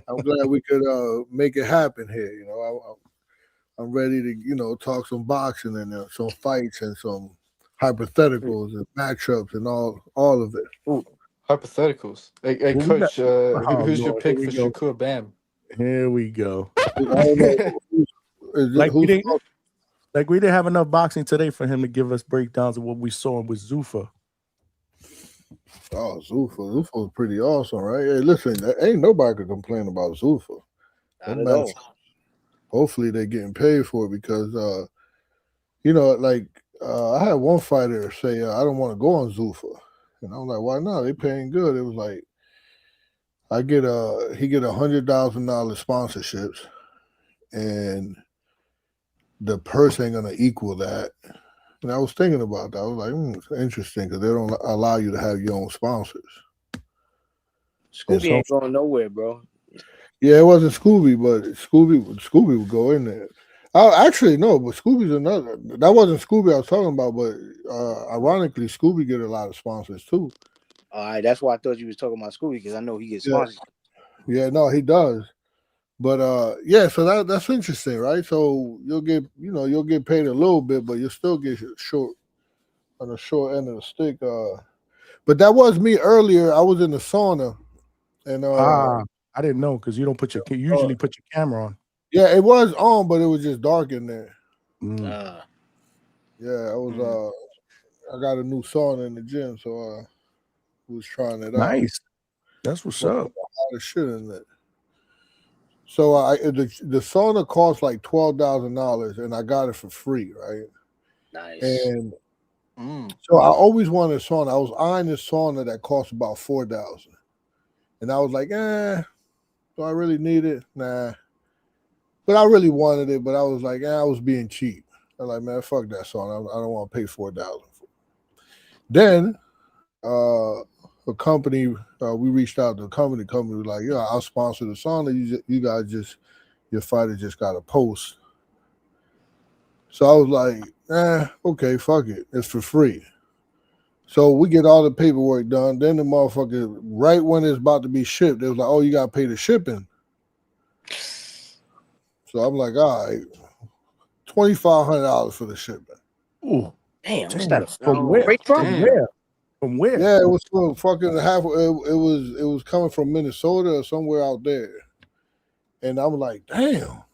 I'm glad we could make it happen here. You know, I'm ready to, you know, talk some boxing and some fights and some hypotheticals and matchups and all of it. Ooh, hypotheticals. Hey Well, we got, coach, oh who's your Lord, here pick we for go. Shakur Bam? Here we go. I don't know Like we who's didn't like we didn't have enough boxing today for him to give us breakdowns of what we saw with Zuffa. Oh, Zuffa was pretty awesome, right? Hey, listen, ain't nobody could complain about Zuffa. Not at all. Hopefully they're getting paid for it because you know, like I had one fighter say I don't want to go on Zuffa. And I'm like, why not? They paying good. It was like he get $100,000 sponsorships and the purse ain't gonna equal that. And I was thinking about that. I was like, it's interesting because they don't allow you to have your own sponsors. Scooby ain't going nowhere, bro. Yeah, it wasn't Scooby, but Scooby would go in there. Actually, no, but Scooby's another. That wasn't Scooby I was talking about, but ironically, Scooby get a lot of sponsors too. All right, that's why I thought you was talking about Scooby because I know he gets sponsored. Yeah, no, he does. But yeah, so that's interesting, right? So you'll get paid a little bit, but you'll still get on the short end of the stick. But that was me earlier. I was in the sauna, and I didn't know because you don't usually put your camera on. yeah, it was on, but it was just dark in there. Mm. Yeah, I was. I got a new sauna in the gym, so I was trying it out. Nice. That's what's up. A lot of shit in there. So the sauna cost like $12,000, and I got it for free, right? Nice. And so I always wanted a sauna. I was eyeing this sauna that cost about $4,000, and I was like, do I really need it? Nah. But I really wanted it, but I was like, I was being cheap. I'm like, man, fuck that sauna. I don't want to pay $4,000 for it. Then a company, we reached out to a company was like, yeah, I'll sponsor the sauna. You guys your fighter just got a post. So I was like, okay, fuck it. It's for free. So we get all the paperwork done. Then the motherfucker, right when it's about to be shipped, they was like, oh, you got to pay the shipping. So I'm like, all right, $2,500 for the shipping. Ooh, damn, what's that? From where? From where? Yeah, it was from fucking half. It was coming from Minnesota or somewhere out there, and I'm like, damn.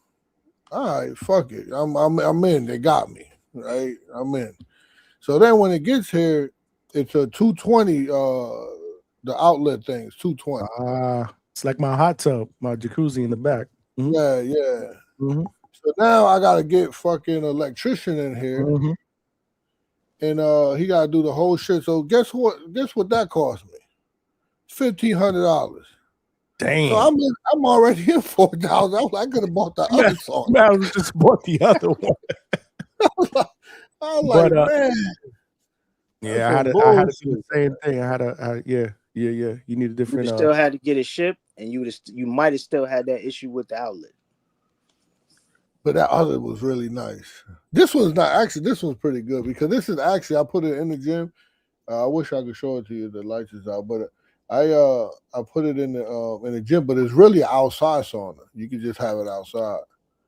All right, fuck it. I'm in. They got me right. I'm in. So then when it gets here, it's a 220. The outlet thing is 220. It's like my hot tub, my jacuzzi in the back. Mm-hmm. Yeah. Mm-hmm. So now I gotta get fucking electrician in here, and he gotta do the whole shit. So guess what? Guess what that cost me? $1,500. Damn. So I'm already in $4,000. I was like, I could have bought the other song. I was just bought the other one. I was like, man. Yeah, I had to do the same thing. I had to, yeah. You need a different. You still had to get it shipped, and you might have still had that issue with the outlet. But that other was really nice. This one's not actually. This one's pretty good because this is actually I put it in the gym. I wish I could show it to you. The lights is out, but I put it in the gym. But it's really an outside sauna. You can just have it outside.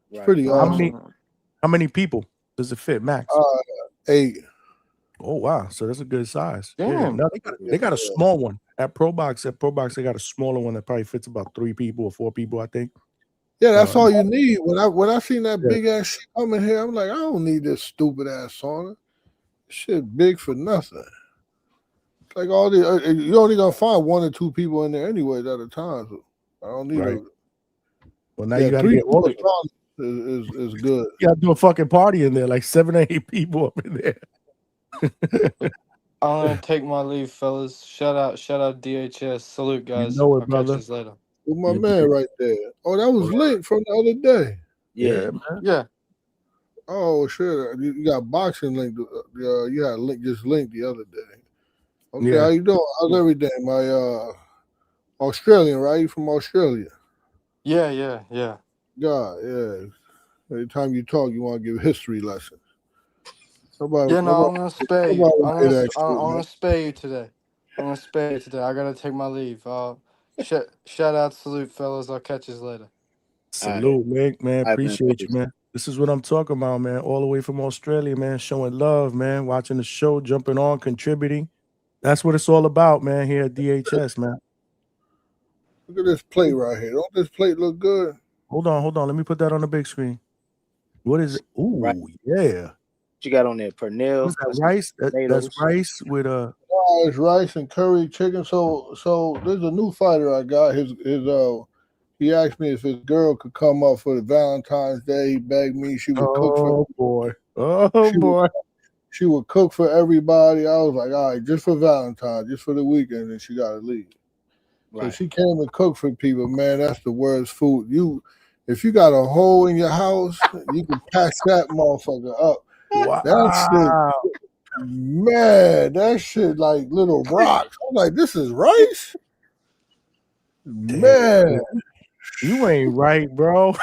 It's Right. pretty awesome. How many people does it fit max? 8. Oh wow, so that's a good size. Yeah, Damn. no, they got a small one at Pro Box. At Pro Box, they got a smaller one that probably fits about 3 people or 4 people, I think. Yeah, that's all you need. When I seen that Yeah. big ass shit coming here, I'm like, I don't need this stupid ass sauna. Shit big for nothing. It's like all the you're only gonna find 1 or 2 people in there anyways at a time. So I don't need Right. a Well, now you got to 3 get all of people it. is good. You got to do a fucking party in there, like 7 or 8 people up in there. I'm gonna take my leave, fellas. Shout out DHS. Salute, guys. know it, I'll brother. catch you later. With my man right there. Oh, that was Link from the other day. Yeah, man. Yeah. Oh shit, you got boxing Link. You had Link just Link the other day. Okay, Yeah. how you doing? How's everything? My Australian, right? You from Australia? Yeah. God, yeah. Every time you talk, you want to give history lessons. Nobody, Yeah, no, I'm gonna spare you. nobody I'm hear gonna that shit, I'm man. gonna spare you today. I gotta take my leave. Shout out, salute, fellas. I'll catch you later. Salute, man. All right, man. Appreciate you, man. This is what I'm talking about, man. All the way from Australia, man. Showing love, man. Watching the show, jumping on, contributing. That's what it's all about, man. Here at DHS, man. Look at this plate right here. Don't this plate look good? Hold on. Let me put that on the big screen. What is it? Ooh, Right. yeah. What you got on there? Pernil. What's that, rice? That's potatoes. rice with It's rice and curry chicken. So there's a new fighter I got. He asked me if his girl could come up for the Valentine's Day. He begged me. She would cook for. boy. She would cook for everybody. I was like, all right, just for Valentine's, just for the weekend, and she got to leave. So she came and cooked for people. Man, that's the worst food. If you got a hole in your house, you can patch that motherfucker up. Wow. That shit, man, that shit like little rocks. I'm like, this is rice? Man. You ain't right, bro.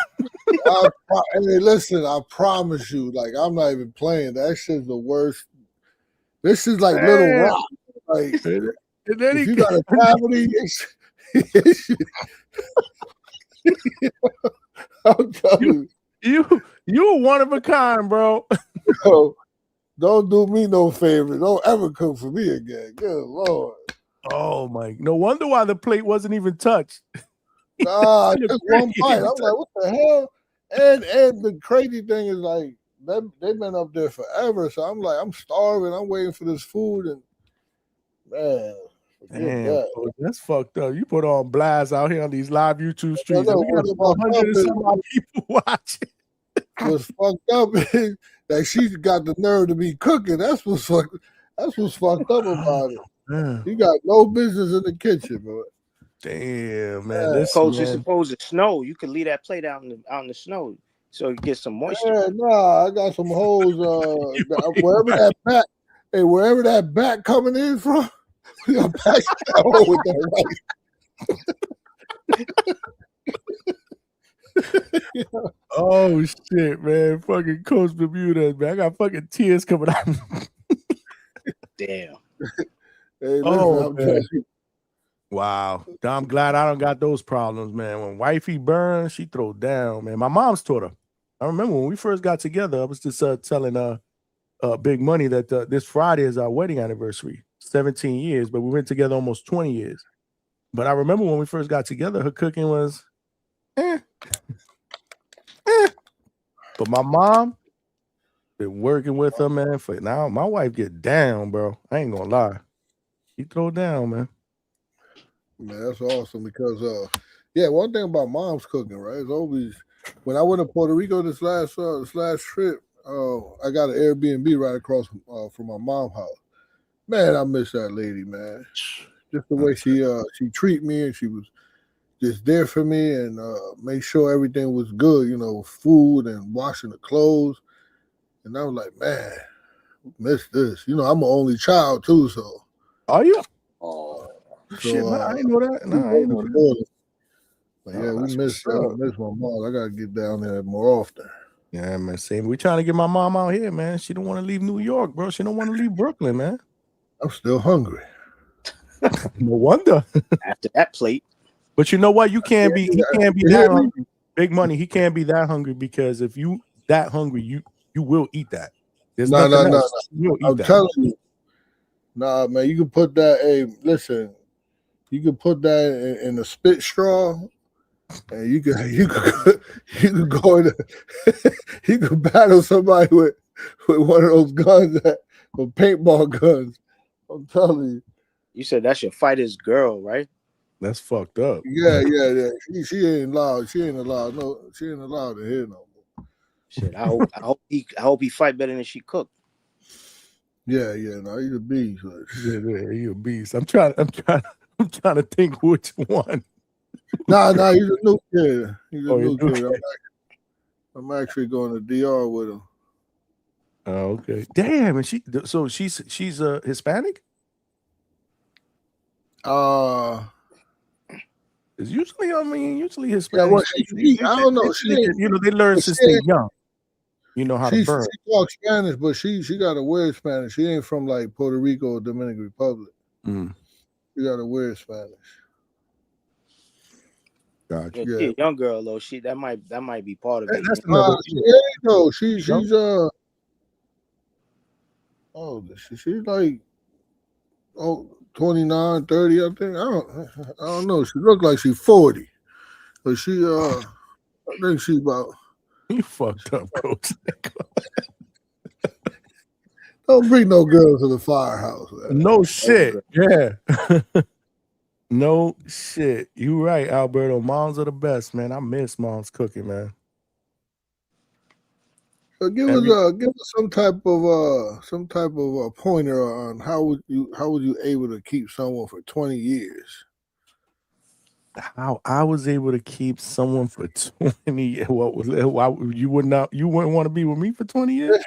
Hey, listen, I promise you, like, I'm not even playing. That shit's the worst. This is like little rock. Like, if you got a cavity, I'm telling you a one of a kind, bro. Yo, don't do me no favor. Don't ever cook for me again. Good Lord. Oh my! No wonder why the plate wasn't even touched. Nah, just one bite. I'm like, what the hell? And the crazy thing is, like, they've been up there forever. So I'm like, I'm starving. I'm waiting for this food, and man, damn, that. bro, that's fucked up. You put on blast out here on these live YouTube streets. And we got about 100 and some odd people watching. What's fucked up is that she's got the nerve to be cooking. That's what's fucked up about it. Man. You got no business in the kitchen, bro. Damn, man. Coach, it's supposed to snow. You could leave that plate out in the snow so you get some moisture. Yeah, nah, I got some holes. Wherever that back coming in from, we gonna patch that hole with that rice. Oh shit, man! Fucking Coach Bermuda, man. I got fucking tears coming out. Damn. Hey, Oh man. Wow. I'm glad I don't got those problems, man. When wifey burns, she throw down, man. My mom's taught her. I remember when we first got together, I was just telling Big Money that this Friday is our wedding anniversary, 17 years, but we went together almost 20 years. But I remember when we first got together, her cooking was But my mom been working with her, man, for now. My wife get down, bro. I ain't gonna lie. She throw down, man. Man, that's awesome because one thing about mom's cooking, right? It's always when I went to Puerto Rico this last trip, I got an Airbnb right across from my mom's house. Man, I miss that lady, man. Just the way she treated me, and she was just there for me and made sure everything was good, food and washing the clothes. And I was like, man, miss this. I'm an only child too, so. Are you? Oh. Shit, man, I didn't know that. No, I didn't know that. But yeah, I miss my mom. I gotta get down there more often. Yeah, man. Same. We're trying to get my mom out here, man. She don't want to leave New York, bro. She don't want to leave Brooklyn, man. I'm still hungry. No wonder. After that plate. But you know what? You can't be. He can't be You that hear me? hungry. Big money. He can't be that hungry because if you that hungry, you will eat that. There's No, nothing no. else. You will eat I'm that. telling you. Nah, man, you can put that. Hey, listen, you can put that in a spit straw, and you can you can go in. You can battle somebody with one of those guns, with paintball guns. I'm telling you. You said that's your fighter's girl, right? That's fucked up. Yeah. She ain't allowed. She ain't allowed. No, she ain't allowed to hear no more. Shit, I hope he fight better than she cooked. Yeah. No, he's a beast. Yeah, you a beast. I'm trying to think which one. Nah, he's a new kid. He's a Oh, new he's a new kid. I'm actually going to DR with him. Oh, okay. Damn, and she's Hispanic? It's usually Hispanic. Yeah, well, I don't know. They learn since they're young. You know how to burn. She talks Spanish, but she got a weird Spanish. She ain't from like Puerto Rico or Dominican Republic. She got a weird Spanish. Gotcha. Yeah, she a young girl though. That might be part of it. That's another. She's she's like 29, 30, I think. I don't know. She looked like she's 40. But I think she about. You fucked up, coach. Don't bring no girl to the firehouse, man. No shit. Yeah. No shit. You right, Alberto. Moms are the best, man. I miss mom's cooking, man. So give us some type of pointer on how would you able to keep someone for 20 years? How I was able to keep someone for 20 years. Why you wouldn't want to be with me for 20 years?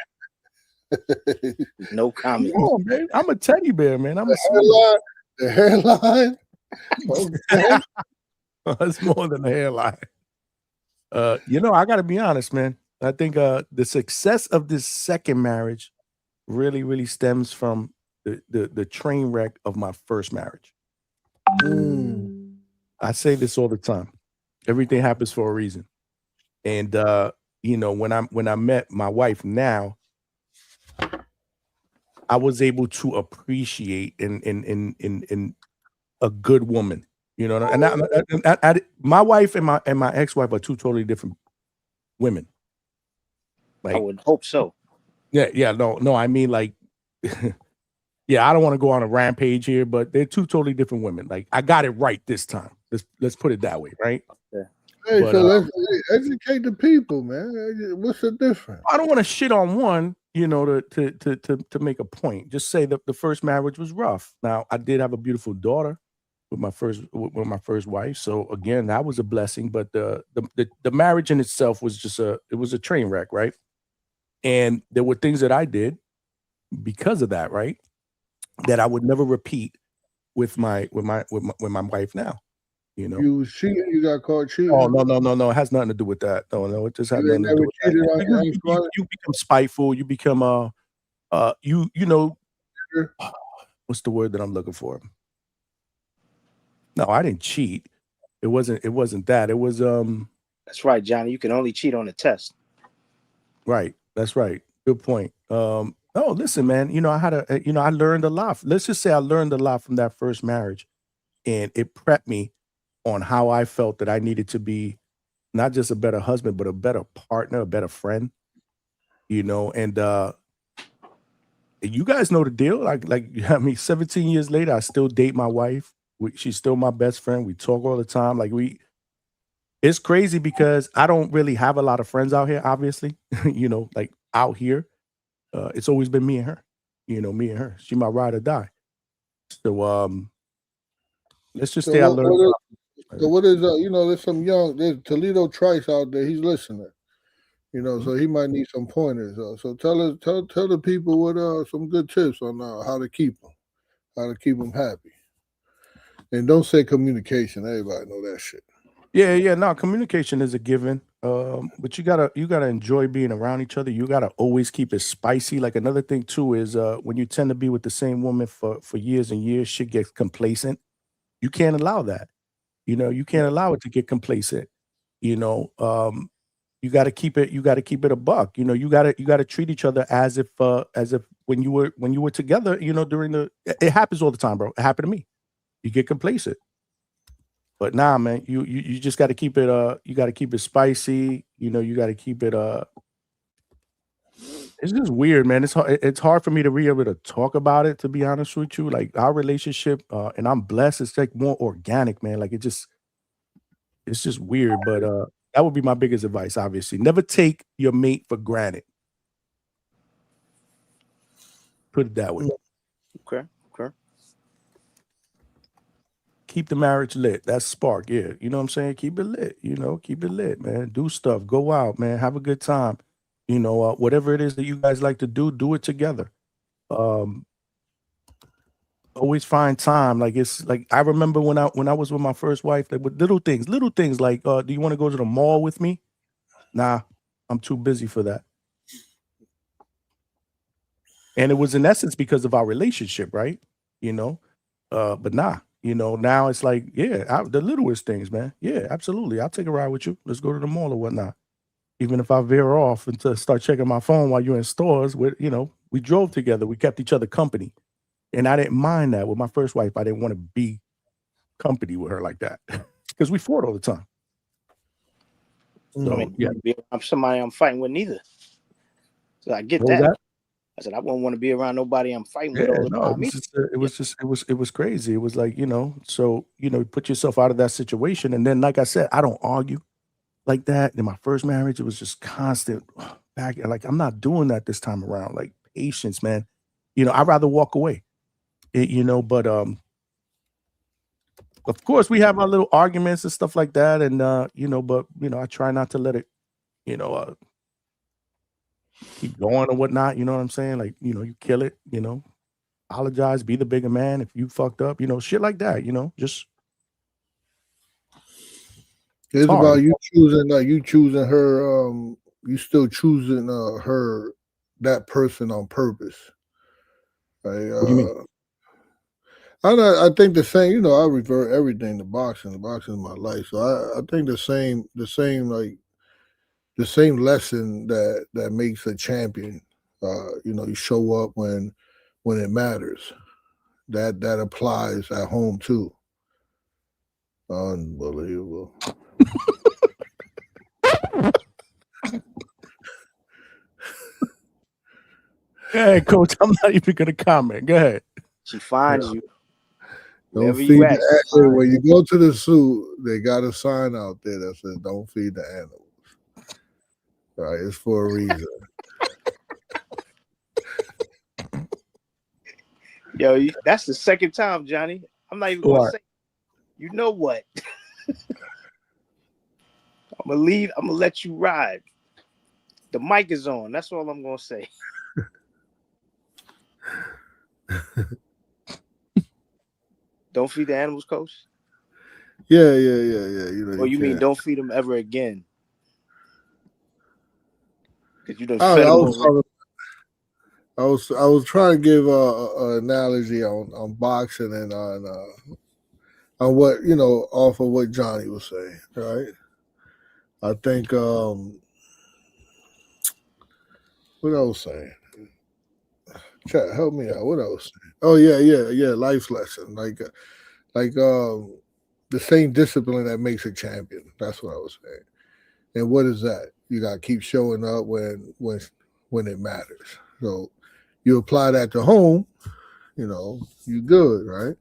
No comment. Come on, man. I'm a teddy bear, man. The hairline. Okay. It's more than a hairline. I gotta be honest, man. I think the success of this second marriage really, really stems from the train wreck of my first marriage. I say this all the time. Everything happens for a reason. And when I met my wife now, I was able to appreciate in a good woman. And my wife and my ex-wife are two totally different women. Like, I would hope so. Yeah, no. I mean, like, yeah, I don't want to go on a rampage here, but they're two totally different women. Like, I got it right this time. Let's put it that way, right? Yeah. Hey, so let's educate the people, man. What's the difference? I don't want to shit on one, to make a point. Just say that the first marriage was rough. Now, I did have a beautiful daughter with my first wife, so again, that was a blessing. But the marriage in itself was just a train wreck, right? And there were things that I did because of that, right, that I would never repeat with my wife now. You was cheating. You got caught cheating. Oh no! It has nothing to do with that. No, it just has nothing to do with that. You become spiteful. You become what's the word that I'm looking for? No, I didn't cheat. It wasn't that. It was That's right, Johnny. You can only cheat on a test. Right. That's right. Good point. No, listen, man. I learned a lot. Let's just say I learned a lot from that first marriage, and it prepped me on how I felt that I needed to be not just a better husband, but a better partner, a better friend. And you guys know the deal. Like 17 years later, I still date my wife. She's still my best friend. We talk all the time. It's crazy because I don't really have a lot of friends out here, obviously, like out here. It's always been me and her, me and her. She my ride or die. So let's just say I learned. So what is there's Toledo Trice out there. He's listening. So he might need some pointers. So tell the people what some good tips on how to keep them happy. And don't say communication. Everybody know that shit. Yeah. No, communication is a given. But you gotta enjoy being around each other. You gotta always keep it spicy. Like another thing too is when you tend to be with the same woman for years and years, shit gets complacent. You can't allow that. You can't allow it to get complacent. You know, you gotta keep it a buck. You gotta treat each other as if when you were together, during it happens all the time, bro. It happened to me. You get complacent. But nah, man, you just gotta keep it you gotta keep it spicy, you gotta keep it it's just weird, man. It's hard for me to be able to talk about it, to be honest with you. Like our relationship, and I'm blessed, it's like more organic, man. Like it's just weird. But that would be my biggest advice, obviously. Never take your mate for granted. Put it that way. Okay. Okay. Keep the marriage lit. That's spark. Yeah. You know what I'm saying? Keep it lit. Keep it lit, man. Do stuff. Go out, man. Have a good time. Whatever it is that you guys like to do it together. Um, always find time. Like it's like I remember when I was with my first wife, like with little things like, do you want to go to the mall with me? Nah, I'm too busy for that. And it was in essence because of our relationship, right? But nah, now it's like, yeah, the littlest things, man. Yeah, absolutely. I'll take a ride with you. Let's go to the mall or whatnot. Even if I veer off and to start checking my phone while you're in stores, we drove together. We kept each other company. And I didn't mind that. With my first wife, I didn't want to be company with her like that because we fought all the time. So, yeah. I'm somebody I'm fighting with neither. So I get What was that. that? I said I wouldn't want to be around nobody I'm fighting with all the No, time. it was crazy. It was like, so, put yourself out of that situation. And then, like I said, I don't argue like that. In my first marriage, it was just constant back. Like, I'm not doing that this time around. Like, patience, man. I'd rather walk away. But of course we have our little arguments and stuff like that. And but I try not to let it, keep going or whatnot. You know what I'm saying? Like, you kill it, apologize, be the bigger man if you fucked up, shit like that, just It's hard. about you choosing her. You still choosing her, that person on purpose. Right? What do you mean? I think the same. I revert everything to boxing. Boxing is my life, so I think the same lesson that makes a champion. You show up when it matters. That applies at home too. Unbelievable. Go ahead, coach. I'm not even gonna comment. Go ahead. She finds you. Don't Wherever feed you at, when you go to the zoo, they got a sign out there that says "Don't feed the animals." Right, it's for a reason. Yo, that's the second time, Johnny. I'm not even gonna say. You know what? I'm gonna leave. I'm gonna let you ride. The mic is on. That's all I'm gonna say. Don't feed the animals, coach. Yeah. You Or you mean don't feed them ever again? Because you don't. I was trying to give an analogy on boxing and on what off of what Johnny was saying. Right. I think what I was saying. Chat, help me out. What I was saying. Oh yeah. Life lesson. Like the same discipline that makes a champion. That's what I was saying. And what is that? You got to keep showing up when it matters. So you apply that to home, you good, right?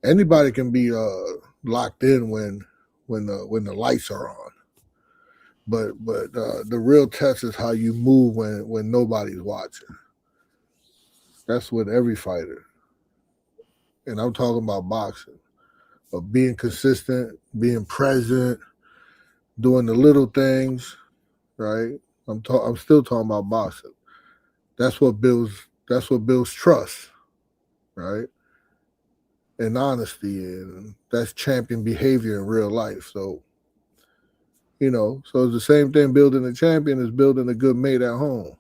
Anybody can be locked in when the lights are on. But the real test is how you move when nobody's watching. That's with every fighter. And I'm talking about boxing. Of being consistent, being present, doing the little things, right? I'm still talking about boxing. That's what builds trust, right? And honesty, and that's champion behavior in real life. So You know, so it's the same thing. Building a champion is building a good mate at home.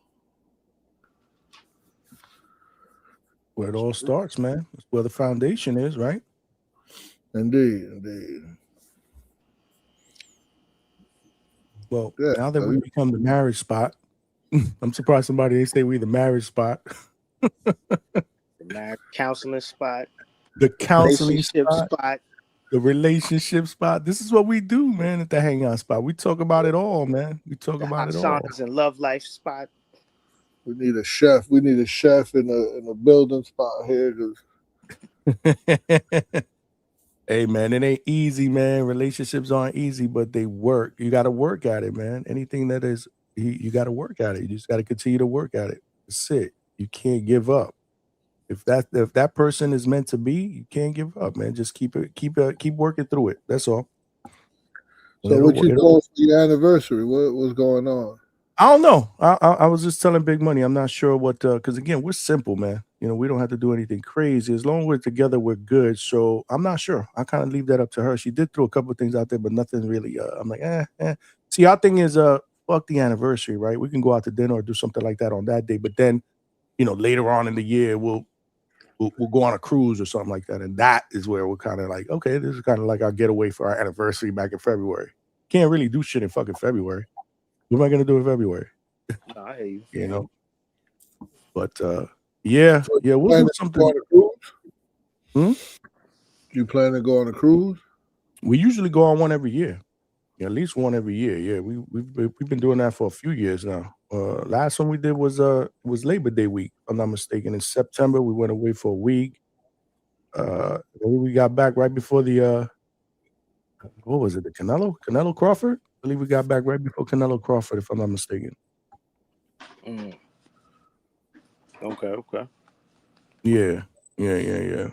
Where it all starts, man. It's where the foundation is, right? Indeed, indeed. Well, Yeah, now that so we become the marriage spot, I'm surprised somebody didn't say we the marriage spot. The marriage counseling spot. The counseling Relationship spot. The relationship spot. This is what we do, man, at the Hangout spot. We talk about it all, man. We talk The about hot it all. saunas and love life spot. we need a chef. We need a chef in a building spot here. 'Cause Hey, man, it ain't easy, man. Relationships aren't easy, but they work. You got to work at it, man. Anything that is, you got to work at it. You just got to continue to work at it. That's it. You can't give up. If that person is meant to be, you can't give up, man. Just keep working through it. That's all. So what you doing for your anniversary? What's going on? I don't know. I was just telling Big Money. I'm not sure what, because again, we're simple, man. You know, we don't have to do anything crazy. As long as we're together, we're good. So I'm not sure. I kind of leave that up to her. She did throw a couple of things out there, but nothing really. I'm like, See, our thing is, fuck the anniversary, right? We can go out to dinner or do something like that on that day. But then, you know, later on in the year, we'll go on a cruise or something like that. And that is where we're kind of like, okay, this is kind of like our getaway for our anniversary back in February. Can't really do shit in fucking February. What am I gonna do in February? No, I hear you. You know. But yeah, we'll plan do to something. go on a cruise? Hmm? You plan to go on a cruise? We usually go on one every year. Yeah, at least one every year. Yeah, we've been doing that for a few years now. Last one we did was Labor Day week, if I'm not mistaken. In September, we went away for a week. We got back right before the what was it? The Canelo Crawford? I believe we got back right before Canelo Crawford, if I'm not mistaken. Okay. Yeah.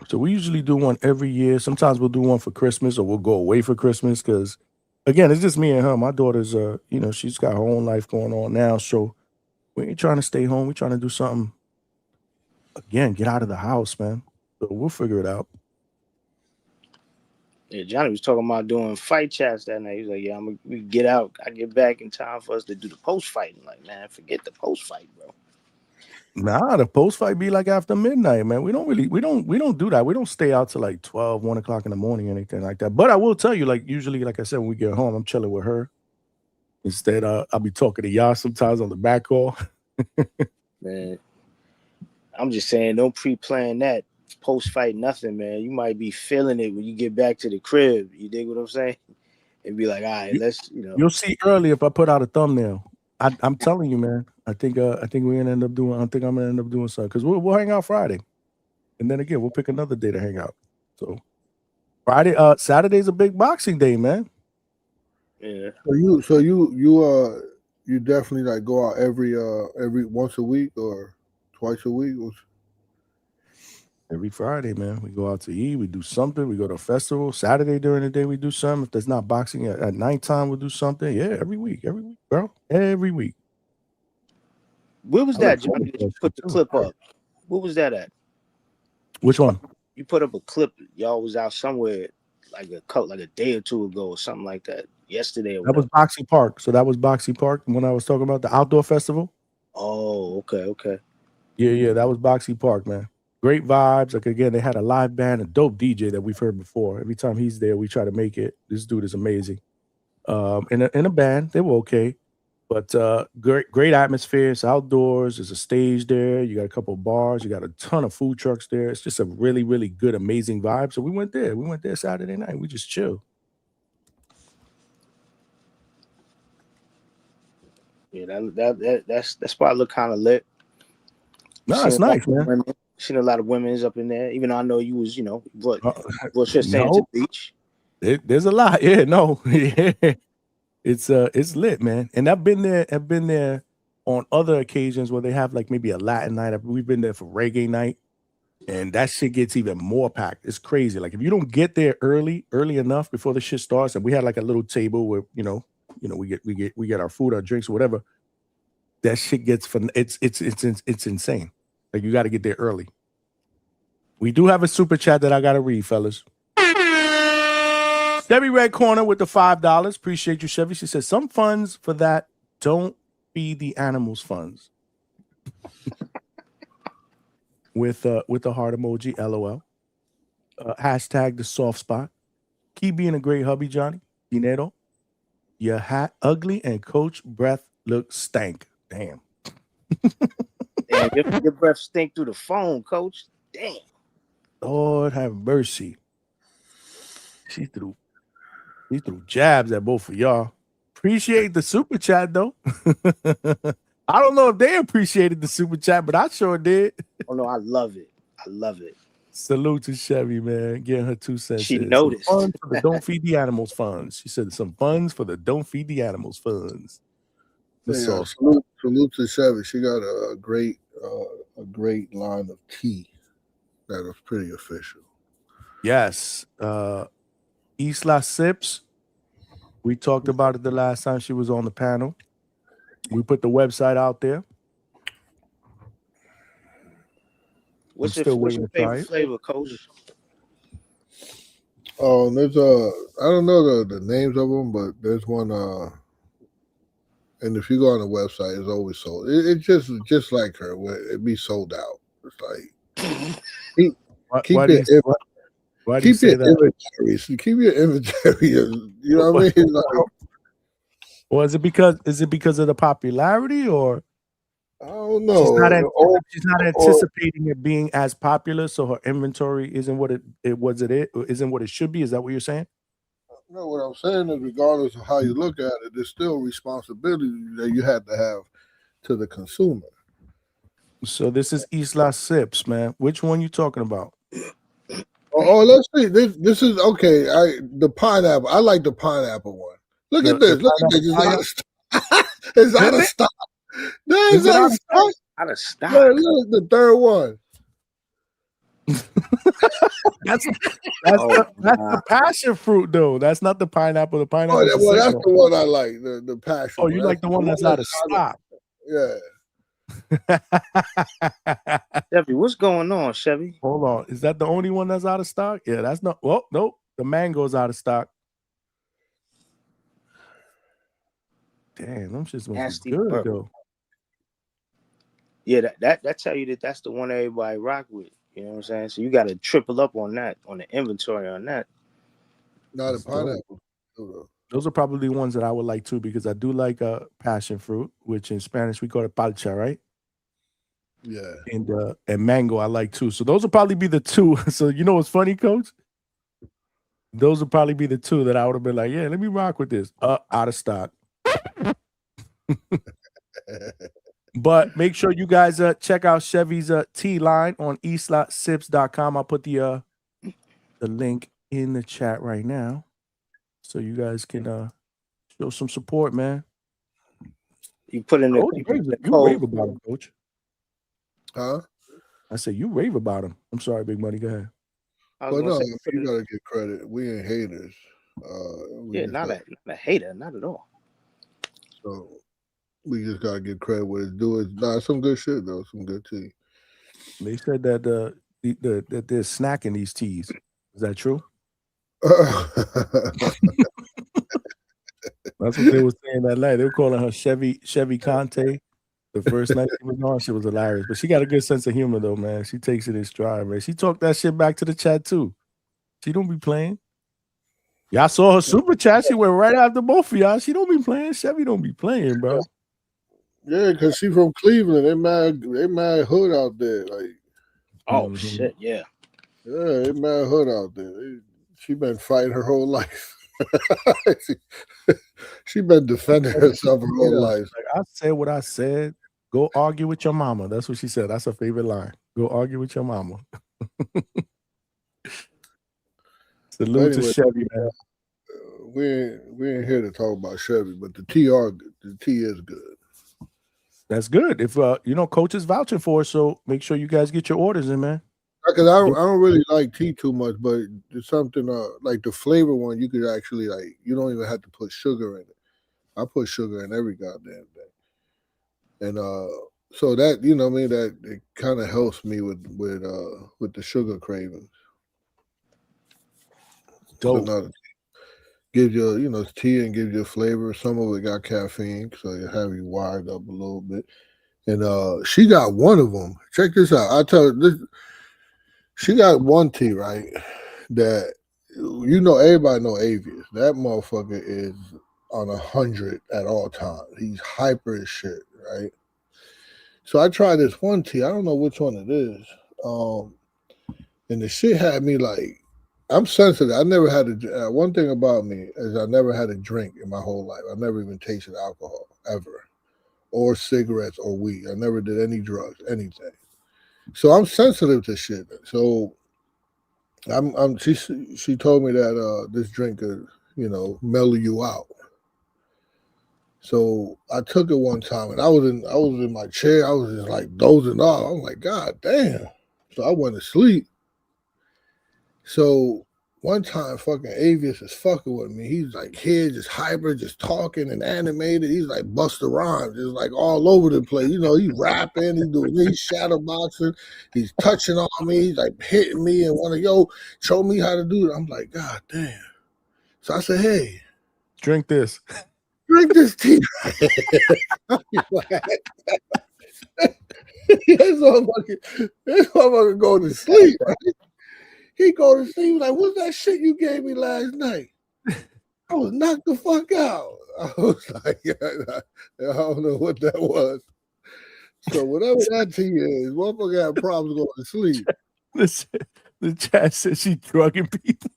So we usually do one every year. Sometimes we'll do one for Christmas, or we'll go away for Christmas. Because again, it's just me and her. My daughter's you know, she's got her own life going on now. So we ain't trying to stay home. We're trying to do something. Again, get out of the house, man. So we'll figure it out. Yeah, Johnny was talking about doing fight chats that night. He was like, "Yeah, we get out. I get back in time for us to do the post fight." I'm like, man, forget the post fight, bro. Nah, the post fight be like after midnight, man. We don't do that. We don't stay out till like 12, 1 o'clock in the morning, anything like that. But I will tell you, like, usually, like I said, when we get home, I'm chilling with her. Instead, I'll be talking to y'all sometimes on the back call. Man, I'm just saying, don't pre-plan that post fight nothing, man. You might be feeling it when you get back to the crib. You dig what I'm saying? And be like, all right, let's, you know. You'll see early if I put out a thumbnail. I'm telling you, man. I think we're gonna end up doing. I think I'm gonna end up doing something because we'll hang out Friday, and then again we'll pick another day to hang out. So Friday, Saturday's a big Boxing Day, man. Yeah. So you definitely like go out every once a week or twice a week? Every Friday, man, we go out to eat. We do something. We go to a festival. Saturday during the day, we do something. If there's not boxing at nighttime, we'll do something. Yeah, every week, bro. Every week. Where was that, Johnny, that you put the clip up? What was that at? Which one? You put up a clip. Y'all was out somewhere like a day or two ago or something like that. Yesterday or That was Boxing Park. So that was Boxing Park when I was talking about the outdoor festival. Oh, okay. Yeah, that was Boxing Park, man. Great vibes. Like again, they had a live band, a dope DJ that we've heard before. Every time he's there, we try to make it. This dude is amazing. In a band, they were okay. But great atmosphere. It's outdoors. There's a stage there. You got a couple of bars. You got a ton of food trucks there. It's just a really, really good, amazing vibe. So we went there. We went there Saturday night. We just chilled. Yeah, that spot look kind of lit. No, it's nice, man. Seen a lot of women's up in there. Even though I know you was, brought your saying to the beach. There's a lot. Yeah, no. Yeah. It's lit, man. And I've been there on other occasions where they have like maybe a Latin night. We've been there for reggae night, and that shit gets even more packed. It's crazy. Like if you don't get there early enough before the shit starts, and we had like a little table where we get our food, our drinks, or whatever. That shit gets fun. It's insane. Like you got to get there early. We do have a super chat that I got to read, fellas. Chevy Red Corner with the $5. Appreciate you, Chevy. She says some funds for that don't feed the animals funds. with the heart emoji, LOL. Hashtag the soft spot. Keep being a great hubby, Johnny. Dinero. Your hat ugly and coach breath looks stank. Damn. Damn, your breath stink through the phone, coach. Damn. Lord have mercy. She threw jabs at both of y'all. Appreciate the super chat though. I don't know if they appreciated the super chat, but I sure did. Oh no, I love it. I love it. Salute to Chevy, man. Getting her 2 cents. She in. noticed. Some funds for the Don't Feed the Animals funds. She said some funds for the Don't Feed the Animals funds. Yeah, salute to Chevy. She got a great line of tea that was pretty official. Yes. Isla Sips. We talked about it the last time she was on the panel. We put the website out there. What's your favorite flavor, coach? Oh, there's I don't know the names of them, but there's one. And if you go on the website, it's always sold. It's just like her, where it be sold out. It's like keep your inventory. So keep your inventory. You know what I mean? Like, Well, is it because of the popularity, or I don't know. She's not anticipating it being as popular, so her inventory isn't what isn't what it should be. Is that what you're saying? No, what I'm saying is, regardless of how you look at it, there's still responsibility that you have to have to the consumer. So this is Isla Sips, man. Which one you talking about? Oh, let's see. This is okay. The pineapple. I like the pineapple one. Look at this. Look at this. It's out of stock. No, it's out of stock. Out of stock. Yeah, look, the third one. That's the passion fruit, though. That's not the pineapple. The pineapple. Well, that's the one I like. The passion. Oh, you like the one that's out of stock? Yeah. Chevy, what's going on, Chevy? Hold on. Is that the only one that's out of stock? Yeah, that's not. Well, nope. The mango's out of stock. Damn, them shits must be good though. Yeah, that tell you that's the one everybody rock with. You know what I'm saying? So you got to triple up on that, on the inventory on that. Not a pineapple. Those are probably ones that I would like too, because I do like passion fruit, which in Spanish we call it palcha, right? Yeah. And mango I like too. So those will probably be the two. So you know what's funny, Coach? Those will probably be the two that I would have been like, yeah, let me rock with this. Out of stock. But make sure you guys check out Chevy's tea line on islasipps.com. I'll put the link in the chat right now, so you guys can show some support, man. You put in you rave about him, Coach. Huh? I said you rave about him. I'm sorry, Big Money. Go ahead. But no, you gotta get credit. We ain't haters. Not a hater, not at all. So we just gotta give credit where it's due. It's some good shit though. Some good tea. They said that that they're snacking these teas. Is that true? That's what they were saying that night. They were calling her Chevy Conte. The first night she was on, she was hilarious. But she got a good sense of humor though, man. She takes it in stride, man. She talked that shit back to the chat too. She don't be playing. Y'all saw her super chat. She went right after both of y'all. She don't be playing. Chevy don't be playing, bro. Yeah, because she from Cleveland. They mad hood out there. Like, oh shit, yeah. Yeah, they mad hood out there. She been fighting her whole life. she been defending herself her whole life. Like, I said what I said. Go argue with your mama. That's what she said. That's her favorite line. Go argue with your mama. Salute to Chevy, man. We ain't here to talk about Chevy, but the tea is good. That's good. If Coach is vouching for it, so make sure you guys get your orders in, man. Because I don't really like tea too much, but it's something like the flavor one. You could actually you don't even have to put sugar in it. I put sugar in every goddamn thing, and so that that it kind of helps me with the sugar cravings. Dope. gives you, it's tea and gives you a flavor. Some of it got caffeine, so you have you wired up a little bit. And she got one of them. Check this out. I tell her this. She got one tea, right? That everybody know Avius. That motherfucker is on 100 at all times. He's hyper as shit, right? So I tried this one tea. I don't know which one it is. And the shit had me like, I'm sensitive. I never had a one thing about me is I never had a drink in my whole life. I never even tasted alcohol ever, or cigarettes or weed. I never did any drugs, anything. So I'm sensitive to shit. So she told me that this drink could, mellow you out. So I took it one time and I was in my chair. I was just like dozing off. I was like, God damn. So I went to sleep. So one time fucking Avius is fucking with me. He's like here, just hyper, just talking and animated. He's like Busta Rhymes, just like all over the place. He's rapping, he's shadow boxing, he's touching on me, he's like hitting me and show me how to do it. I'm like, God damn. So I said, hey, drink this. Drink this tea. This motherfucker go to sleep, right? He go to sleep like, what's that shit you gave me last night? I was knocked the fuck out. I was like, I don't know what that was. So whatever that tea is, motherfucker had problems going to sleep. Listen, the chat says she drugging people.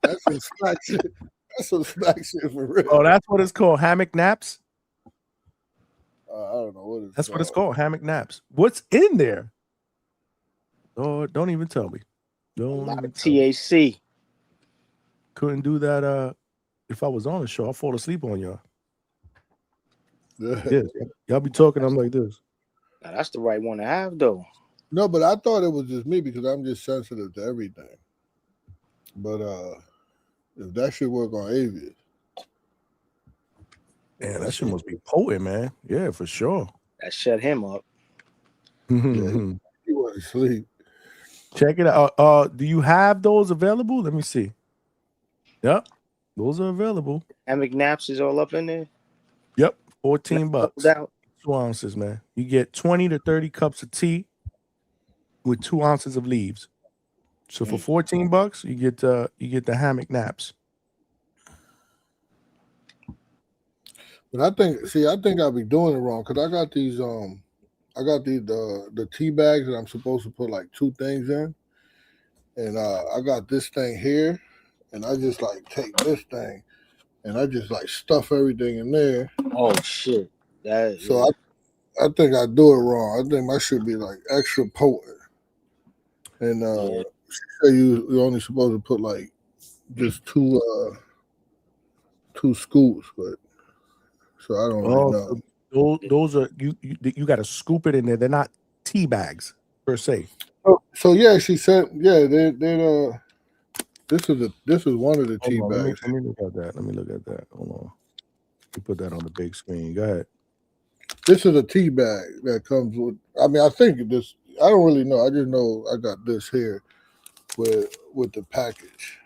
That's some slack shit. That's some slack shit for real. Oh, that's what it's called, hammock naps? I don't know what it's That's what it's called, hammock naps. What's in there? Oh, don't even tell me. Don't A lot even of tell me. THC. Couldn't do that if I was on the show. I'll fall asleep on y'all. Yeah, y'all be talking, I'm like this. Now, that's the right one to have, though. No, but I thought it was just me because I'm just sensitive to everything. But if that should work on Avius. Man, that shit must be potent, man. Yeah, for sure. That shut him up. He went to sleep. Check it out. Do you have those available? Let me see. Yep, those are available. Hammock naps is all up in there. Yep, $14. Out. 2 ounces, man. You get 20 to 30 cups of tea with 2 ounces of leaves. So for $14, you get the hammock naps. But I think I'll be doing it wrong because I got the tea bags that I'm supposed to put like 2 things in, and I got this thing here, and I just like take this thing, and I just like stuff everything in there. Oh shit! I think I do it wrong. I think my should be like extra potent, and she said you're only supposed to put like just 2 scoops, but. So I don't really know. Those are you got to scoop it in there. They're not tea bags per se. So yeah, she said they're this is one of the tea bags. Let me look at that. Hold on. You put that on the big screen. Go ahead. This is a tea bag that comes with. I mean, I think this. I don't really know. I just know I got this here with the package.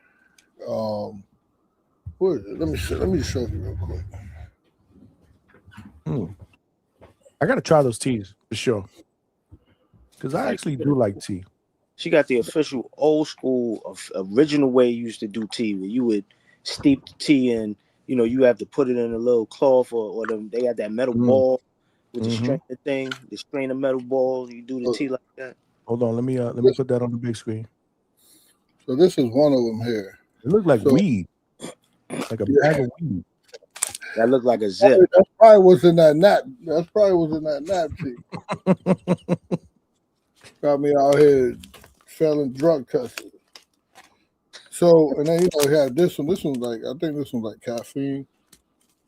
What is it? Let me show you real quick. I gotta try those teas for sure. Because I actually do like tea. She got the official old school original way you used to do tea, where you would steep the tea in, you have to put it in a little cloth or they had that metal ball with the strainer thing, the strainer metal ball. You do the tea like that. Hold on, let me put that on the big screen. So this is one of them here. It looked like weed. Like a bag of weed. That looked like a zip. That's probably what's in that nap. That's probably what's in that nap tea. Got me out here failing drug testing. So, and then we had this one. This one's like, I think this one's like caffeine.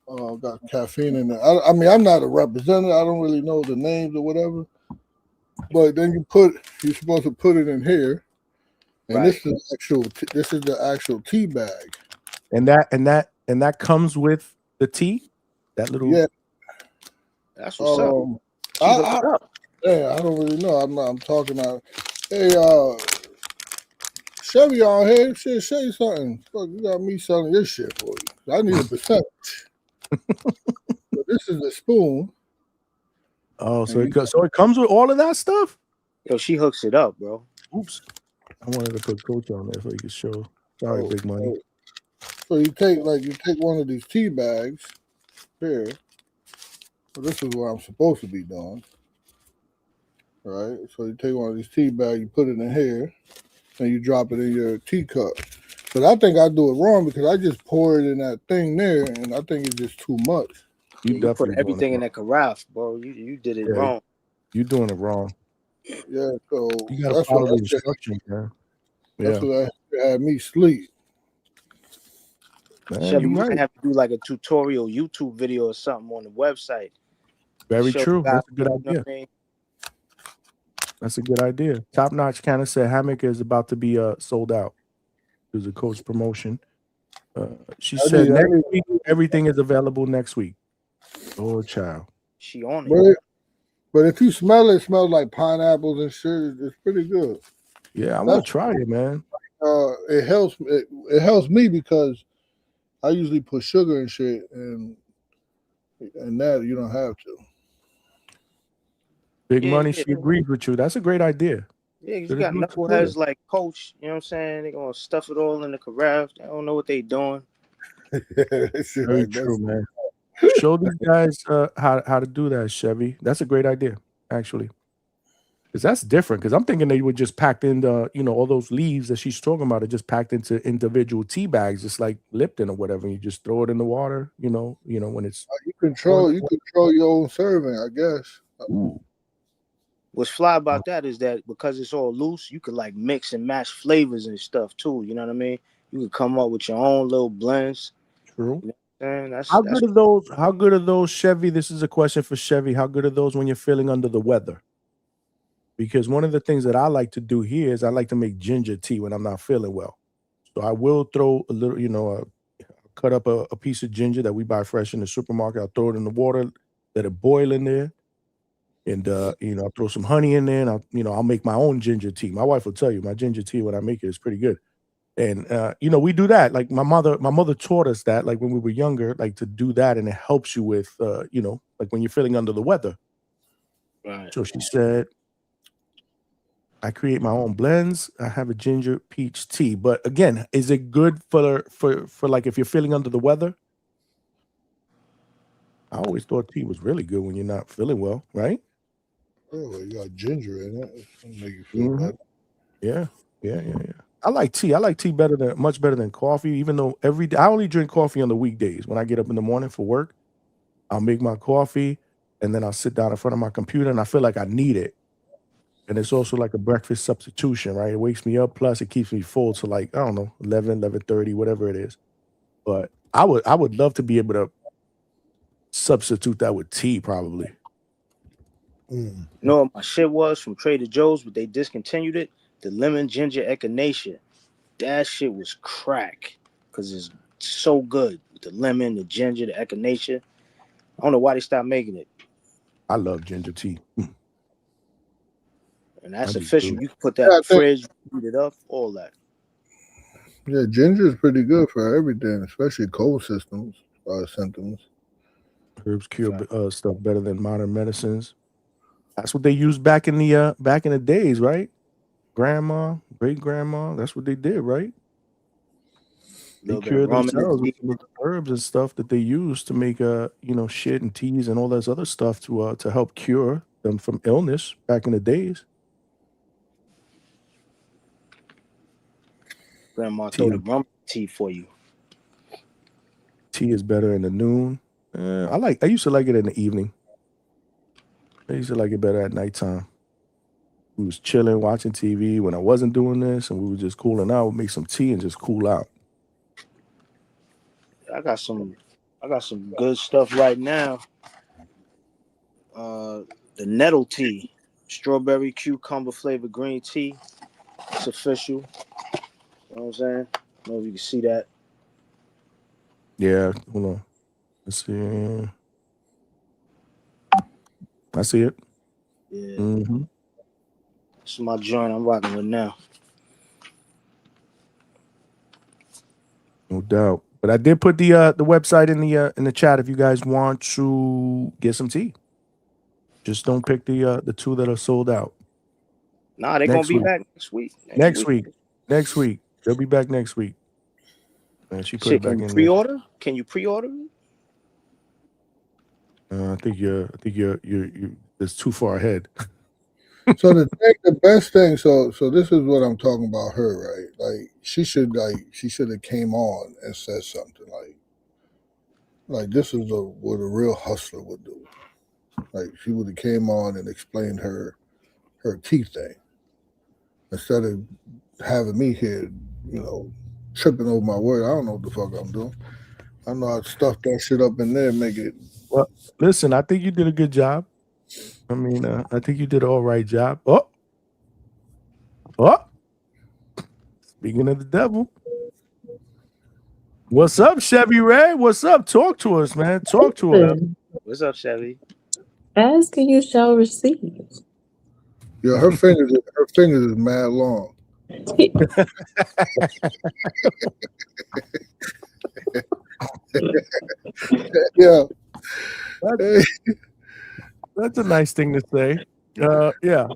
Got caffeine in there. I mean, I'm not a representative. I don't really know the names or whatever. But then you're supposed to put it in here, and this is the actual tea bag. And that comes with the tea. That little That's what's up. I don't really know. I'm talking about. Hey, Chevy on here. Shit, say something. Fuck, you got me selling this shit for you. I need a percentage. But this is a spoon. Oh, so it comes with all of that stuff? Yo, she hooks it up, bro. Oops. I wanted to put Coach on there so you could show. Sorry, Oh, Big Money. So you take one of these tea bags here. So this is what I'm supposed to be doing. Right? So you take one of these tea bags, you put it in here, and you drop it in your teacup. But I think I do it wrong because I just pour it in that thing there, and I think it's just too much. You put everything in that carafe, bro. You did it wrong. You're doing it wrong. Yeah, so You gotta that's follow what the instructions, man. That's Yeah. what had me sleep. Man, Chevy, you you right. might have to do like a tutorial YouTube video or something on the website. Very Show true. guys, That's a good you know idea. what I mean? That's a good idea. Top Notch kind of said Hammock is about to be sold out. There's a Coach promotion. She said next week everything is available next week. Oh, child. She on it. But if you smell it, it smells like pineapples and shit. It's pretty good. Yeah, I want to try it, man. It helps me because I usually put sugar and shit, and that you don't have to. Big Yeah, Money, yeah. she agrees with you. That's a great idea. Yeah, 'cause Shoulda you got do a tutorial. knuckleheads like Coach, you know what I'm saying? They're gonna stuff it all in the carafe. They don't know what they doing. Very true, man. Show these guys how to do that, Chevy. That's a great idea, actually. Because that's different. Because I'm thinking they were just packed in the, all those leaves that she's talking about are just packed into individual tea bags, just like Lipton or whatever. And you just throw it in the water, when it's You control your own serving, I guess. What's fly about that is that because it's all loose, you could like mix and match flavors and stuff too. You know what I mean? You could come up with your own little blends. True. You know what I'm saying? That's How good are those, Chevy? This is a question for Chevy. How good are those when you're feeling under the weather? Because one of the things that I like to do here is I like to make ginger tea when I'm not feeling well. So I will throw a little, cut up a piece of ginger that we buy fresh in the supermarket. I'll throw it in the water, let it boil in there. And I'll throw some honey in there, and I'll make my own ginger tea. My wife will tell you my ginger tea when I make it is pretty good. And we do that. Like my mother taught us that, like when we were younger, like to do that, and it helps you with like when you're feeling under the weather. Right. So she said, I create my own blends. I have a ginger peach tea. But again, is it good for like if you're feeling under the weather? I always thought tea was really good when you're not feeling well, right? Oh, well, you got ginger in it. It'll make you feel better. Yeah. I like tea. I like tea much better than coffee, even though every day I only drink coffee on the weekdays. When I get up in the morning for work, I'll make my coffee and then I'll sit down in front of my computer and I feel like I need it. And it's also like a breakfast substitution, right? It wakes me up, plus it keeps me full to like, I don't know, 11:30, whatever it is. But I would love to be able to substitute that with tea, probably. You know what my shit was from Trader Joe's, but they discontinued it? The lemon ginger echinacea. That shit was crack. Cause it's so good. The lemon, the ginger, the echinacea. I don't know why they stopped making it. I love ginger tea. And that's I do official. too. You can put that in the fridge, heat it up, all that. Yeah, ginger is pretty good for everything, especially cold symptoms. Herbs cure stuff better than modern medicines. That's what they used back in the days, right? Grandma, great grandma, that's what they did, right? They Little bit of cured rum in the themselves with tea. some of the herbs and stuff that they used to make shit and teas and all that other stuff to help cure them from illness back in the days. Grandma throw the rum tea for you. Tea is better in the noon. I used to like it in the evening. I used to like it better at nighttime. We was chilling, watching TV when I wasn't doing this, and we were just cooling out. We'd make some tea and just cool out. I got some good stuff right now. The nettle tea, strawberry cucumber flavored green tea. It's official. You know what I'm saying? I don't know if you can see that. Yeah, hold on. Let's see. I see it. Yeah. Mm-hmm. This is my joint I'm rocking with now. No doubt. But I did put the website in the chat if you guys want to get some tea. Just don't pick the two that are sold out. Nah, they're gonna be back next week. Next week. They'll be back next week. Man, she put Shit, it back can you in pre-order? Can you pre-order? there. I think you're it's too far ahead. So the best thing. So this is what I'm talking about. Her, right? Like she should have came on and said something like this is what a real hustler would do. Like she would have came on and explained her teeth thing instead of having me here, tripping over my word. I don't know what the fuck I'm doing. I know I stuffed that shit up in there and make it. Well, listen, I think you did a good job. I mean, I think you did an all right job. Oh. Speaking of the devil. What's up, Chevy Ray? What's up? Talk to us, man. Talk to us. What's up, Chevy? Asking you shall receive. Yeah, her fingers is mad long. Yeah. That's a nice thing to say. Yeah.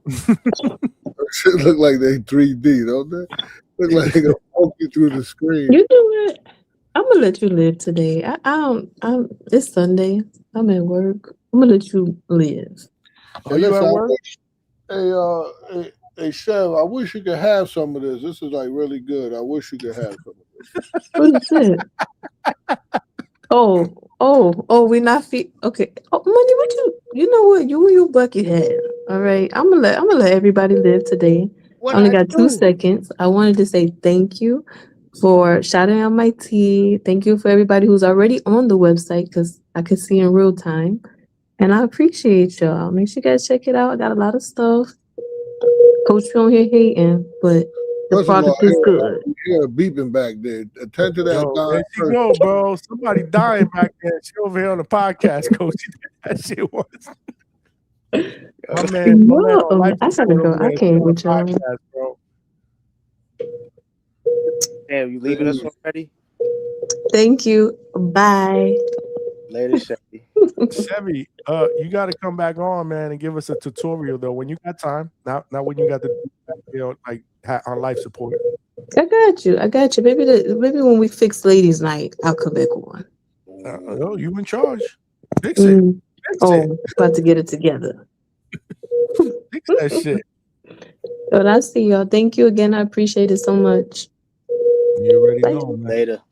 Shit look like they 3D, don't they? Look like they gonna poke you through the screen. You know what? I'm gonna let you live today. It's Sunday. I'm at work. I'm gonna let you live. Are you at work? Hey, Chev, I wish you could have some of this. This is like really good. I wish you could have some of this. What is it? Oh, we're not okay. Oh, Money, what you know what? You bucket head. All right. I'm gonna let everybody live today. I only got 2 seconds. I wanted to say thank you for shouting out my tea. Thank you for everybody who's already on the website because I can see in real time. And I appreciate y'all. Make sure you guys check it out. I got a lot of stuff. Coach, you don't hear hating, but the product is good. You hear a beeping back there. Attend to that. There she go, bro. Somebody dying back there. She over here on the podcast, Coach. That shit was. My man, I gotta go. I can't with y'all. Bro. Damn, you leaving us already? Thank you. Bye. Later, Chevy. Chevy, you got to come back on, man, and give us a tutorial though when you got time. Not when you got the on life support. I got you. Maybe when we fix ladies' night, I'll come back on. Oh, you in charge? Fix it. About to get it together. Fix that shit. But I see y'all. Thank you again. I appreciate it so much. You already know, man. Later.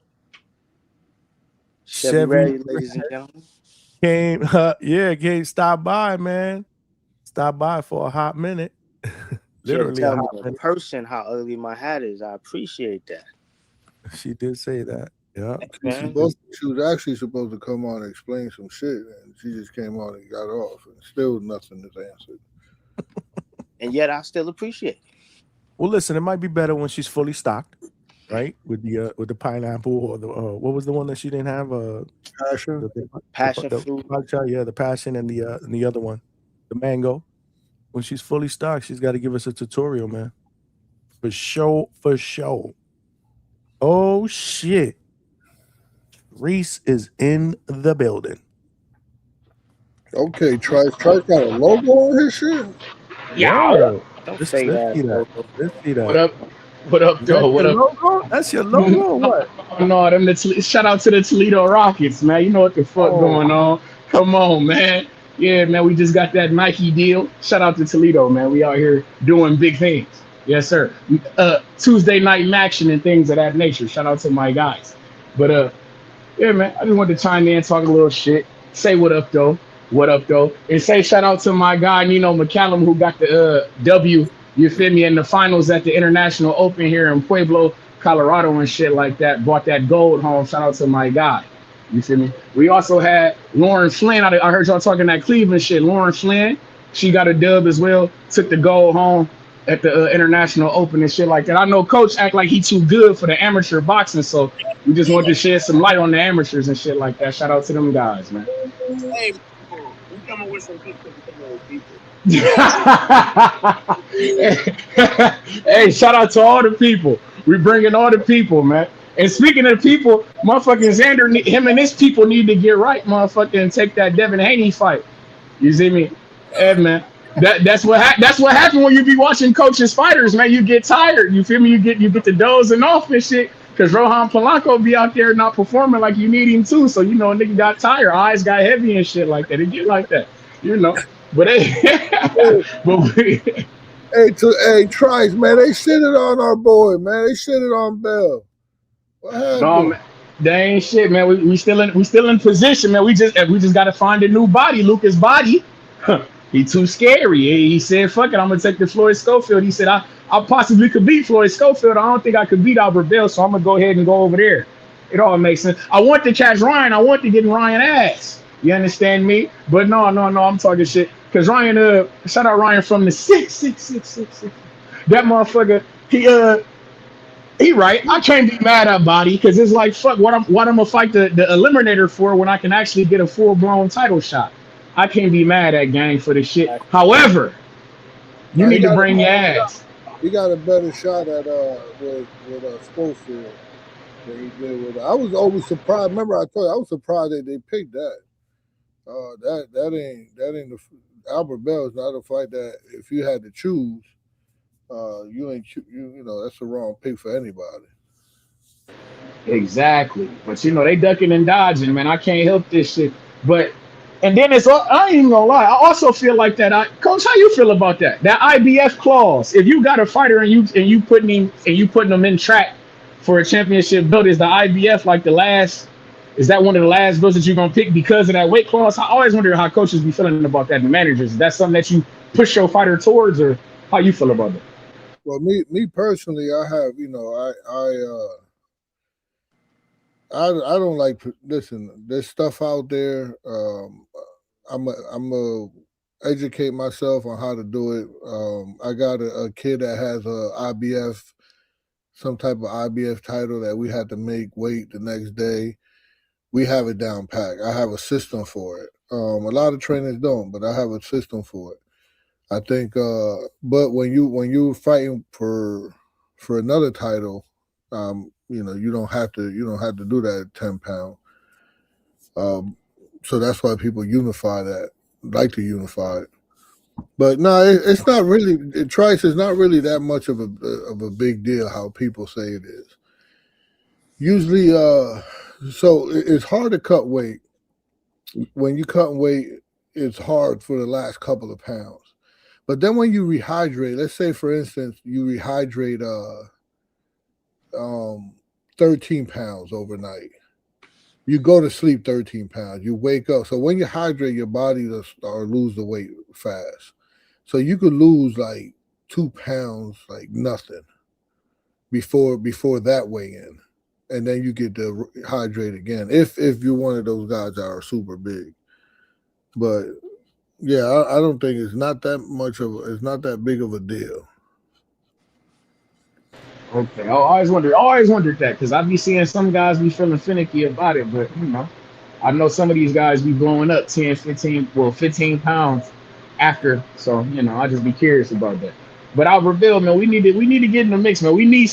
Chevy Ray, ladies and gentlemen. Came stop by, man. Stop by for a hot minute. Literally tell a me hot in minute. person how ugly my hat is. I appreciate that. She did say that. Yeah. She was actually supposed to come on and explain some shit, and she just came on and got off, and still nothing is answered. And yet I still appreciate it. Well, listen, it might be better when she's fully stocked, right? With the pineapple or the what was the one that she didn't have? Passion. Passion fruit. Yeah, the passion and the other one, the mango. When she's fully stocked, she's got to give us a tutorial, man. For sure. Oh shit. Reese is in the building. Okay, Trice got a logo on his shit. Yeah. Let's see that. What up, though? What up? Logo? That's your logo or what? Oh, no, shout out to the Toledo Rockets, man. You know what the fuck going on. Come on, man. Yeah, man, we just got that Nike deal. Shout out to Toledo, man. We out here doing big things. Yes, sir. Tuesday night action and things of that nature. Shout out to my guys. But, yeah, man, I just wanted to chime in, talk a little shit. Say what up, though. What up, though? And say shout out to my guy, Nino McCallum, who got the W, you feel me, in the finals at the International Open here in Pueblo, Colorado and shit like that. Brought that gold home. Shout out to my guy. You feel me? We also had Lauren Flynn. I heard y'all talking that Cleveland shit. Lauren Flynn, she got a dub as well. Took the gold home at the International Open and shit like that. I know Coach act like he too good for the amateur boxing, so we just wanted to shed some light on the amateurs and shit like that. Shout out to them guys, man. Hey, we coming with some good people. Hey, shout out to all the people. We bringing all the people, man. And speaking of people, motherfucking Xander, him and his people need to get right, motherfucker, and take that Devin Haney fight. You see me? Hey, man. That's what happened when you be watching coaches fighters, man. You get tired. You feel me? You get to dozing off and shit. Cause Rohan Polanco be out there not performing like you need him to. So you know, a nigga got tired, eyes got heavy and shit like that. It get like that, you know. But Hey, Trice, man, they shitted on our boy, man. They shitted on Bell. What happened? No, man, they ain't shit, man. We still in position, man. We just got to find a new body. Lucas Body, he too scary. He said, "Fuck it, I'm gonna take the Floyd Schofield." He said, "I possibly could beat Floyd Schofield. I don't think I could beat Albert Bell, so I'm gonna go ahead and go over there." It all makes sense. I want to catch Ryan. I want to get in Ryan ass. You understand me? But no, I'm talking shit. Cause Ryan, shout out Ryan from the 666. That motherfucker, he right. I can't be mad at Body because it's like fuck. What I'm gonna fight the Eliminator for when I can actually get a full blown title shot? I can't be mad at gang for the shit. However, you need to bring your ass. He got a better shot at with Schofield than he did with. I was always surprised. Remember, I told you I was surprised that they picked that. That ain't the Albert Bell is not a fight that if you had to choose, you know that's the wrong pick for anybody. Exactly, but you know they ducking and dodging, man. I can't help this shit. But and then I ain't even gonna lie. I also feel like that. Coach, how you feel about that? That IBF clause. If you got a fighter and you putting them in track for a championship belt, is the IBF like the last? Is that one of the last belts that you're gonna pick because of that weight clause? I always wonder how coaches be feeling about that. The managers. Is that something that you push your fighter towards, or how you feel about that? Well, me personally, I have I don't like. Listen, there's stuff out there. I'm a educate myself on how to do it. I got a kid that has a IBF, some type of IBF title that we had to make weight the next day. We have it down pat. I have a system for it. A lot of trainers don't, but I have a system for it. I think, but when you're fighting for another title, you don't have to do that at 10 pound. So that's why people unify that, like to unify it. But no, it's not really. Trice is not really that much of a big deal how people say it is. Usually, so it's hard to cut weight. When you cut weight, it's hard for the last couple of pounds. But then when you rehydrate, let's say for instance, you rehydrate 13 pounds overnight. You go to sleep 13 pounds. You wake up. So when you hydrate, your body will start lose the weight fast. So you could lose like 2 pounds, like nothing, before that weigh in. And then you get to hydrate again if you're one of those guys that are super big. But yeah, I don't think it's not that big of a deal. Okay, I always wondered that because I be seeing some guys be feeling finicky about it, but I know some of these guys be blowing up 10, 15 pounds after. So I just be curious about that. But Albert Bill, man, we need to get in the mix, man. We need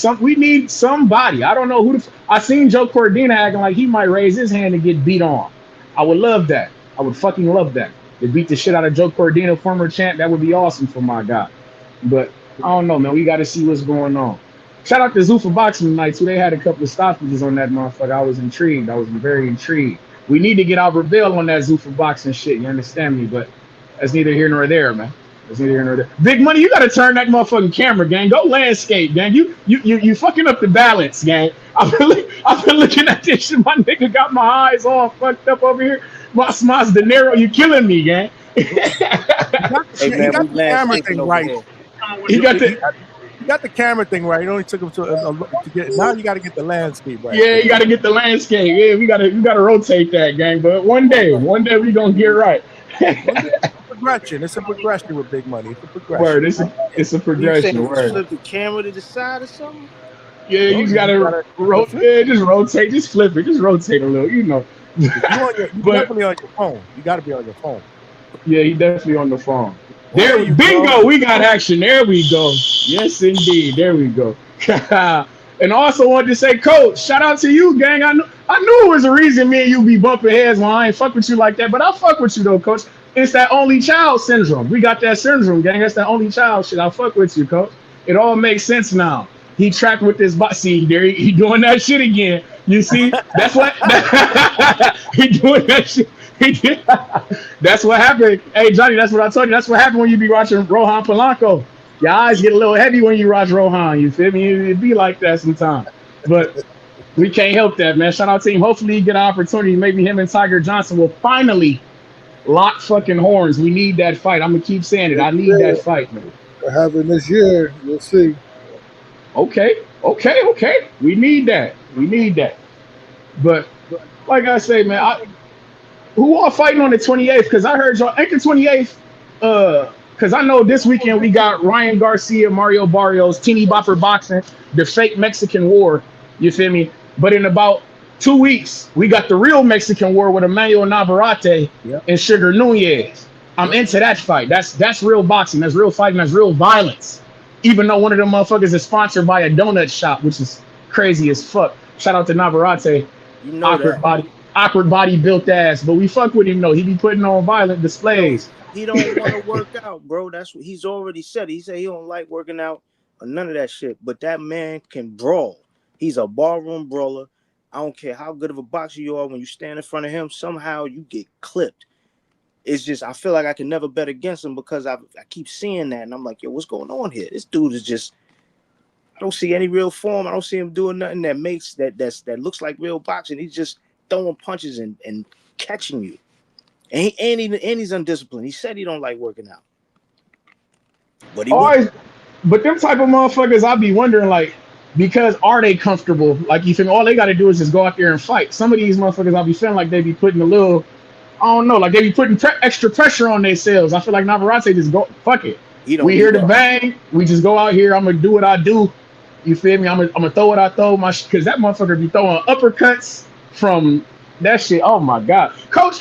somebody. I don't know who. I seen Joe Cordina acting like he might raise his hand and get beat on. I would love that. I would fucking love that. To beat the shit out of Joe Cordina, former champ, that would be awesome for my guy. But I don't know, man. We got to see what's going on. Shout out to Zuffa Boxing tonight, too. They had a couple of stoppages on that motherfucker. I was intrigued. I was very intrigued. We need to get Albert Bill on that Zuffa Boxing shit. You understand me? But that's neither here nor there, man. That's neither here nor there. Big Money, you got to turn that motherfucking camera, gang. Go landscape, gang. You fucking up the balance, gang. I've been looking at this shit. My nigga got my eyes all fucked up over here. Mas De Niro, you killing me, gang. Hey, man, he got the camera thing right. He got the camera thing right. It only took him to get. Now you got to get the landscape right. Yeah, you got to get the landscape. Yeah, we got to rotate that, gang. But one day we gonna get right. It's a progression with Big Money. It's a progression. Word, it's a progression. You Word. flip the camera to the side or something? Yeah, you gotta rotate. Yeah, just rotate. Just flip it. Just rotate a little. You're definitely on your phone. You got to be on your phone. Yeah, he definitely on the phone. There, bingo. We got action. There we go. Yes, indeed. There we go. And I also wanted to say, Coach, shout out to you, gang. I knew it was a reason me and you be bumping heads when I ain't fuck with you like that. But I fuck with you though, Coach. It's that only child syndrome. We got that syndrome, gang. That's that only child shit. I fuck with you, Coach. It all makes sense now. He tracked with this box. See, there he doing that shit again. You see, that's what he doing that shit. He did. That's what happened. Hey, Johnny, that's what I told you. That's what happened when you be watching Rohan Polanco. Your eyes get a little heavy when you watch Rohan. You feel me? It be like that sometimes. But we can't help that, man. Shout out to him. Hopefully, he get an opportunity. Maybe him and Tiger Johnson will finally lock fucking horns. We need that fight. I'm gonna keep saying it. I need that fight, man. We're having this year. You'll see. Okay. We need that. But like I say, man, who are fighting on the 28th? Because I heard y'all ain't the 28th. Because I know this weekend we got Ryan Garcia, Mario Barrios, Teeny Bopper Boxing, the fake Mexican War. You feel me? But in about 2 weeks, we got the real Mexican War with Emmanuel Navarrete and Sugar Nunez. I'm into that fight. That's real boxing. That's real fighting. That's real violence. Even though one of them motherfuckers is sponsored by a donut shop, which is crazy as fuck. Shout out to Navarrete. You know awkward body built ass. But we fuck with him though. He be putting on violent displays. He don't want to work out, bro. That's what he's already said. He said he don't like working out or none of that shit. But that man can brawl. He's a ballroom brawler. I don't care how good of a boxer you are. When you stand in front of him, somehow you get clipped. It's just I feel like I can never bet against him because I keep seeing that, and I'm like, yo, what's going on here? This dude is just. I don't see any real form. I don't see him doing nothing that makes that looks like real boxing. He's just throwing punches and catching you. And he's undisciplined. He said he don't like working out. But but them type of motherfuckers, I be wondering, like, because are they comfortable? Like, you think all they got to do is just go out there and fight. Some of these motherfuckers, I be feeling like they be putting a little, I don't know, like they be putting extra pressure on themselves. I feel like Navarrete just go, fuck it. We here to bang. We just go out here. I'm going to do what I do. You feel me? I'm gonna throw what I throw. Because that motherfucker be throwing uppercuts from that shit. Oh, my God. Coach,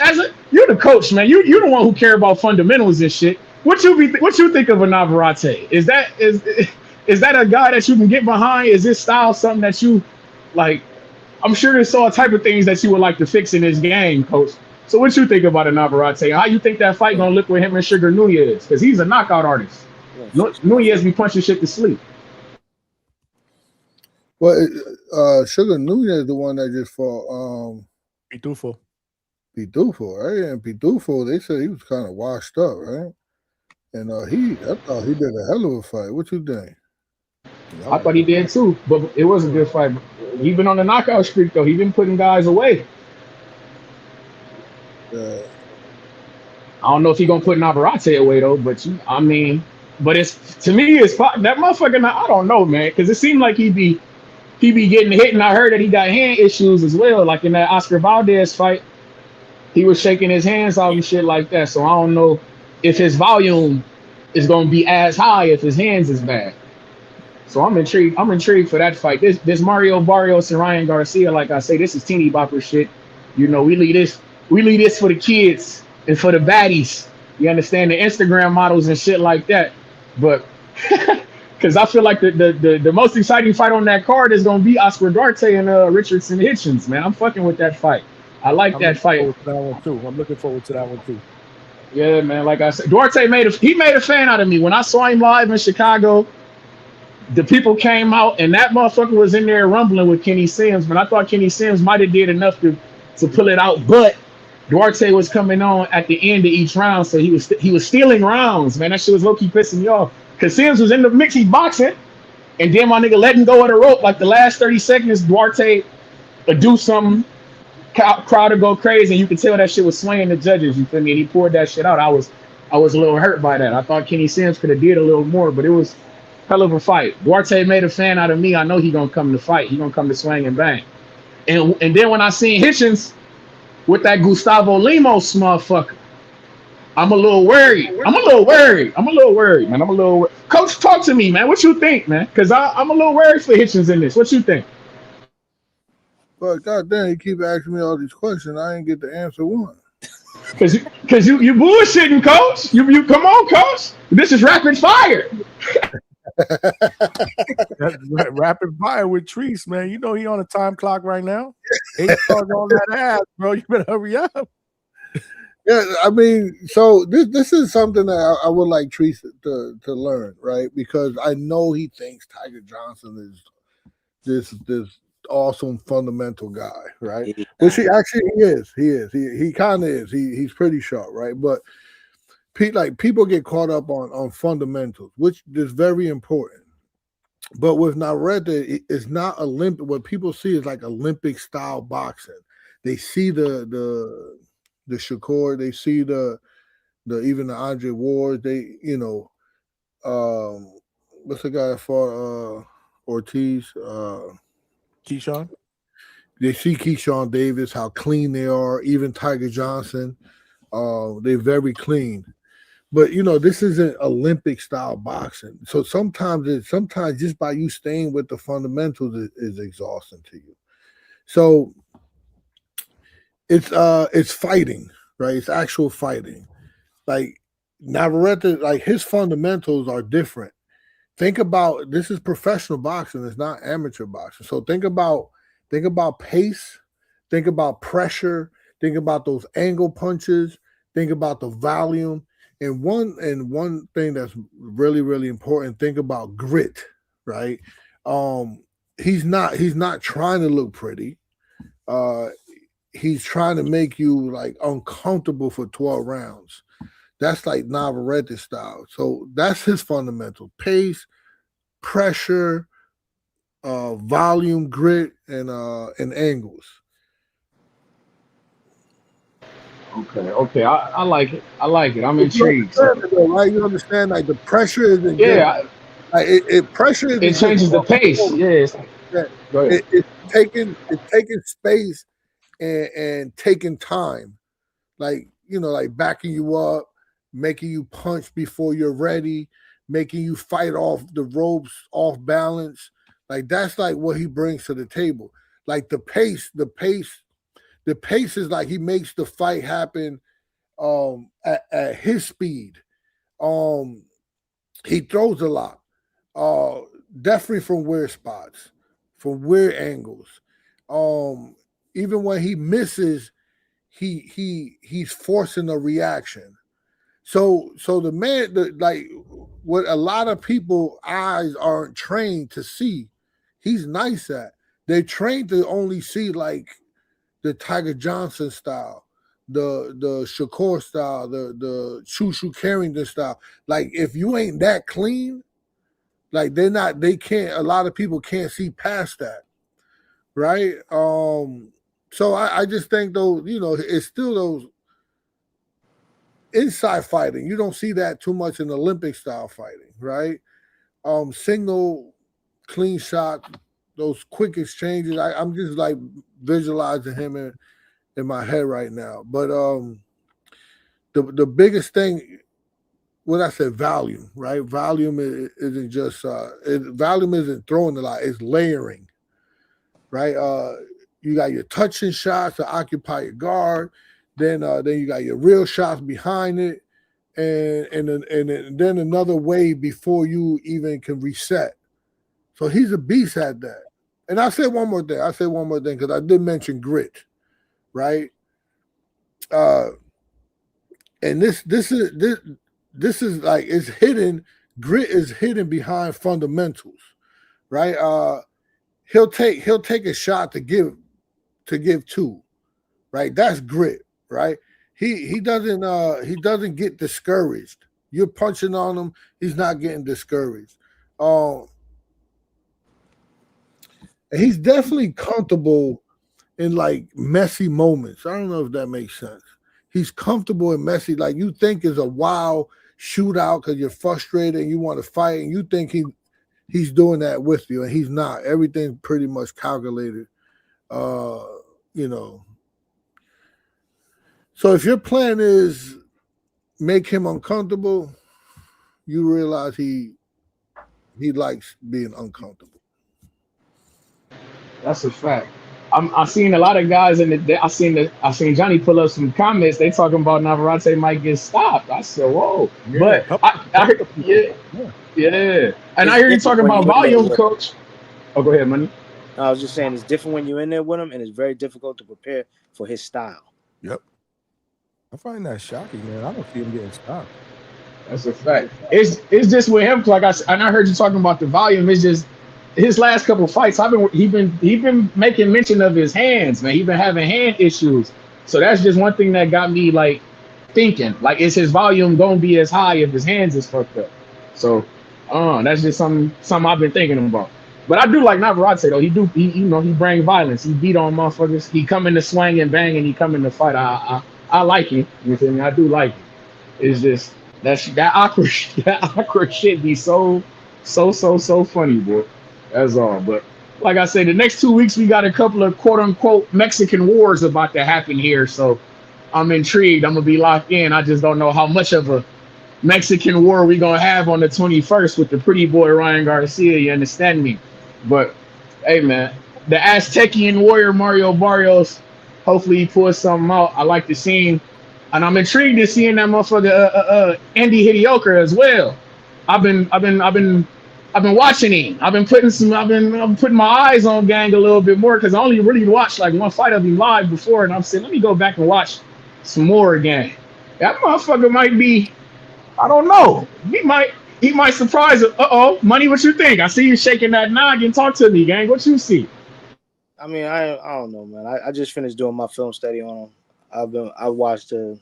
you're the coach, man. You the one who care about fundamentals and shit. What you think of a Navarrete? Is that a guy that you can get behind? Is this style something that you like? I'm sure there's all type of things that you would like to fix in this game, Coach. So what you think about a Navarrete? How you think that fight gonna look with him and Sugar Nunez? Because he's a knockout artist. Nunez be punching shit to sleep. Well, Sugar Nunez is the one that just fought Pitufo, right? And Pitufo, they said he was kind of washed up, right? And I thought he did a hell of a fight. What you think? I thought he did too, but it was a good fight. He been on the knockout streak though. He been putting guys away. I don't know if he gonna put Navarrete away though, but but it's to me it's that motherfucker. I don't know, man, because it seemed like he be getting hit, and I heard that he got hand issues as well. Like in that Oscar Valdez fight, he was shaking his hands out and shit like that. So I don't know if his volume is gonna be as high if his hands is bad. So I'm intrigued. I'm intrigued for that fight. This Mario Barrios and Ryan Garcia, like I say, this is teeny bopper shit. You know, we leave this for the kids and for the baddies. You understand, the Instagram models and shit like that. But because I feel like the most exciting fight on that card is gonna be Oscar Duarte and Richardson Hitchens, man. I'm fucking with that fight. I like that fight. I'm looking forward to that one too. Yeah, man. Like I said, Duarte made a fan out of me when I saw him live in Chicago. The people came out and that motherfucker was in there rumbling with Kenny Sims, but I thought Kenny Sims might have did enough to pull it out, but Duarte was coming on at the end of each round, so he was stealing rounds, man. That shit was low-key pissing me off. Cause Sims was in the mix, he boxing, and then my nigga letting go of the rope, like the last 30 seconds, Duarte would do something, crowd would go crazy, and you could tell that shit was swaying the judges, you feel me? And he poured that shit out. I was a little hurt by that. I thought Kenny Sims could have did a little more, but it was hell of a fight. Duarte made a fan out of me. I know he gonna come to fight. He gonna come to swing and bang. And then when I seen Hitchens with that Gustavo Lemos motherfucker, I'm a little worried. Man. Coach, talk to me, man. What you think, man? Because I'm a little worried for Hitchens in this. What you think? But goddamn, you keep asking me all these questions. I ain't get to answer one. Cause you bullshitting, Coach. You come on, Coach. This is rapid fire. That's rapid fire with Treese, man. You know he on a time clock right now. 8 stars on that ass, bro. You better hurry up. Yeah, I mean, so this is something that I would like Treese to learn, right? Because I know he thinks Tiger Johnson is this awesome fundamental guy, right? Which he actually is. He kind of is. He's pretty sharp, right? But people get caught up on fundamentals, which is very important. But with Navarrete, it's not Olympic. What people see is like Olympic style boxing. They see the Shakur, they see the even the Andre Ward. They what's the guy that fought Ortiz? Keyshawn. They see Keyshawn Davis, how clean they are. Even Tiger Johnson, they're very clean. But this isn't Olympic style boxing. So sometimes just by you staying with the fundamentals is exhausting to you. So it's fighting, right? It's actual fighting. Like Navarrete, like his fundamentals are different. Think about this is professional boxing, it's not amateur boxing. So think about pace, think about pressure, think about those angle punches, think about the volume. And one thing that's really, really important, think about grit, right? He's not trying to look pretty. He's trying to make you like uncomfortable for 12 rounds. That's like Navarrete style. So that's his fundamental: pace, pressure, volume, grit, and angles. Okay. I like it. I'm intrigued. Right? You understand? Like the pressure isn't Yeah, pressure isn't it changes the pace. Yes. Go ahead. It's taking space and taking time, like like backing you up, making you punch before you're ready, making you fight off the ropes, off balance. Like that's like what he brings to the table. Like the pace is like he makes the fight happen at his speed. He throws a lot. Definitely from weird spots, from weird angles. Even when he misses, he's forcing a reaction. So the man, like what a lot of people eyes aren't trained to see, he's nice at. They're trained to only see like the Tiger Johnson style, the Shakur style, the Choo Carrington style. Like if you ain't that clean, like they can't. A lot of people can't see past that, right? So I just think though, it's still those inside fighting. You don't see that too much in Olympic style fighting, right? Single clean shot, those quick exchanges. I'm just like visualizing him in my head right now. But the biggest thing, what I said, volume, right? Volume isn't just volume isn't throwing a lot, it's layering, right? You got your touching shots to occupy your guard. Then you got your real shots behind it, and then another wave before you even can reset. So he's a beast at that. And I'll say one more thing. Because I did mention grit, right? And this is like it's hidden. Grit is hidden behind fundamentals, right? He'll take a shot to give two, right? That's grit. Right? He doesn't get discouraged. You're punching on him, he's not getting discouraged. And he's definitely comfortable in like messy moments. I don't know if that makes sense. He's comfortable in messy, like you think is a wild shootout because you're frustrated and you want to fight, and you think he's doing that with you, and he's not. Everything's pretty much calculated. So if your plan is make him uncomfortable, you realize he likes being uncomfortable. That's a fact. I seen a lot of guys I seen Johnny pull up some comments. They talking about Navarrete might get stopped. I said, whoa. Yeah, But I heard, couple people. yeah, Yeah. yeah. And It's I hear you different talking when about you're in there volume, with. coach. Oh, go ahead, Money. I was just saying it's different when you're in there with him, and it's very difficult to prepare for his style. Yep. I find that shocking, man. I don't see him getting stopped. That's a fact. It's just with him, like and I heard you talking about the volume. It's just his last couple of fights. He been making mention of his hands, man. He been having hand issues. So that's just one thing that got me like thinking, like, is his volume gonna be as high if his hands is fucked up? So, that's just something I've been thinking about. But I do like Navarrete though. He bring violence. He beat on motherfuckers. He come in to swing and bang, and he come in to fight. I like him. You feel me? I do like him. It's just that awkward shit be so funny, boy. That's all. But like I say, the next 2 weeks we got a couple of quote unquote Mexican wars about to happen here. So I'm intrigued. I'm gonna be locked in. I just don't know how much of a Mexican war we gonna have on the 21st with the pretty boy Ryan Garcia. You understand me? But hey, man, the Aztecian warrior Mario Barrios. Hopefully he pulls something out. I like the scene. And I'm intrigued to seeing that motherfucker Andy Hidioka as well. I've been watching him. I've been putting my eyes on Gang a little bit more because I only really watched like one fight of him live before, and I'm saying let me go back and watch some more Gang. That motherfucker might be, I don't know. He might surprise us. Money, what you think? I see you shaking that noggin. Talk to me, Gang. What you see? I mean, I don't know, man. I just finished doing my film study on him. I watched a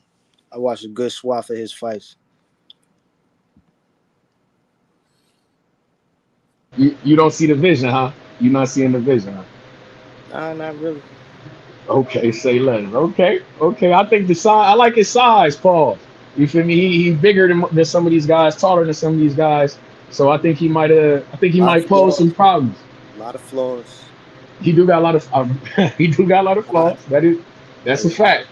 good swath of his fights. You don't see the vision, huh? You're not seeing the vision, huh? Nah, not really. Okay, say less. Okay. I think the size. I like his size, Paul. You feel me? He's bigger than some of these guys, taller than some of these guys. So I think he might pose some problems. A lot of flaws. He do got a lot of flaws. That's a fact.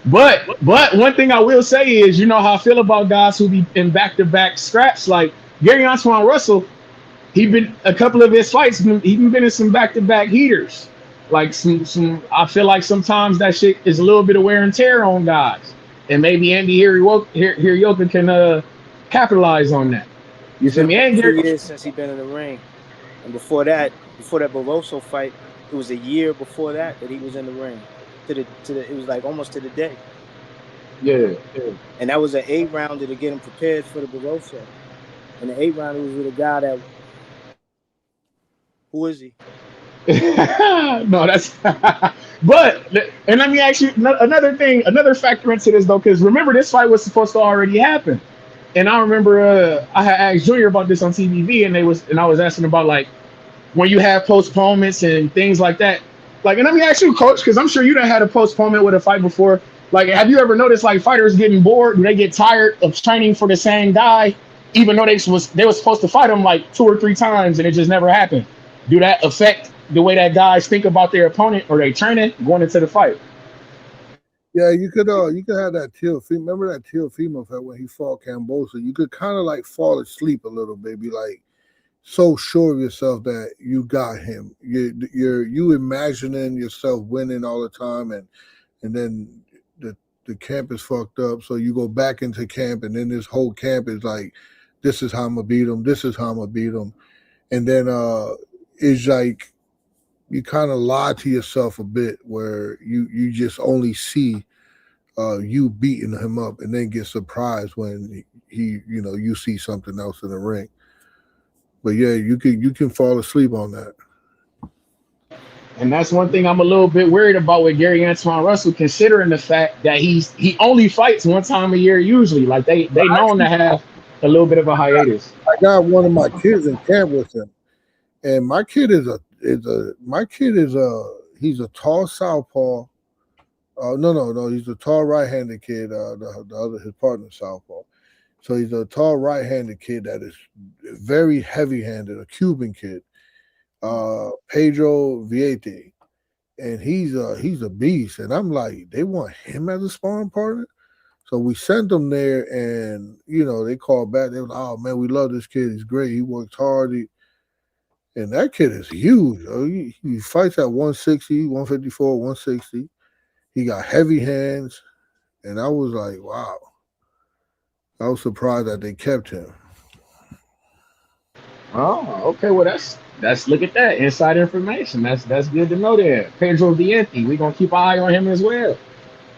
But one thing I will say is, you know how I feel about guys who be in back-to-back scraps. Like Gary Antoine Russell, he been a couple of his fights. He been in some back-to-back heaters. Like some. I feel like sometimes that shit is a little bit of wear and tear on guys, and maybe Andy Hidioka can capitalize on that. You feel me? And 2 years since he been in the ring, and before that Barroso fight, it was a year before that he was in the ring. It was like almost to the day. Yeah. And that was an 8-rounder to get him prepared for the Barroso. And the 8-rounder was with a guy that. Who is he? No, that's. But and let me ask you another factor into this though, because remember this fight was supposed to already happen, and I remember I had asked Junior about this on TVV, and I was asking about like when you have postponements and things like that. Like, and let me ask you, Coach, because I'm sure you done had a postponement with a fight before. Like, have you ever noticed like fighters getting bored? Do they get tired of training for the same guy, even though they was supposed to fight him like 2 or 3 times and it just never happened? Do that affect the way that guys think about their opponent or they training going into the fight? Yeah, you could have that Teofimo. Remember that Teofimo fight when he fought Cambosa? You could kind of like fall asleep a little bit, be like so sure of yourself that you got him. You imagining yourself winning all the time, and then the camp is fucked up. So you go back into camp, and then this whole camp is like, this is how I'm gonna beat him. This is how I'm gonna beat him, and then it's like you kind of lie to yourself a bit, where you just only see you beating him up, and then get surprised when you see something else in the ring. But yeah, you can fall asleep on that. And that's one thing I'm a little bit worried about with Gary Antoine Russell, considering the fact that he only fights one time a year usually. Like they known to have a little bit of a hiatus. I got one of my kids in camp with him, and my kid is he's a tall southpaw. No, he's a tall right-handed kid. His partner southpaw. So he's a tall right-handed kid that is very heavy-handed, a Cuban kid, Pedro Viete, and he's a beast. And I'm like, they want him as a sparring partner. So we sent him there, and they called back. They were like, "Oh man, we love this kid. He's great. He works hard." And that kid is huge. He fights at 160, 154, 160. He got heavy hands. And I was like, wow. I was surprised that they kept him. Oh, okay. Well, that's look at that inside information. That's good to know. There, Pedro Diente. We gonna keep an eye on him as well.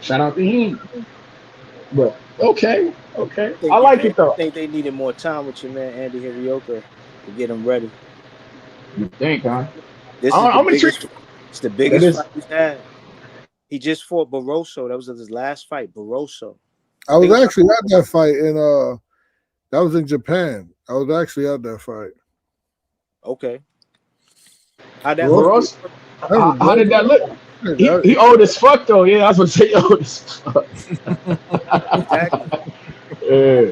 Shout out to him. But okay, I like it I though. think they needed more time with your man Andy Hirioka to get him ready. You think, huh? This is the I'm biggest. intrigued. It's the That biggest is. fight he's had. He just fought Barroso. That was his last fight. Barroso. I was actually at that fight in that was in Japan. I was actually at that fight. Okay. How that look? Barroso, how did that look? He old as fuck though. Yeah, I was gonna say old as fuck. Exactly. Yeah.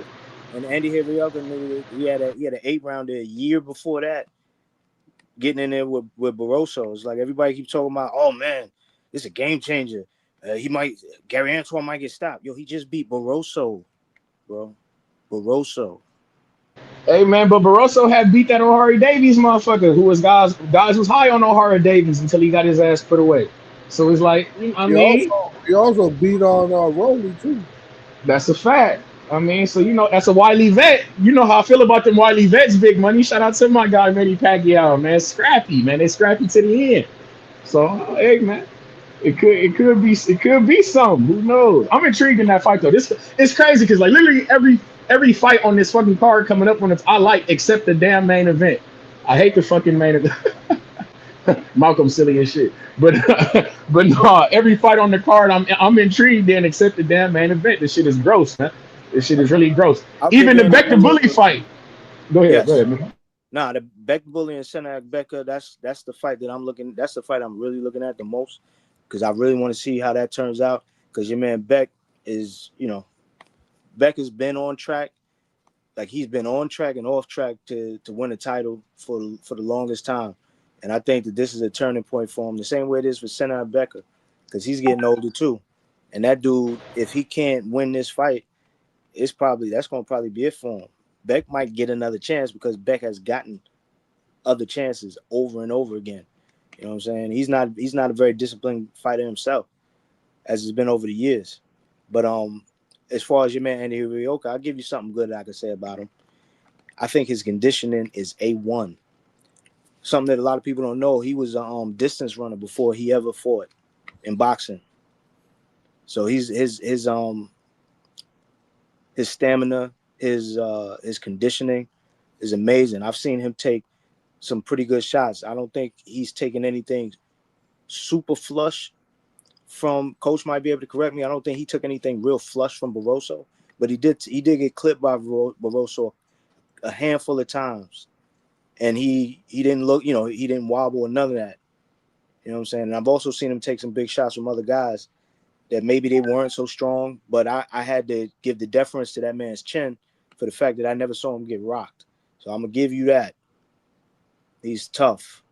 And Andy Hirioka, nigga, he had an 8-rounder a year before that, getting in there with Barroso. It's like everybody keeps talking about, oh man, it's a game changer. Gary Antoine might get stopped. Yo, he just beat Barroso, bro. Barroso. Hey man, but Barroso had beat that O'Hara Davies motherfucker, who was guys was high on O'Hara Davies until he got his ass put away. So it's like, I mean, he also beat on Rolly too. That's a fact. I mean, so that's a Wiley vet. You know how I feel about them Wiley vets, big money. Shout out to my guy Manny Pacquiao, man. Scrappy, man. They scrappy to the end. So hey, man, it could be something. Who knows? I'm intrigued in that fight though. It's crazy because like literally every fight on this fucking card coming up I like except the damn main event. I hate the fucking main event. Malcolm silly as shit. But but no, every fight on the card I'm intrigued in except the damn main event. This shit is gross, man. This shit is really gross. Even the Beck the Bully fight. Go ahead, man. Nah, the Beck Bully and Senak Becca, that's the fight that I'm looking. That's the fight I'm really looking at the most because I really want to see how that turns out. Because your man Beck is, Beck has been on track. Like he's been on track and off track to win a title for the longest time. And I think that this is a turning point for him, the same way it is for Senak Becca, because he's getting older too. And that dude, if he can't win this fight, that's going to probably be it for him. Beck might get another chance because Beck has gotten other chances over and over again. You know what I'm saying? He's not a very disciplined fighter himself, as it's been over the years. But as far as your man Andy Hirioka, I'll give you something good that I can say about him. I think his conditioning is A1. Something that a lot of people don't know. He was a distance runner before he ever fought in boxing. So his stamina, his conditioning is amazing. I've seen him take some pretty good shots. I don't think he's taken anything super flush from. Coach might be able to correct me. I don't think he took anything real flush from Barroso, but he did get clipped by Barroso a handful of times, and he didn't look, he didn't wobble or none of that. You know what I'm saying? And I've also seen him take some big shots from other guys that maybe they weren't so strong, but I had to give the deference to that man's chin for the fact that I never saw him get rocked. So I'm gonna give you that. He's tough.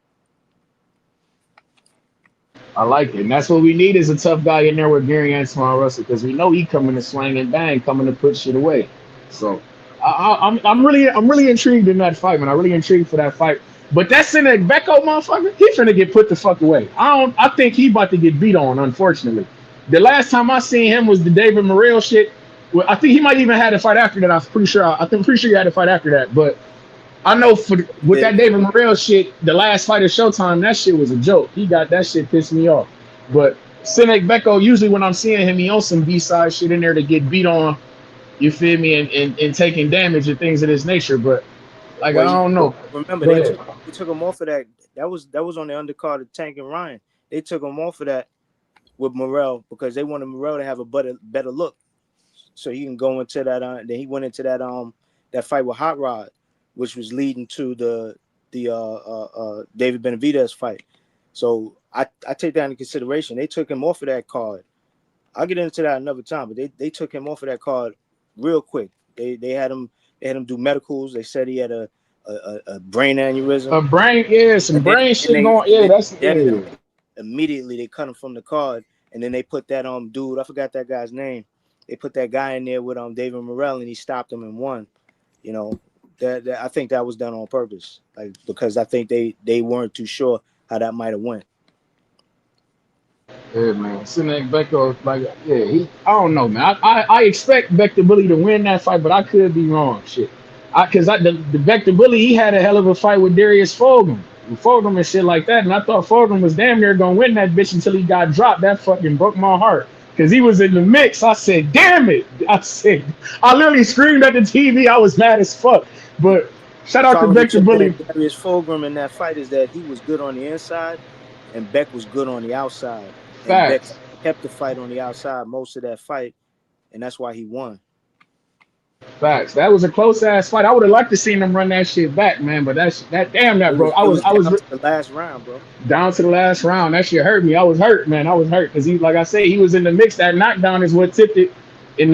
I like it. And that's what we need is a tough guy in there with Gary Antoine Russell because we know he coming to swing and bang, coming to put shit away. So I'm really intrigued in that fight, man. I'm really intrigued for that fight. But that's in that Becco motherfucker. He finna get put the fuck away. I think he about to get beat on, unfortunately. The last time I seen him was the David Morrell shit. Well, I think he might even had a fight after that. I'm pretty sure he had a fight after that. But I know with that David Morrell shit, the last fight of Showtime, that shit was a joke. He got that shit pissed me off. But Sinek Becco, usually when I'm seeing him, he on some B-side shit in there to get beat on, you feel me, and taking damage and things of this nature. But like, I don't know. Remember, they took him off of that. That was on the undercard of Tank and Ryan. They took him off of that with Morrell because they wanted Morrell to have a better look, so he can go into that. Then he went into that fight with Hot Rod, which was leading to the David Benavidez fight. So I take that into consideration. They took him off of that card. I'll get into that another time, but they took him off of that card real quick. They had him do medicals. They said he had a brain aneurysm. Some brain shit going. Yeah, Immediately they cut him from the card, and then they put that dude. I forgot that guy's name. They put that guy in there with David Morrell, and he stopped him and won. That I think that was done on purpose, like because I think they weren't too sure how that might have went. Yeah, man. Sinek Becko, like, yeah, I don't know, man. I expect Vector Bully to win that fight, but I could be wrong. Shit. The Vector Bully, he had a hell of a fight with Darius Fulgham and shit like that. And I thought Fulgham was damn near going to win that bitch until he got dropped. That fucking broke my heart. Because he was in the mix. I said, damn it. I literally screamed at the TV. I was mad as fuck. But shout out to Vector Bully. Darius Fulgham in that fight is that he was good on the inside and Beck was good on the outside. And Beck kept the fight on the outside most of that fight, and that's why he won. Facts. That was a close ass fight. I would have liked to see them run that shit back, man. But bro. I was down to the last round, bro. Down to the last round. That shit hurt me. I was hurt, man. I was hurt because like I say, he was in the mix. That knockdown is what tipped it in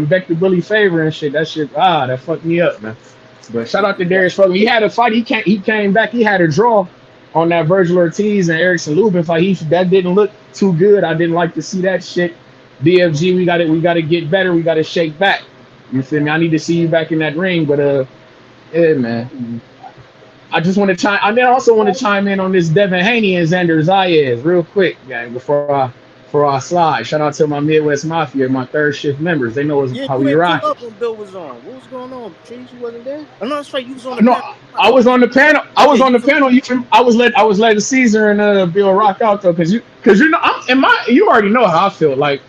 Beck the Bully favor and shit. That shit, that fucked me up, man. But shout out to Darius Fulgham. He had a fight. He came back. He had a draw on that Virgil Ortiz and Erickson Lubin fight. That didn't look too good. I didn't like to see that shit. BFG, we got to get better. We got to shake back. You feel me? I need to see you back in that ring. But yeah, man. I just want to chime. I also want to chime in on this Devin Haney and Xander Zayas real quick, gang. Before I slide. Shout out to my Midwest Mafia, my third shift members. They know how we rock. When Bill was on. What was going on? Trees, you wasn't there? Oh, no, that's right. You was on the panel. I was on the panel. I was on the panel. I was letting Caesar and Bill rock out though, because you know you already know how I feel. Like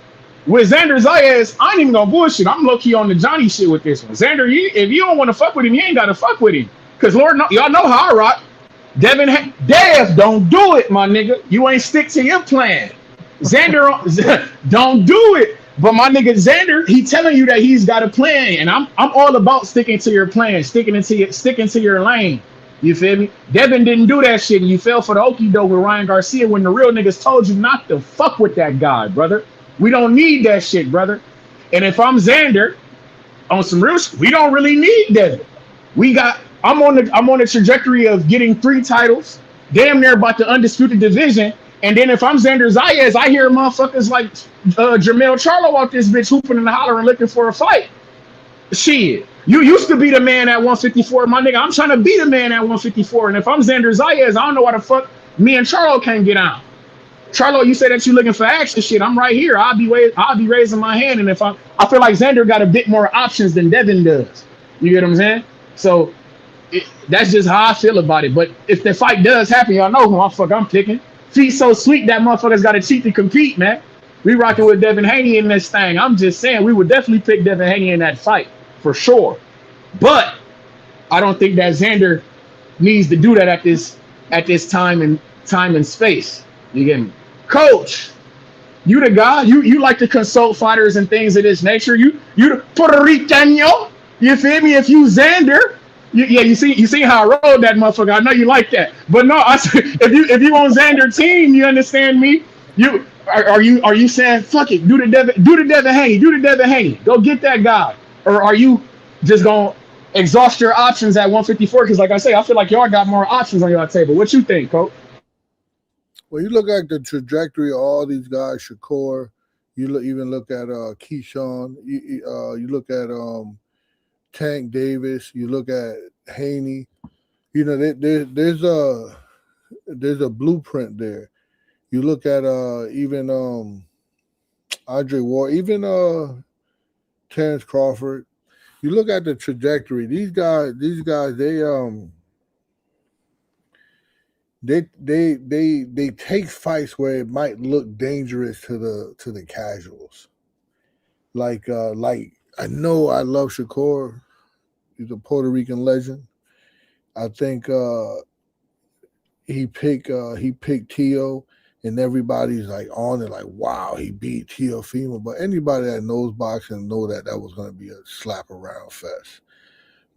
with Xander Zayas, I ain't even gonna bullshit. I'm low key on the Johnny shit with this one. Xander, if you don't want to fuck with him, you ain't gotta fuck with him. Cause Lord, y'all know how I rock. Dev, don't do it, my nigga. You ain't stick to your plan. Xander, don't do it. But my nigga Xander, he telling you that he's got a plan, and I'm all about sticking to your plan, sticking to your lane. You feel me? Devin didn't do that shit, and you fell for the okie doke with Ryan Garcia when the real niggas told you not to fuck with that guy, brother. We don't need that shit, brother. And if I'm Xander, on some real shit, we don't really need Devin. I'm on the trajectory of getting 3 titles, damn near about the undisputed division. And then if I'm Xander Zayas, I hear motherfuckers like Jermell Charlo out this bitch hooping and hollering looking for a fight. Shit. You used to be the man at 154, my nigga. I'm trying to be the man at 154. And if I'm Xander Zayas, I don't know why the fuck me and Charlo can't get out. Charlo, you say that you looking for action shit. I'm right here. I'll be raising my hand. And if I feel like Xander got a bit more options than Devin does. You get what I'm saying? So that's just how I feel about it. But if the fight does happen, y'all know who I'm picking. Feet so sweet that motherfuckers got to cheat to compete, man. We rocking with Devin Haney in this thing. I'm just saying we would definitely pick Devin Haney in that fight for sure. But I don't think that Xander needs to do that at this time and space. You get me? Coach, you the guy. You like to consult fighters and things of this nature. You the Puerto Rican, yo. You feel me? If you Xander. You see how I rode that motherfucker. I know you like that, but no, if you on Xander team, you understand me. Are you saying fuck it, do the Devin Haney, go get that guy, or are you just gonna exhaust your options at 154? Because like I say, I feel like y'all got more options on your table. What you think, Coach? Well, you look at the trajectory of all these guys, Shakur. Even look at Keyshawn. You look at Tank Davis, you look at Haney, you know, there's a blueprint there. You look at even Andre Ward, even Terrence Crawford. You look at the trajectory. These guys, they take fights where it might look dangerous to the casuals. Like I know I love Shakur. He's a Puerto Rican legend. I think he picked Tio, and everybody's like on it, like, wow, he beat Tio Fima. But anybody that knows boxing know that was going to be a slap around fest.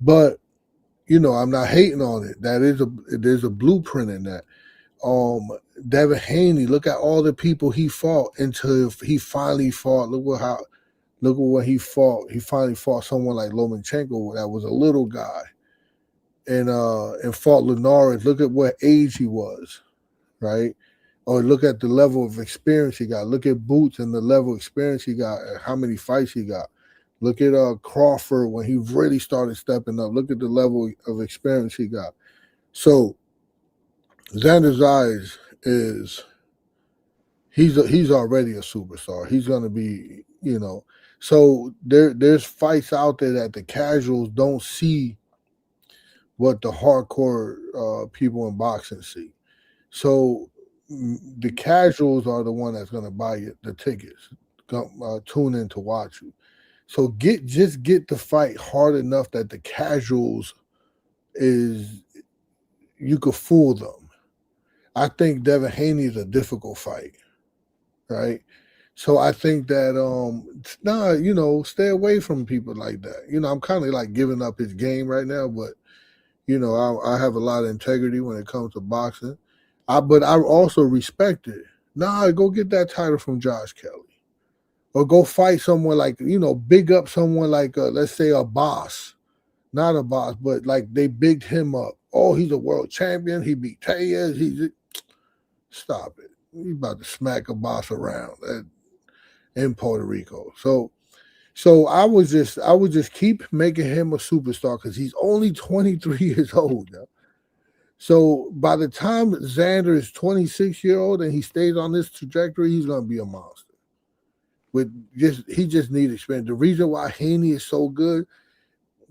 But you know, I'm not hating on it. There's a blueprint in that. Devin Haney, look at all the people he fought until he finally fought. Look at when he fought. He finally fought someone like Lomachenko that was a little guy, and fought Linares. Look at what age he was, right? Or look at the level of experience he got. Look at Boots and the level of experience he got, and how many fights he got. Look at Crawford when he really started stepping up. Look at the level of experience he got. So Xander Zayas he's already a superstar. He's gonna be, So there's fights out there that the casuals don't see what the hardcore people in boxing see. So the casuals are the one that's gonna buy you the tickets, tune in to watch you. So just get the fight hard enough that the casuals you could fool them. I think Devin Haney is a difficult fight, right? So I think that stay away from people like that. I'm kind of like giving up his game right now, but I have a lot of integrity when it comes to boxing. But I also respect it. Go get that title from Josh Kelly. Or go fight someone like, big up someone like, let's say a boss. Not a boss, but like they bigged him up. Oh, he's a world champion. He beat Zayas. Stop it. He's about to smack a boss around in Puerto Rico. So I would just keep making him a superstar because he's only 23 years old. Yeah? So by the time Xander is 26-year-old and he stays on this trajectory, he's going to be a monster. He just needs experience. The reason why Haney is so good,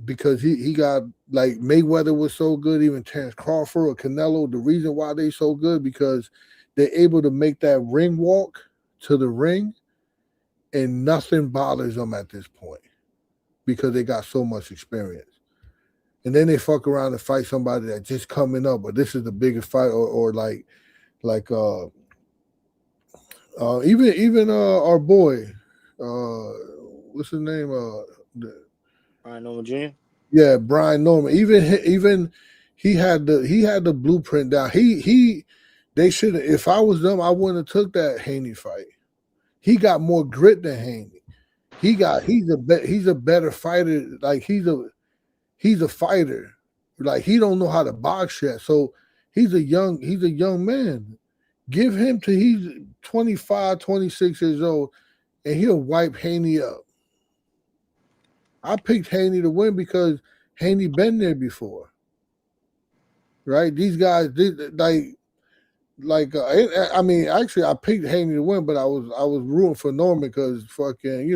because he got, like, Mayweather was so good, even Terrence Crawford or Canelo, the reason why they so good, because they're able to make that ring walk to the ring and nothing bothers them at this point because they got so much experience. And then they fuck around and fight somebody that's just coming up, but this is the biggest fight, or even our boy, what's his name? Brian Norman Jr. Yeah, Brian Norman. Even he had the blueprint down. They should have. If I was them, I wouldn't have took that Haney fight. He got more grit than Haney. He's a better fighter. Like he's a fighter. Like he don't know how to box yet. So he's a young man. Give him till he's 25, 26 years old, and he'll wipe Haney up. I picked Haney to win because Haney been there before, right? These guys, actually, I picked Haney to win, but I was rooting for Norman because fucking,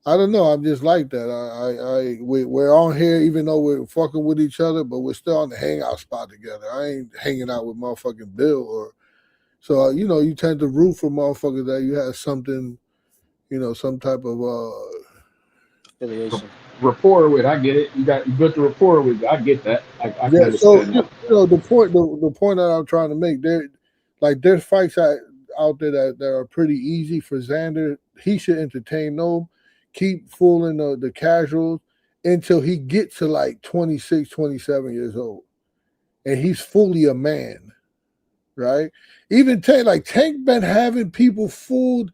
I don't know. I'm just like that. We're on here even though we're fucking with each other, but we're still on the hangout spot together. I ain't hanging out with motherfucking Bill so you tend to root for motherfuckers that you have something, some type of affiliation. Rapport with, I get it. You built the rapport with. I get that. I can yeah. So understand that. the point that I'm trying to make, there's fights out there that are pretty easy for Xander. He should entertain them, keep fooling the casuals until he gets to like 26, 27 years old, and he's fully a man, right? Even Tank been having people fooled.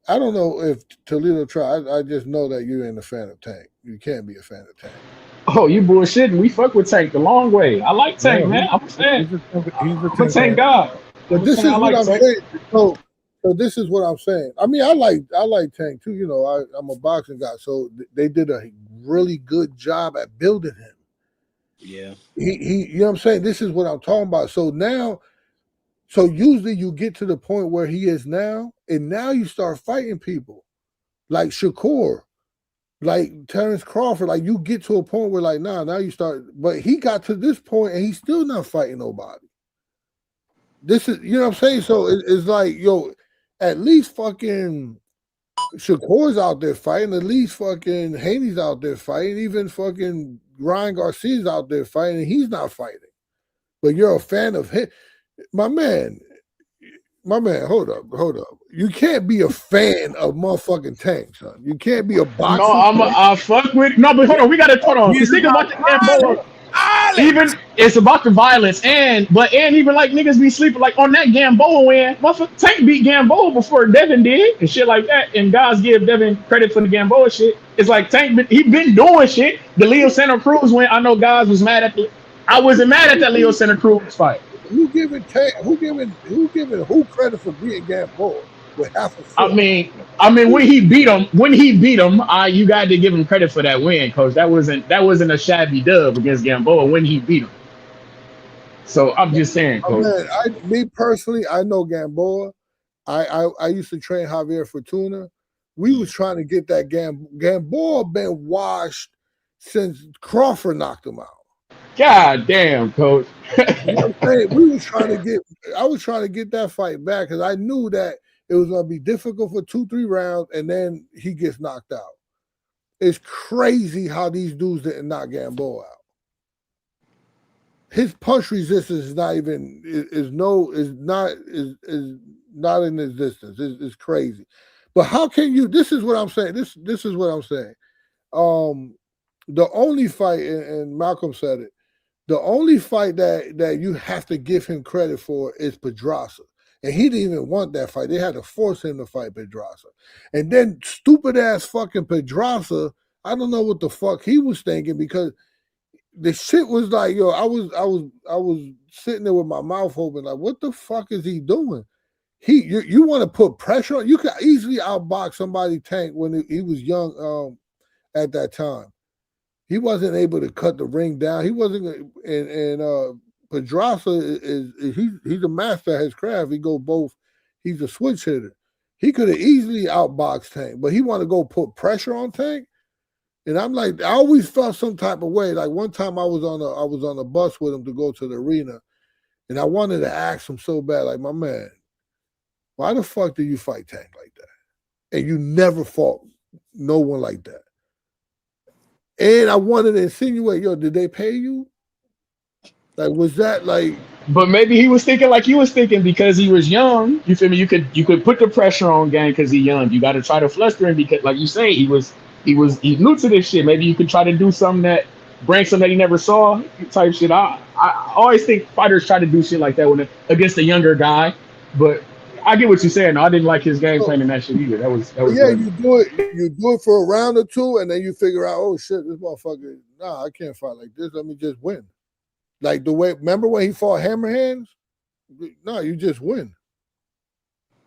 I don't know if Toledo tried. I just know that you ain't a fan of Tank. You can't be a fan of Tank. Oh, you bullshitting. We fuck with Tank the long way. I like Tank, man. I'm a fan. I'm a Tank guy. But this is what I'm saying. So this is what I'm saying. I mean, I like Tank too. I'm a boxing guy. So they did a really good job at building him. Yeah. He you know what I'm saying? This is what I'm talking about. So usually you get to the point where he is now, and now you start fighting people like Shakur, like Terrence Crawford. Like you get to a point where like, now you start, but he got to this point and he's still not fighting nobody. This is, what I'm saying? So it's like, at least fucking Shakur's out there fighting, at least fucking Haney's out there fighting, even fucking Ryan Garcia's out there fighting, and he's not fighting. But you're a fan of him. My man, hold up. You can't be a fan of motherfucking Tank, son. You can't be a boxer. No, I fuck with. No, but hold on. We got to hold on. Just think about the Gamboa. Even it's about the violence, and even like niggas be sleeping like on that Gamboa win. Motherfucker, Tank beat Gamboa before Devin did and shit like that. And guys give Devin credit for the Gamboa shit. It's like Tank, he been doing shit. The Leo Santa Cruz win. I know guys was mad at I wasn't mad at that Leo Santa Cruz fight. Who giving who credit for being Gamboa? with half a I foot. mean, when he beat him, you got to give him credit for that win, coach. That wasn't a shabby dub against Gamboa when he beat him. So I'm just saying, coach. Man, me personally, I know Gamboa. I used to train Javier Fortuna. We was trying to get that Gamboa been washed since Crawford knocked him out. God damn, coach. You know what I'm saying? I was trying to get that fight back because I knew that it was gonna be difficult for 2-3 rounds, and then he gets knocked out. It's crazy how these dudes didn't knock Gamboa out. His punch resistance is not even is not in existence. It's crazy. But how can you? This is what I'm saying. This is what I'm saying. The only fight, and Malcolm said it, the only fight that you have to give him credit for is Pedraza. And he didn't even want that fight. They had to force him to fight Pedraza. And then stupid ass fucking Pedraza, I don't know what the fuck he was thinking, because the shit was like, yo, I was sitting there with my mouth open, like, what the fuck is he doing? You want to put pressure on? You could easily outbox somebody, Tank, when he was young at that time. He wasn't able to cut the ring down. He wasn't, and Pedraza he's a master at his craft. He go both. He's a switch hitter. He could have easily outboxed Tank, but he wanted to go put pressure on Tank. And I'm like, I always felt some type of way. Like one time I was on a bus with him to go to the arena, and I wanted to ask him so bad, like, my man, why the fuck do you fight Tank like that? And you never fought no one like that. And I wanted to insinuate, yo, did they pay you? Like, was that like? But maybe he was thinking like you was thinking because he was young. You feel me? You could put the pressure on Gang because he's young. You got to try to fluster him because, like you say, he's new to this shit. Maybe you could try to do something that brings something that he never saw type shit. I always think fighters try to do shit like that against a younger guy. But I get what you're saying. No, I didn't like his game plan in that shit either. That was Yeah, good. you do it for a round or two, and then you figure out, oh shit, this motherfucker, nah, I can't fight like this. Let me just win. Like the way, remember when he fought Hammerhands? No, you just win.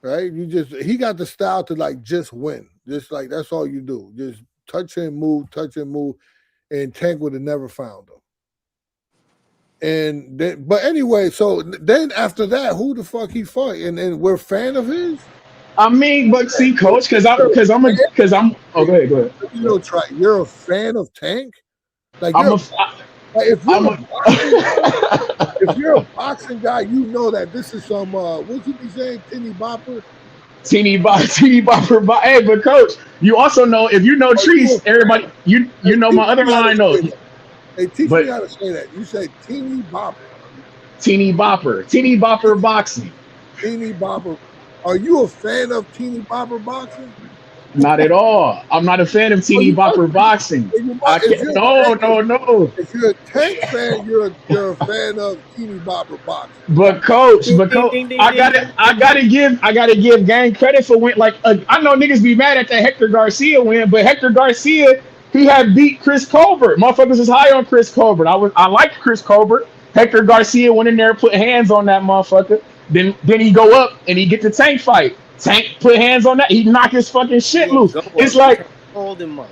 Right? He got the style to like just win. Just like that's all you do. Just touch and move, and Tank would have never found him. And then, but anyway, so then after that, who the fuck he fought? And we're a fan of his? I mean, but see, coach, because I'm. Oh, go ahead. You know, you're a fan of Tank? Like if you're a boxing guy, you know that this is some what's he be saying, Teeny Bopper? Teeny Bopper. Hey, but coach, you also know if you know Treese, everybody, you know my other line though. Hey, teach me how to say that. You say Teeny Bopper. Teeny Bopper boxing. Teeny Bopper. Are you a fan of Teeny Bopper boxing? Not at all. I'm not a fan of Teeny Bopper boxing. No. If you're a Tank fan, you're a fan of Teeny Bopper boxing. But coach, I gotta give Gang credit for win. Like I know niggas be mad at the Hector Garcia win, but Hector Garcia, he had beat Chris Colbert. Motherfuckers was high on Chris Colbert. I liked Chris Colbert. Hector Garcia went in there, put hands on that motherfucker. Then he go up and he get the Tank fight. Tank put hands on that. He knock his fucking shit loose. It's like hold him up.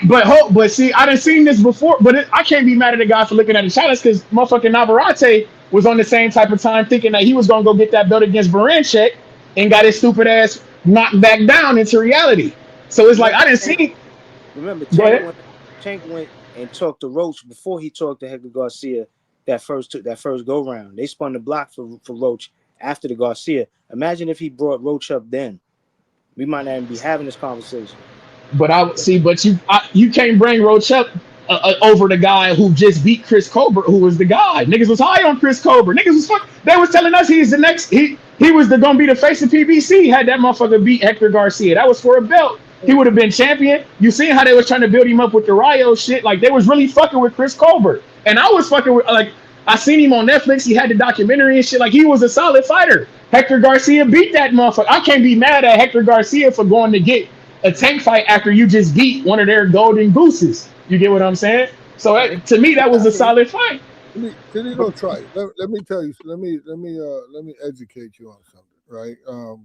But see, I done seen this before. But I can't be mad at the guy for looking at the challenge because motherfucking Navarrete was on the same type of time thinking that he was gonna go get that belt against Baranchek and got his stupid ass knocked back down into reality. So it's like I didn't see. Remember, Tank went and talked to Roach before he talked to Hector Garcia that first go round. They spun the block for Roach after the Garcia. Imagine if he brought Roach up then. We might not even be having this conversation. But you can't bring Roach up over the guy who just beat Chris Colbert, who was the guy. Niggas was high on Chris Colbert. Niggas was they was telling us he's the next. He was gonna be the face of PBC. Had that motherfucker beat Hector Garcia. That was for a belt. He would have been champion. You seen how they was trying to build him up with the Rayo shit? Like they was really fucking with Chris Colbert, and I was fucking with like. I seen him on Netflix. He had the documentary and shit. Like he was a solid fighter. Hector Garcia beat that motherfucker. I can't be mad at Hector Garcia for going to get a Tank fight after you just beat one of their golden gooses. You get what I'm saying? So to me, that was a solid fight. Let me try it. Let me tell you. Let me educate you on something. right?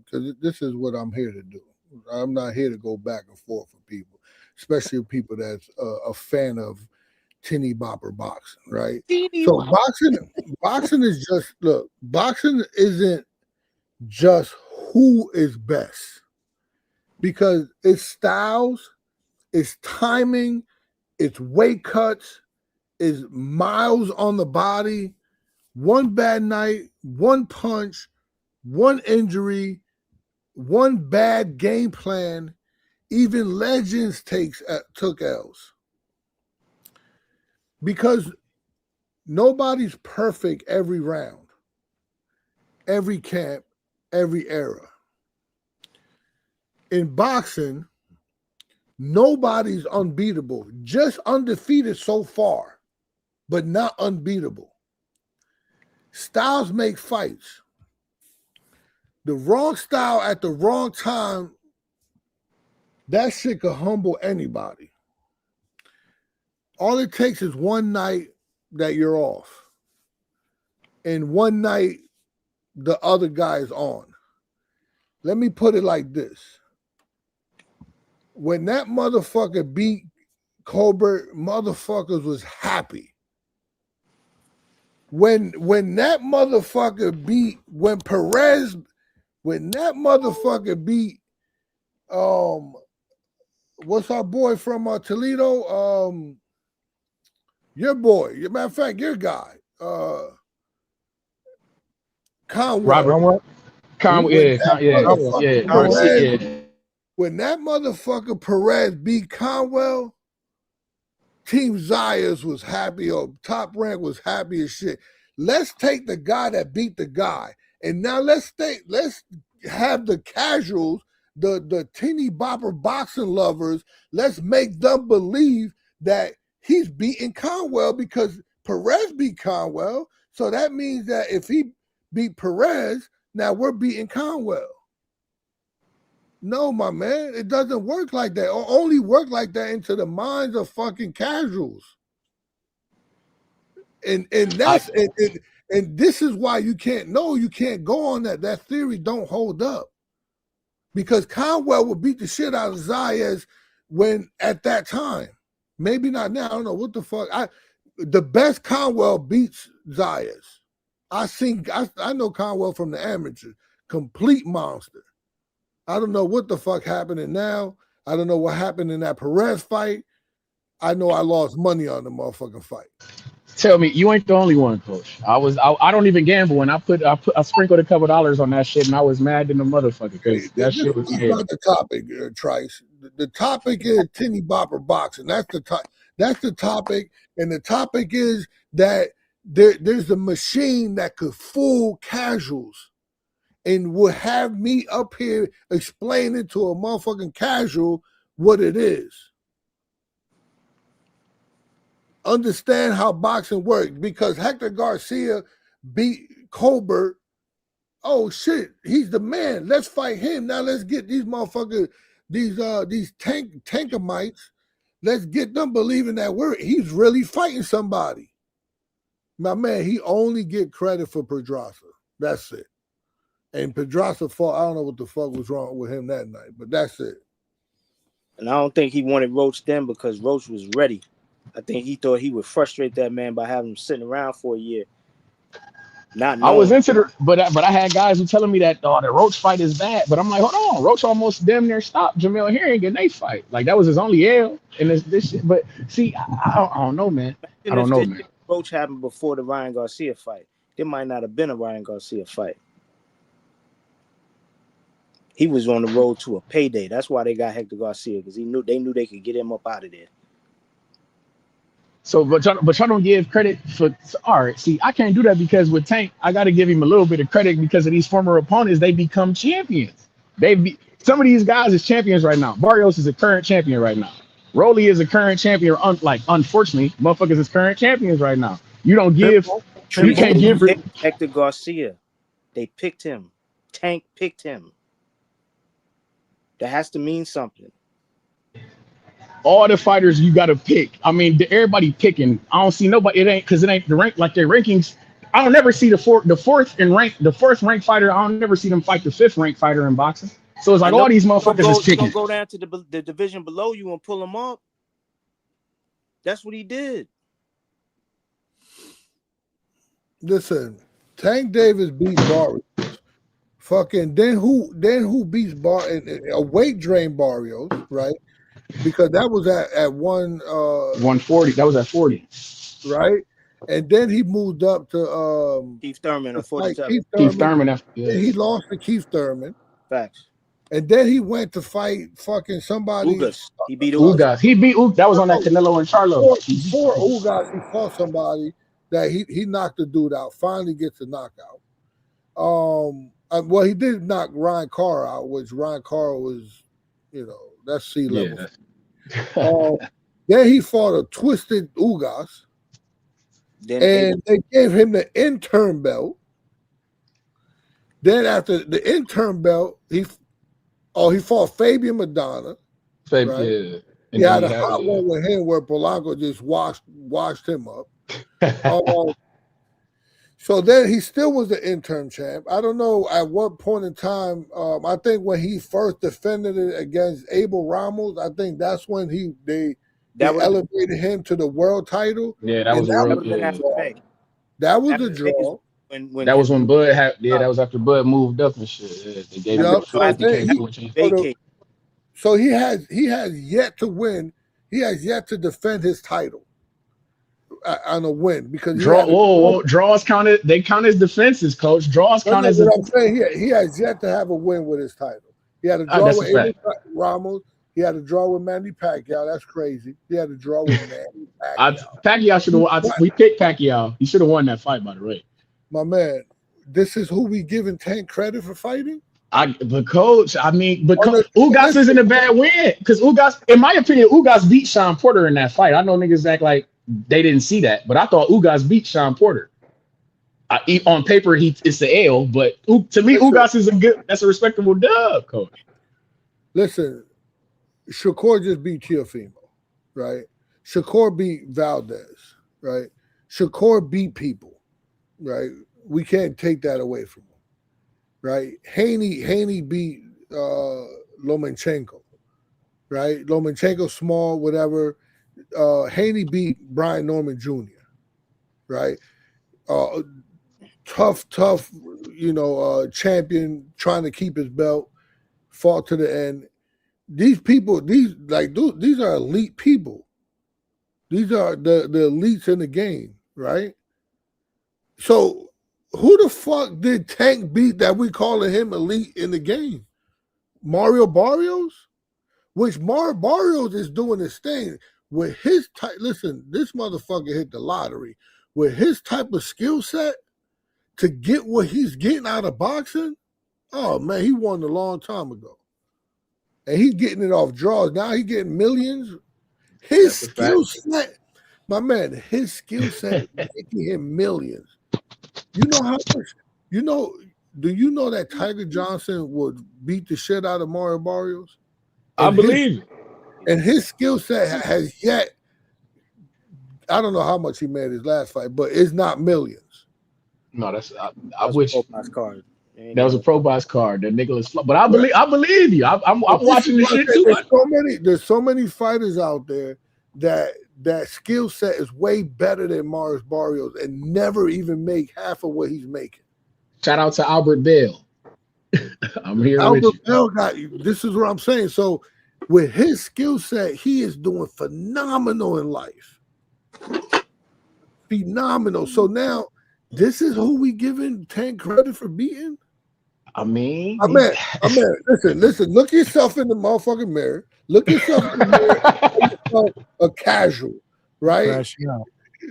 Because this is what I'm here to do. I'm not here to go back and forth with people, especially people that's a fan of tinny bopper boxing, right? So boxing is just look. Boxing isn't just who is best because it's styles, it's timing, it's weight cuts, it's miles on the body. One bad night, one punch, one injury, one bad game plan. Even legends took L's because nobody's perfect every round, every camp, every era. In boxing, nobody's unbeatable, just undefeated so far, but not unbeatable. Styles make fights. The wrong style at the wrong time, that shit could humble anybody. All it takes is one night that you're off, and one night the other guy is on. Let me put it like this. When that motherfucker beat Colbert, motherfuckers was happy. When that motherfucker beat, when that motherfucker beat, what's our boy from Toledo? Your boy, matter of fact, your guy, Conwell. Robert Conwell. When that motherfucker Perez beat Conwell, Team Zayas was happy, or Top Rank was happy as shit. Let's take the guy that beat the guy, and now let's have the casuals, the teeny bopper boxing lovers. Let's make them believe that he's beating Conwell because Perez beat Conwell. So that means that if he beat Perez, now we're beating Conwell. No, my man, it doesn't work like that. Or only work like that into the minds of fucking casuals. And that's and this is why you can't go on that. That theory don't hold up. Because Conwell would beat the shit out of Zayas when at that time. Maybe not now. I don't know what the fuck. The best Conwell beats Zayas. I know Conwell from the amateur. Complete monster. I don't know what the fuck happening now. I don't know what happened in that Perez fight. I know I lost money on the motherfucking fight. Tell me, you ain't the only one, Coach. I don't even gamble, and I sprinkled a couple dollars on that shit, and I was mad in the motherfucker because that shit was not the topic, Trice. The topic is tinny bopper boxing. That's the topic, and the topic is that there's a machine that could fool casuals. And will have me up here explaining to a motherfucking casual what it is. Understand how boxing works because Hector Garcia beat Colbert. Oh shit, he's the man. Let's fight him. Now let's get these motherfuckers, these tankamites. Let's get them believing that he's really fighting somebody. My man, he only get credit for Pedraza. That's it. And Pedraza fought. I don't know what the fuck was wrong with him that night, but that's it. And I don't think he wanted Roach then because Roach was ready. I think he thought he would frustrate that man by having him sitting around for a year. I was into the, but I had guys who telling me that the Roach fight is bad, but I'm like, hold on, Roach almost damn near stopped Jamel Herring in they fight. Like that was his only L in this shit. But see, I don't know, man. I don't know, man. Roach happened before the Ryan Garcia fight. There might not have been a Ryan Garcia fight. He was on the road to a payday. That's why they got Hector Garcia because they knew they could get him up out of there. So, but y'all don't give credit for. All right, see, I can't do that because with Tank, I got to give him a little bit of credit because of these former opponents. They become champions. Some of these guys is champions right now. Barrios is a current champion right now. Rolly is a current champion. Unfortunately, motherfuckers is current champions right now. You don't give. You can't give Hector Garcia. They picked him. Tank picked him. That has to mean something. All the fighters you got to pick. I mean, everybody picking. I don't see nobody. It ain't because it ain't the rank like their rankings. I don't never see the fourth ranked fighter. I don't never see them fight the fifth ranked fighter in boxing. So it's like And all these you motherfuckers is don't chicken. go down to the division below you and pull them up. That's what he did. Listen, Tank Davis beat Barrios. Fucking then who beats a weight drain Barrios, right? Because that was at 140. That was at 40. Right? And then he moved up to Keith Thurman to at fight 47. Keith Thurman. And he lost to Keith Thurman. Facts. And then he went to fight fucking somebody. Ugas. He beat Ugas. He beat Ugas. That was on that Canelo and Charlo. Before Ugas, he fought somebody that he knocked the dude out. Finally gets a knockout. Well, he did knock Ryan Carr out, which Ryan Carr was, that's sea level. Yeah. Then he fought a twisted Ugas. And they gave him the intern belt. Then after the intern belt, he fought Fabian Madonna. Right? Yeah. He had a hot one with him where Polanco just washed him up. So then he still was the interim champ. I don't know at what point in time. I think when he first defended it against Abel Ramos, I think that's when they elevated him to the world title. Yeah, that was a real That was a draw. That was when Bud had. Yeah, that was after Bud moved up and shit. Yeah, they gave him the so he has yet to win. He has yet to defend his title on a win because draws counted. They count as defenses, coach. Draws count as. I'm saying he has yet to have a win with his title. He had a draw with Abel Ramos. He had a draw with Manny Pacquiao. That's crazy. He had a draw with Manny Pacquiao. Pacquiao should have. We picked Pacquiao. He should have won that fight, by the way. My man, this is who we giving Tank credit for fighting. But coach, I mean, Ugas isn't a bad win because Ugas, in my opinion, Ugas beat Sean Porter in that fight. I know niggas act like they didn't see that, but I thought Ugas beat Sean Porter. On paper, it's the L, but to me, Ugas is that's a respectable dub, coach. Listen, Shakur just beat Teofimo, right? Shakur beat Valdez, right? Shakur beat people, right? We can't take that away from him, right? Haney beat Lomachenko, right? Lomachenko small, whatever. Haney beat Brian Norman Jr., right? Tough, champion trying to keep his belt, fought to the end. These people, these are elite people. These are the elites in the game, right? So who the fuck did Tank beat that we calling him elite in the game? Mario Barrios? Which Mario Barrios is doing his thing with his type. Listen, this motherfucker hit the lottery with his type of skill set to get what he's getting out of boxing. Oh man, he won a long time ago. And he's getting it off draws. Now he's getting millions. His skill set, my man, his skill set is making him millions. You know how much, do you know that Tiger Johnson would beat the shit out of Mario Barrios? I believe it. And his skill set has yet, I don't know how much he made his last fight, but it's not millions. No, I wish. Card. That was a pro box card that Nicholas. But I believe you. I'm watching this shit too. There's so many fighters out there that skill set is way better than Mario Barrios and never even make half of what he's making. Shout out to Albert Bell. I'm here. Albert Bell this is what I'm saying. So with his skill set, he is doing phenomenal in life. Phenomenal. So now this is who we giving Tank credit for beating. I mean, listen. Look yourself in the motherfucking mirror. Look yourself in the mirror. A casual, right?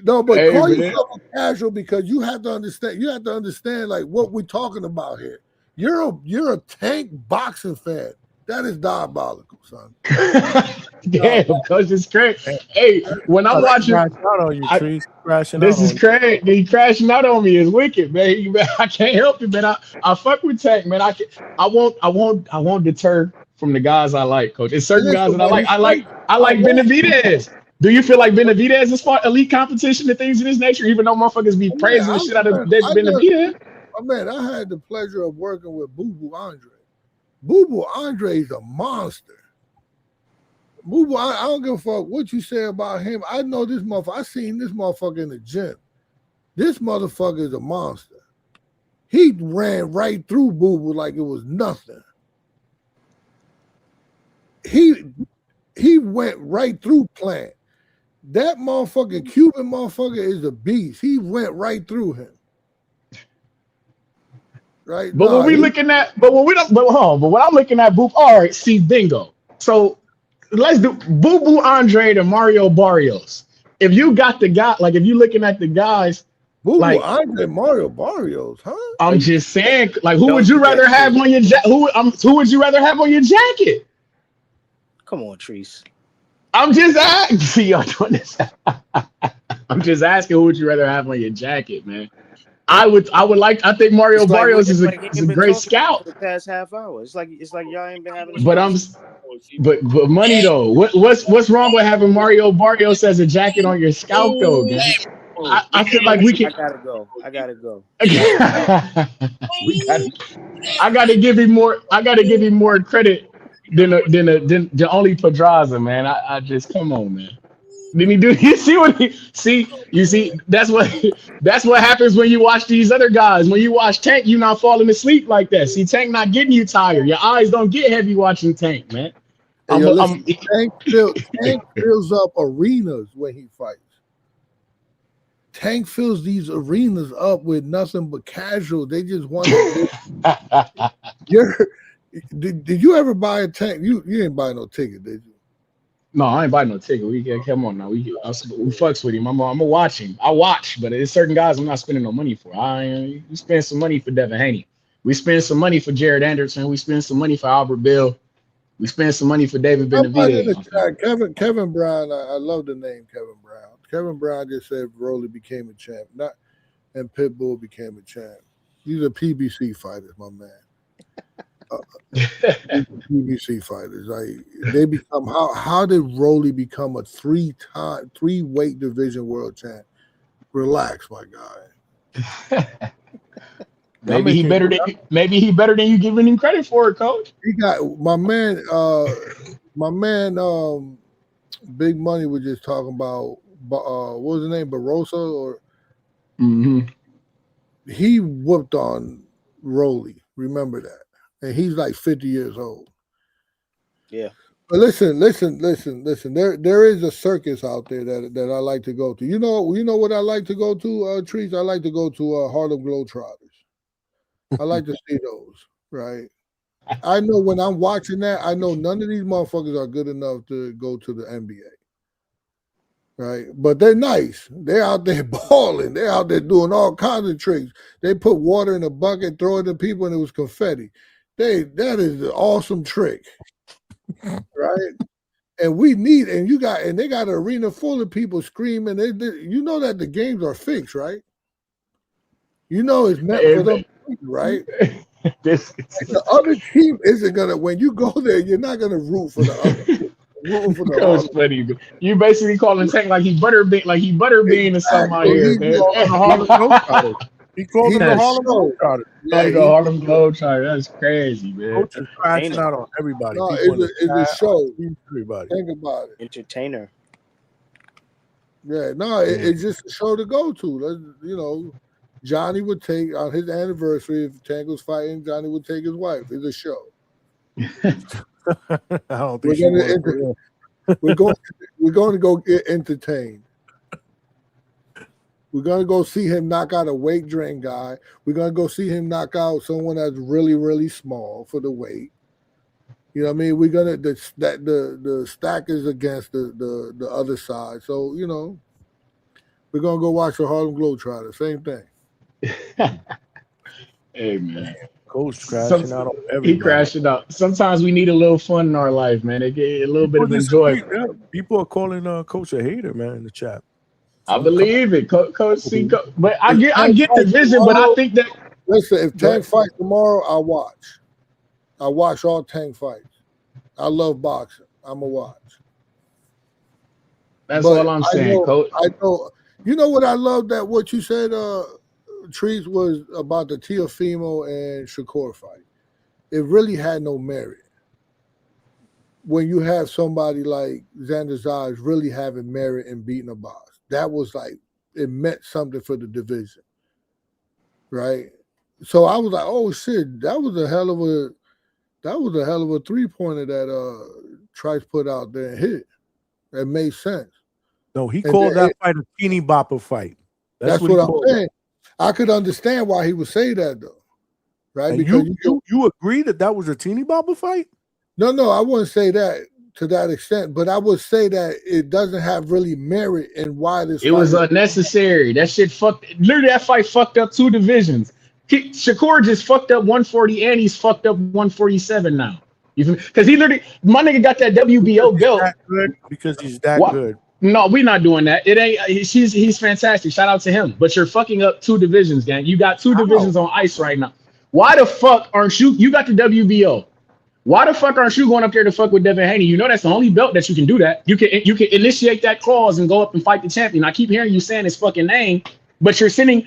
No, but call yourself a casual because you have to understand. You have to understand like what we're talking about here. You're a Tank boxing fan. That is diabolical, son. Damn, because it's crazy. Hey, when I'm watching, this is crazy. He crashing out on me is wicked, man. I can't help it, man. I fuck with Tank, man. I won't deter from the guys I like, coach. It's certain guys that I like. I like Benavidez. Do you feel like Benavidez is for elite competition and things of this nature, even though motherfuckers be praising the shit out of Benavidez? I had the pleasure of working with Boo Boo Andre. Boo Boo Andre is a monster. Boo Boo, I don't give a fuck what you say about him. I know this motherfucker. I seen this motherfucker in the gym. This motherfucker is a monster. He ran right through Boo Boo like it was nothing. He went right through Plant. That motherfucking Cuban motherfucker is a beast. He went right through him. Right? But when I'm looking at Boop, all right, see, bingo. So let's do Boo Boo Andre to Mario Barrios. If you got the guy, like if you're looking at the guys, Boo like Boo Andre, Mario Barrios, huh? I'm just saying, like, who would you rather have on your who would you rather have on your jacket? Come on, Treese. I'm just asking. See, y'all doing this. I'm just asking, who would you rather have on your jacket, man? I think Mario Barrios is a great scout. For the past half hour. It's like y'all ain't been having this but money though. What's wrong with having Mario Barrios as a jacket on your scalp though, guys? I feel like we can. I gotta go. I gotta give him more credit than only Pedraza, man. I just come on, man. Didn't he do? You see what he see? You see that's what happens when you watch these other guys. When you watch Tank, you not falling asleep like that. See, Tank not getting you tired. Your eyes don't get heavy watching Tank, man. Tank fills up arenas when he fights. Tank fills these arenas up with nothing but casual. They just want to. Did you ever buy a Tank? You didn't buy no ticket, did you? No, I ain't buying no ticket. We come on now. We fucks with him. I'm gonna watch him. I watch, but there's certain guys I'm not spending no money for. We spend some money for Devin Haney. We spend some money for Jared Anderson. We spend some money for Albert Bill. We spend some money for David Benavidez. Kevin Brown. I love the name Kevin Brown. Kevin Brown just said Rolly became a champ, and Pitbull became a champ. These are PBC fighters, my man. PBC fighters, like they become how did Rolly become a three weight division world champ? Relax, my guy. Maybe he better than you giving him credit for it, coach. He got my man Big Money was just talking about what was his name, Barossa, or he whooped on Rolly. Remember that. And he's like 50 years old. Yeah. But listen. There is a circus out there that I like to go to. You know what I like to go to, Trees? I like to go to Harlem Globetrotters. I like to see those, right? I know when I'm watching that, I know none of these motherfuckers are good enough to go to the NBA. Right? But they're nice. They're out there balling. They're out there doing all kinds of tricks. They put water in a bucket, throw it at people, and it was confetti. That is an awesome trick, right? And they got an arena full of people screaming. You know that the games are fixed, right? You know it's meant for them, right? The other team isn't gonna. When you go there, you're not gonna root for the other team. That was funny. You basically calling Tank like he butterbean or something out here, man. He called him the Harlem Globetrotters. Like the Harlem Globetrotters. That's crazy, man. Coach is crashing out on everybody. No, it's a show. Everybody. Think about it. Entertainer. Yeah, no, it's just a show to go to. Johnny would take on his anniversary, if Tank was fighting, Johnny would take his wife. It's a show. I don't think we're going to go get entertained. We're going to go see him knock out a weight drain guy. We're going to go see him knock out someone that's really, really small for the weight. You know what I mean? We're going to the stack is against the other side. So, we're going to go watch the Harlem Globetrotters. Same thing. Hey, man. Coach crashing out on everybody. He crashing out. Sometimes we need a little fun in our life, man. They get a little bit of enjoyment. People are calling Coach a hater, man, in the chat. I believe it, Coach C. But I get the vision, but I think that. Listen, if Tank fights tomorrow, I'll watch. I watch all Tank fights. I love boxing. I'm a watch. That's But all I'm I saying, know, coach. I know. You know what I love that what you said, Trees, was about the Teofimo and Shakur fight. It really had no merit. When you have somebody like Xander Zayas really having merit and beating a boss, that was like it meant something for the division, right? So I was like, oh shit, that was a hell of a 3-pointer that Trice put out there and hit. That made sense. No, he And called that- that fight a teeny bopper fight. That's he what I'm called it. saying. I could understand why he would say that though, right? And Because you agree that was a teeny bopper fight? no, I wouldn't say that to that extent, but I would say that it doesn't have really merit in why this It fight was unnecessary. That shit fucked. Literally, that fight fucked up 2 divisions. Shakur just fucked up 140, and he's fucked up 147 now. Because he literally, my nigga got that WBO belt. Because he's that What? good. No, we're not doing that. It ain't. He's fantastic. Shout out to him. But you're fucking up 2 divisions, gang. You got 2 divisions on ice right now. Why the fuck aren't you? You got the WBO. Why the fuck aren't you going up there to fuck with Devin Haney? You know that's the only belt that you can do that. You can initiate that clause and go up and fight the champion. I keep hearing you saying his fucking name, but you're sending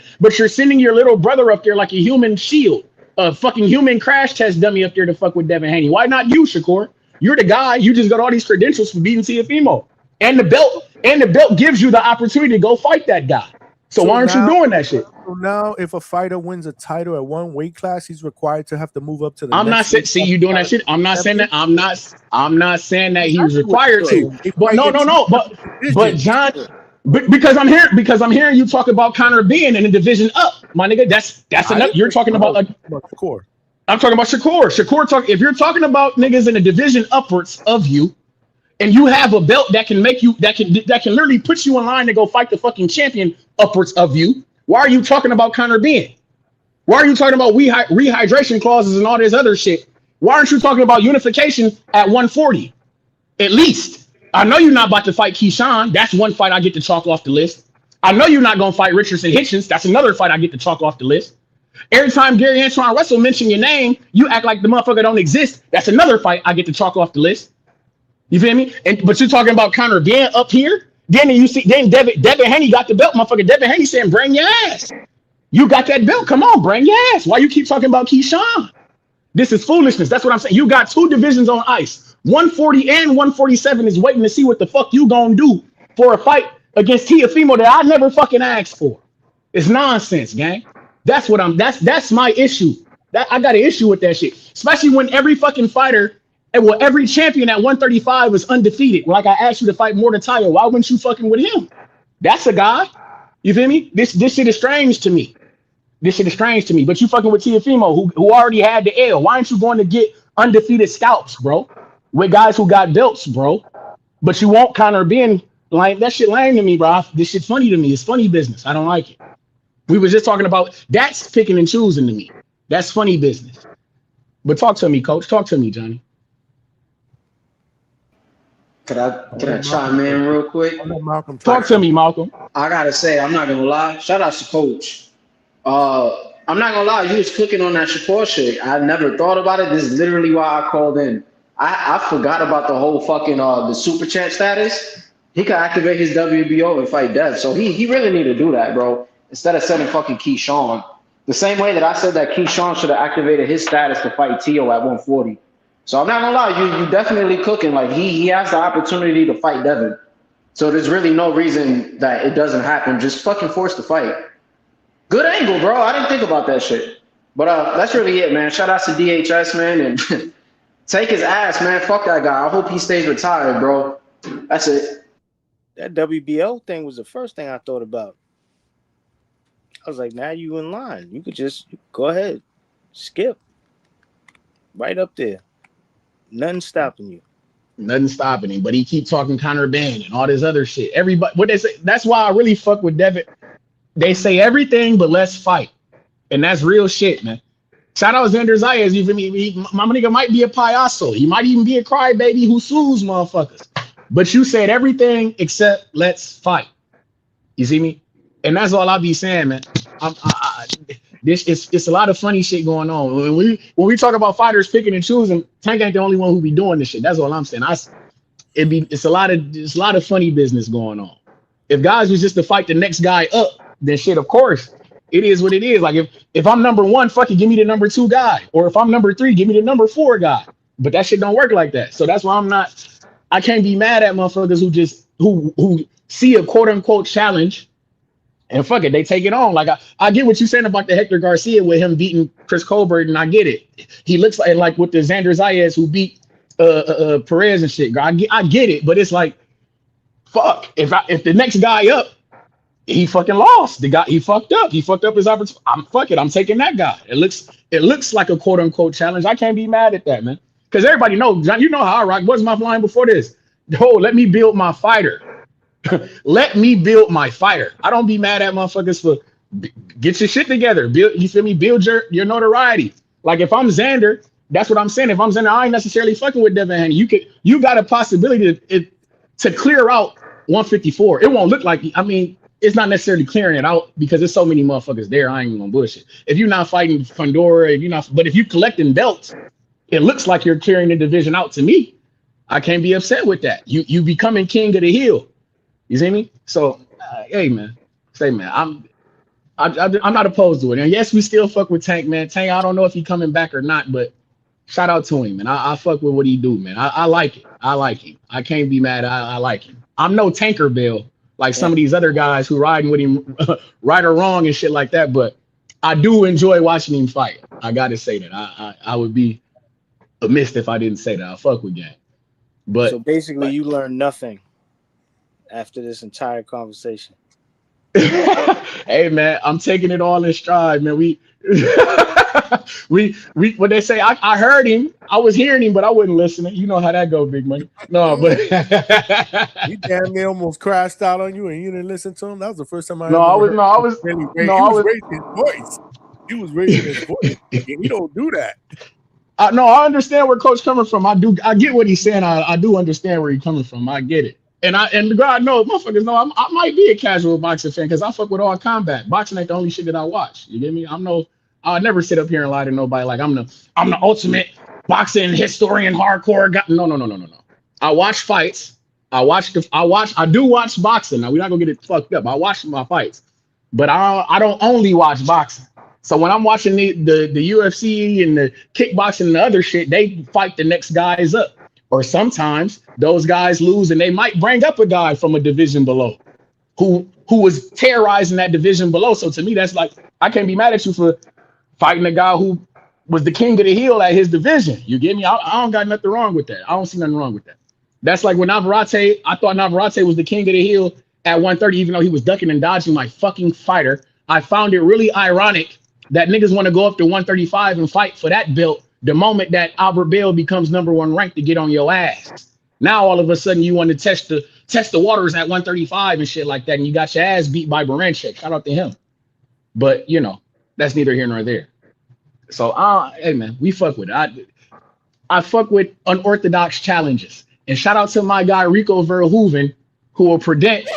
your little brother up there like a human shield, a fucking human crash test dummy up there to fuck with Devin Haney. Why not you, Shakur? You're the guy. You just got all these credentials for beating Teofimo, and the belt gives you the opportunity to go fight that guy. So why aren't you doing that shit? So now, if a fighter wins a title at one weight class, he's required to have to move up to the. I'm not saying. See, you doing that shit. I'm not saying that. I'm not saying that he was required to. But no. But John. Because I'm hearing you talk about Conor being in a division up, my nigga. That's enough. You're talking about Shakur. I'm talking about Shakur. If you're talking about niggas in a division upwards of you, and you have a belt that can make you that can literally put you in line to go fight the fucking champion upwards of you. Why are you talking about Conor being? Why are you talking about rehydration clauses and all this other shit? Why aren't you talking about unification at 140? At least. I know you're not about to fight Keyshawn. That's one fight I get to chalk off the list. I know you're not going to fight Richardson Hitchens. That's another fight I get to chalk off the list. Every time Gary Antoine Russell mention your name, you act like the motherfucker don't exist. That's another fight I get to chalk off the list. You feel me? But you're talking about Conor being up here. Then Devin Haney got the belt, motherfucker. Devin Haney saying, bring your ass. You got that belt. Come on, bring your ass. Why you keep talking about Keyshawn? This is foolishness. That's what I'm saying. You got 2 divisions on ice. 140 and 147 is waiting to see what the fuck you gonna do for a fight against Teofimo that I never fucking asked for. It's nonsense, gang. That's my issue. I got an issue with that shit. Especially when every fucking fighter, every champion at 135 is undefeated. Like I asked you to fight Mortatayo. Why wouldn't you fucking with him? That's a guy. You feel me? This shit is strange to me. But you fucking with Teofimo, who already had the L. Why aren't you going to get undefeated scalps, bro? With guys who got belts, bro. But you won't Conor being like that shit lame to me, bro. This shit funny to me. It's funny business. I don't like it. We were just talking about that's picking and choosing to me. That's funny business. But talk to me, coach. Talk to me, Johnny. Can I chime in real quick? Talk to me, Malcolm. I gotta say, I'm not gonna lie. Shout out to Coach. I'm not gonna lie, you was cooking on that Shakur shit. I never thought about it. This is literally why I called in. I forgot about the whole fucking the super chat status. He could activate his WBO and fight Dev. So he really need to do that, bro. Instead of sending fucking Keyshawn. The same way that I said that Keyshawn should have activated his status to fight Tio at 140. So I'm not gonna lie, you definitely cooking. Like he has the opportunity to fight Devin. So there's really no reason that it doesn't happen. Just fucking force the fight. Good angle, bro. I didn't think about that shit. But that's really it, man. Shout out to DHS, man, and take his ass, man. Fuck that guy. I hope he stays retired, bro. That's it. That WBO thing was the first thing I thought about. I was like, now you in line. You could just go ahead, skip right up there. Nothing stopping you. Nothing stopping him, but he keep talking Conor Benn and all this other shit. Everybody, what they say, that's why I really fuck with Devin. They say everything, but let's fight, and that's real shit, man. Shout out Xander Zayas. You feel me? My nigga might be a payaso. He might even be a crybaby who sues motherfuckers. But you said everything except let's fight. You see me? And that's all I be saying, man. It's a lot of funny shit going on. When we talk about fighters picking and choosing, Tank ain't the only one who be doing this shit. That's all I'm saying. it's a lot of funny business going on. If guys was just to fight the next guy up, then shit, of course, it is what it is. Like if I'm number one, fuck it, give me the number 2 guy. Or if I'm number 3, give me the number 4 guy. But that shit don't work like that. So that's why I can't be mad at motherfuckers who see a quote unquote challenge and fuck it, they take it on. Like I get what you're saying about the Hector Garcia with him beating Chris Colbert, and I get it. He looks like with the Xander Zayas who beat Perez and shit. I get it, but it's like, fuck. If the next guy up, he fucking lost. The guy he fucked up. He fucked up his opportunity. I'm taking that guy. It looks like a quote unquote challenge. I can't be mad at that, man. Because everybody knows, John, you know how I rock. What's my line before this? Oh, let me build my fighter. Let me build my fighter. I don't be mad at motherfuckers for get your shit together. You feel me? Build your notoriety. Like if I'm Xander, that's what I'm saying. If I'm Xander, I ain't necessarily fucking with Devin Haney. You got a possibility to clear out 154. It won't look like, it's not necessarily clearing it out because there's so many motherfuckers there. I ain't even gonna bullshit. If you're not fighting Pandora, but if you collecting belts, it looks like you're clearing the division out to me. I can't be upset with that. You becoming king of the hill. You see me? So, hey man, I'm not opposed to it. And yes, we still fuck with Tank, man. Tank, I don't know if he coming back or not, but shout out to him, man. I fuck with what he do, man. I like it. I like him. I can't be mad. I like him. I'm no Tanker Bill like some of these other guys who riding with him right or wrong and shit like that. But I do enjoy watching him fight. I gotta say that. I would be amiss if I didn't say that. I fuck with Gang. But so basically, you learned nothing after this entire conversation. Hey man, I'm taking it all in stride, man. We what they say, I heard him, I was hearing him, but I wasn't listening. You know how that go, Big Money. No, but he damn near almost crashed out on you and you didn't listen to him. That was the first time I was raising his voice. He was raising his voice. He don't do that. No, I understand where Coach coming from. I get what he's saying. I do understand where he's coming from. I get it. And God knows, motherfuckers know I might be a casual boxing fan because I fuck with all combat. Boxing ain't the only shit that I watch. You get me? I'll never sit up here and lie to nobody like I'm the ultimate boxing historian, hardcore guy. No. I watch fights. I do watch boxing. Now we're not gonna get it fucked up. I watch my fights, but I don't only watch boxing. So when I'm watching the UFC and the kickboxing and the other shit, they fight the next guys up. Or sometimes those guys lose and they might bring up a guy from a division below who was terrorizing that division below. So to me, that's like, I can't be mad at you for fighting a guy who was the king of the hill at his division. You get me? I don't got nothing wrong with that. I don't see nothing wrong with that. That's like when Navarrete, I thought Navarrete was the king of the hill at 130, even though he was ducking and dodging my fucking fighter. I found it really ironic that niggas want to go up to 135 and fight for that belt the moment that Albert Bell becomes #1 ranked to get on your ass. Now all of a sudden you want to test the waters at 135 and shit like that, and you got your ass beat by Baranchik. Shout out to him. But that's neither here nor there. So hey man, we fuck with it. I fuck with unorthodox challenges. And shout out to my guy Rico Verhoeven, who will present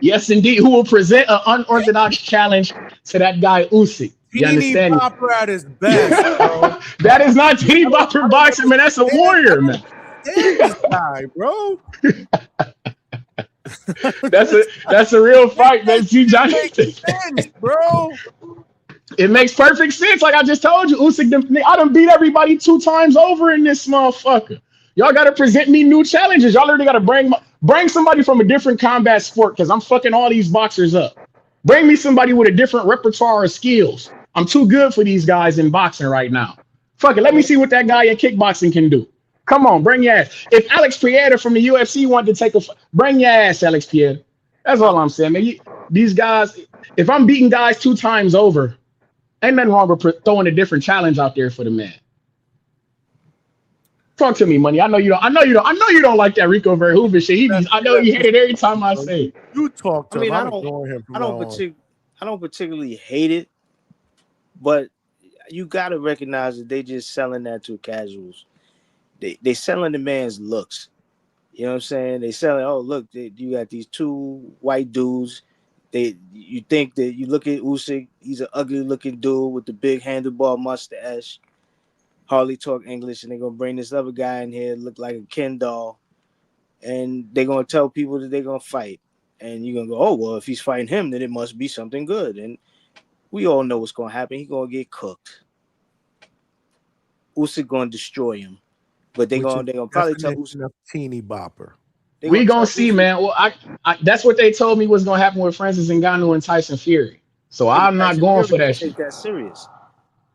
yes indeed, who will present an unorthodox challenge to that guy Usyk. You understand? Bopper at his best, bro. That is not Teeny Bopper boxing, man. That's a warrior, man. Damn this guy, bro. That's a real fight, man. See, Johnny, bro. It makes perfect sense. Like I just told you, Usyk, I done beat everybody 2 times over in this motherfucker. Y'all got to present me new challenges. Y'all literally got to bring somebody from a different combat sport because I'm fucking all these boxers up. Bring me somebody with a different repertoire of skills. I'm too good for these guys in boxing right now. Fuck it. Let me see what that guy in kickboxing can do. Come on, bring your ass. If Alex Pieta from the UFC wanted to take bring your ass, Alex Pieta. That's all I'm saying, man. These guys, if I'm beating guys 2 times over, ain't nothing wrong with throwing a different challenge out there for the man. Talk to me, Money. I know you don't like that Rico Verhoeven shit. I know you hate it every time I say it. You talk to him. I don't particularly hate it, but you gotta recognize that they just selling that to casuals. They selling the man's looks. You know what I'm saying? They selling, oh look, you got these 2 white dudes. You think that you look at Usyk, he's an ugly looking dude with the big handlebar mustache, hardly talk English, and they're gonna bring this other guy in here, look like a Ken doll, and they're gonna tell people that they're gonna fight, and you're gonna go, oh well, if he's fighting him, then it must be something good, and we all know what's gonna happen. He's gonna get cooked. Usyk gonna destroy him, but they're Which is gonna probably tell Usyk. definition of teeny bopper. We gonna see, man. Well, I that's what they told me was gonna happen with Francis Ngannou and Tyson Fury. So I'm not Tyson going Fury for that don't shit. take that serious.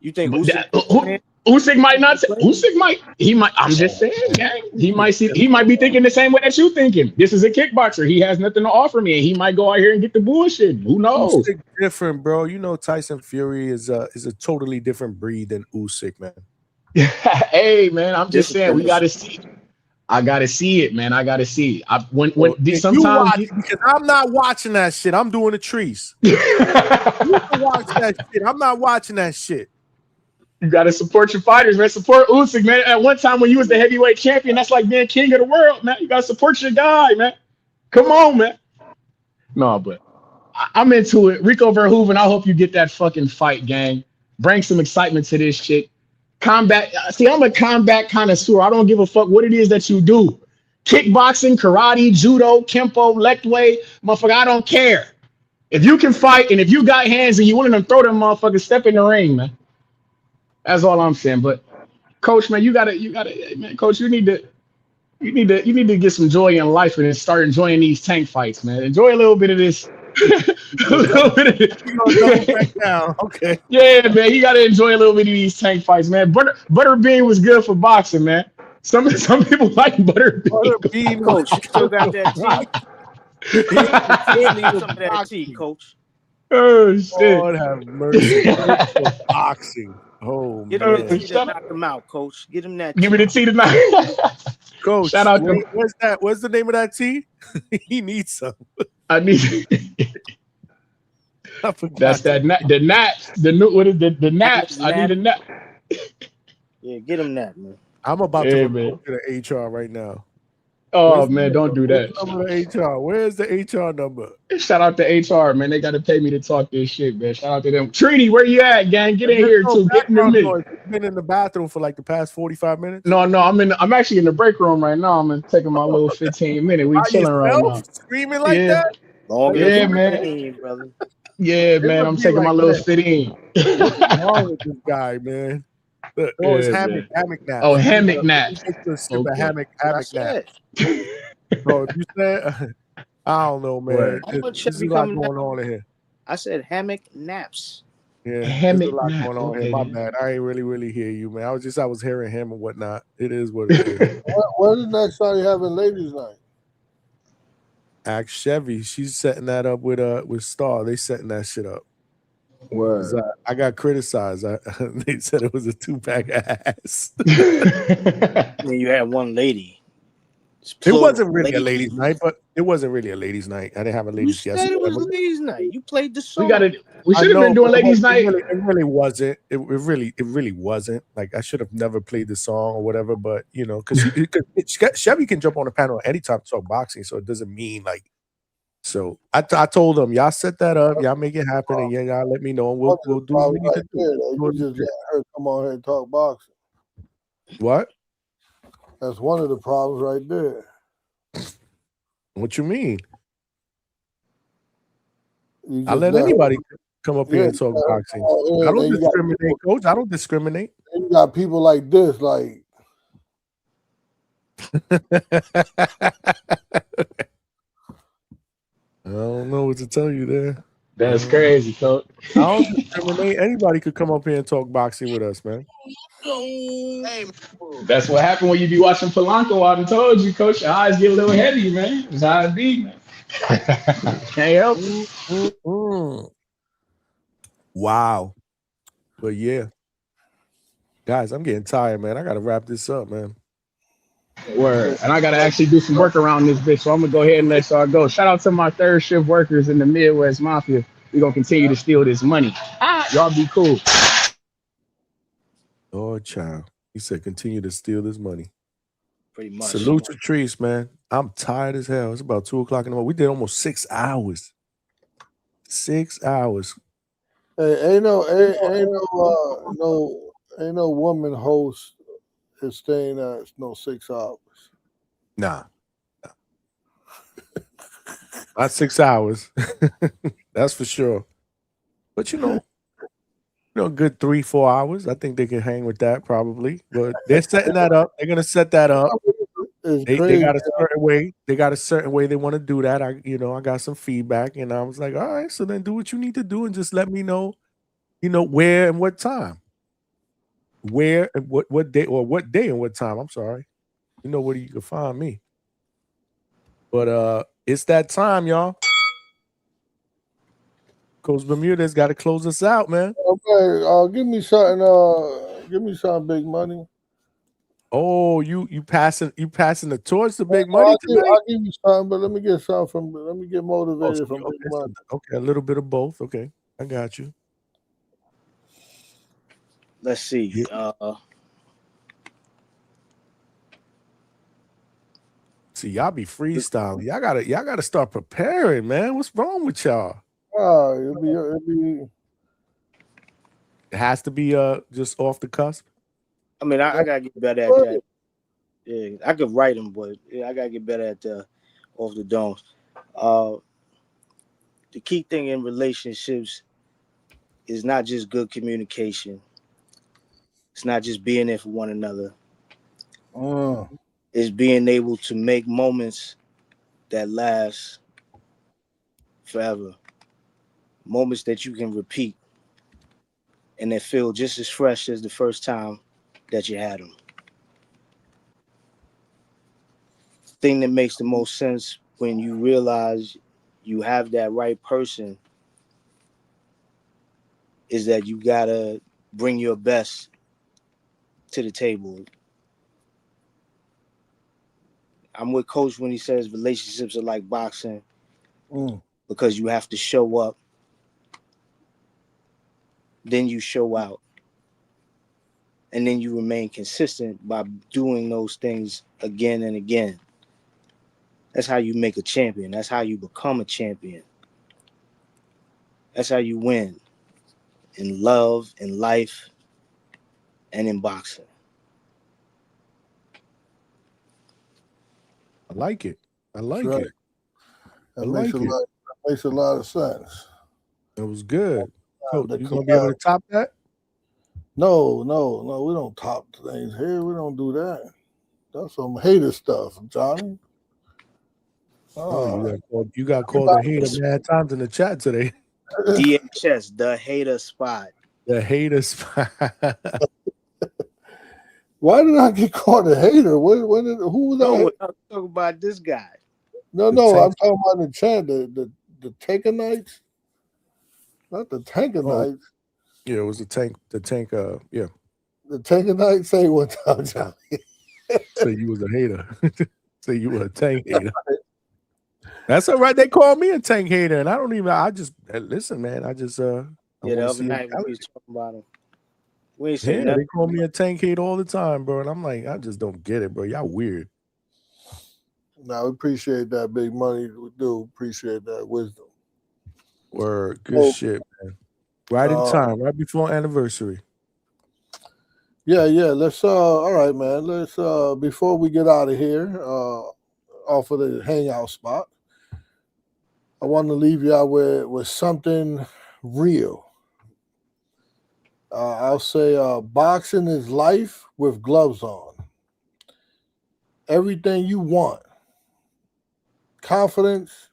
You think But Usyk? Usyk might not. Usyk might. He might. I'm just saying, gang. He might see. He might be thinking the same way that you thinking. This is a kickboxer. He has nothing to offer me, and he might go out here and get the bullshit. Who knows? Usyk different, bro. You know, Tyson Fury is a totally different breed than Usyk, man. Hey, man. I'm just saying we gotta see. I gotta see it, man. I gotta see it. When sometimes you watch, because I'm not watching that shit. I'm doing the trees. You can watch that shit. I'm not watching that shit. You gotta support your fighters, man. Support Usyk, man. At one time when you was the heavyweight champion, that's like being king of the world, man. You gotta support your guy, man. Come on, man. No, but I'm into it. Rico Verhoeven, I hope you get that fucking fight, gang. Bring some excitement to this shit. Combat. See, I'm a combat connoisseur. I don't give a fuck what it is that you do. Kickboxing, karate, judo, kempo, lechway, motherfucker, I don't care. If you can fight and if you got hands and you willing to throw them motherfuckers, step in the ring, man. That's all I'm saying. But coach, man, you gotta, man, coach, you need to get some joy in life and start enjoying these tank fights, man. Enjoy a little bit of this. A little bit of it. Okay. Yeah, man, you gotta enjoy a little bit of these tank fights, man. Butterbean was good for boxing, man. Some people like Butterbean. Butterbean, Coach, you still got that tea? Give me some of that tea, coach. Oh shit! Lord have mercy. For boxing. Oh Get man. him the tea to knock him out, coach. Get him that. Give me the tea tonight. Coach, Shout out to where's that? What's the name of that tea? He needs some. I need. That's that the naps. The new what is the naps? I need a nap. Yeah, get him that, man. I'm about Yeah, to man. report to the HR right now. Oh man, don't do that. Where's the HR? Where's the HR number? Shout out to HR, man. They gotta pay me to talk this shit, man. Shout out to them. Treaty, where you at, gang? Get in here too. Get in the mix. You've been in the bathroom for like the past 45 minutes? No, I'm actually in the break room right now. I'm taking my little 15-minute. We By chilling right yourself? now. Screaming like Yeah. that? Yeah, man. Brother. Yeah, man. I'm taking my little fit in. What's wrong with this guy, man? Oh, it's Yeah, hammock naps. Oh, hammock naps. Okay. Hammock naps. Bro, if you said, I don't know, man. There's a lot going on in here. I said hammock naps. Yeah, hammock there's a lot nap. going on here. Okay. My bad. I ain't really hear you, man. I was hearing him and whatnot. It is what it is. When's the next time you having ladies' night? Ask Chevy. She's setting that up with Star. They setting that shit up. Word. I got criticized. They said it was a 2-pack ass. Then you had one lady. It wasn't really a ladies' night, but it wasn't really a ladies' night. I didn't have a ladies' guest. It was ladies' night. You played the song. We should have been doing ladies' night. It really wasn't. It really wasn't. Like I should have never played the song or whatever. But you know, because Chevy can jump on the panel anytime to talk boxing, so it doesn't mean like. So I told them, y'all set that up, y'all make it happen, and y'all let me know, and we'll do what we need to do. You just let her come on here and talk boxing. What? That's one of the problems right there. What you mean? You I just let let anybody come up here and talk yeah, boxing. yeah, I don't and you got discriminate, people- coach. I don't discriminate. You got people like this, like I don't know what to tell you there. That's crazy, coach. I don't discriminate. Anybody could come up here and talk boxing with us, man. That's what happened when you be watching Polanco. I done told you, coach. Your eyes get a little heavy, man. That's how it be, man. Can't help it. Wow. But yeah. Guys, I'm getting tired, man. I gotta wrap this up, man. Word. And I gotta actually do some work around this bitch, so I'm gonna go ahead and let y'all go. Shout out to my third shift workers in the Midwest Mafia. We're gonna continue to steal this money. Y'all be cool. Oh, child. He said continue to steal this money. Pretty much. Salute to Trees, man. I'm tired as hell. It's about 2:00 in the morning. We did almost 6 hours. 6 hours. hey, ain't no woman host is staying at no 6 hours. Nah. Not 6 hours. That's for sure. But good 3-4 hours. I think they can hang with that probably. But they're setting that up. They're gonna set that up. It's They crazy. got a certain way. They got a certain way they want to do that. I got some feedback, and I was like, all right, so then do what you need to do, and just let me know, where and what time, where and what day, or what day and what time. I'm sorry, where you can find me. But it's that time, y'all. Coach Bermuda's got to close us out, man. Okay, give me something. Give me some big money. Oh, you passing the torch to Big Money tonight? I'll give you something, but let me get something let me get motivated from Big Money. Okay, a little bit of both. Okay, I got you. Let's see. See, y'all be freestyling. Y'all gotta start preparing, man. What's wrong with y'all? It'll be. It has to be just off the cusp. I mean, I gotta get better at that. Yeah, I could write them, but I gotta get better at the off the dome. The key thing in relationships is not just good communication. It's not just being there for one another. It's being able to make moments that last forever. Moments that you can repeat and that feel just as fresh as the first time that you had them. Thing that makes the most sense when you realize you have that right person is that you gotta bring your best to the table. I'm with Coach when he says relationships are like boxing because you have to show up, then you show out, and then you remain consistent by doing those things again and again. That's how you make a champion. That's how you become a champion. That's how you win in love, in life, and in boxing. I like it. I like right. it. That makes a lot of sense. It was good. Coach, The you gonna be able to top that? No, we don't top things here. We don't do that. That's some hater stuff, Johnny. Oh, you got called a hater mad times in the chat today. DHS, the hater spot. The hater spot. Why did I get called a hater? Who was that? I'm talking about this guy. No, I'm talking about the chat, the Tankanites. Not the Tankanites. Yeah, it was the tank. Yeah. The Tankanites. Say one time, Johnny. Say you was a hater. Say you were a tank hater. That's all right. They call me a tank hater, and I just listen, man. I just the other night we was talking about him. We ain't saying nothing. They call me a tank hater all the time, bro. And I'm like, I just don't get it, bro. Y'all weird. No, we appreciate that Big Money. We do appreciate that wisdom. Word, good shit, man. Right in time, right before anniversary. Yeah. Let's all right, man. Let's before we get out of here, off of the hangout spot, I want to leave y'all with something real. I'll say boxing is life with gloves on. Everything you want, confidence,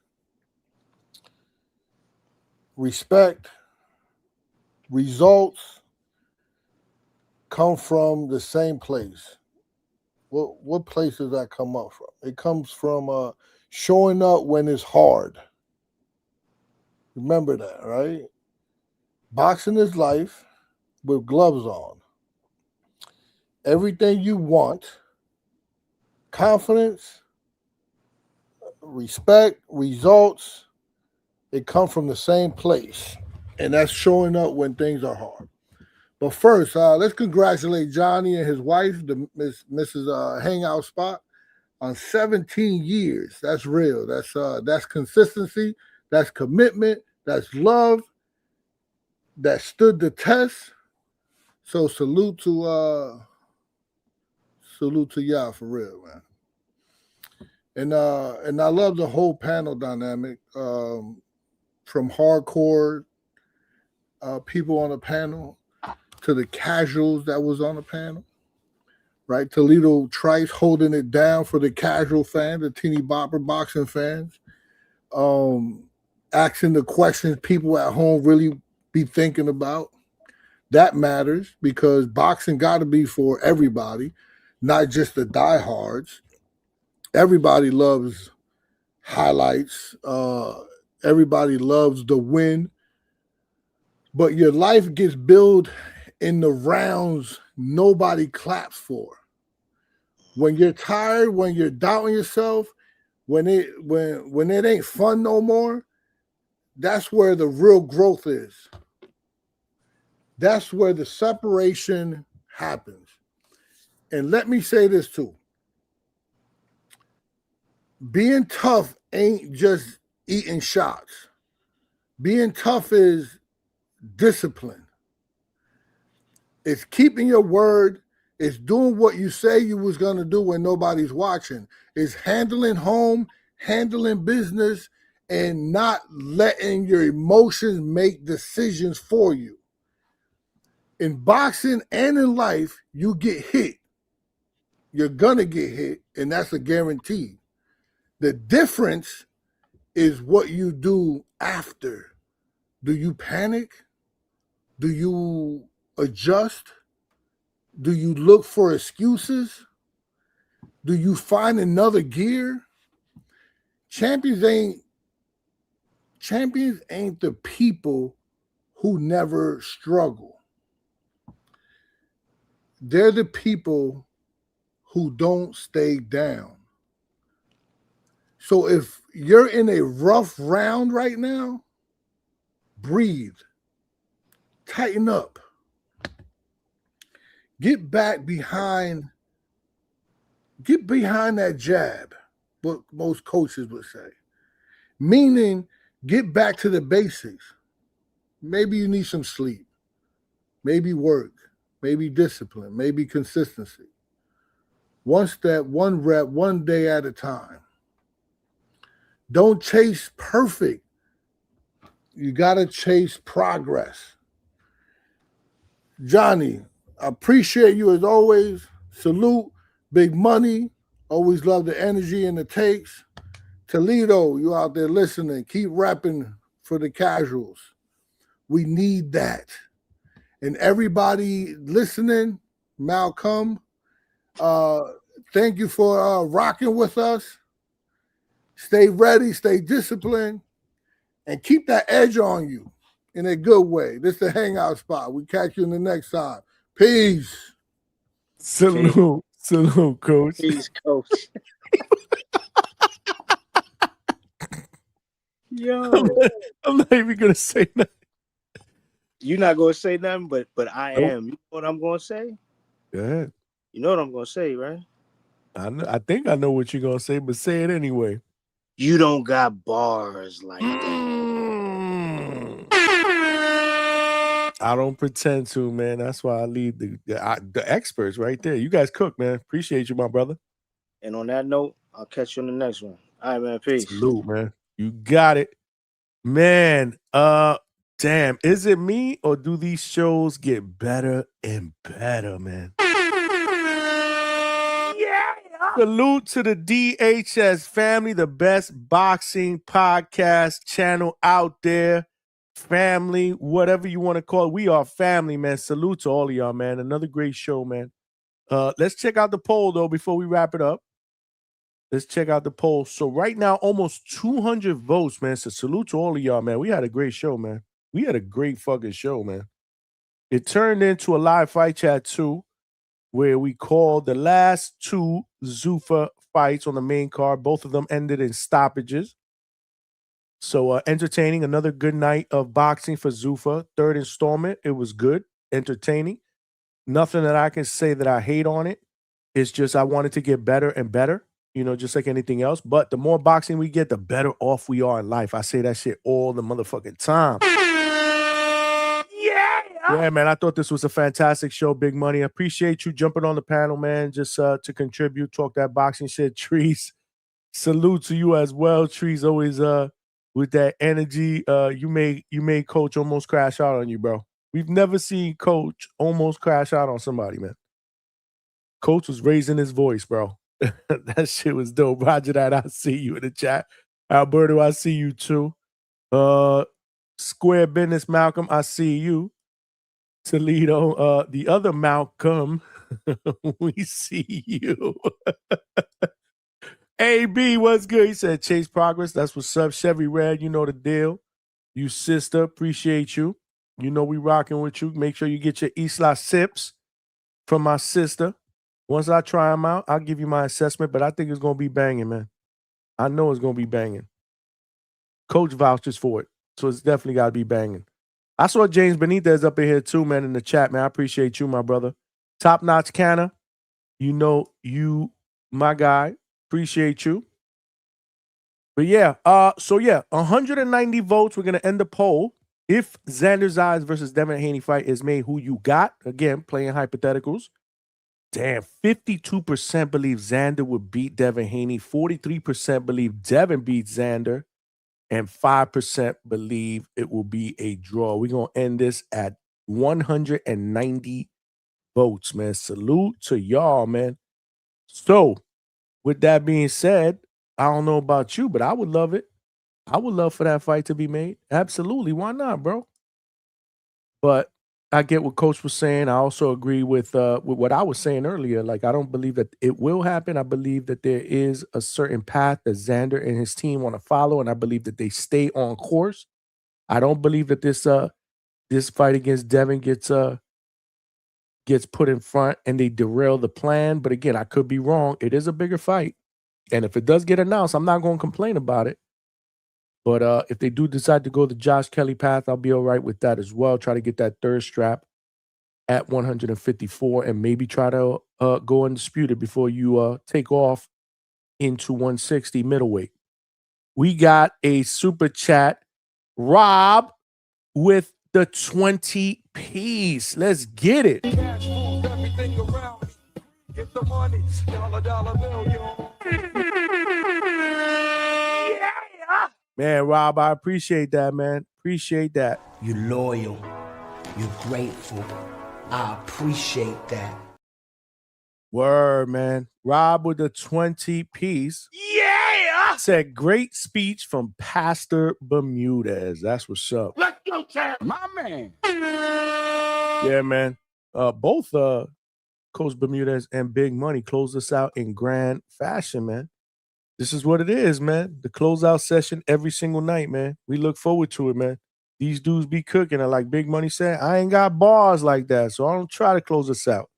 respect, results come from the same place. What place does that come up from? It comes from showing up when it's hard. Remember that, right? Boxing is life with gloves on. Everything you want, confidence, respect, results, it comes from the same place. And that's showing up when things are hard. But first, let's congratulate Johnny and his wife, Mrs. Hangout Spot, on 17 years. That's real. That's consistency. That's commitment. That's love. That stood the test. So salute to y'all for real, man. And I love the whole panel dynamic, from hardcore people on the panel to the casuals that was on the panel. Right, Toledo Trice holding it down for the casual fan, the teeny bopper boxing fans. Asking the questions people at home really be thinking about. That matters because boxing got to be for everybody, not just the diehards. Everybody loves highlights. Everybody loves the win. But your life gets built in the rounds nobody claps for. When you're tired, when you're doubting yourself, when it ain't fun no more, that's where the real growth is. That's where the separation happens. And let me say this too. Being tough ain't just eating shots. Being tough is discipline. It's keeping your word. It's doing what you say you was going to do when nobody's watching. It's handling home, handling business, and not letting your emotions make decisions for you. In boxing and in life, you get hit. You're going to get hit, and that's a guarantee. The difference is what you do after. Do you panic? Do you adjust? Do you look for excuses? Do you find another gear? Champions ain't the people who never struggle. They're the people who don't stay down. So if you're in a rough round right now, breathe. Tighten up. Get back behind that jab, what most coaches would say. Meaning, get back to the basics. Maybe you need some sleep. Maybe work. Maybe discipline. Maybe consistency. One step, one rep, one day at a time. Don't chase perfect. You got to chase progress. Johnny, I appreciate you as always. Salute. Big money. Always love the energy and the takes. Toledo, you out there listening. Keep rapping for the casuals. We need that. And everybody listening, Malcolm, thank you for rocking with us. Stay ready, stay disciplined, and keep that edge on you in a good way. This is the hangout spot. We catch you in the next time. Peace. Salute, salute, coach. Peace, coach. Yo, I'm not even gonna say nothing. you're not gonna say nothing, but I Nope. am. You know what I'm gonna say? Go ahead. You know what I'm gonna say, right? I think I know what you're gonna say, but say it anyway. You don't got bars like that. I don't pretend to, man. That's why I leave the experts right there. You guys cook, man. Appreciate you, my brother. And on that note, I'll catch you on the next one. All right, man. Peace. Salute, man. You got it. Man, damn. Is it me or do these shows get better and better, man? Salute to the DHS family, the best boxing podcast channel out there. Family, whatever you want to call it. We are family, man. Salute to all of y'all, man. Another great show, man. Let's check out the poll, though, before we wrap it up. Let's check out the poll. So right now, almost 200 votes, man. So salute to all of y'all, man. We had a great show, man. We had a great fucking show, man. It turned into a live fight chat, too, where we called the last two Zuffa fights on the main card. Both of them ended in stoppages. So entertaining, another good night of boxing for Zuffa. Third installment, it was good, entertaining. Nothing that I can say that I hate on it. It's just I wanted to get better and better, you know, just like anything else. But the more boxing we get, the better off we are in life. I say that shit all the motherfucking time. Yeah, man, I thought this was a fantastic show, Big Money. I appreciate you jumping on the panel, man, just to contribute, talk that boxing shit. Trees, Salute to you as well. Trees always with that energy. You made Coach almost crash out on you, bro. We've never seen Coach almost crash out on somebody, man. Coach was raising his voice, bro. That shit was dope. Roger that. I see you in the chat. Alberto, I see you too. Square Business Malcolm, I see you. Toledo, the other Malcolm, we see you. AB, what's good? He said Chase Progress. That's what's up. Chevy Red, you know the deal. You sister, appreciate you. You know we rocking with you. Make sure you get your Isla sips from my sister. Once I try them out, I'll give you my assessment, but I think it's going to be banging, man. I know it's going to be banging. Coach vouchers for it, so it's definitely got to be banging. I saw James Benitez up in here too, man, in the chat, man. I appreciate you, my brother. Top Notch Canna, you know you, my guy. Appreciate you. But yeah, 190 votes. We're going to end the poll. If Xander Zayas versus Devin Haney fight is made, who you got? Again, playing hypotheticals. Damn, 52% believe Xander would beat Devin Haney. 43% believe Devin beats Xander. And 5% believe it will be a draw. We're going to end this at 190 votes, man. Salute to y'all, man. So, with that being said, I don't know about you, but I would love it. I would love for that fight to be made. Absolutely. Why not, bro? But I get what Coach was saying. I also agree with what I was saying earlier. Like, I don't believe that it will happen. I believe that there is a certain path that Xander and his team want to follow, and I believe that they stay on course. I don't believe that this fight against Devin gets put in front and they derail the plan. But again, I could be wrong. It is a bigger fight. And if it does get announced, I'm not going to complain about it. But if they do decide to go the Josh Kelly path, I'll be all right with that as well. Try to get that third strap at 154 and maybe try to go undisputed before you take off into 160 middleweight. We got a super chat. Rob with the 20 piece. Let's get it. Get the money, dollar bill, yo. Man, Rob, I appreciate that, man. Appreciate that. You're loyal. You're grateful. I appreciate that. Word, man. Rob with the 20 piece. Yeah! Said great speech from Pastor Bermudez. That's what's up. Let's go, champ. My man. Yeah, man. Both Coach Bermudez and Big Money closed us out in grand fashion, man. This is what it is, man. The closeout session every single night, man. We look forward to it, man. These dudes be cooking. And like Big Money said, I ain't got bars like that, so I don't try to close us out.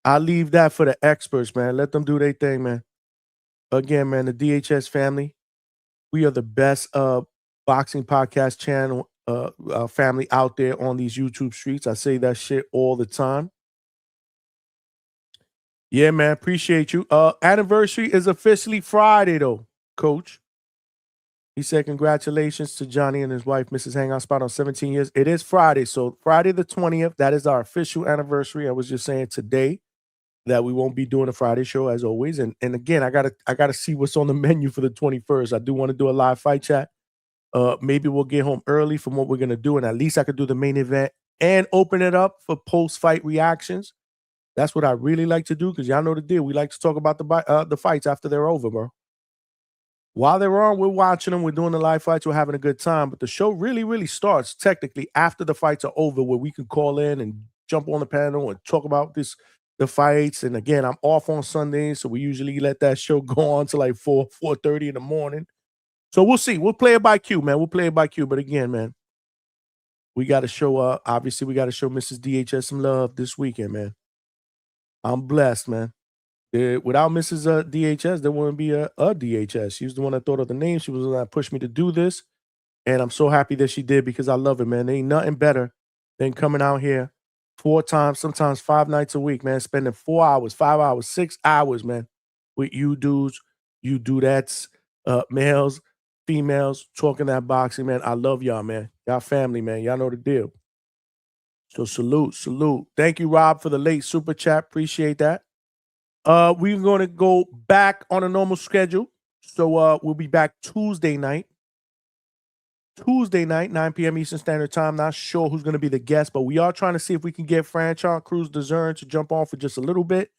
I leave that for the experts, man. Let them do their thing, man. Again, man, the DHS family, we are the best boxing podcast channel family out there on these YouTube streets. I say that shit all the time. Yeah, man, appreciate you. Anniversary is officially Friday, though, Coach. He said congratulations to Johnny and his wife, Mrs. Hangout Spot, on 17 years. It is Friday, so Friday the 20th, that is our official anniversary. I was just saying today that we won't be doing a Friday show as always. And again, I gotta see what's on the menu for the 21st. I do want to do a live fight chat. Maybe we'll get home early from what we're gonna do, and at least I could do the main event and open it up for post-fight reactions. That's what I really like to do because y'all know the deal. We like to talk about the fights after they're over, bro. While they're on, we're watching them. We're doing the live fights. We're having a good time. But the show really, really starts technically after the fights are over, where we can call in and jump on the panel and talk about the fights. And again, I'm off on Sundays, so we usually let that show go on to like 4:30 in the morning. So we'll see. We'll play it by cue, man. We'll play it by cue. But again, man, we got to show obviously we got to show Mrs. DHS some love this weekend, man. I'm blessed, man. Without Mrs. DHS, there wouldn't be a DHS. She was the one that thought of the name. She was the one that pushed me to do this. And I'm so happy that she did because I love it, man. There ain't nothing better than coming out here 4 times, sometimes 5 nights a week, man, spending 4 hours, 5 hours, 6 hours, man, with you dudes, you dudettes, males, females, talking that boxing, man. I love y'all, man. Y'all family, man. Y'all know the deal. So salute. Thank you, Rob, for the late super chat. Appreciate that. We're going to go back on a normal schedule. So we'll be back Tuesday night. 9 p.m. Eastern Standard Time. Not sure who's going to be the guest, but we are trying to see if we can get Franchon Cruz Dezern to jump on for just a little bit.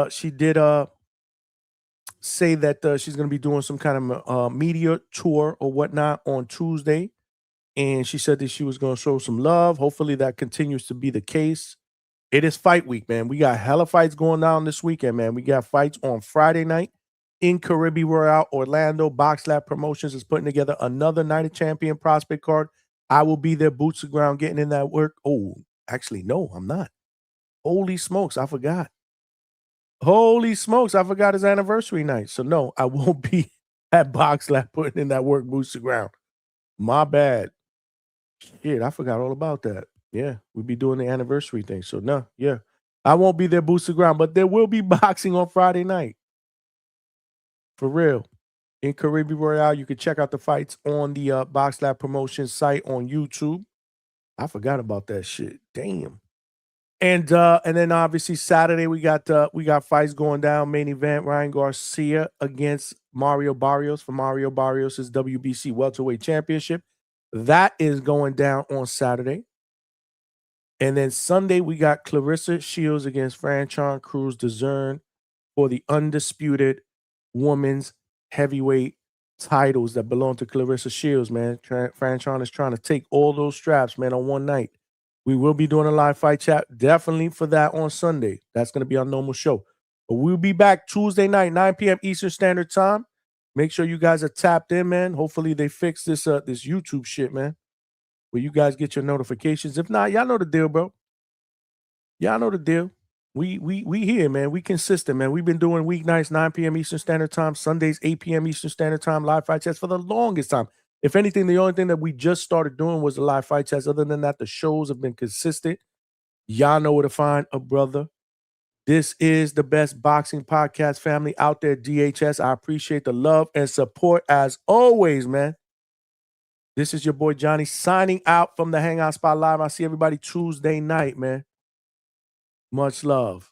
She did say that she's going to be doing some kind of media tour or whatnot on Tuesday. And she said that she was going to show some love. Hopefully that continues to be the case. It is fight week, man. We got hella fights going down this weekend, man. We got fights on Friday night in Caribbean Royale, Orlando. Box Lab Promotions is putting together another Night of Champion prospect card. I will be there, boots to ground, getting in that work. Oh, actually, no, I'm not. Holy smokes, I forgot. Holy smokes, I forgot his anniversary night. So no, I won't be at Box Lab putting in that work, boots to ground. My bad. Shit, I forgot all about that. Yeah, we'll be doing the anniversary thing. So no, yeah. I won't be there, boots to ground, but there will be boxing on Friday night. For real. In Caribbean Royale, you can check out the fights on the Box Lab Promotions site on YouTube. I forgot about that shit. Damn. And then obviously Saturday we got fights going down. Main event, Ryan Garcia against Mario Barrios for Mario Barrios' WBC Welterweight Championship. That is going down on Saturday. And then Sunday we got Clarissa Shields against Franchon Cruz Dezern for the undisputed women's heavyweight titles that belong to Clarissa Shields, man. Franchon is trying to take all those straps, man, on one night. We will be doing a live fight chat definitely for that on Sunday. That's going to be our normal show. But we'll be back Tuesday night, 9 p.m. Eastern Standard Time. Make sure you guys are tapped in, man. Hopefully they fix this this YouTube shit, man, where you guys get your notifications. If not, y'all know the deal, bro. Y'all know the deal. We here, man. We consistent, man. We've been doing weeknights, 9 p.m. Eastern Standard Time, Sundays, 8 p.m. Eastern Standard Time, live fight chats for the longest time. If anything, the only thing that we just started doing was the live fight chats. Other than that, the shows have been consistent. Y'all know where to find a brother. This is the best boxing podcast family out there, DHS. I appreciate the love and support as always, man. This is your boy Johnny signing out from the Hangout Spot Live. I'll see everybody Tuesday night, man. Much love.